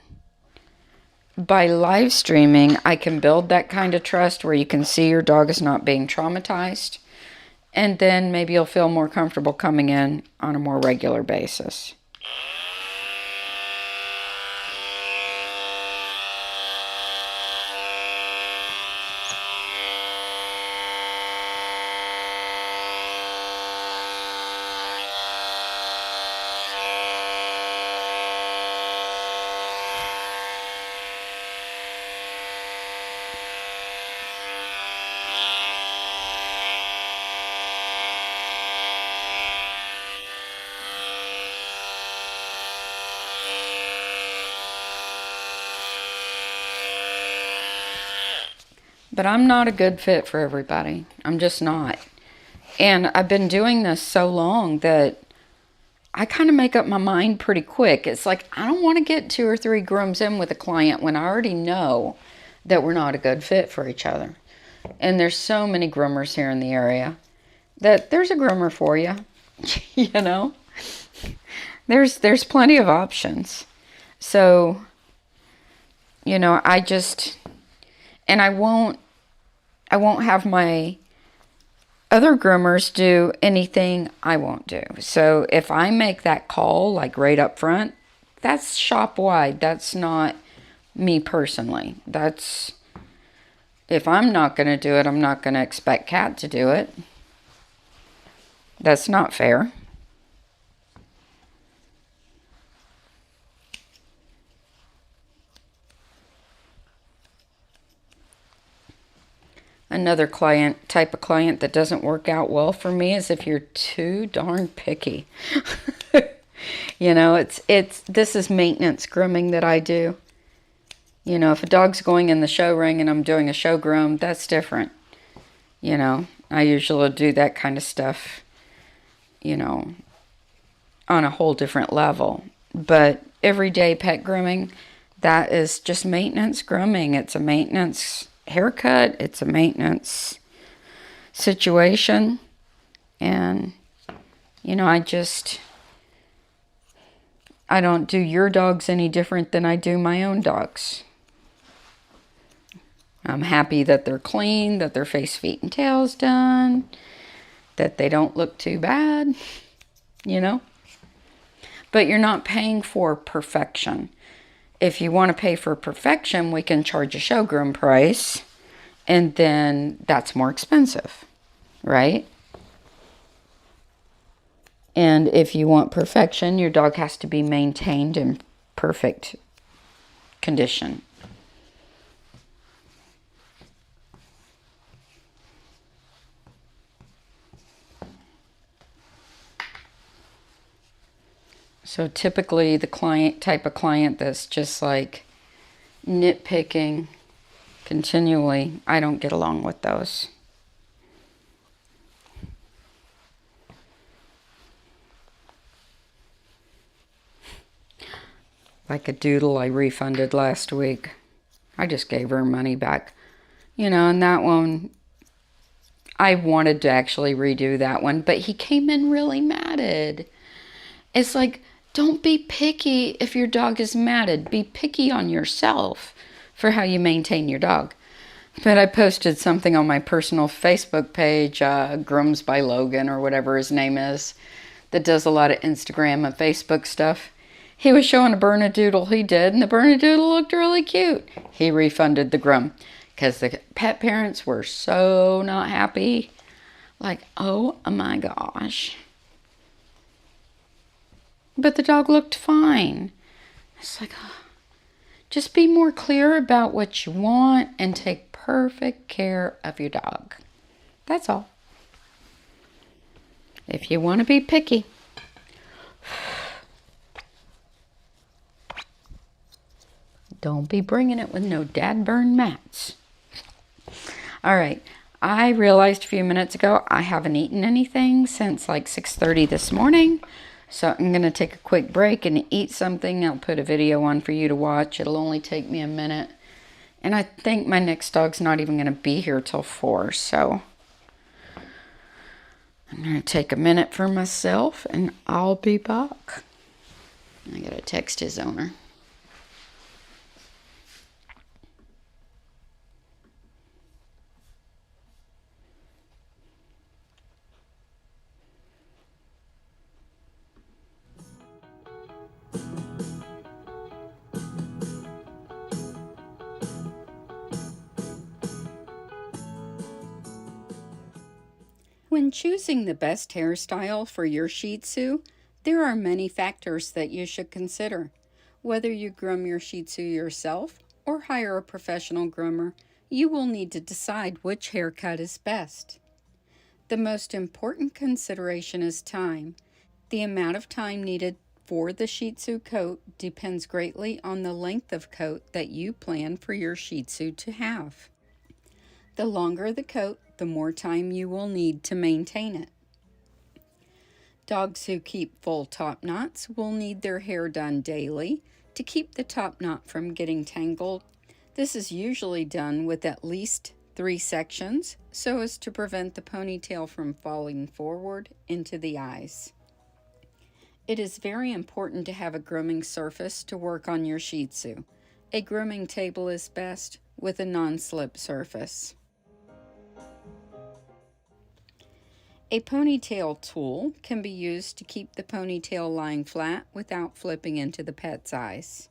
[SPEAKER 2] by live streaming, I can build that kind of trust where you can see your dog is not being traumatized. And then maybe you'll feel more comfortable coming in on a more regular basis. But I'm not a good fit for everybody. I'm just not. And I've been doing this so long that I kind of make up my mind pretty quick. It's like, I don't want to get 2 or 3 grooms in with a client when I already know that we're not a good fit for each other. And there's so many groomers here in the area that there's a groomer for you. You know? There's plenty of options. So, you know, and I won't have my other groomers do anything I won't do. So if I make that call, like right up front, that's shop wide. That's not me personally. That's, if I'm not going to do it, I'm not going to expect Kat to do it. That's not fair. Another type of client that doesn't work out well for me is if you're too darn picky. You know, this is maintenance grooming that I do. You know, if a dog's going in the show ring and I'm doing a show groom, that's different. You know, I usually do that kind of stuff, you know, on a whole different level. But everyday pet grooming, that is just maintenance grooming. It's a maintenance haircut, it's a maintenance situation. And, you know, I don't do your dogs any different than I do my own dogs. I'm happy that they're clean, that their face, feet, and tail's done, that they don't look too bad, you know. But you're not paying for perfection. If you want to pay for perfection, we can charge a showgroom price, and then that's more expensive, right? And if you want perfection, your dog has to be maintained in perfect condition. So typically the type of client that's just like nitpicking continually, I don't get along with those. Like a doodle I refunded last week. I just gave her money back. You know, and that one, I wanted to actually redo that one, but he came in really matted. It's like, don't be picky if your dog is matted. Be picky on yourself for how you maintain your dog. But I posted something on my personal Facebook page, Grooms by Logan or whatever his name is, that does a lot of Instagram and Facebook stuff. He was showing a Bernedoodle he did, and the Bernedoodle looked really cute. He refunded the groom because the pet parents were so not happy. Like, oh my gosh. But the dog looked fine. It's like, oh, just be more clear about what you want and take perfect care of your dog. That's all. If you want to be picky. Don't be bringing it with no dad burn mats. All right. I realized a few minutes ago I haven't eaten anything since like 6:30 this morning. So I'm going to take a quick break and eat something. I'll put a video on for you to watch. It'll only take me a minute. And I think my next dog's not even going to be here till 4. So I'm going to take a minute for myself and I'll be back. I got to text his owner. When choosing the best hairstyle for your Shih Tzu, there are many factors that you should consider. Whether you groom your Shih Tzu yourself or hire a professional groomer, you will need to decide which haircut is best. The most important consideration is time. The amount of time needed for the Shih Tzu coat depends greatly on the length of coat that you plan for your Shih Tzu to have. The longer the coat, the more time you will need to maintain it. Dogs who keep full top knots will need their hair done daily to keep the top knot from getting tangled. This is usually done with at least 3 sections so as to prevent the ponytail from falling forward into the eyes. It is very important to have a grooming surface to work on your Shih Tzu. A grooming table is best with a non-slip surface. A ponytail tool can be used to keep the ponytail lying flat without flipping into the pet's eyes.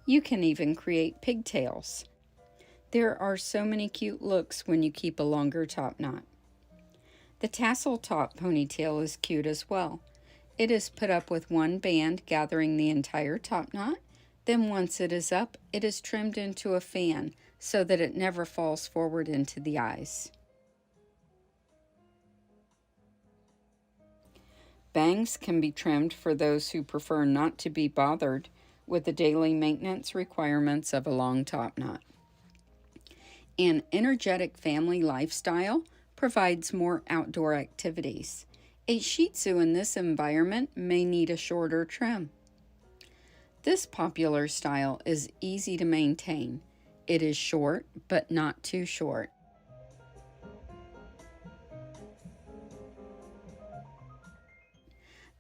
[SPEAKER 2] You can even create pigtails. There are so many cute looks when you keep a longer top knot. The tassel top ponytail is cute as well. It is put up with one band gathering the entire top knot. Then once it is up, it is trimmed into a fan so that it never falls forward into the eyes. Bangs can be trimmed for those who prefer not to be bothered with the daily maintenance requirements of a long top knot. An energetic family lifestyle provides more outdoor activities. A Shih Tzu in this environment may need a shorter trim. This popular style is easy to maintain. It is short, but not too short.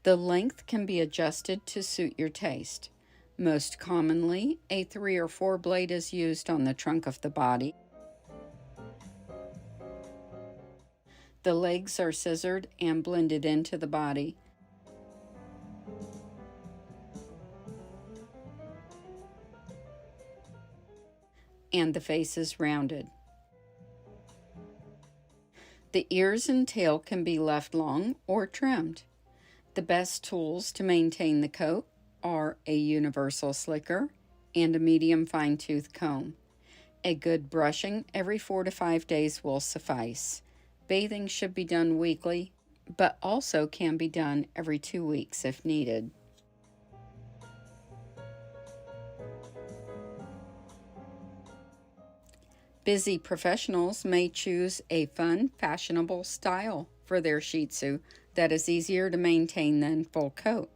[SPEAKER 2] The length can be adjusted to suit your taste. Most commonly, a 3 or 4 blade is used on the trunk of the body. The legs are scissored and blended into the body. And the face is rounded. The ears and tail can be left long or trimmed. The best tools to maintain the coat are a universal slicker and a medium fine-tooth comb. A good brushing every 4 to 5 days will suffice. Bathing should be done weekly, but also can be done every 2 weeks if needed. Busy professionals may choose a fun, fashionable style for their Shih Tzu that is easier to maintain than full coat.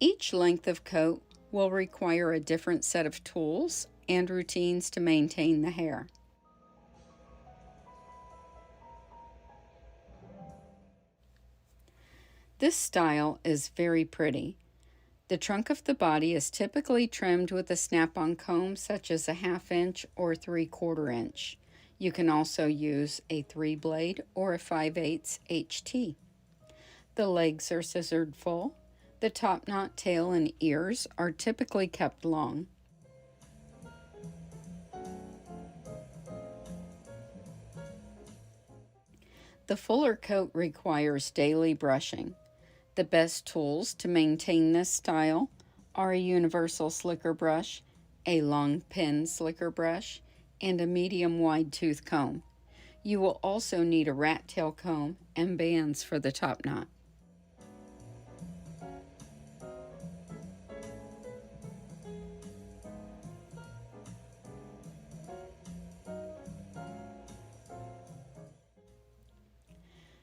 [SPEAKER 2] Each length of coat will require a different set of tools and routines to maintain the hair. This style is very pretty. The trunk of the body is typically trimmed with a snap-on comb such as a 1/2 inch or 3/4 inch. You can also use a 3 blade or a 5/8 HT. The legs are scissored full. The top knot, tail, and ears are typically kept long. The fuller coat requires daily brushing. The best tools to maintain this style are a universal slicker brush, a long pin slicker brush, and a medium wide tooth comb. You will also need a rat tail comb and bands for the top knot.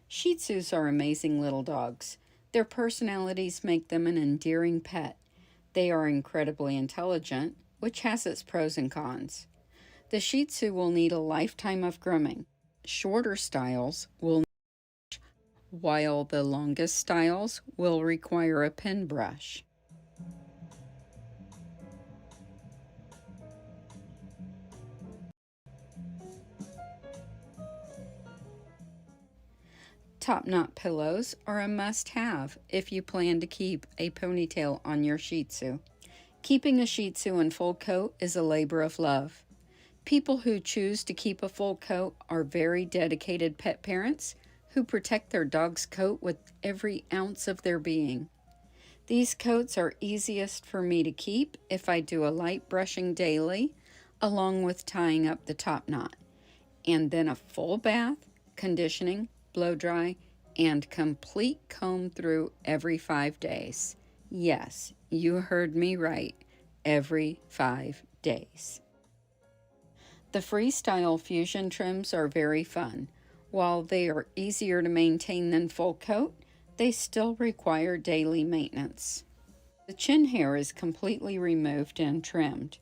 [SPEAKER 2] Shih Tzus are amazing little dogs. Their personalities make them an endearing pet. They are incredibly intelligent, which has its pros and cons. The Shih Tzu will need a lifetime of grooming. Shorter styles will, while the longest styles will require a pin brush. Top knot pillows are a must-have if you plan to keep a ponytail on your Shih Tzu. Keeping a Shih Tzu in full coat is a labor of love. People who choose to keep a full coat are very dedicated pet parents who protect their dog's coat with every ounce of their being. These coats are easiest for me to keep if I do a light brushing daily, along with tying up the top knot, and then a full bath, conditioning, blow dry, and complete comb through every 5 days. Yes, you heard me right, every 5 days. The Freestyle Fusion trims are very fun. While they are easier to maintain than full coat, they still require daily maintenance. The chin hair is completely removed and trimmed.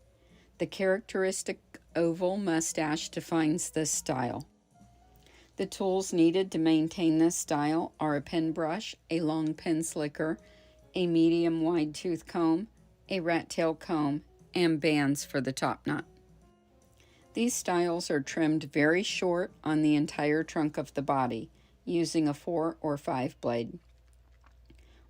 [SPEAKER 2] The characteristic oval mustache defines this style. The tools needed to maintain this style are a pin brush, a long pin slicker, a medium wide tooth comb, a rat tail comb, and bands for the top knot. These styles are trimmed very short on the entire trunk of the body, using a 4 or 5 blade,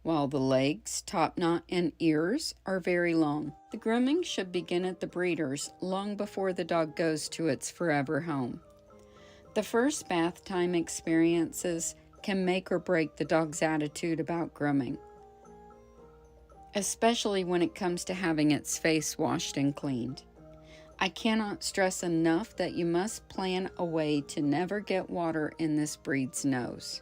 [SPEAKER 2] while the legs, top knot, and ears are very long. The grooming should begin at the breeders long before the dog goes to its forever home. The first bath time experiences can make or break the dog's attitude about grooming, especially when it comes to having its face washed and cleaned. I cannot stress enough that you must plan a way to never get water in this breed's nose.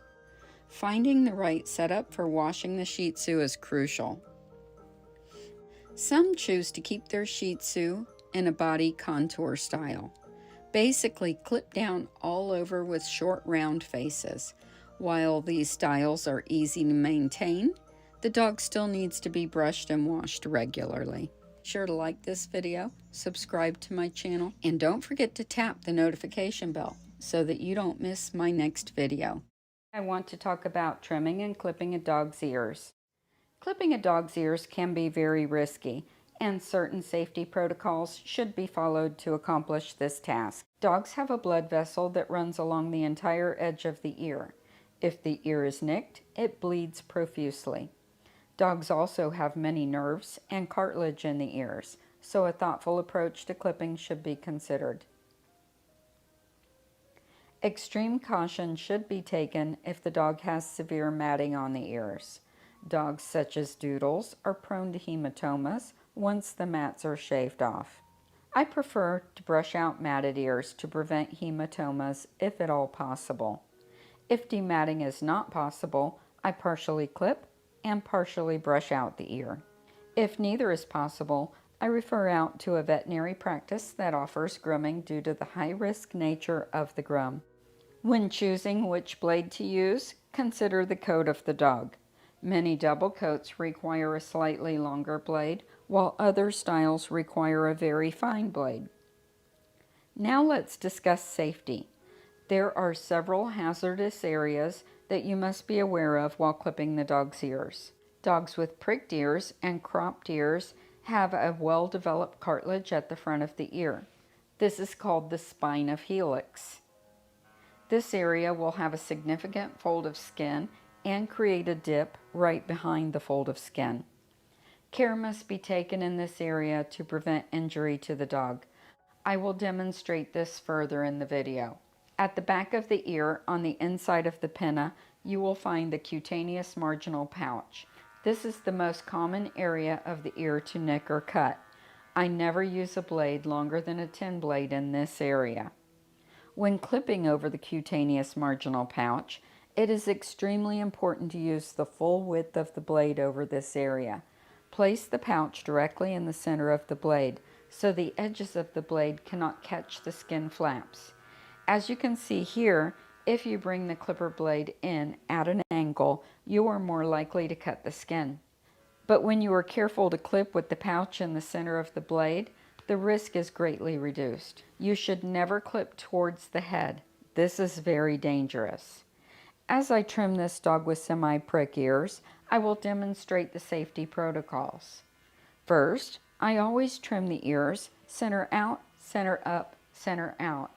[SPEAKER 2] Finding the right setup for washing the Shih Tzu is crucial. Some choose to keep their Shih Tzu in a body contour style. Basically clip down all over with short round faces. While these styles are easy to maintain, the dog still needs to be brushed and washed regularly. Be sure to like this video, subscribe to my channel, and don't forget to tap the notification bell so that you don't miss my next video. I want to talk about trimming and clipping a dog's ears. Clipping a dog's ears can be very risky, and certain safety protocols should be followed to accomplish this task. Dogs have a blood vessel that runs along the entire edge of the ear. If the ear is nicked, it bleeds profusely. Dogs also have many nerves and cartilage in the ears, so a thoughtful approach to clipping should be considered. Extreme caution should be taken if the dog has severe matting on the ears. Dogs such as Doodles are prone to hematomas once the mats are shaved off. I prefer to brush out matted ears to prevent hematomas if at all possible. If dematting is not possible, I partially clip and partially brush out the ear. If neither is possible, I refer out to a veterinary practice that offers grooming due to the high-risk nature of the groom. When choosing which blade to use, consider the coat of the dog. Many double coats require a slightly longer blade, while other styles require a very fine blade. Now let's discuss safety. There are several hazardous areas that you must be aware of while clipping the dog's ears. Dogs with pricked ears and cropped ears have a well-developed cartilage at the front of the ear. This is called the spine of helix. This area will have a significant fold of skin and create a dip right behind the fold of skin. Care must be taken in this area to prevent injury to the dog. I will demonstrate this further in the video. At the back of the ear, on the inside of the pinna, you will find the cutaneous marginal pouch. This is the most common area of the ear to nick or cut. I never use a blade longer than a 10 blade in this area. When clipping over the cutaneous marginal pouch, it is extremely important to use the full width of the blade over this area. Place the pouch directly in the center of the blade so the edges of the blade cannot catch the skin flaps. As you can see here, if you bring the clipper blade in at an angle, you are more likely to cut the skin. But when you are careful to clip with the pouch in the center of the blade, the risk is greatly reduced. You should never clip towards the head. This is very dangerous. As I trim this dog with semi-prick ears, I will demonstrate the safety protocols. First, I always trim the ears center out, center up, center out,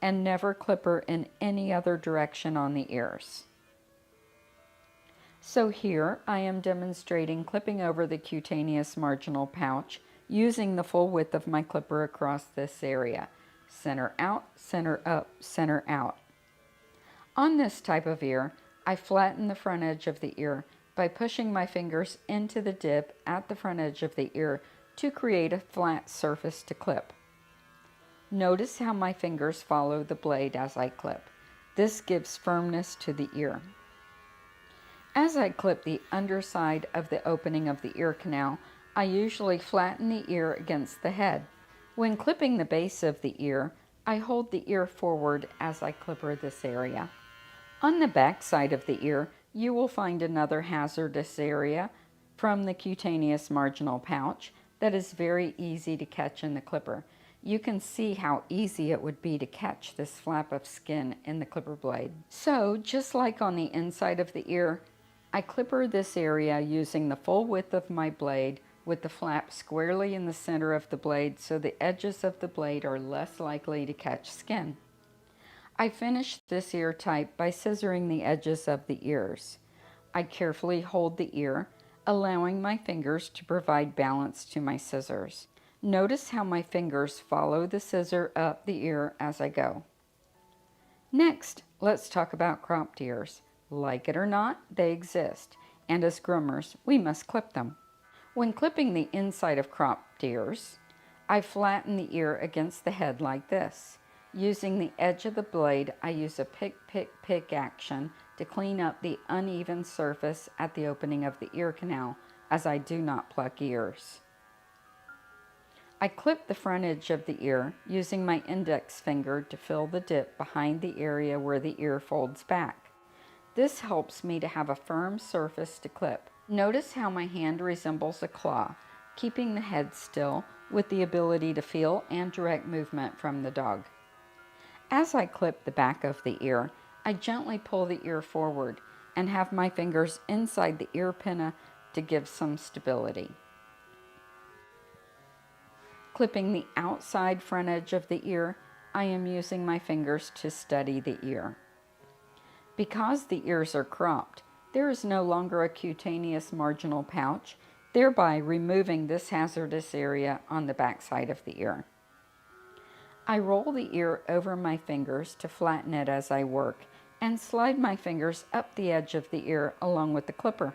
[SPEAKER 2] and never clipper in any other direction on the ears. So here I am demonstrating clipping over the cutaneous marginal pouch using the full width of my clipper across this area. Center out, center up, center out. On this type of ear, I flatten the front edge of the ear by pushing my fingers into the dip at the front edge of the ear to create a flat surface to clip. Notice how my fingers follow the blade as I clip. This gives firmness to the ear. As I clip the underside of the opening of the ear canal, I usually flatten the ear against the head. When clipping the base of the ear, I hold the ear forward as I clipper this area. On the back side of the ear, you will find another hazardous area from the cutaneous marginal pouch that is very easy to catch in the clipper. You can see how easy it would be to catch this flap of skin in the clipper blade. So, just like on the inside of the ear, I clipper this area using the full width of my blade with the flap squarely in the center of the blade so the edges of the blade are less likely to catch skin. I finish this ear type by scissoring the edges of the ears. I carefully hold the ear, allowing my fingers to provide balance to my scissors. Notice how my fingers follow the scissor up the ear as I go. Next, let's talk about cropped ears. Like it or not, they exist, and as groomers, we must clip them. When clipping the inside of cropped ears, I flatten the ear against the head like this. Using the edge of the blade, I use a pick action to clean up the uneven surface at the opening of the ear canal, as I do not pluck ears. I clip the front edge of the ear using my index finger to fill the dip behind the area where the ear folds back. This helps me to have a firm surface to clip. Notice how my hand resembles a claw, keeping the head still with the ability to feel and direct movement from the dog. As I clip the back of the ear, I gently pull the ear forward and have my fingers inside the ear pinna to give some stability. Clipping the outside front edge of the ear, I am using my fingers to steady the ear. Because the ears are cropped, there is no longer a cutaneous marginal pouch, thereby removing this hazardous area on the back side of the ear. I roll the ear over my fingers to flatten it as I work and slide my fingers up the edge of the ear along with the clipper.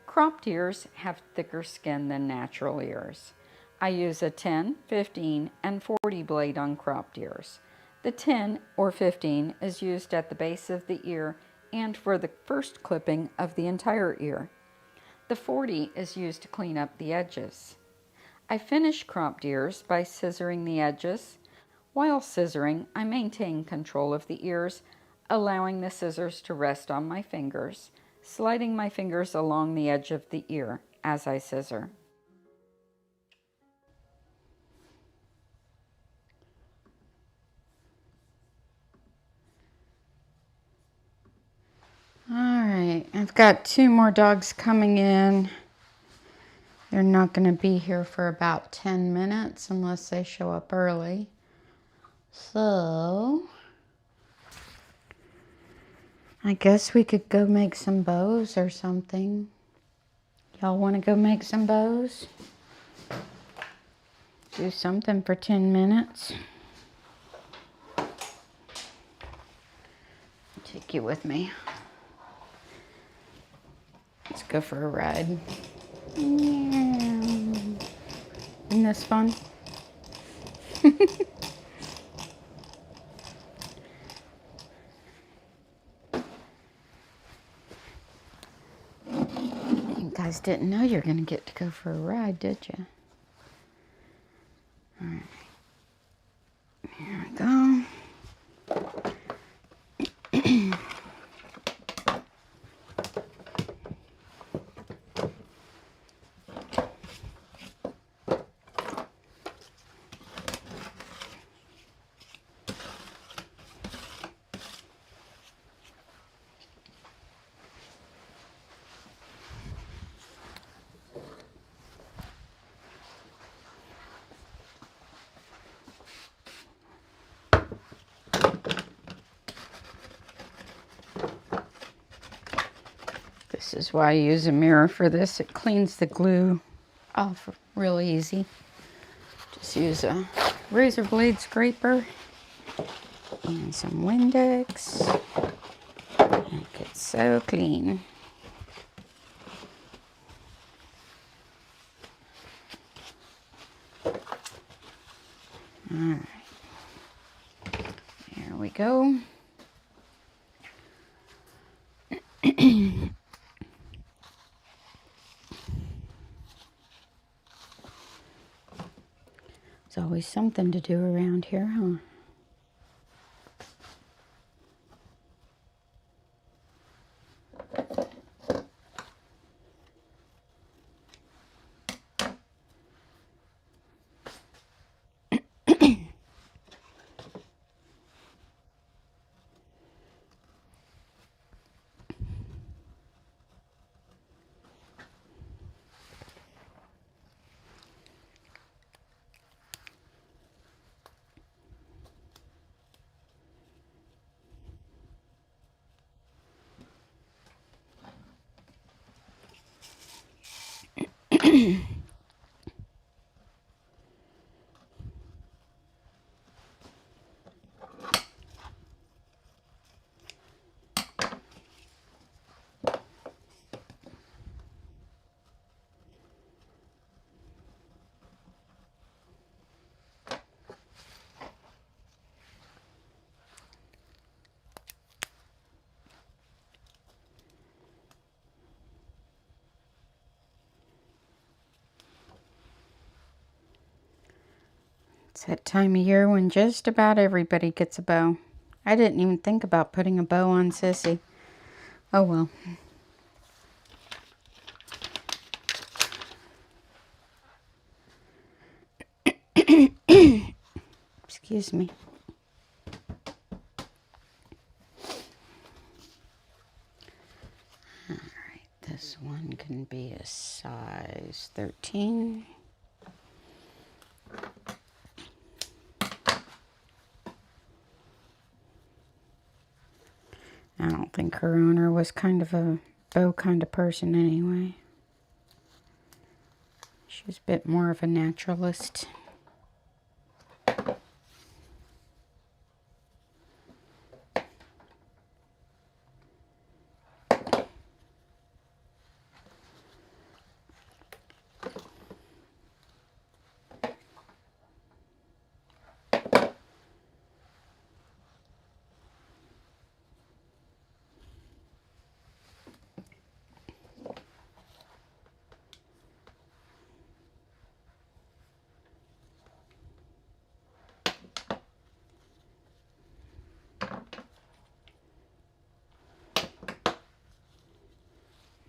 [SPEAKER 2] Cropped ears have thicker skin than natural ears. I use a 10, 15, and 40 blade on cropped ears. The 10 or 15 is used at the base of the ear and for the first clipping of the entire ear. The 40 is used to clean up the edges. I finish cropped ears by scissoring the edges. While scissoring, I maintain control of the ears, allowing the scissors to rest on my fingers, sliding my fingers along the edge of the ear as I scissor. All right, I've got 2 more dogs coming in. They're not going to be here for about 10 minutes unless they show up early. So, I guess we could go make some bows or something. Y'all want to go make some bows? Do something for 10 minutes. Take you with me. Let's go for a ride. Isn't this fun? You guys didn't know you were going to get to go for a ride, did you? All right. Here we go. This is why I use a mirror for this. It cleans the glue off real easy. Just use a razor blade scraper and some Windex. It gets so clean. All right. There we go. There's always something to do around here, huh? It's that time of year when just about everybody gets a bow. I didn't even think about putting a bow on Sissy. Oh well. Excuse me.
[SPEAKER 3] This one can be a size 13. I don't think her owner was kind of a Beau kind of person anyway. She was a bit more of a naturalist.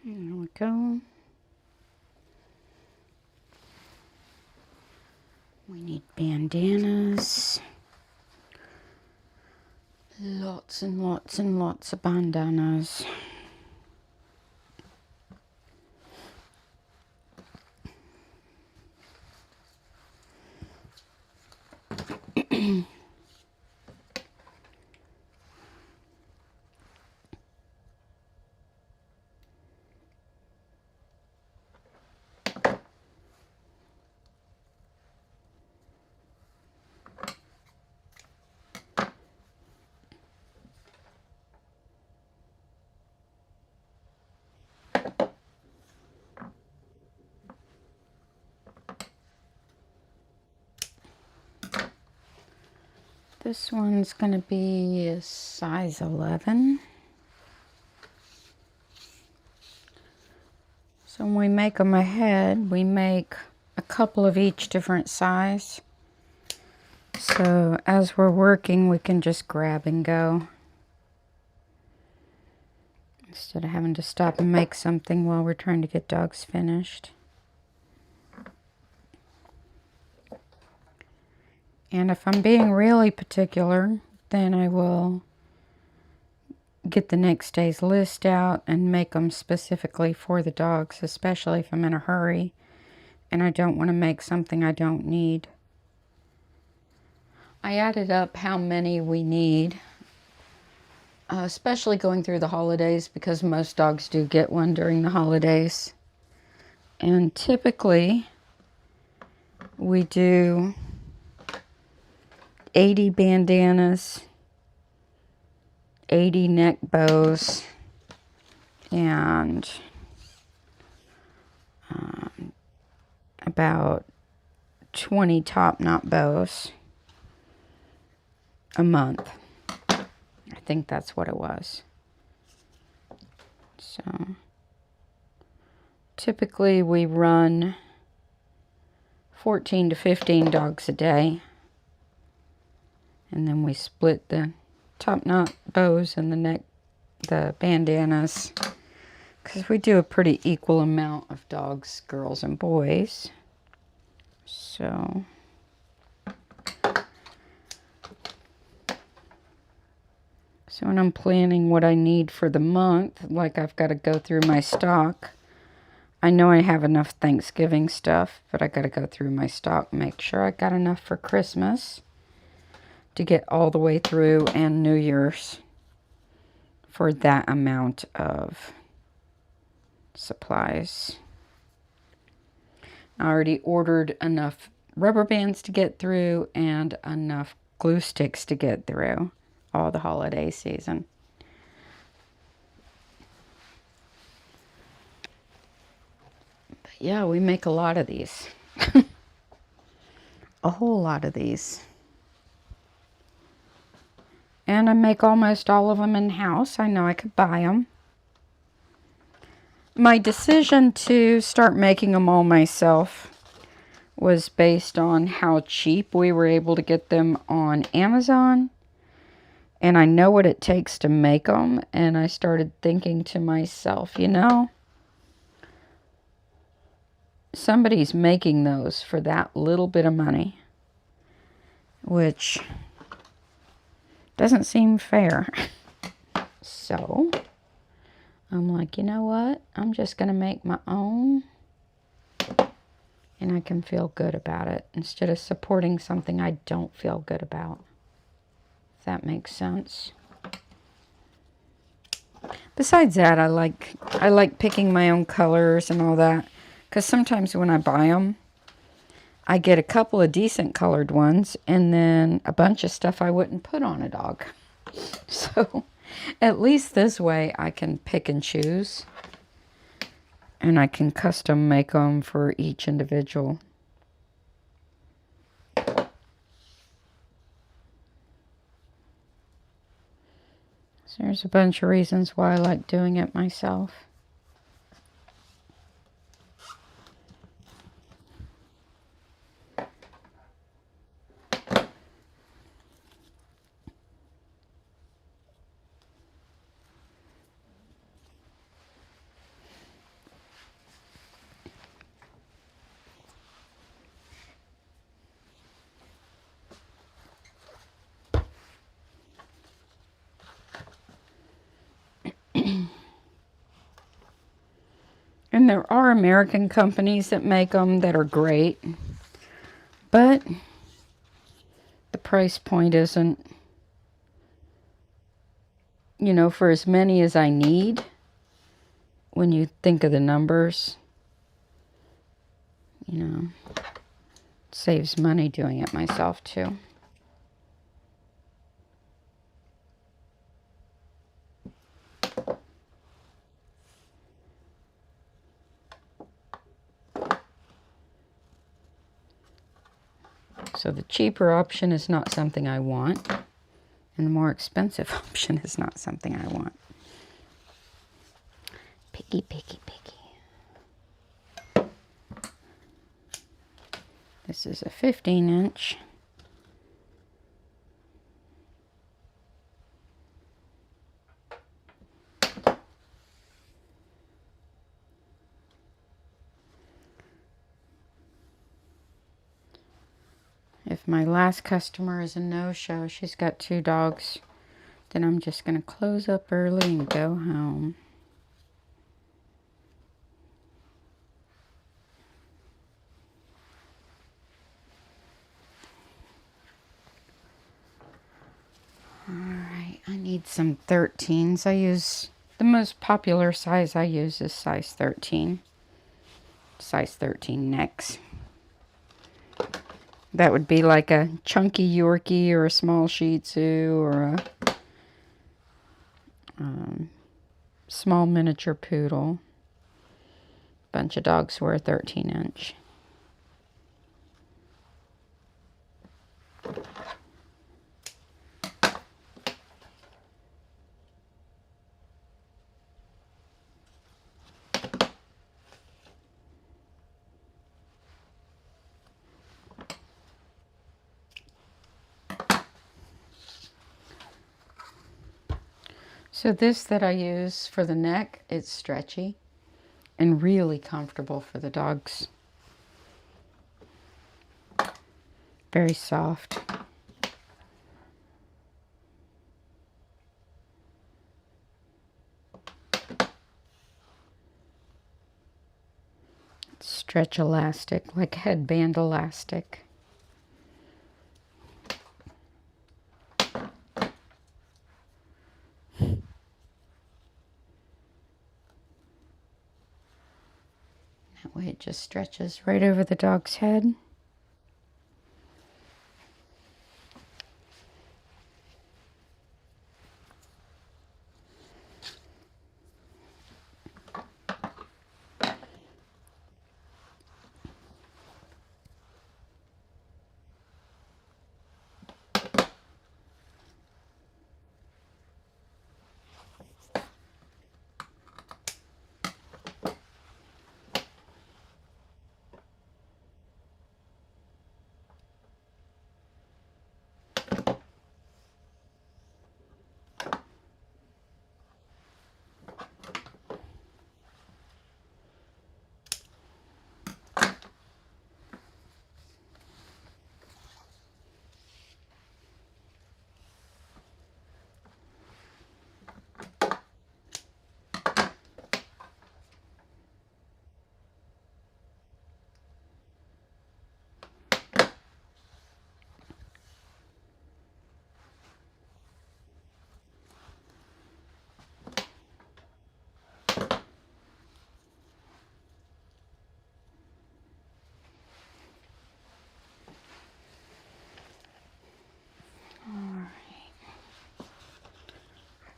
[SPEAKER 3] There we go. We need bandanas. Lots and lots and lots of bandanas. This one's going to be a size 11. So when we make them ahead, we make a couple of each different size. So as we're working, we can just grab and go, instead of having to stop and make something while we're trying to get dogs finished. And if I'm being really particular, then I will get the next day's list out and make them specifically for the dogs, especially if I'm in a hurry and I don't want to make something I don't need. I added up how many we need, especially going through the holidays, because most dogs do get one during the holidays. And typically we do 80 bandanas, 80 neck bows, and about 20 top knot bows a month. I think that's what it was. So typically we run 14 to 15 dogs a day. And then we split the top knot bows and the bandanas, because we do a pretty equal amount of dogs, girls and boys. So when I'm planning what I need for the month, like I've got to go through my stock. I know I have enough Thanksgiving stuff, but I got to go through my stock, make sure I got enough for Christmas to get all the way through, and New Year's for that amount of supplies. I already ordered enough rubber bands to get through and enough glue sticks to get through all the holiday season. But yeah, we make a lot of these. A whole lot of these. And I make almost all of them in-house. I know I could buy them. My decision to start making them all myself was based on how cheap we were able to get them on Amazon. And I know what it takes to make them. And I started thinking to myself, you know, somebody's making those for that little bit of money, which doesn't seem fair. So
[SPEAKER 2] I'm like, you know what? I'm just going to make my own. And I can feel good about it instead of supporting something I don't feel good about. If that makes sense. Besides that, I like picking my own colors and all that. Because sometimes when I buy them, I get a couple of decent colored ones and then a bunch of stuff I wouldn't put on a dog. So at least this way I can pick and choose. And I can custom make them for each individual. So there's a bunch of reasons why I like doing it myself. And there are American companies that make them that are great, but the price point isn't, you know, for as many as I need. When you think of the numbers, you know, it saves money doing it myself too. So the cheaper option is not something I want, and the more expensive option is not something I want. Picky, picky, picky. This is a 15-inch. If my last customer is a no-show, she's got 2 dogs, then I'm just going to close up early and go home. Alright, I need some 13s. I use, the most popular size I use is size 13. Size 13 necks. That would be like a chunky Yorkie or a small Shih Tzu or a small miniature poodle. Bunch of dogs wear a 13-inch. So this that I use for the neck, it's stretchy and really comfortable for the dogs. Very soft. Stretch elastic, like headband elastic. That way it just stretches right over the dog's head.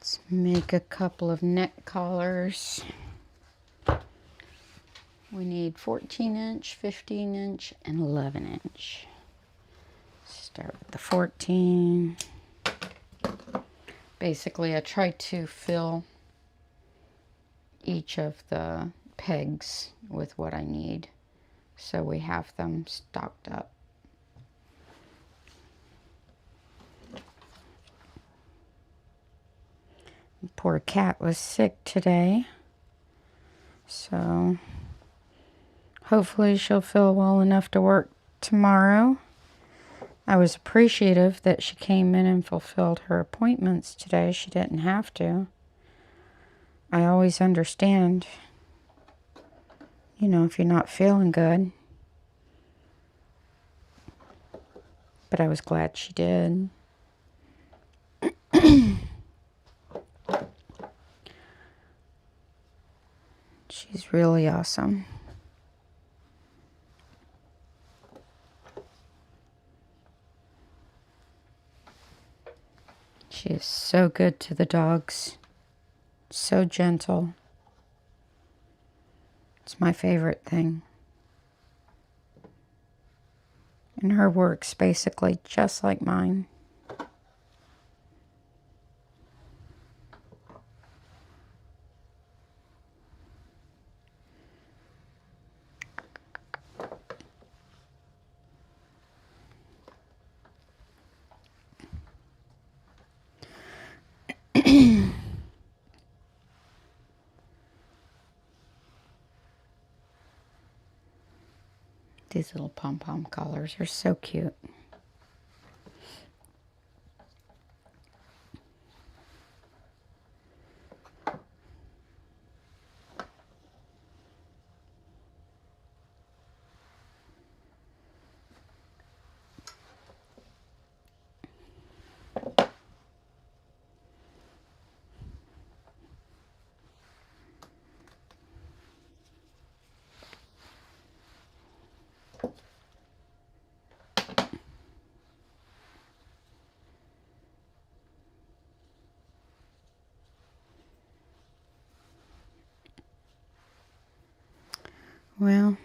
[SPEAKER 2] Let's make a couple of neck collars. We need 14-inch, 15-inch, and 11-inch. Start with the 14. Basically, I try to fill each of the pegs with what I need, so we have them stocked up. Poor cat was sick today, so hopefully she'll feel well enough to work tomorrow. I was appreciative that she came in and fulfilled her appointments today. She didn't have to. I always understand, you know, if you're not feeling good. But I was glad she did. She's really awesome. She is so good to the dogs. So gentle. It's my favorite thing. And her work's basically just like mine. These little pom-pom collars are so cute. Well,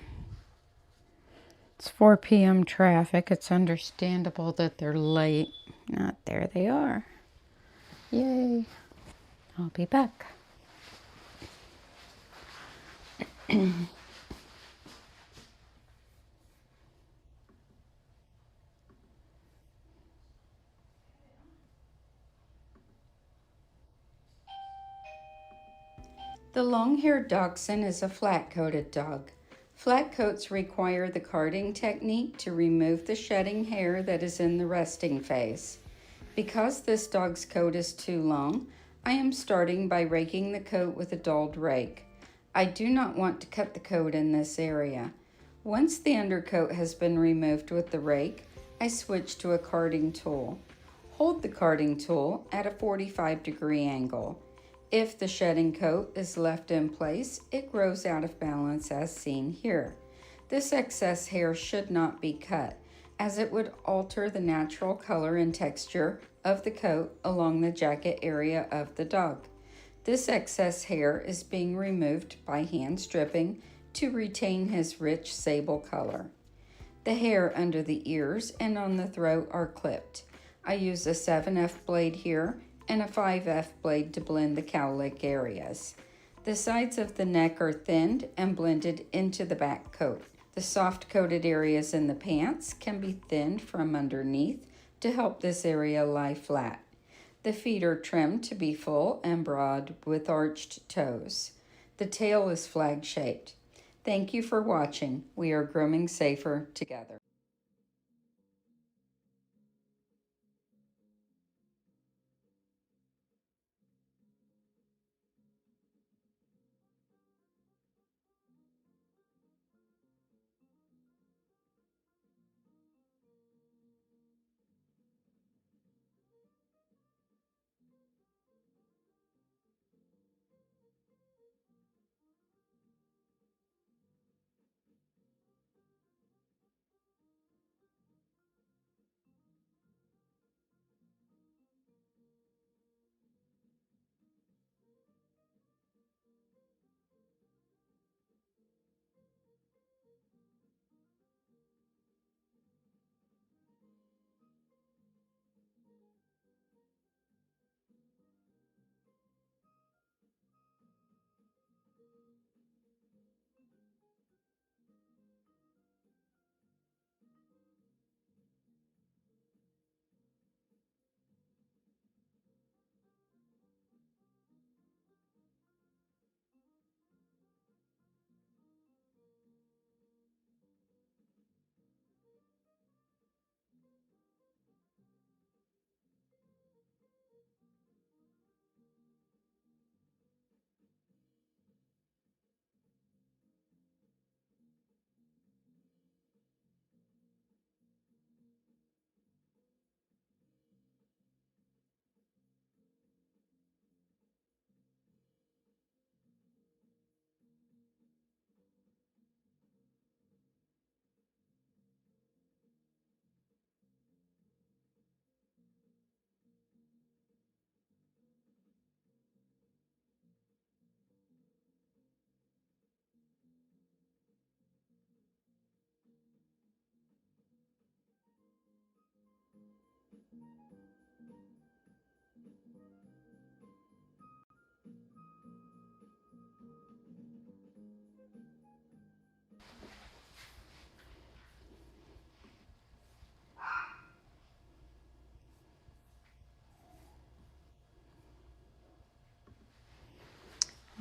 [SPEAKER 2] it's 4 p.m. traffic. It's understandable that they're late. Not there they are. Yay. I'll be back. The long-haired dachshund is a flat-coated dog. Flat coats require the carding technique to remove the shedding hair that is in the resting phase. Because this dog's coat is too long, I am starting by raking the coat with a dulled rake. I do not want to cut the coat in this area. Once the undercoat has been removed with the rake, I switch to a carding tool. Hold the carding tool at a 45-degree angle. If the shedding coat is left in place, it grows out of balance as seen here. This excess hair should not be cut, as it would alter the natural color and texture of the coat along the jacket area of the dog. This excess hair is being removed by hand stripping to retain his rich sable color. The hair under the ears and on the throat are clipped. I use a 7F blade here and a 5F blade to blend the cowlick areas. The sides of the neck are thinned and blended into the back coat. The soft coated areas in the pants can be thinned from underneath to help this area lie flat. The feet are trimmed to be full and broad with arched toes. The tail is flag-shaped. Thank you for watching. We are grooming safer together.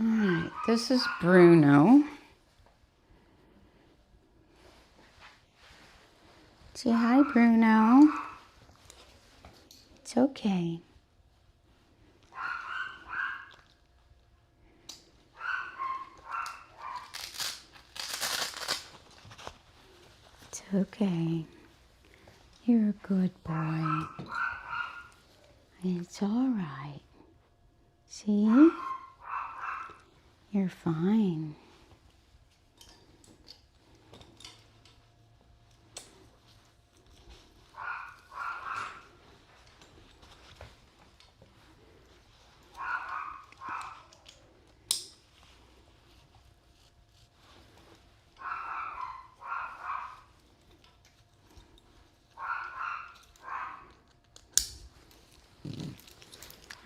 [SPEAKER 2] All right, this is Bruno. Say hi, Bruno. It's okay. It's okay. You're a good boy. It's all right. See? You're fine.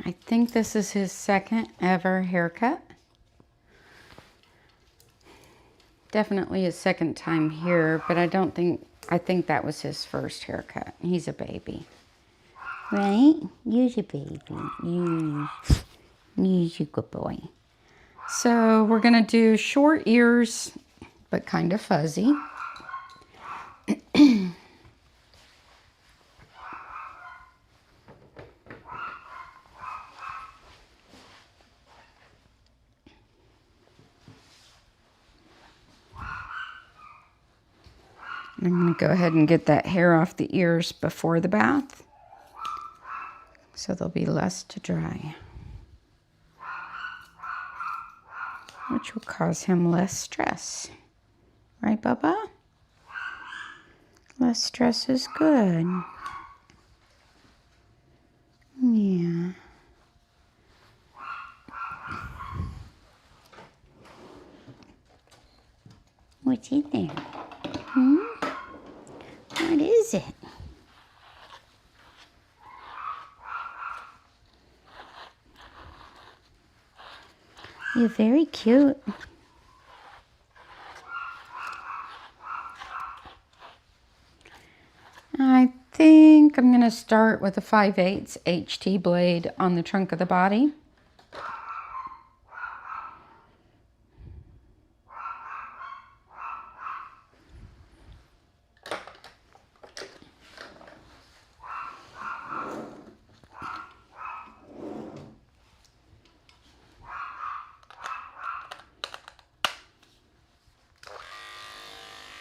[SPEAKER 2] I think this is his second ever haircut. Definitely his second time here, but I think that was his first haircut. He's a baby. Right? You're a baby. You're a good boy. So we're gonna do short ears, but kind of fuzzy. I'm going to go ahead and get that hair off the ears before the bath, so there'll be less to dry, which will cause him less stress. Right, Bubba? Less stress is good. Yeah. What's in there? What is it? You're very cute. I think I'm going to start with a 5/8 HT blade on the trunk of the body.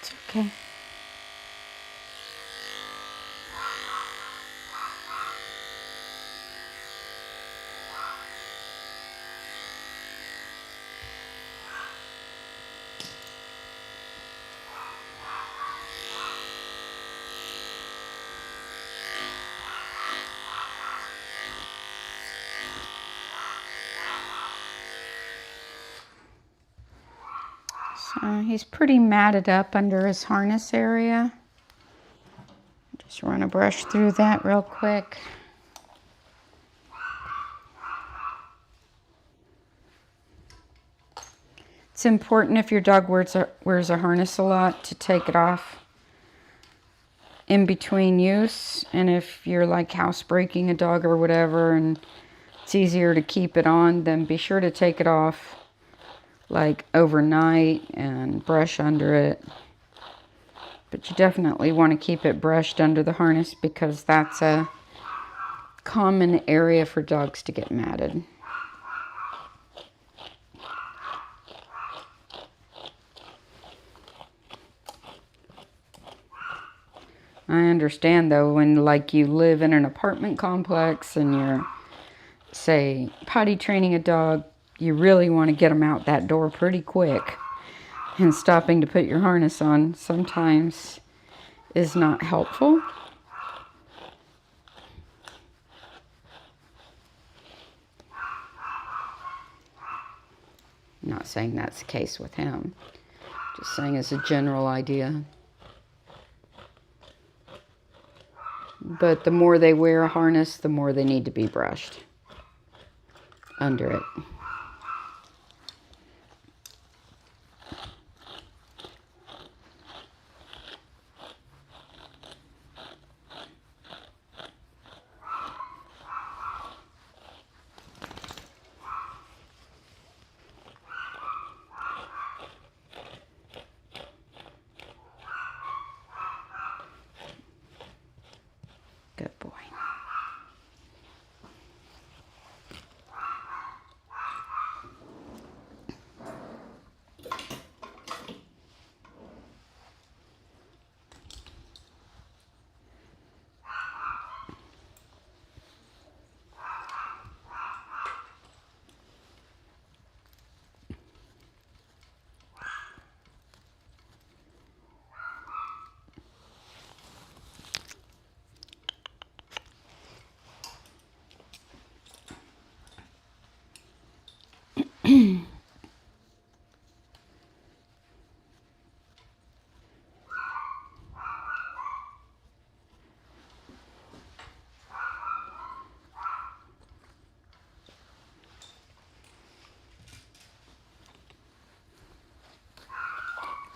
[SPEAKER 2] It's okay. He's pretty matted up under his harness area. Just run a brush through that real quick. It's important if your dog wears a harness a lot to take it off in between use. And if you're like housebreaking a dog or whatever and it's easier to keep it on, then be sure to take it off like overnight and brush under it. But you definitely want to keep it brushed under the harness because that's a common area for dogs to get matted. I understand though, when like you live in an apartment complex and you're, say, potty training a dog, you really want to get them out that door pretty quick. And stopping to put your harness on sometimes is not helpful. I'm not saying that's the case with him. Just saying as a general idea. but the more they wear a harness, the more they need to be brushed under it. Good boy.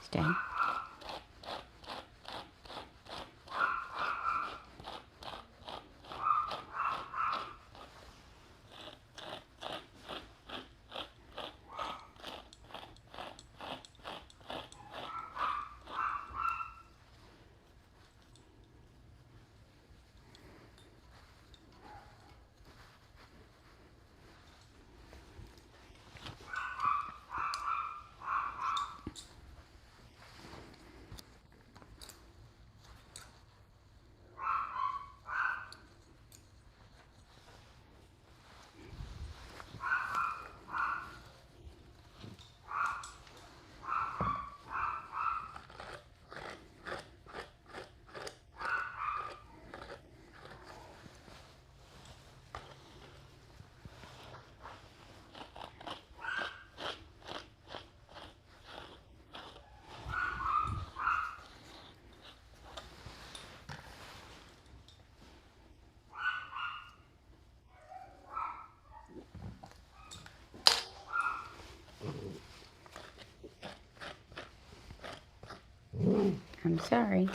[SPEAKER 2] Stay. I'm sorry.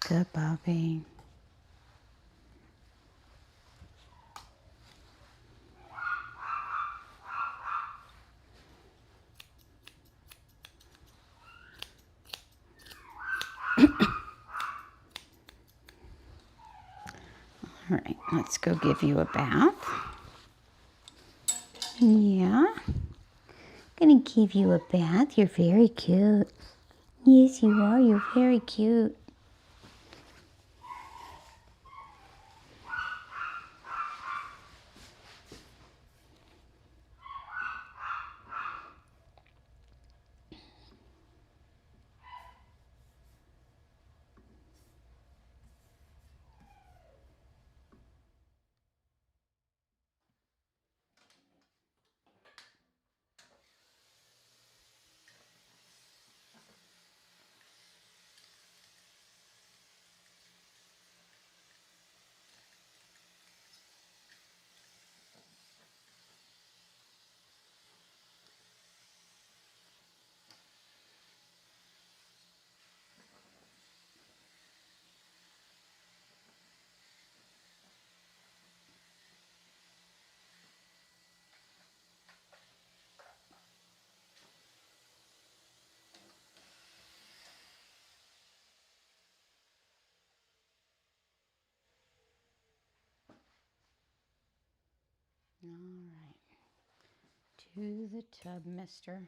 [SPEAKER 2] Good, Bobby. All right, let's go give you a bath. Yeah.
[SPEAKER 3] give you a bath. You're very cute. Yes, you are. You're very cute. All right. To the tub, mister.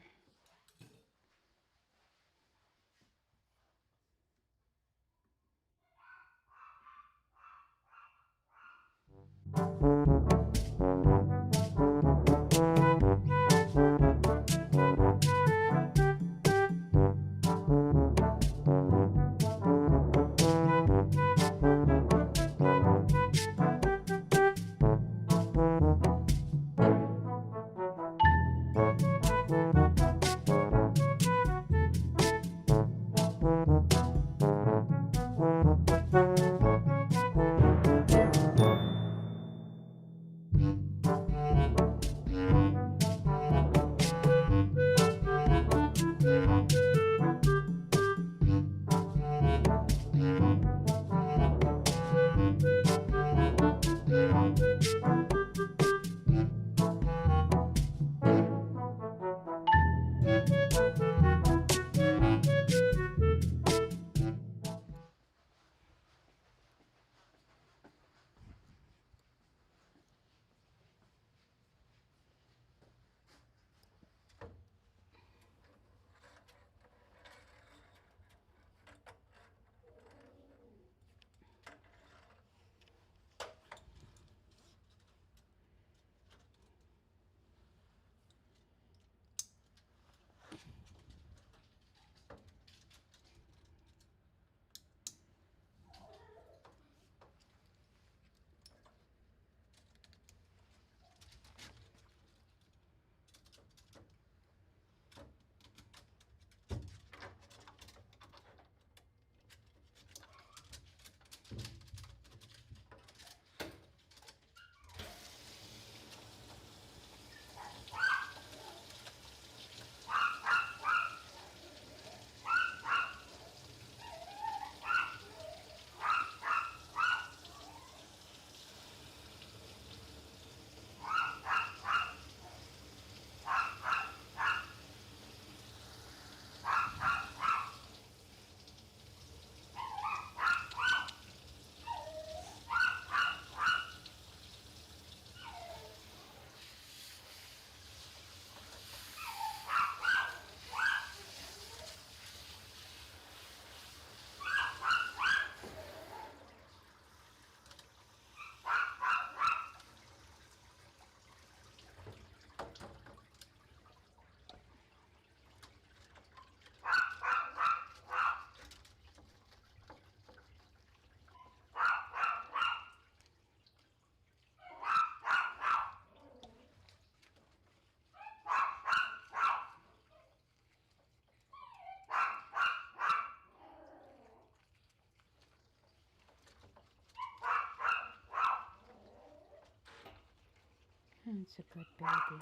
[SPEAKER 3] That's a good baby.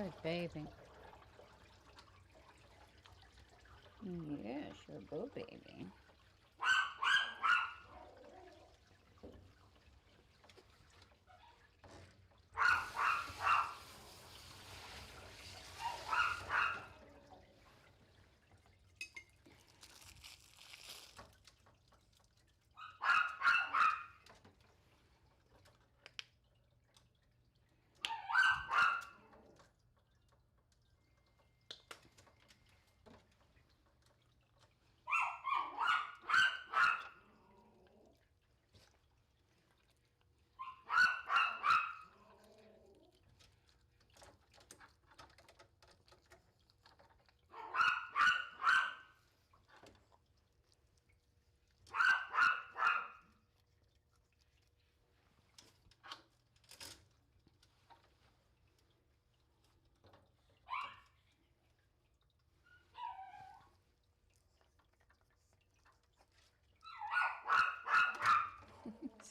[SPEAKER 3] Good baby. Yes, you're a good baby.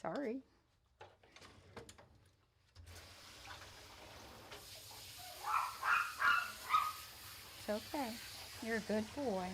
[SPEAKER 3] Sorry. It's okay. You're a good boy.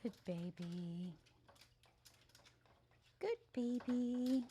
[SPEAKER 3] Good baby. Good baby.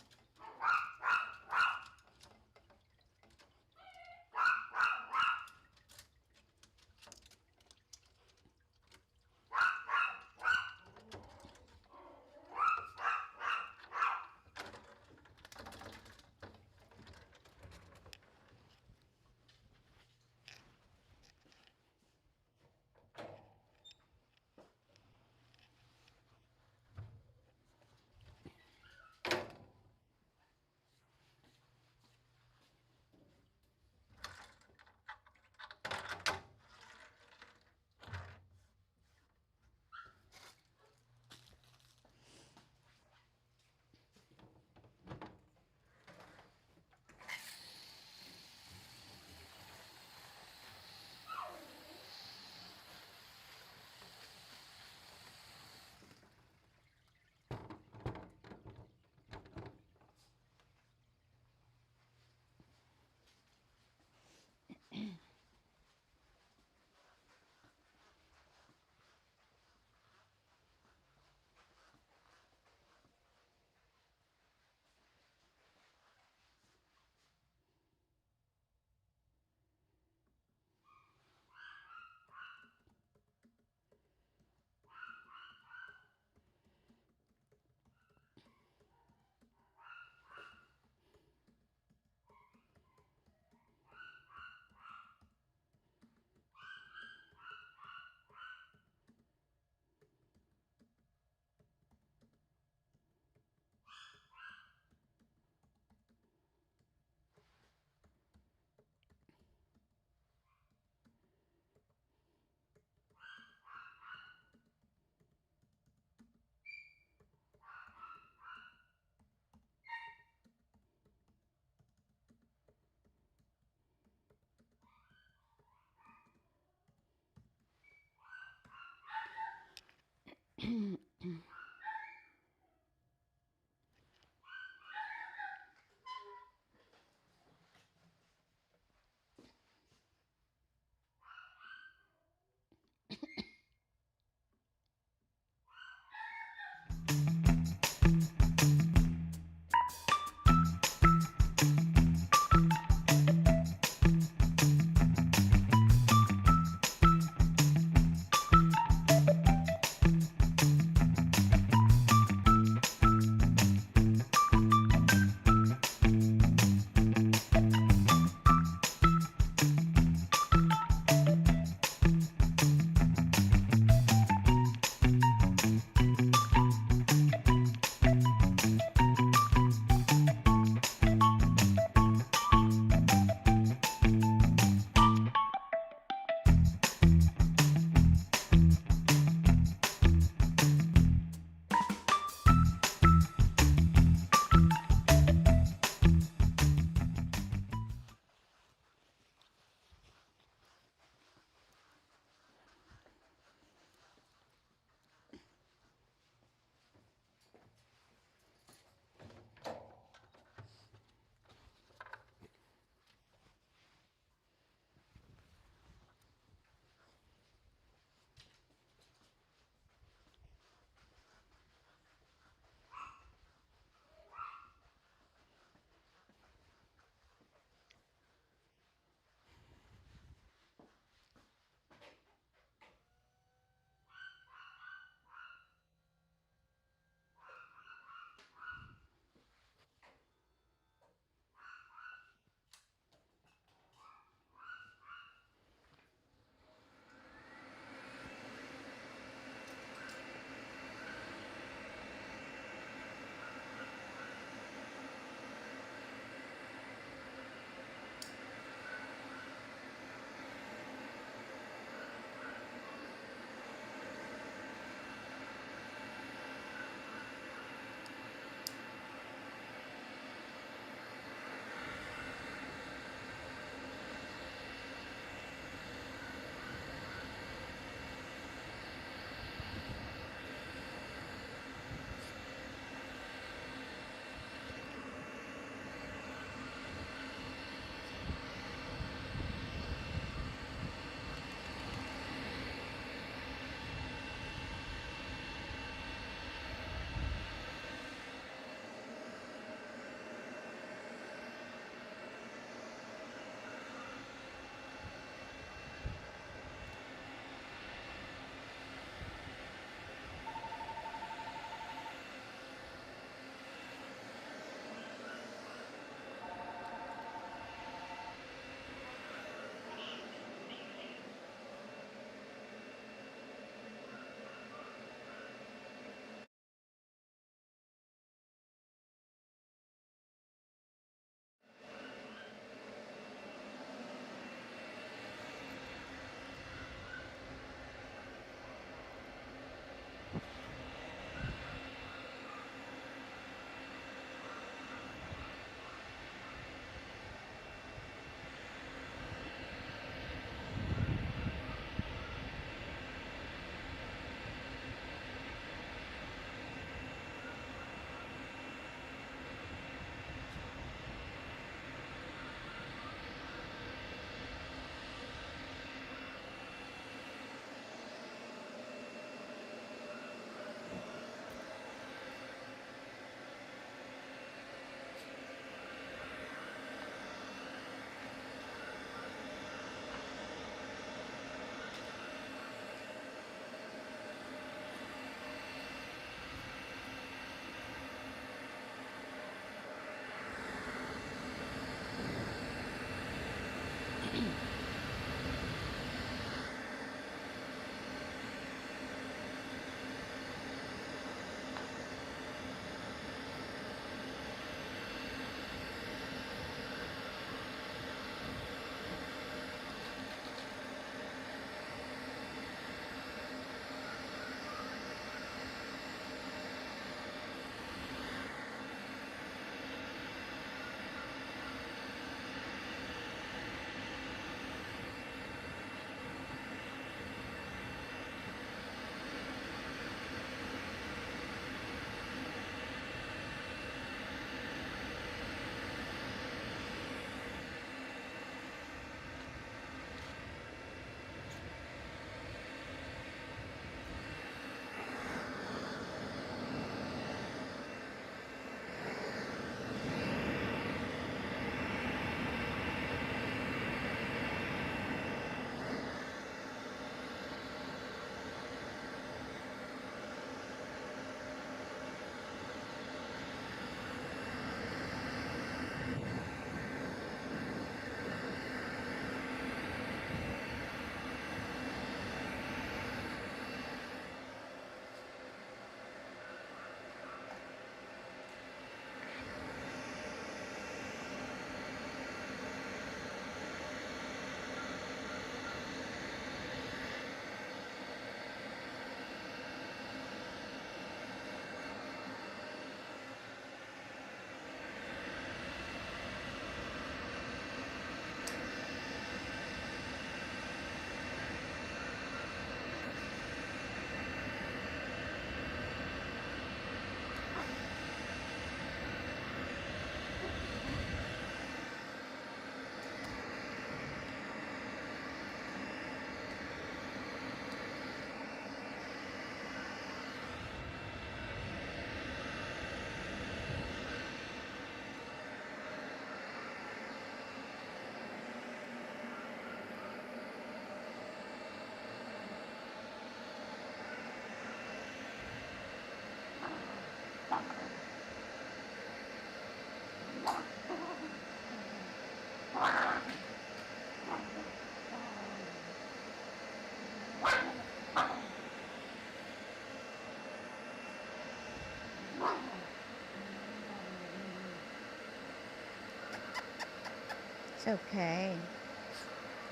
[SPEAKER 3] It's okay.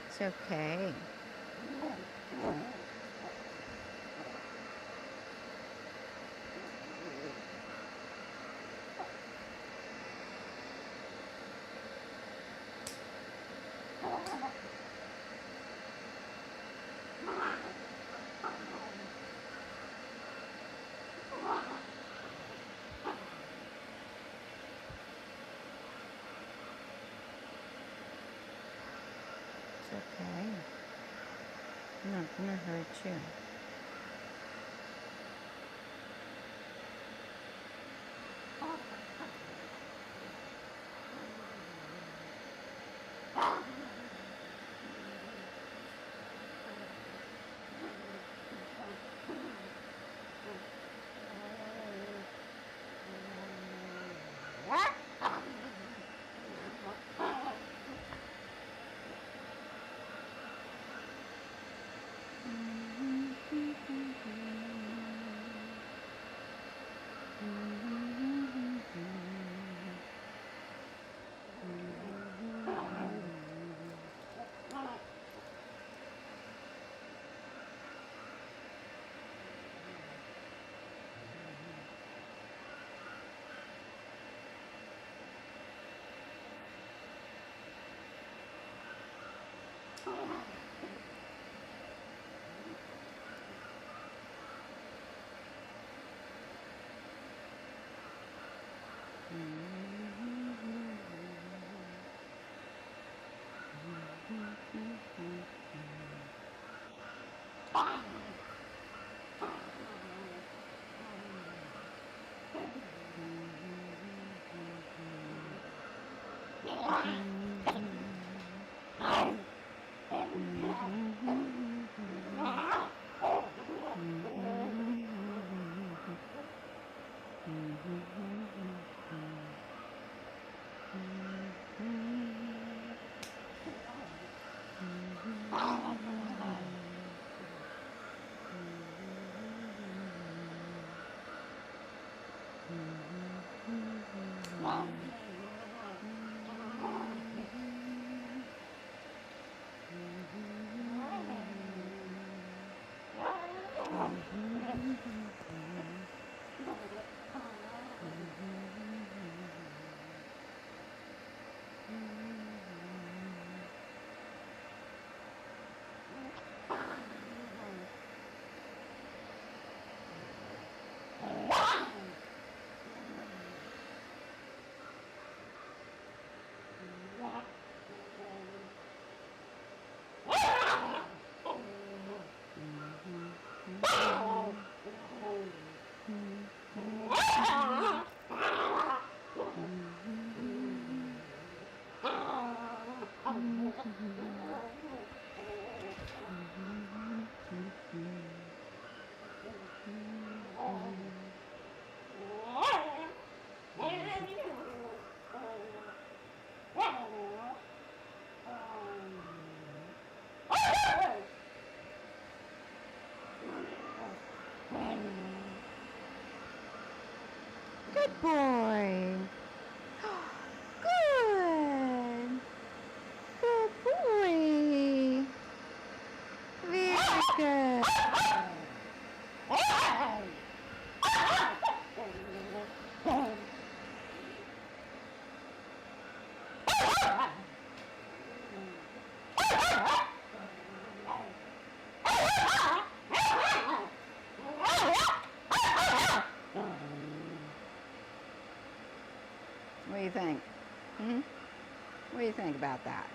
[SPEAKER 3] It's okay. It's okay. I'm not gonna hurt you. Good boy. Good. Good boy. Very good. What do you think? What do you think about that?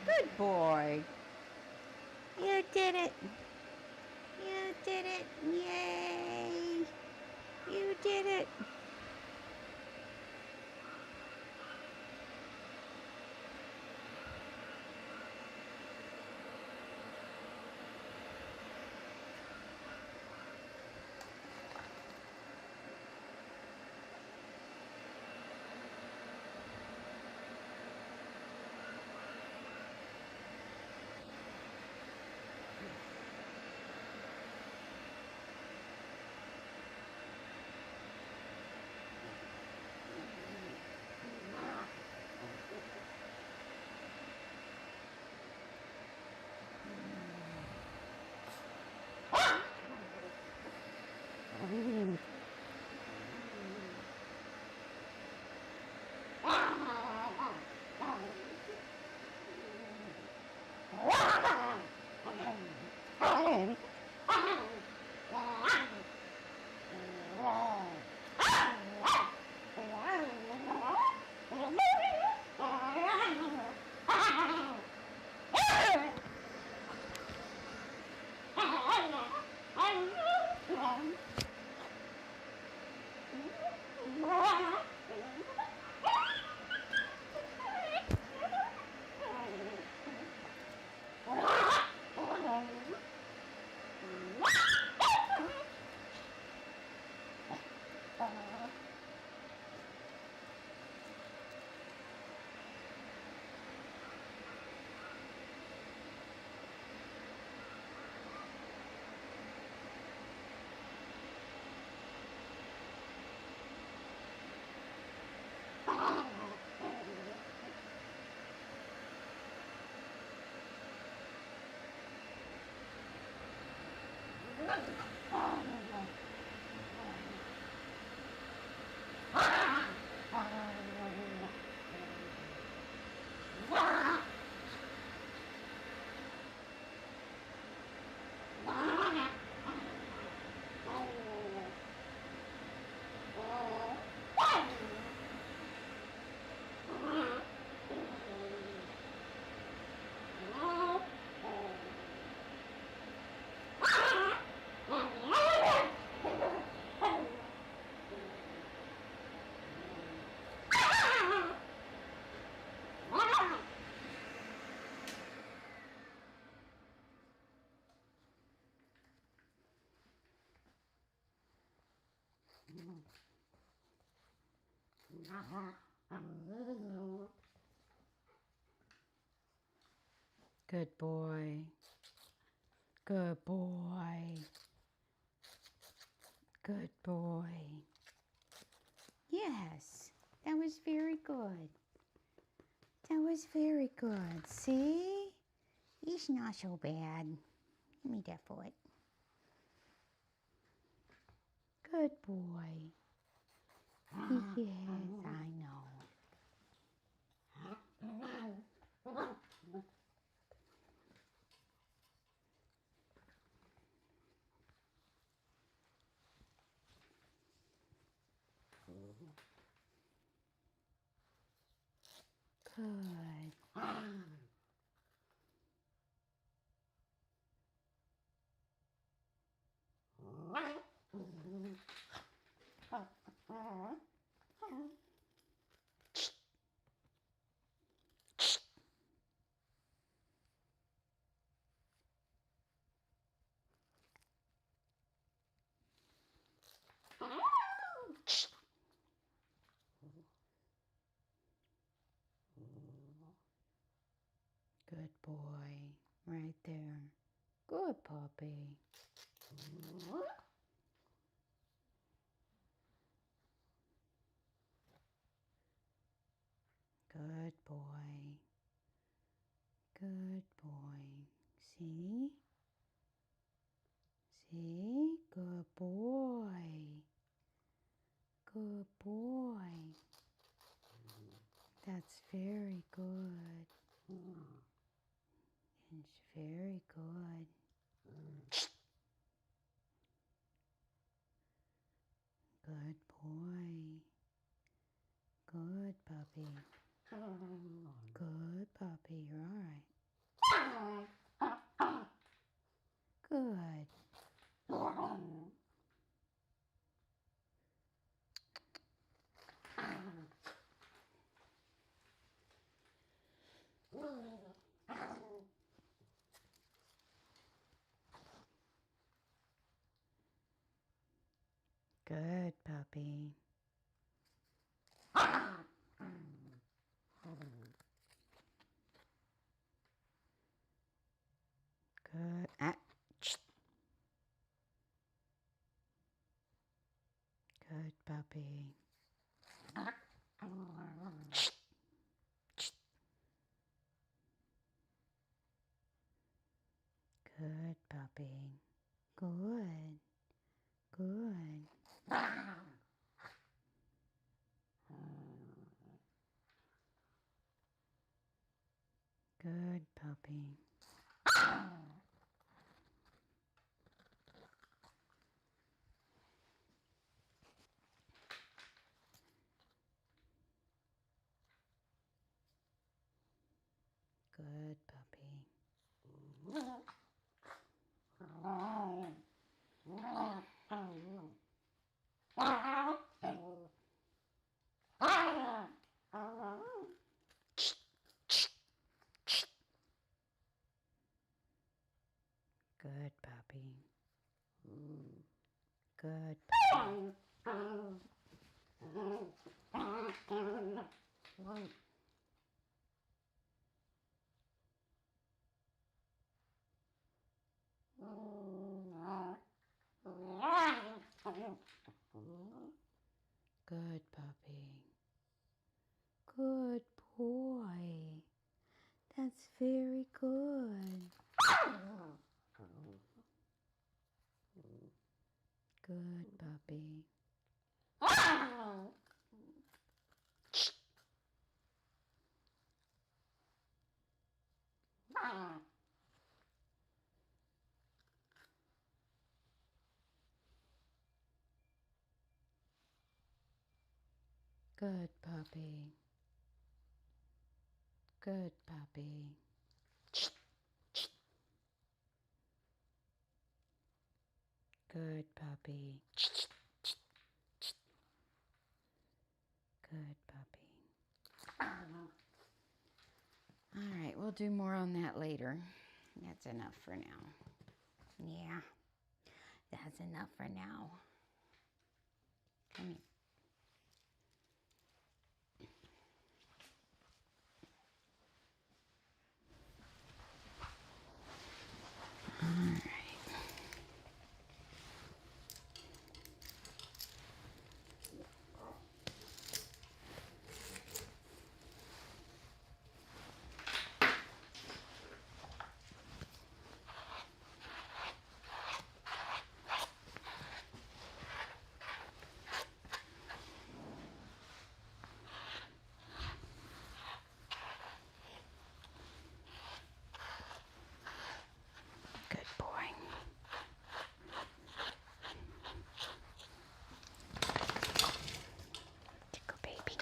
[SPEAKER 3] Good boy. You did it. You did it. Yay. You did it. Good boy. Good boy. Good boy. Yes, that was very good. That was very good. See? He's not so bad. Give me that foot. Good boy. Yes, I know. Good. Good boy. Right there. Good puppy. Good boy. Good boy. See? See? Good boy. Good boy. That's very good. It's very good. Good boy. Good puppy. Good puppy. You're all right. Good. Good puppy. Good. Good puppy. Good puppy. Good. Good. Good puppy. Good puppy. Good puppy. Good puppy. Good puppy. Good boy. That's very good. Good puppy. Good puppy. Good puppy. Good puppy. Good puppy. All right, we'll do more on that later. That's enough for now. Yeah, that's enough for now. Come here. All right. Good boy. Tickle baby.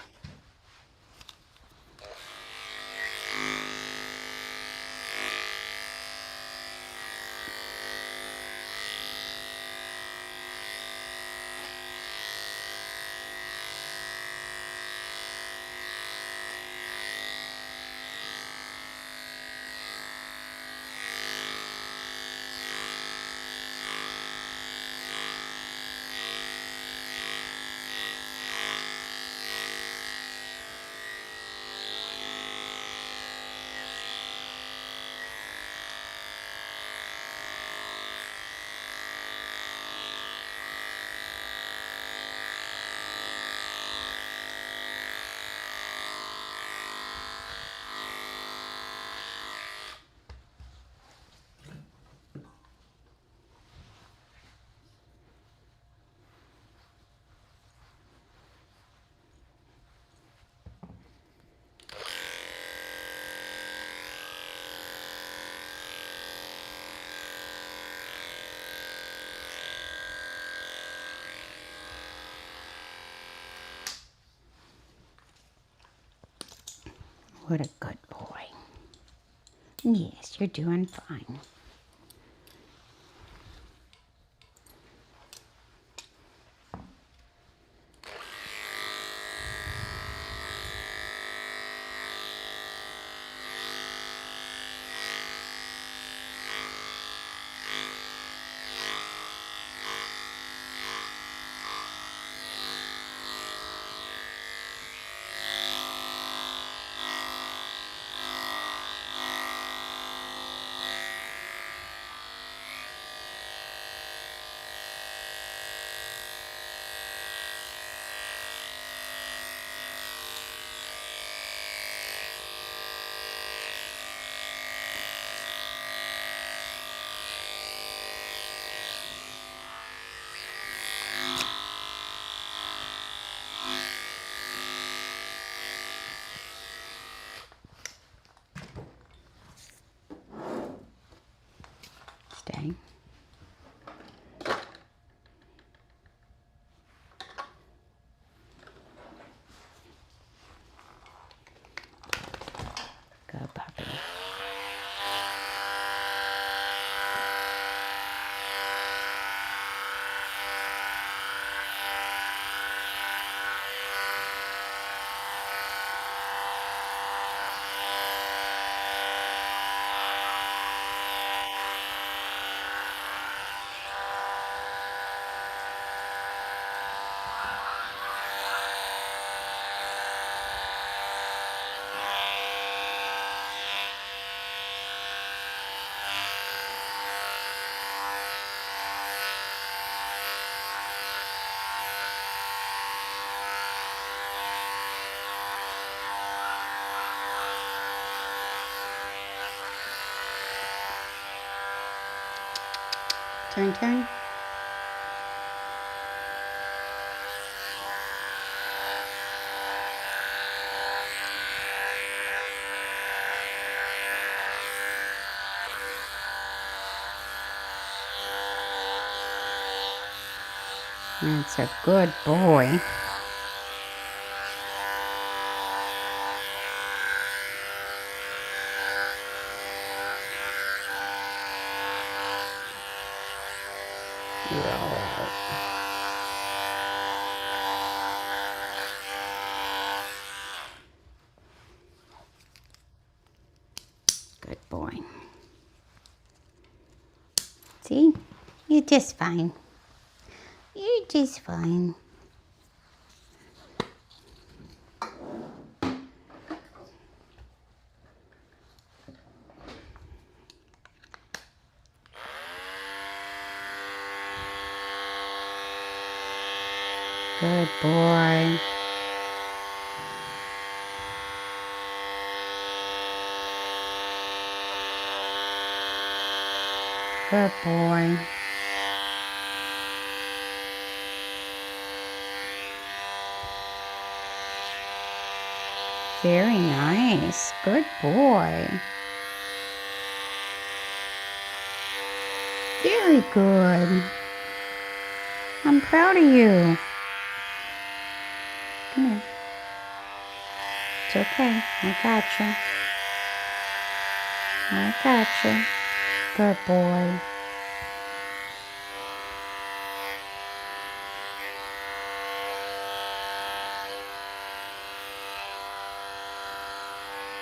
[SPEAKER 3] What a good boy. Yes, you're doing fine. Stay. Good puppy. Turn, turn. That's a good boy. Good boy. See? You're just fine. You're just fine. Good boy. Good boy. Very nice. Good boy. Very good. I'm proud of you. Come here. It's okay. I got you. I got you. Good boy.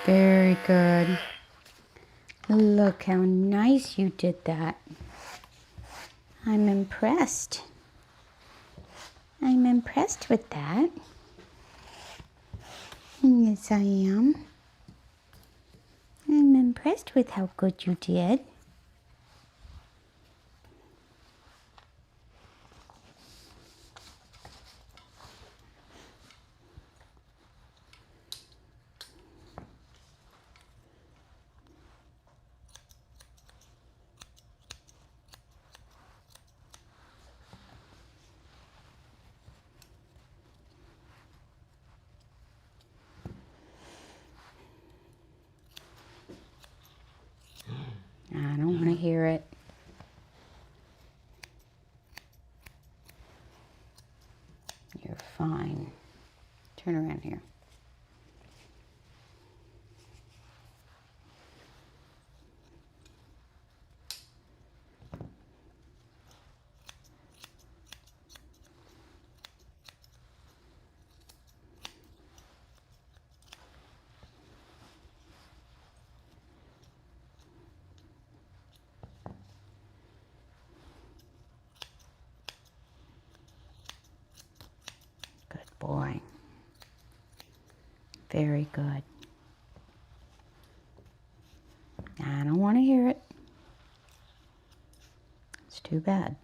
[SPEAKER 3] Very good. Look how nice you did that. I'm impressed. I'm impressed with that. Yes, I am. I'm impressed with how good you did. I don't want to hear it. You're fine. Turn around here. Boy. Very good. I don't want to hear it. It's too bad.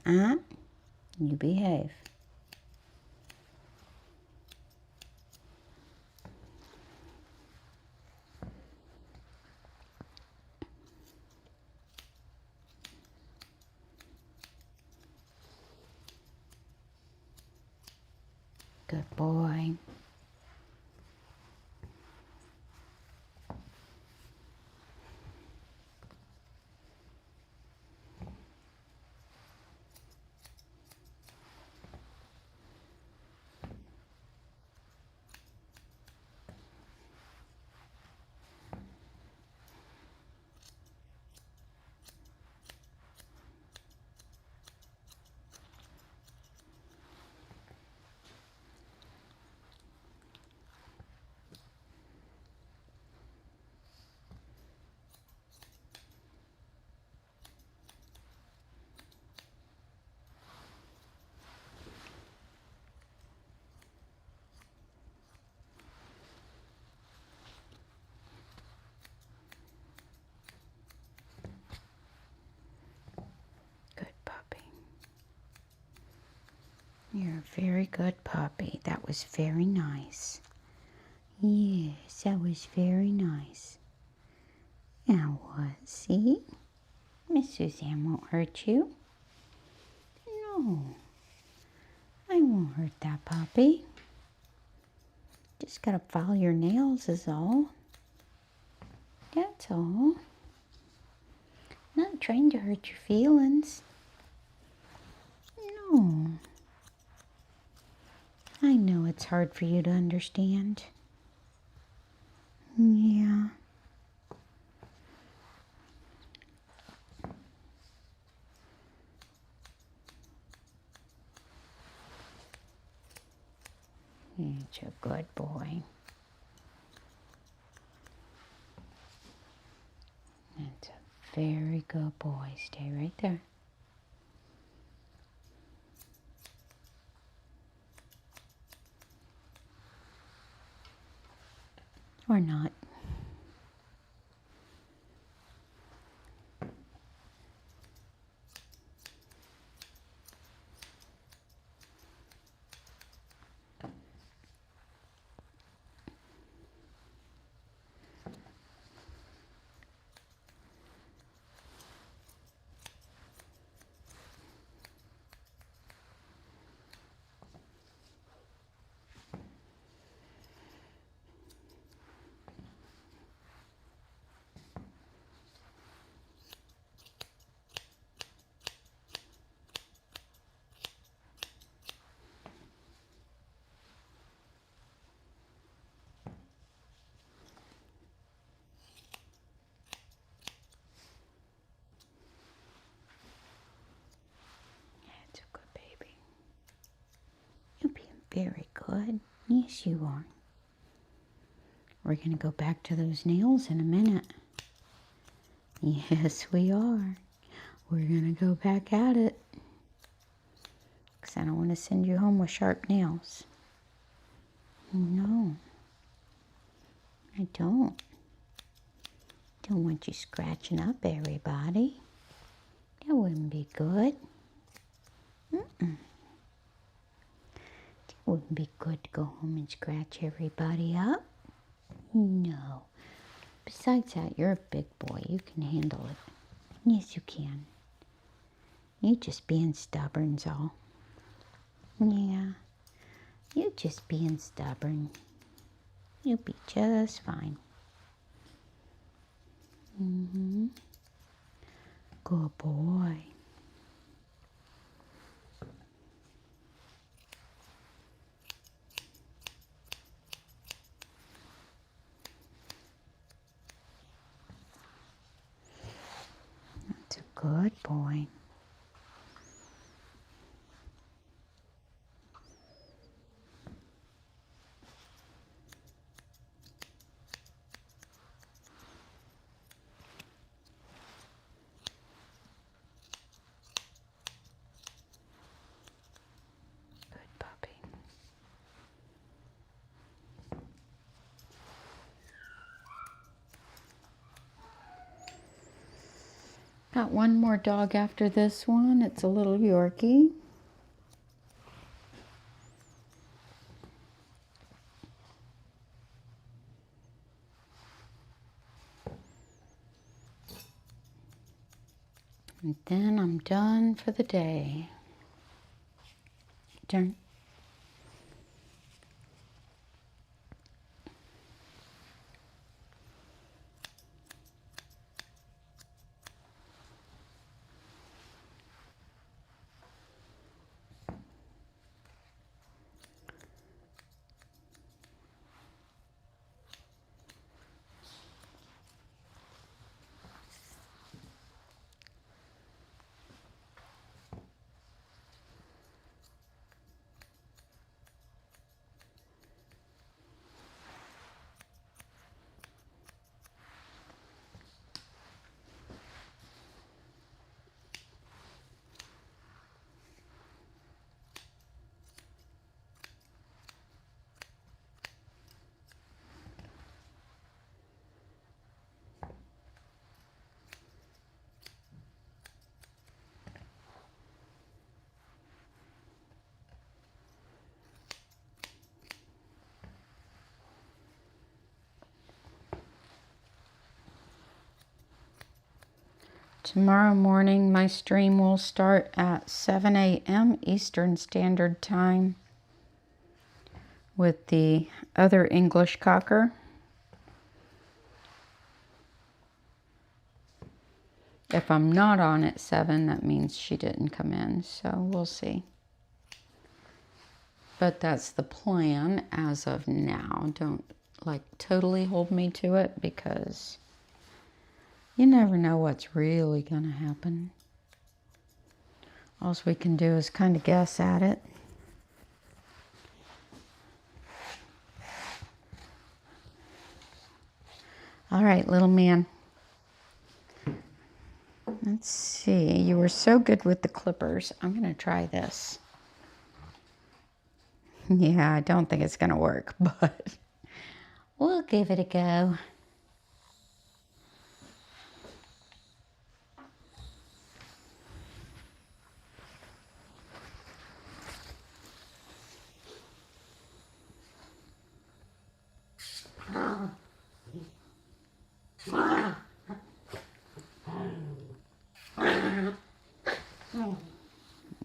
[SPEAKER 3] You behave. Good boy. You're a very good puppy. That was very nice. Yes, that was very nice. Now what? See? Miss Suzanne won't hurt you. No. I won't hurt that puppy. Just gotta follow your nails is all. That's all. Not trying to hurt your feelings. it's hard for you to understand. Yeah. It's a good boy. It's a very good boy. Stay right there. Or not. It's a good baby. You're being very good. Yes, you are. We're going to go back to those nails in a minute. Yes, we are. We're going to go back at it. Because I don't want to send you home with sharp nails. No. I don't. Don't want you scratching up everybody. That wouldn't be good. Mm-mm. It wouldn't be good to go home and scratch everybody up. No. Besides that, you're a big boy. You can handle it. Yes, you can. You just being stubborn's all. Yeah. You just being stubborn. You'll be just fine. Mm-hmm. Good boy. That's a good boy. Good puppy. Got one more dog after this one. It's a little Yorkie. And then I'm done for the day. Turn. Tomorrow morning, my stream will start at 7 a.m. Eastern Standard Time with the other English cocker. If I'm not on at 7, that means she didn't come in, so we'll see.
[SPEAKER 2] but that's the plan as of now. Don't like totally hold me to it because you never know what's really going to happen. All we can do is kind of guess at it. All right, little man. Let's see. You were so good with the clippers. I'm going to try this. Yeah, I don't think it's going to work, but we'll give it a go.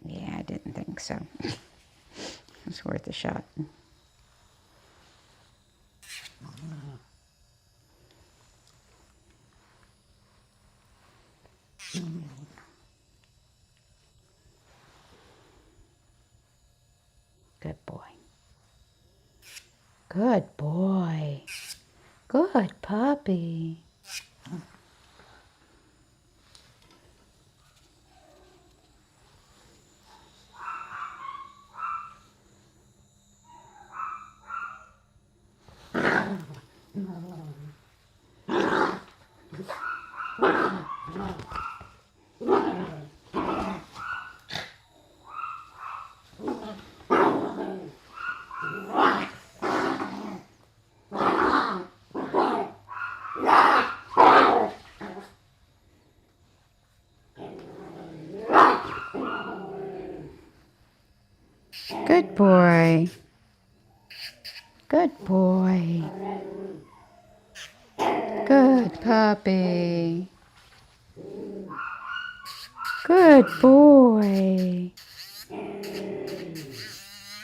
[SPEAKER 2] Yeah, I didn't think so. It's worth a shot. Good boy. Good boy. Good puppy. Good boy. Good boy. Good puppy. Good boy.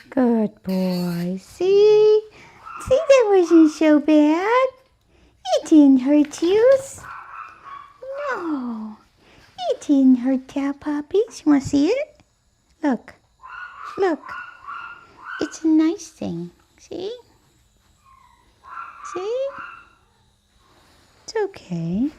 [SPEAKER 2] Good boy. See? See, that wasn't so bad. It didn't hurt you. No. It didn't hurt our puppies. You want to see it? Look. Look. It's a nice thing. See? See? It's okay.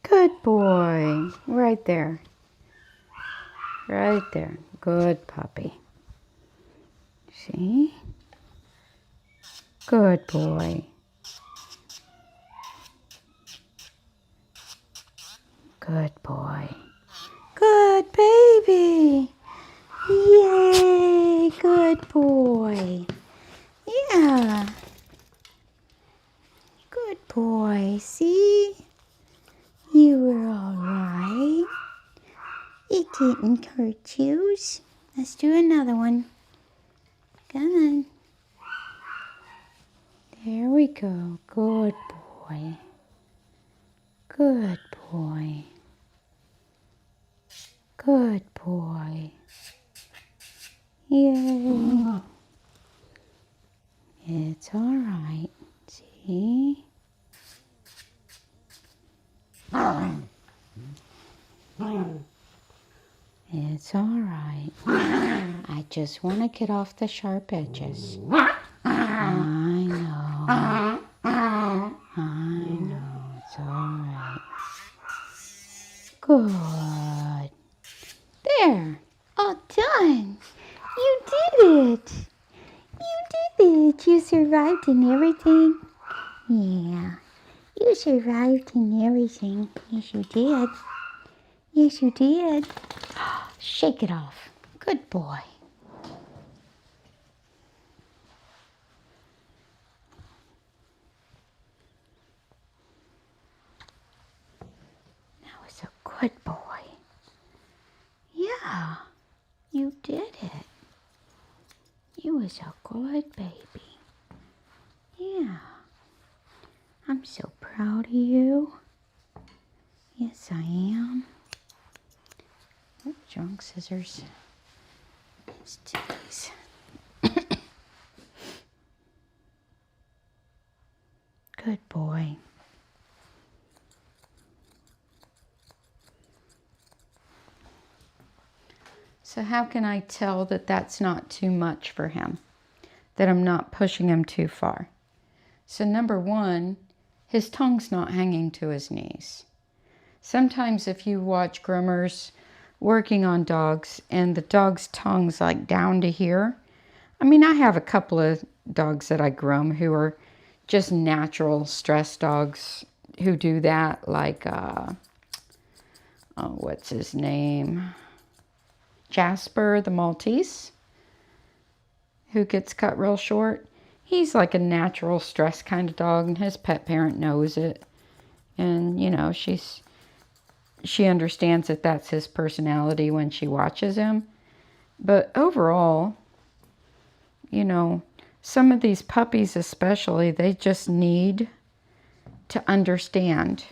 [SPEAKER 2] Good boy. Right there. Right there. Good puppy. See? Good boy. Good boy. Good baby. Yay. Good boy. Yeah. Good boy. See? You were all right. It didn't hurt you. Let's do another one. Come on. There we go. Good boy. Good boy. Good boy. Yay. It's all right. See? It's all right. I just want to get off the sharp edges. I know. I know. It's all right. Good. There. All done. You did it. You did it. You survived in everything. Yeah. You survived in everything. Yes, you did. Yes, you did. Shake it off. Good boy. That was a good boy. Yeah, you did it.
[SPEAKER 3] is a good baby. Yeah. I'm so proud of you. Yes, I am. Oh, junk scissors. Let's do these. Good boy. So how can I tell that that's not too much for him? That I'm not pushing him too far? So number one, his tongue's not hanging to his knees. Sometimes if you watch groomers working on dogs and the dog's tongue's like down to here. I mean, I have a couple of dogs that I groom who are just natural stress dogs who do that, like, oh, what's his name? Jasper the Maltese, who gets cut real short. He's like a natural stress kind of dog, and his pet parent knows it. And, you know, she understands that that's his personality when she watches him. But overall, you know, some of these puppies especially, they just need to understand.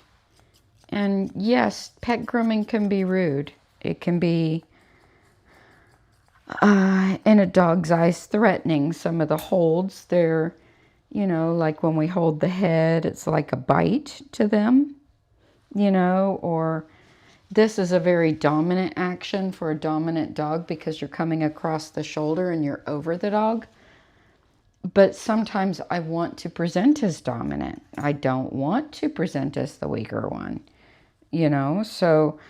[SPEAKER 3] And yes, pet grooming can be rude. It can be, in a dog's eyes, threatening. Some of the holds, they're, you know, like when we hold the head, it's like a bite to them, you know, or this is a very dominant action for a dominant dog because you're coming across the shoulder and you're over the dog. But sometimes I want to present as dominant. I don't want to present as the weaker one, you know, so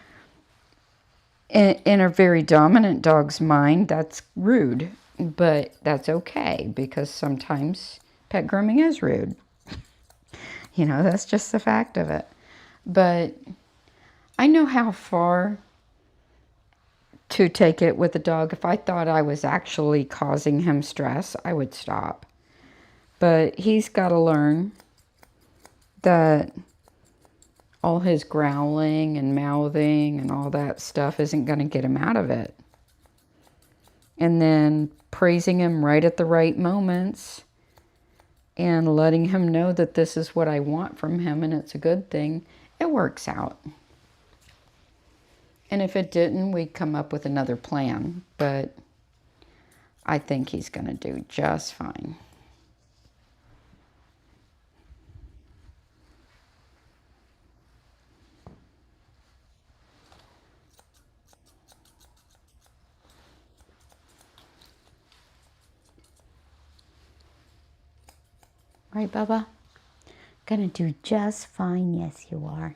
[SPEAKER 3] in a very dominant dog's mind, that's rude, but that's okay because sometimes pet grooming is rude. You know, that's just the fact of it. But I know how far to take it with a dog. If I thought I was actually causing him stress, I would stop. But he's got to learn that all his growling and mouthing and all that stuff isn't going to get him out of it. And then praising him right at the right moments and letting him know that this is what I want from him and it's a good thing, it works out. And if it didn't, we'd come up with another plan. But I think he's going to do just fine. Right, Bubba? Gonna do just fine. Yes, you are.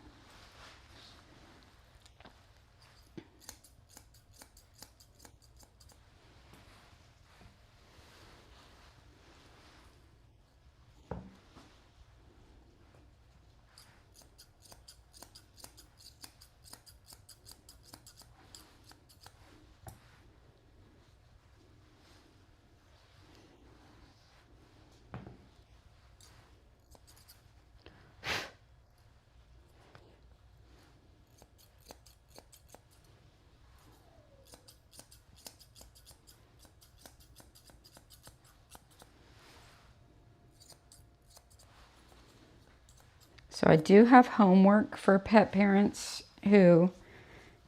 [SPEAKER 3] So I do have homework for pet parents who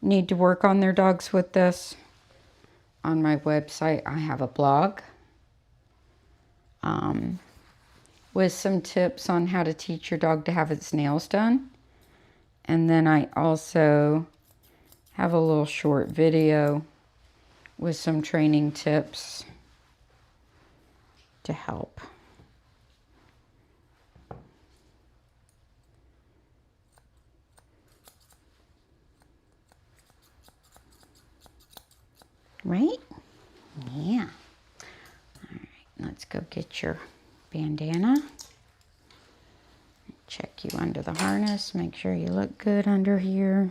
[SPEAKER 3] need to work on their dogs with this. On my website, I have a blog with some tips on how to teach your dog to have its nails done. And then I also have a little short video with some training tips to help. Right? Yeah. All right, let's go get your bandana. Check you under the harness. Make sure you look good under here.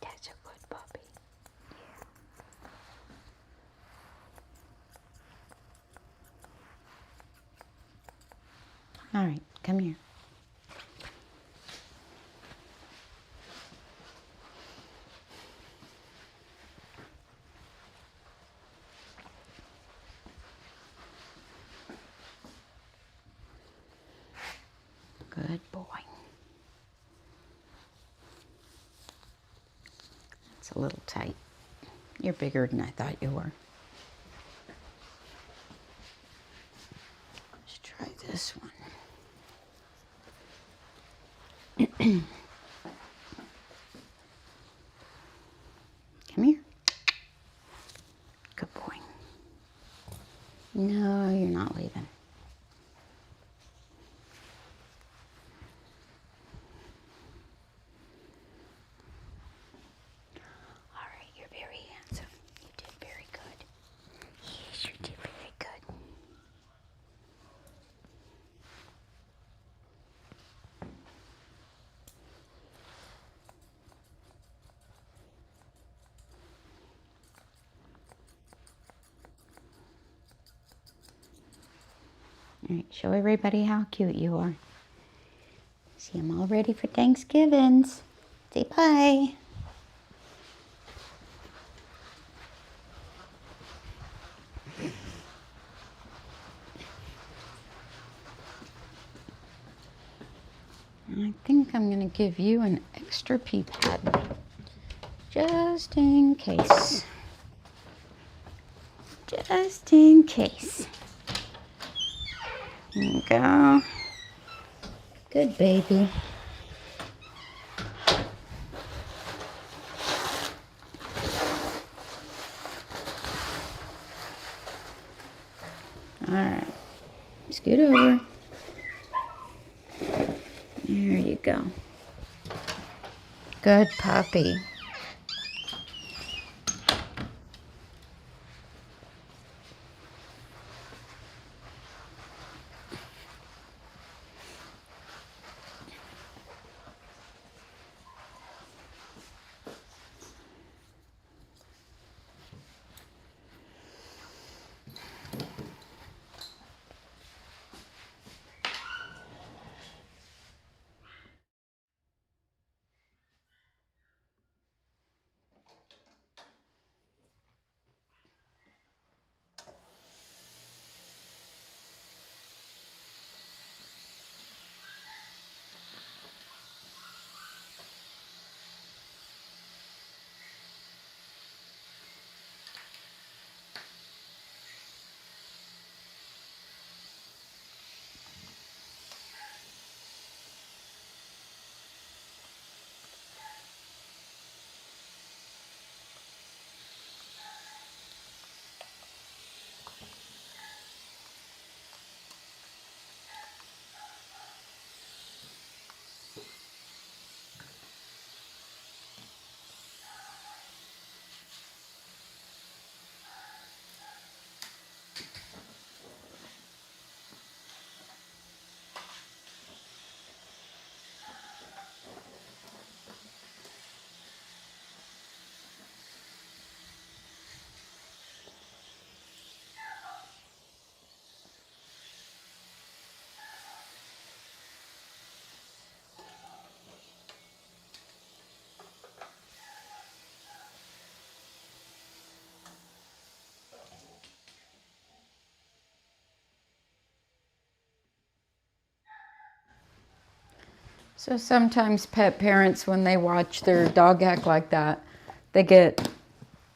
[SPEAKER 3] That's a good puppy. All right, come here. Good boy. It's a little tight. You're bigger than I thought you were. Let's try this one. Come here. Good boy. No, you're not leaving. All right, you're very handsome. You did very good. Yes, you did very good. All right, show everybody how cute you are. See, I'm all ready for Thanksgivings. Say bye. I think I'm going to give you an extra pee pad, just in case. Just in case. There you go. Good baby. All right. Scoot over. There you go. Good puppy. So sometimes pet parents, when they watch their dog act like that, they get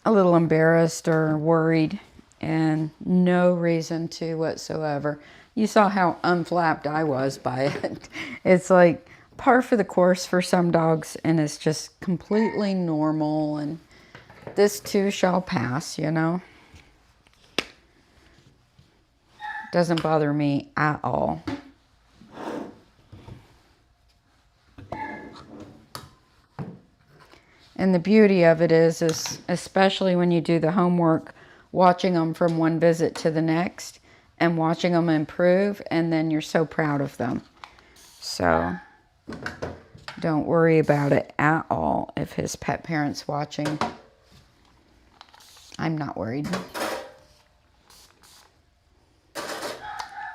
[SPEAKER 3] a little embarrassed or worried, and no reason to whatsoever. You saw how unflapped I was by it. It's like par for the course for some dogs, and it's just completely normal, and this too shall pass, you know. Doesn't bother me at all. And the beauty of it is especially when you do the homework, watching them from one visit to the next and watching them improve, and then you're so proud of them. So don't worry about it at all if his pet parent's watching. I'm not worried.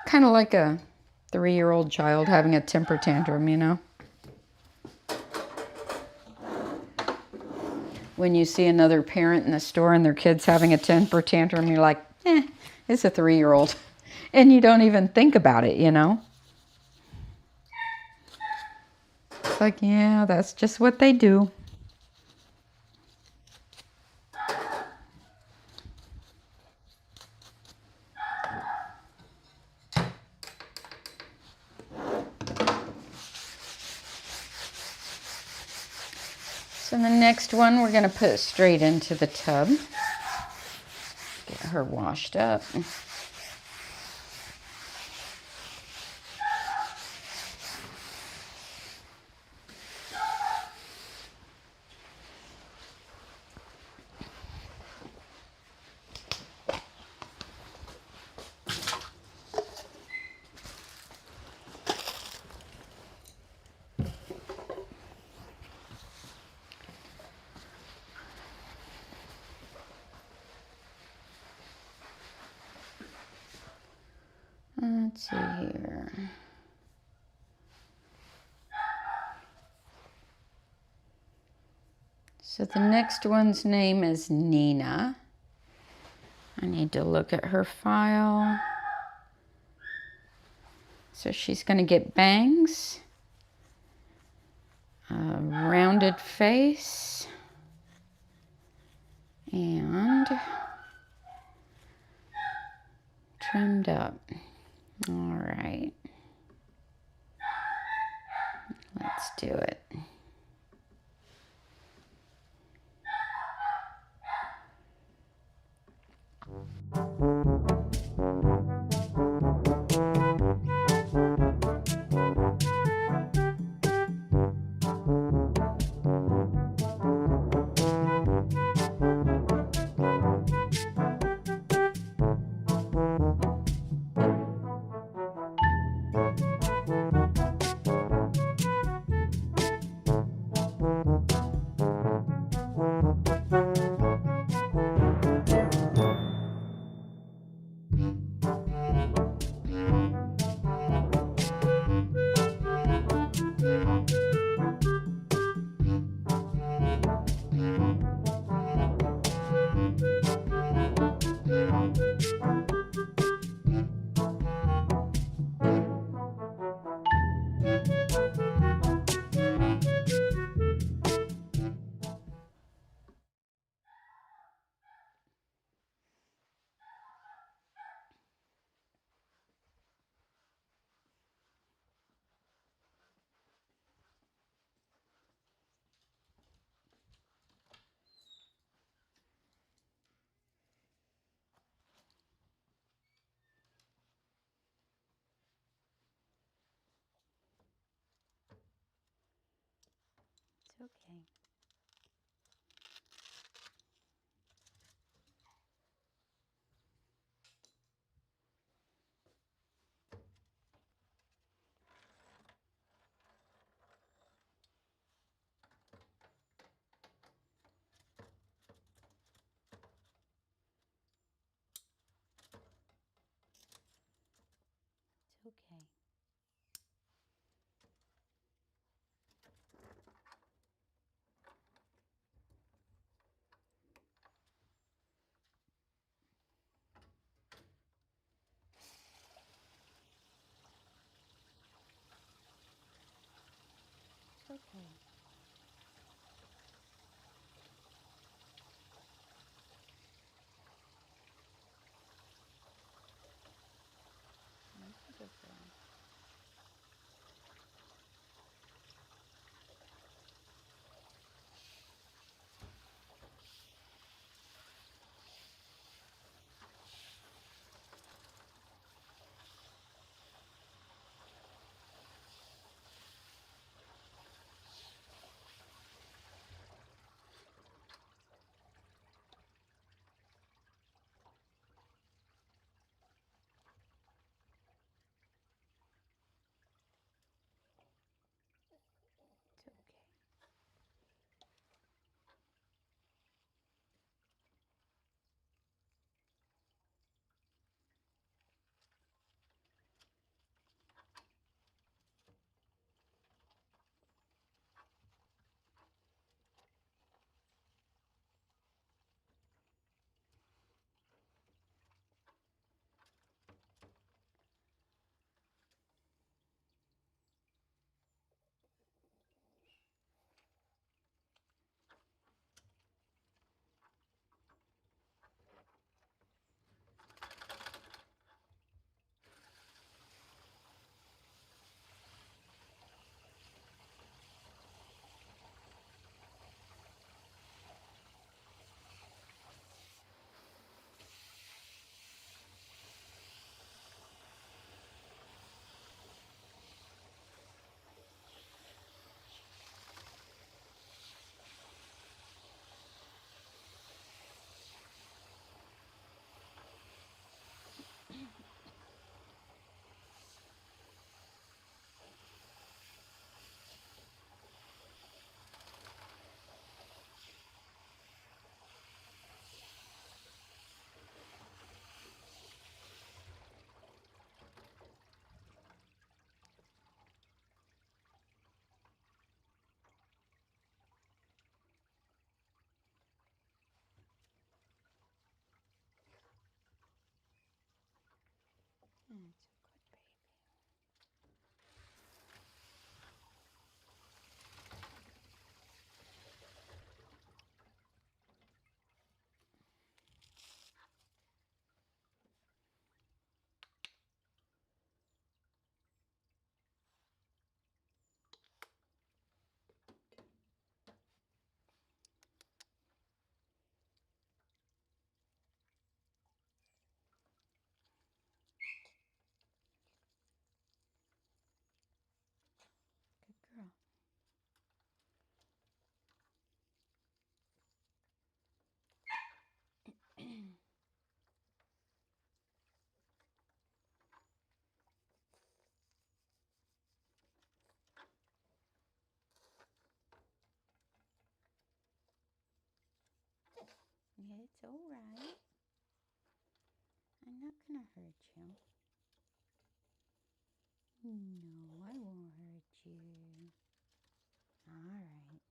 [SPEAKER 3] Kind of like a
[SPEAKER 2] 3-year-old child having a temper tantrum, you know? When you see another parent in the store and their kid's having a temper tantrum, you're like, it's a 3-year-old. And you don't even think about it, you know? It's like, yeah, that's just what they do. So the next one, we're going to put straight into the tub. Get her washed up. Let's see here. So the next one's name is Nina. I need to look at her file. So she's going to get bangs, a rounded face, and trimmed up. All right. Let's do it. It's okay. It's okay.
[SPEAKER 3] It's all right. I'm not gonna hurt you. No, I won't hurt you. All right.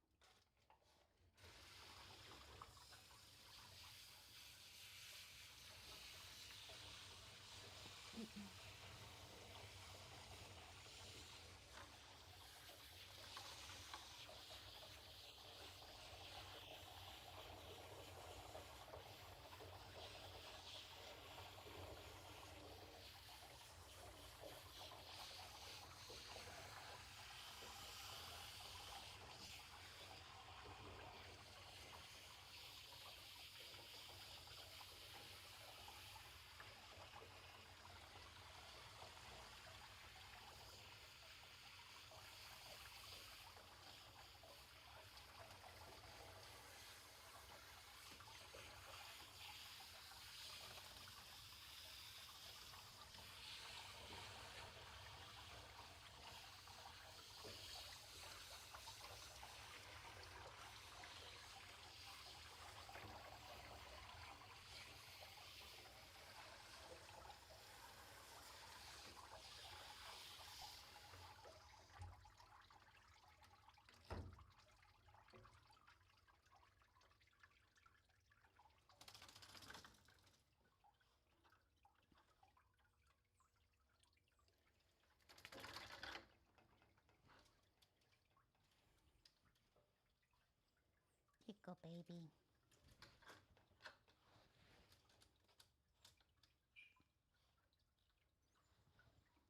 [SPEAKER 3] Tickle, baby.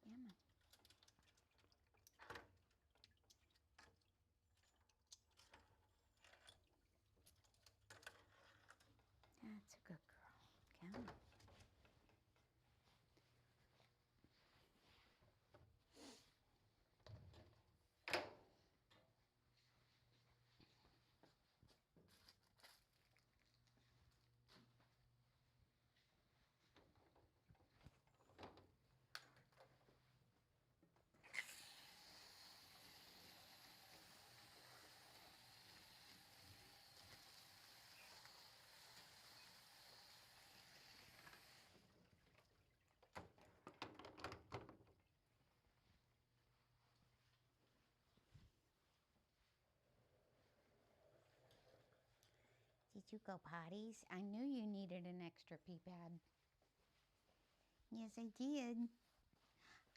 [SPEAKER 3] Come on. That's a good girl. Come on. Did you go potties? I knew you needed an extra pee pad. Yes, I did.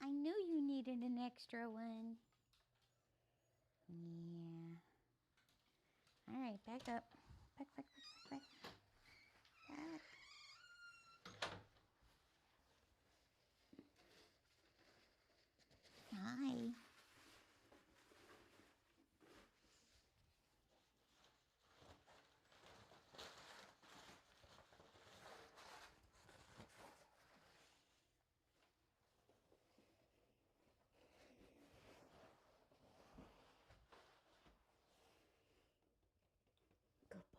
[SPEAKER 3] I knew you needed an extra one. Yeah. All right, back up. Back. Hi. Good boy. Good boy.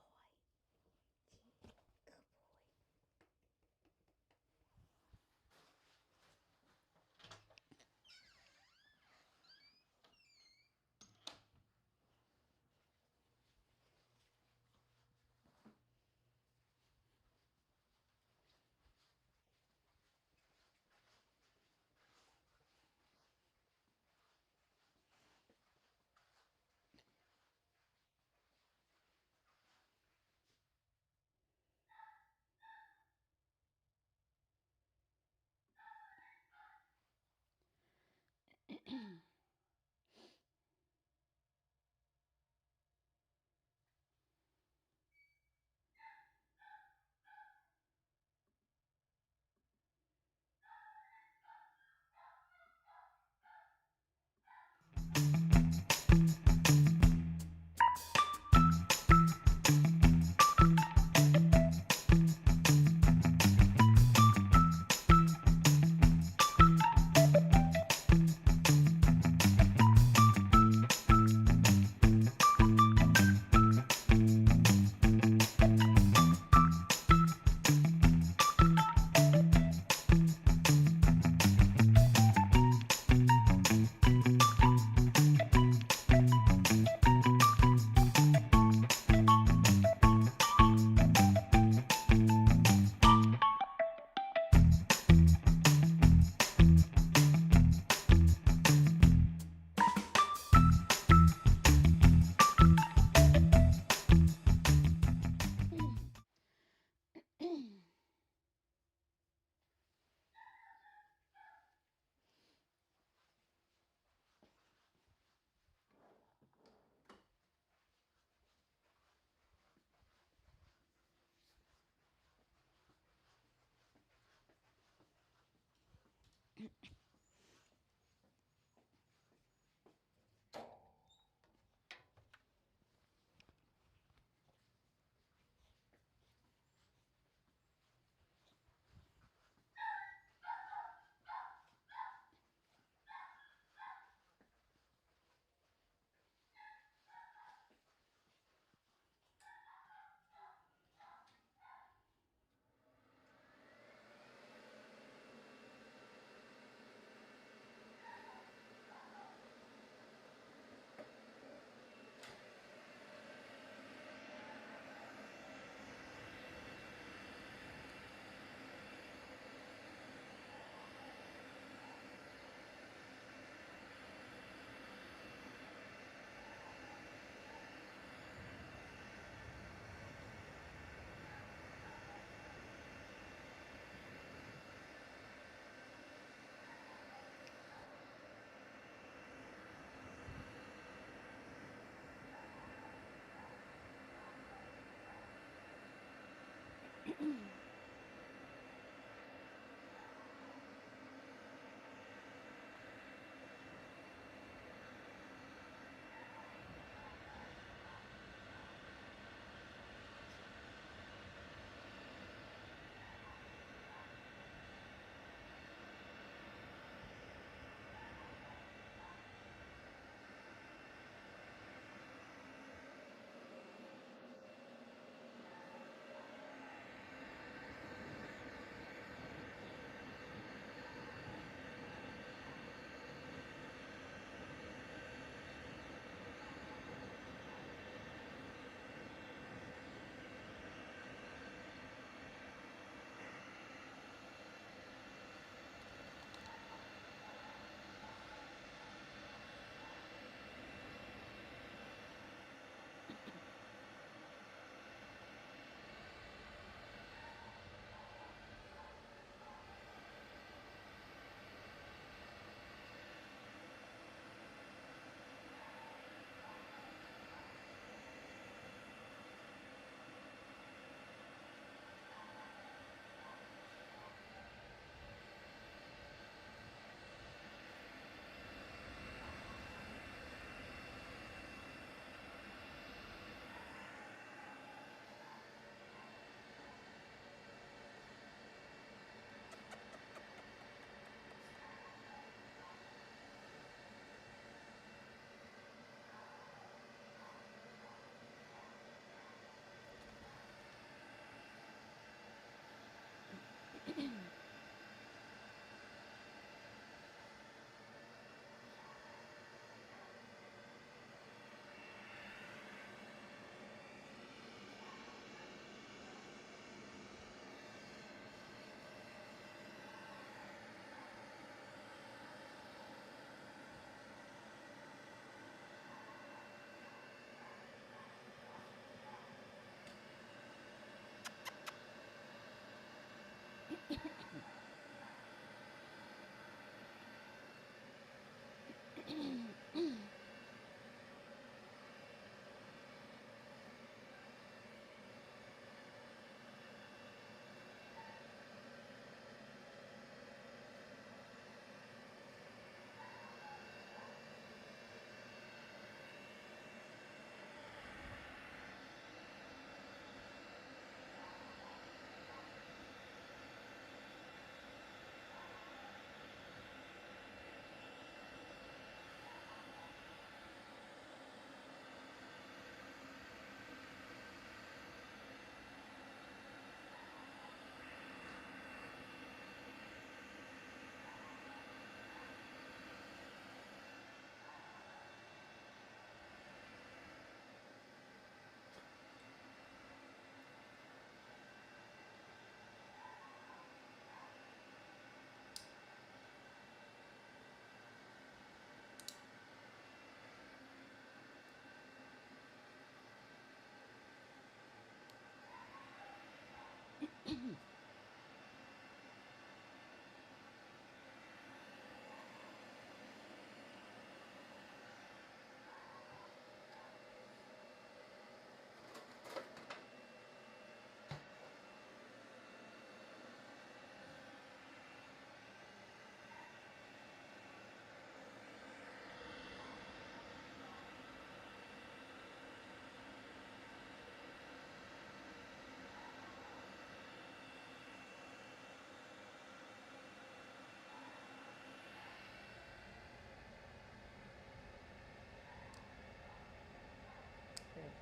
[SPEAKER 3] Good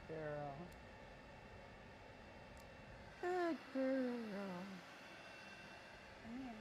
[SPEAKER 3] girl. Good girl. Come here.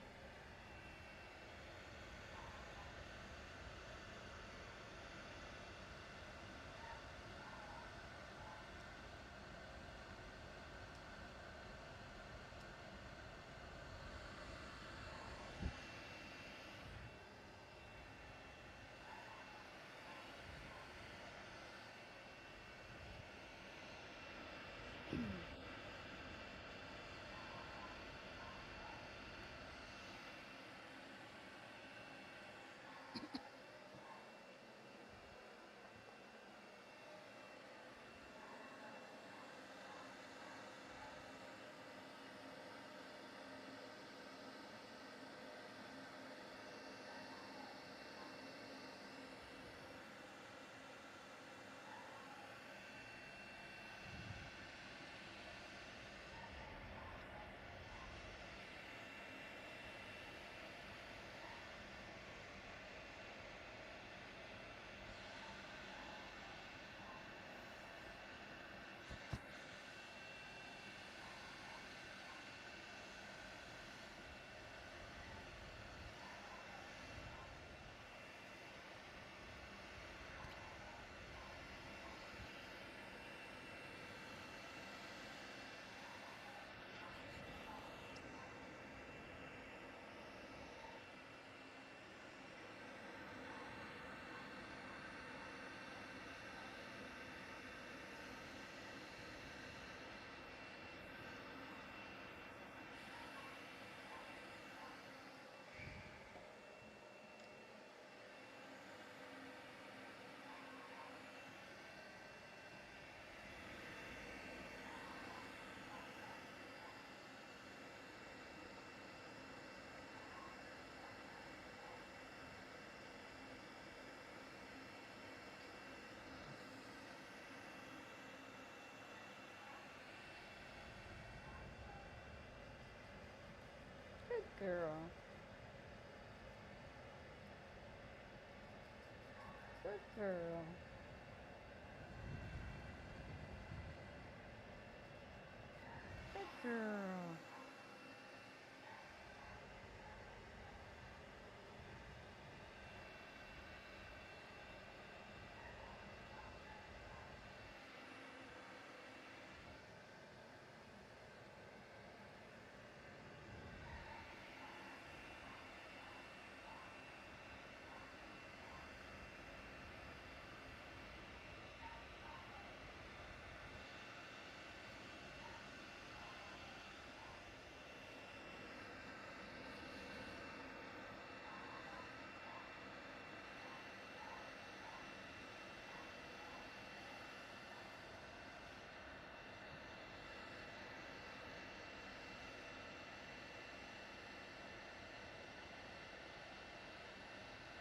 [SPEAKER 3] Good girl. Good girl. Good girl.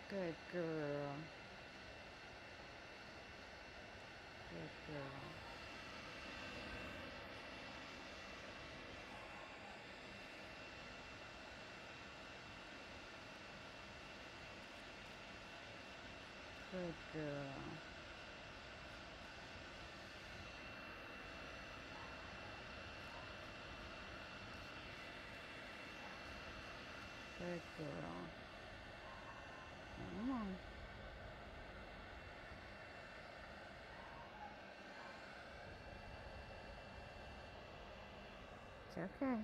[SPEAKER 3] Good girl. Good girl. Good girl. Good girl. Come on. It's okay.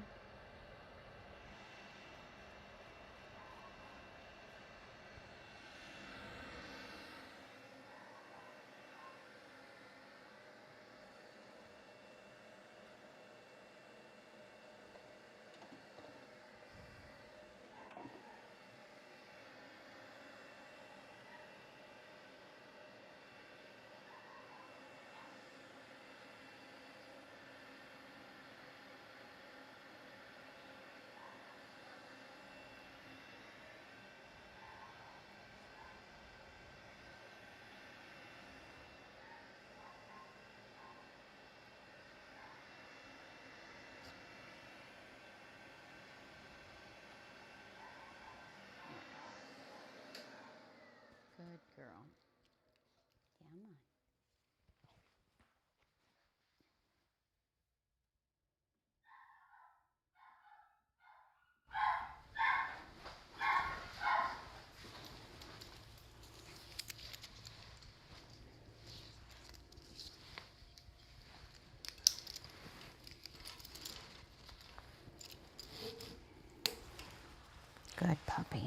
[SPEAKER 3] Good puppy.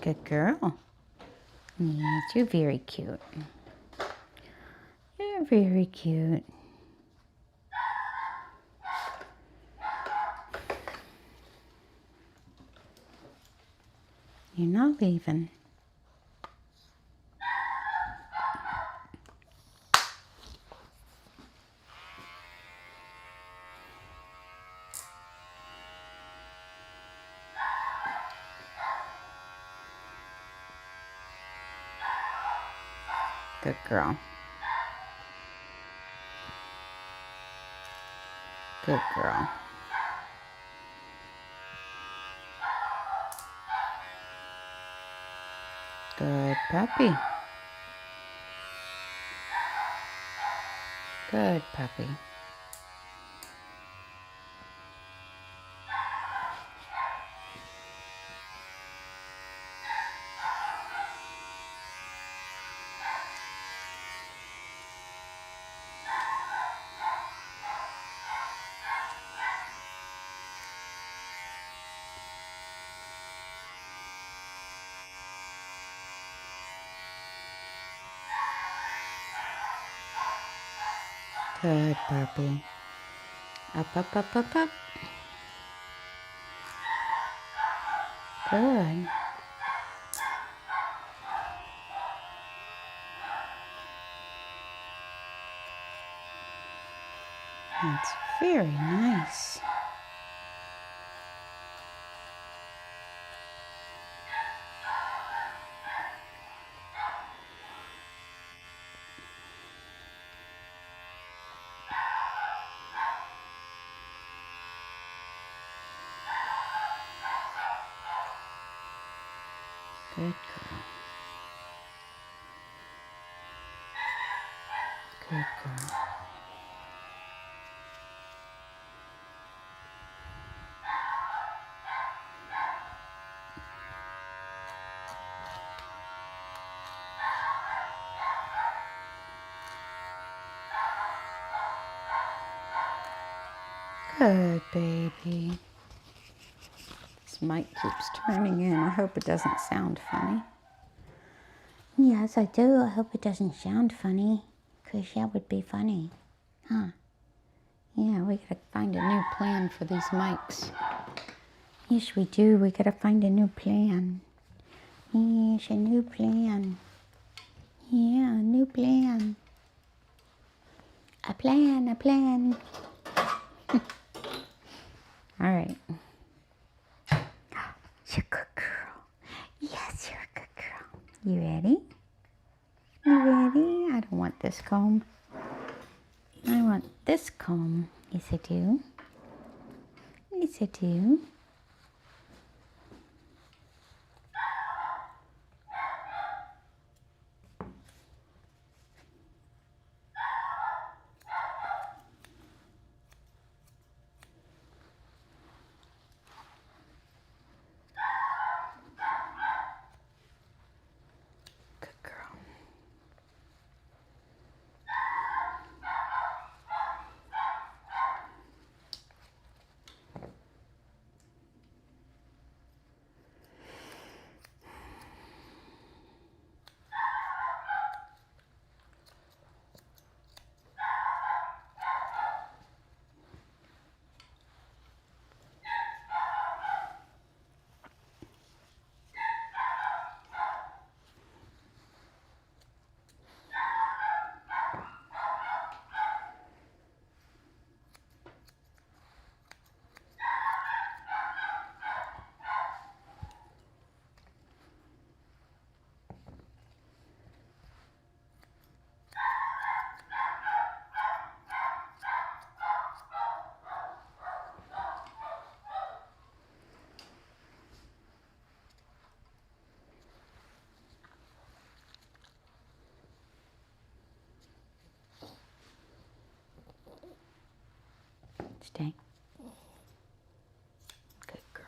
[SPEAKER 3] Good girl. Yes, you're very cute. You're very cute. You're not leaving. Good girl. Good girl. Good puppy. Good puppy. Good puppy. Up, up, up, up, up. Good. That's very nice. Good girl. Good girl. Good baby. This mic keeps turning in. I hope it doesn't sound funny. Yes, I do. I hope it doesn't sound funny, because that would be funny. Huh? Yeah, we gotta find a new plan for these mics. Yes, we do. We gotta find a new plan. Yes, a new plan. Yeah, a new plan. A plan, a plan. All right. You're a good girl. Yes, you're a good girl. You ready? You ready? I don't want this comb. I want this comb. Yes, I do. Yes, I do. Good girl. Stay. Good girl.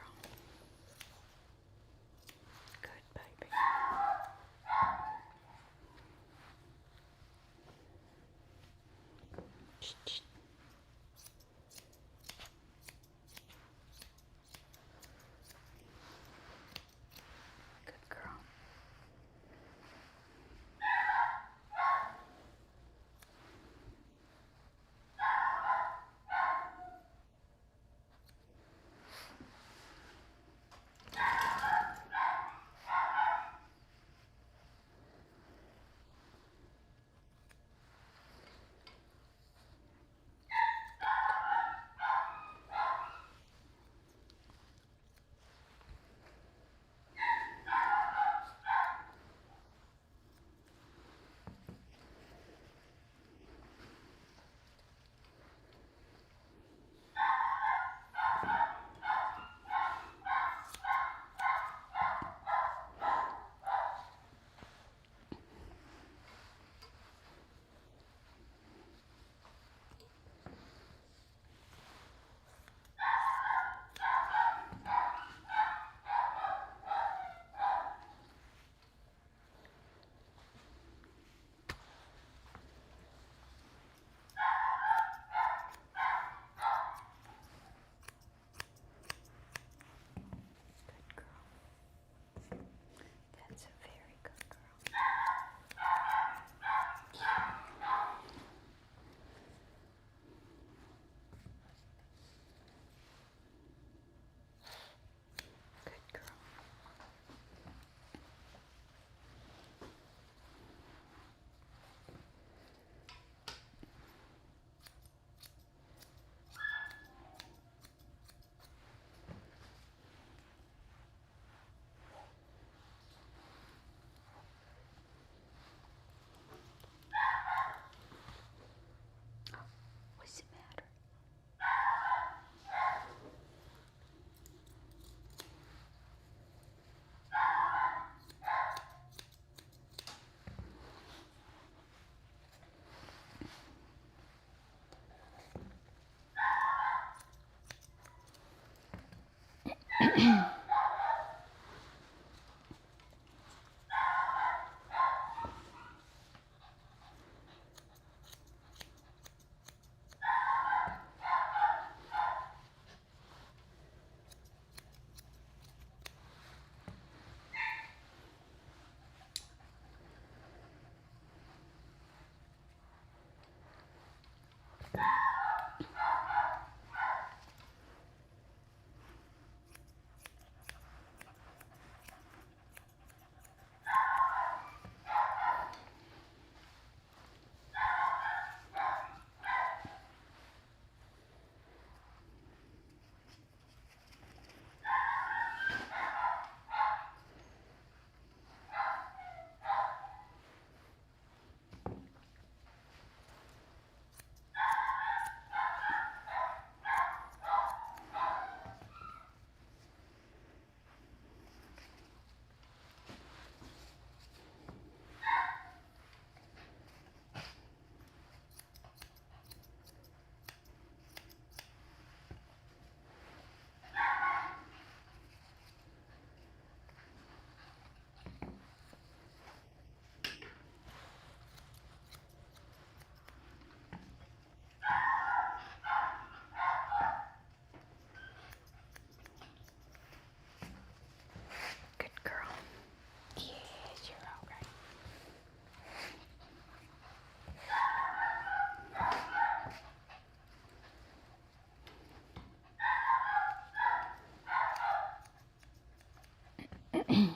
[SPEAKER 3] You're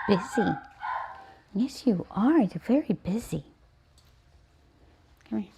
[SPEAKER 3] busy. Yes, you are. You're very busy. Come here.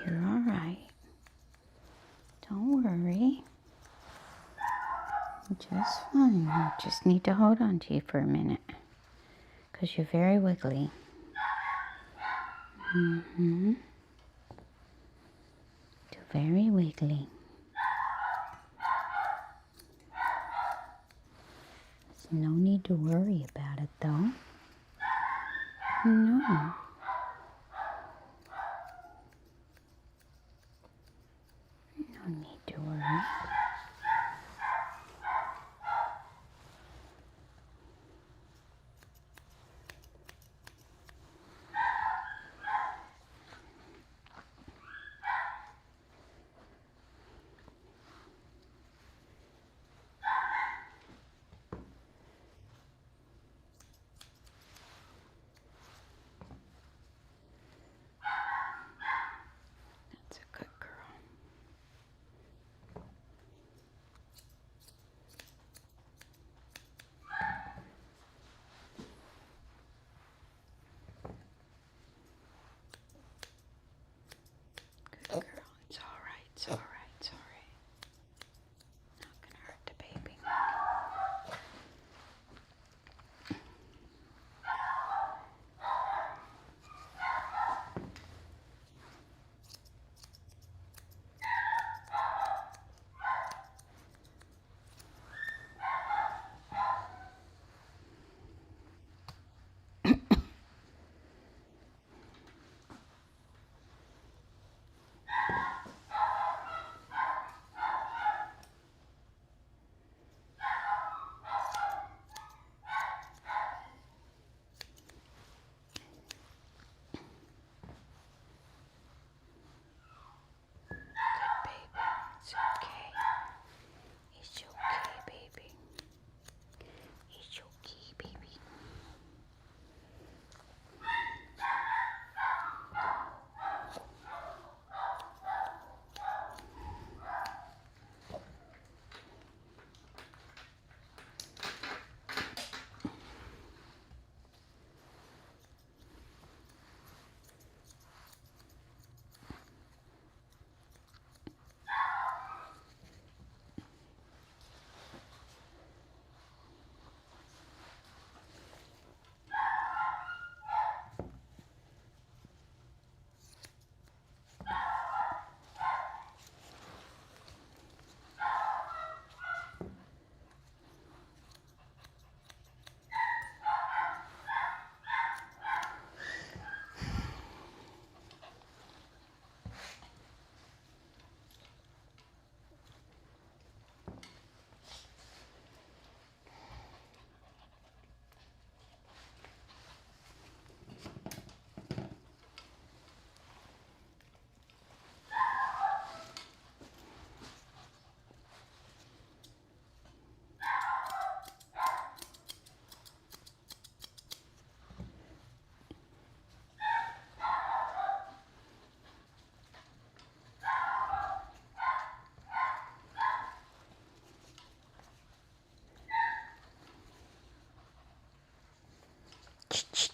[SPEAKER 3] You're all right. Don't worry. Just fine. I just need to hold on to you for a minute. Because you're very wiggly. Mm-hmm. You're very wiggly. There's no need to worry about it, though. No. No need to worry. That's a good girl. Good girl.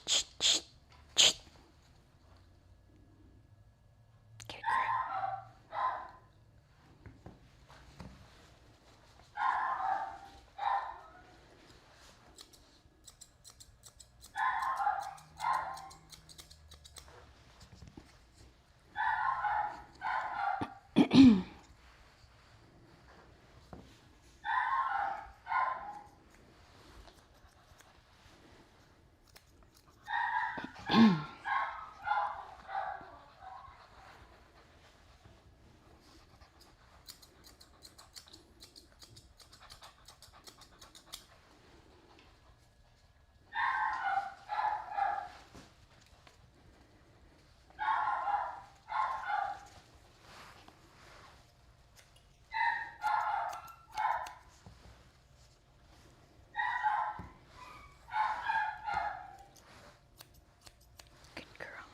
[SPEAKER 3] Good girl.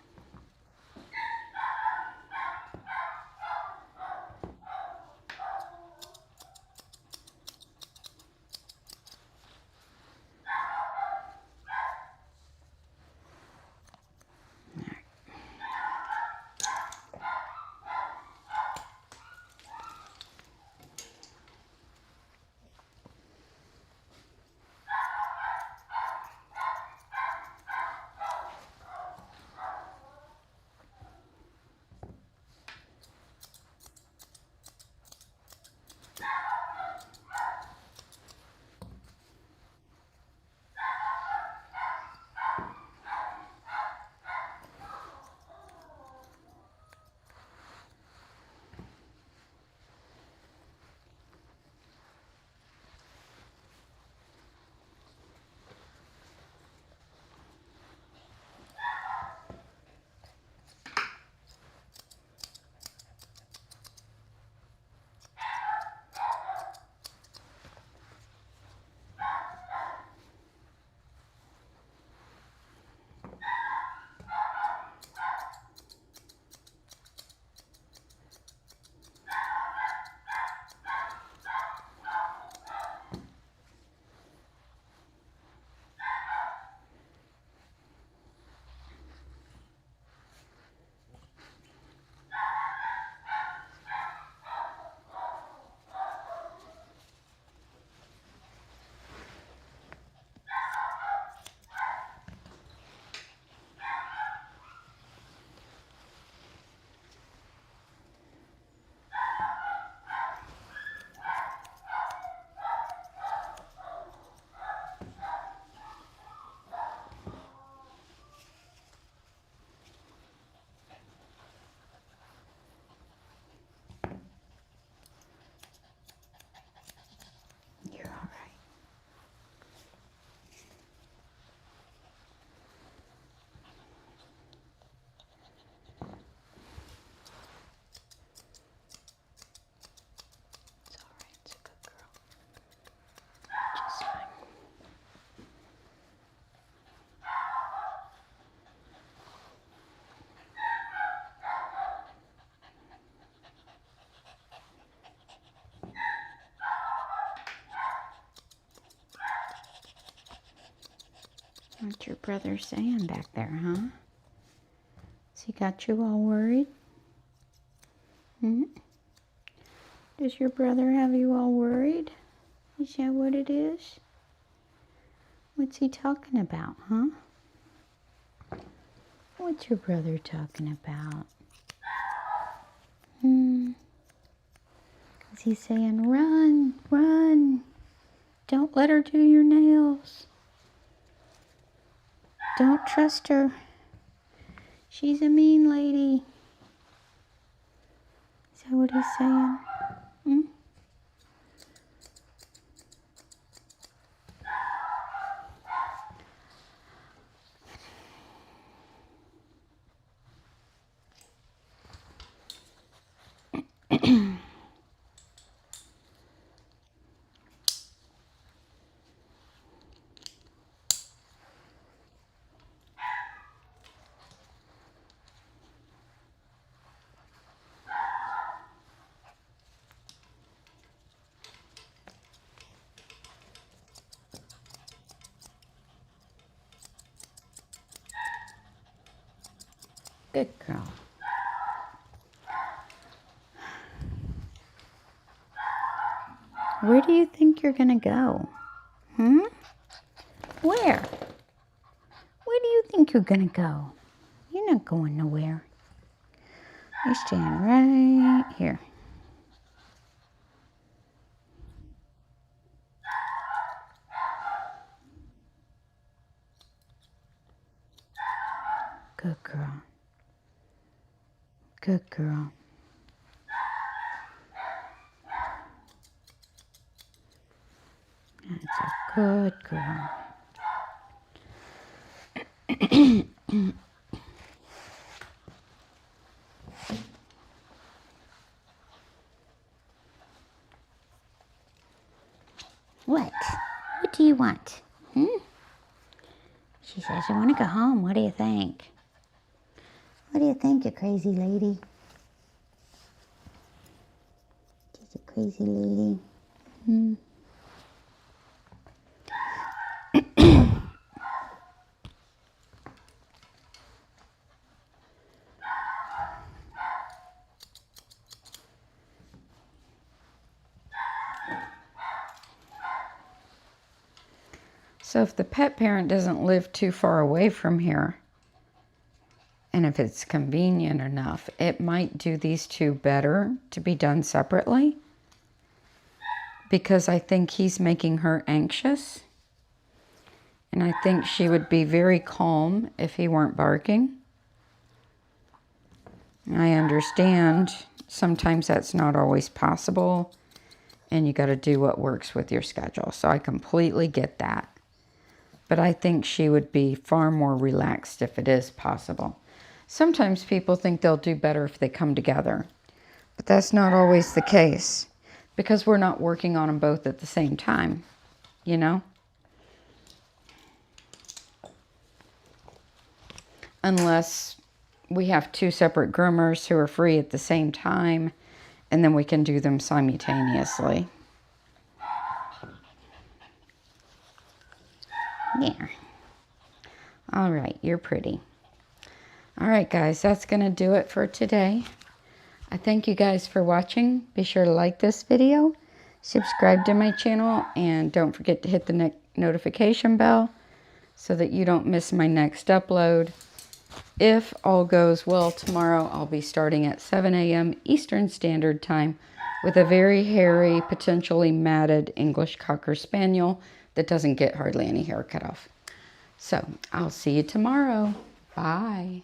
[SPEAKER 3] You're all right. It's all right. It's a good girl. Just fine. What's your brother saying back there, huh? Has he got you all worried? Hmm? Does your brother have you all worried? Is that what it is? What's he talking about, huh? What's your brother talking about? Is he saying, run, run? Don't let her do your nails. Don't trust her. She's a mean lady. Is that what he's saying? Hmm? Good girl. Where do you think you're gonna go? Where? Where do you think you're gonna go? You're not going nowhere. You're staying right here. Good girl. Good girl. That's a good girl. What? What do you want? She says, I want to go home. What do you think? What do you think, you crazy lady? She's a crazy lady.
[SPEAKER 2] So if the pet parent doesn't live too far away from here, and if it's convenient enough, it might do these two better to be done separately, because I think he's making her anxious. And I think she would be very calm if he weren't barking. I understand sometimes that's not always possible, and you got to do what works with your schedule. So I completely get that. But I think she would be far more relaxed if it is possible. Sometimes people think they'll do better if they come together, but that's not always the case, because we're not working on them both at the same time, you know? Unless we have two separate groomers who are free at the same time, and then we can do them simultaneously.
[SPEAKER 3] There.
[SPEAKER 2] All right, you're pretty. All right, guys, that's going to do it for today. I thank you guys for watching. Be sure to like this video, subscribe to my channel, and don't forget to hit the notification bell so that you don't miss my next upload. If all goes well, tomorrow I'll be starting at 7 a.m. Eastern Standard Time with a very hairy, potentially matted English Cocker Spaniel that doesn't get hardly any hair cut off. So I'll see you tomorrow. Bye.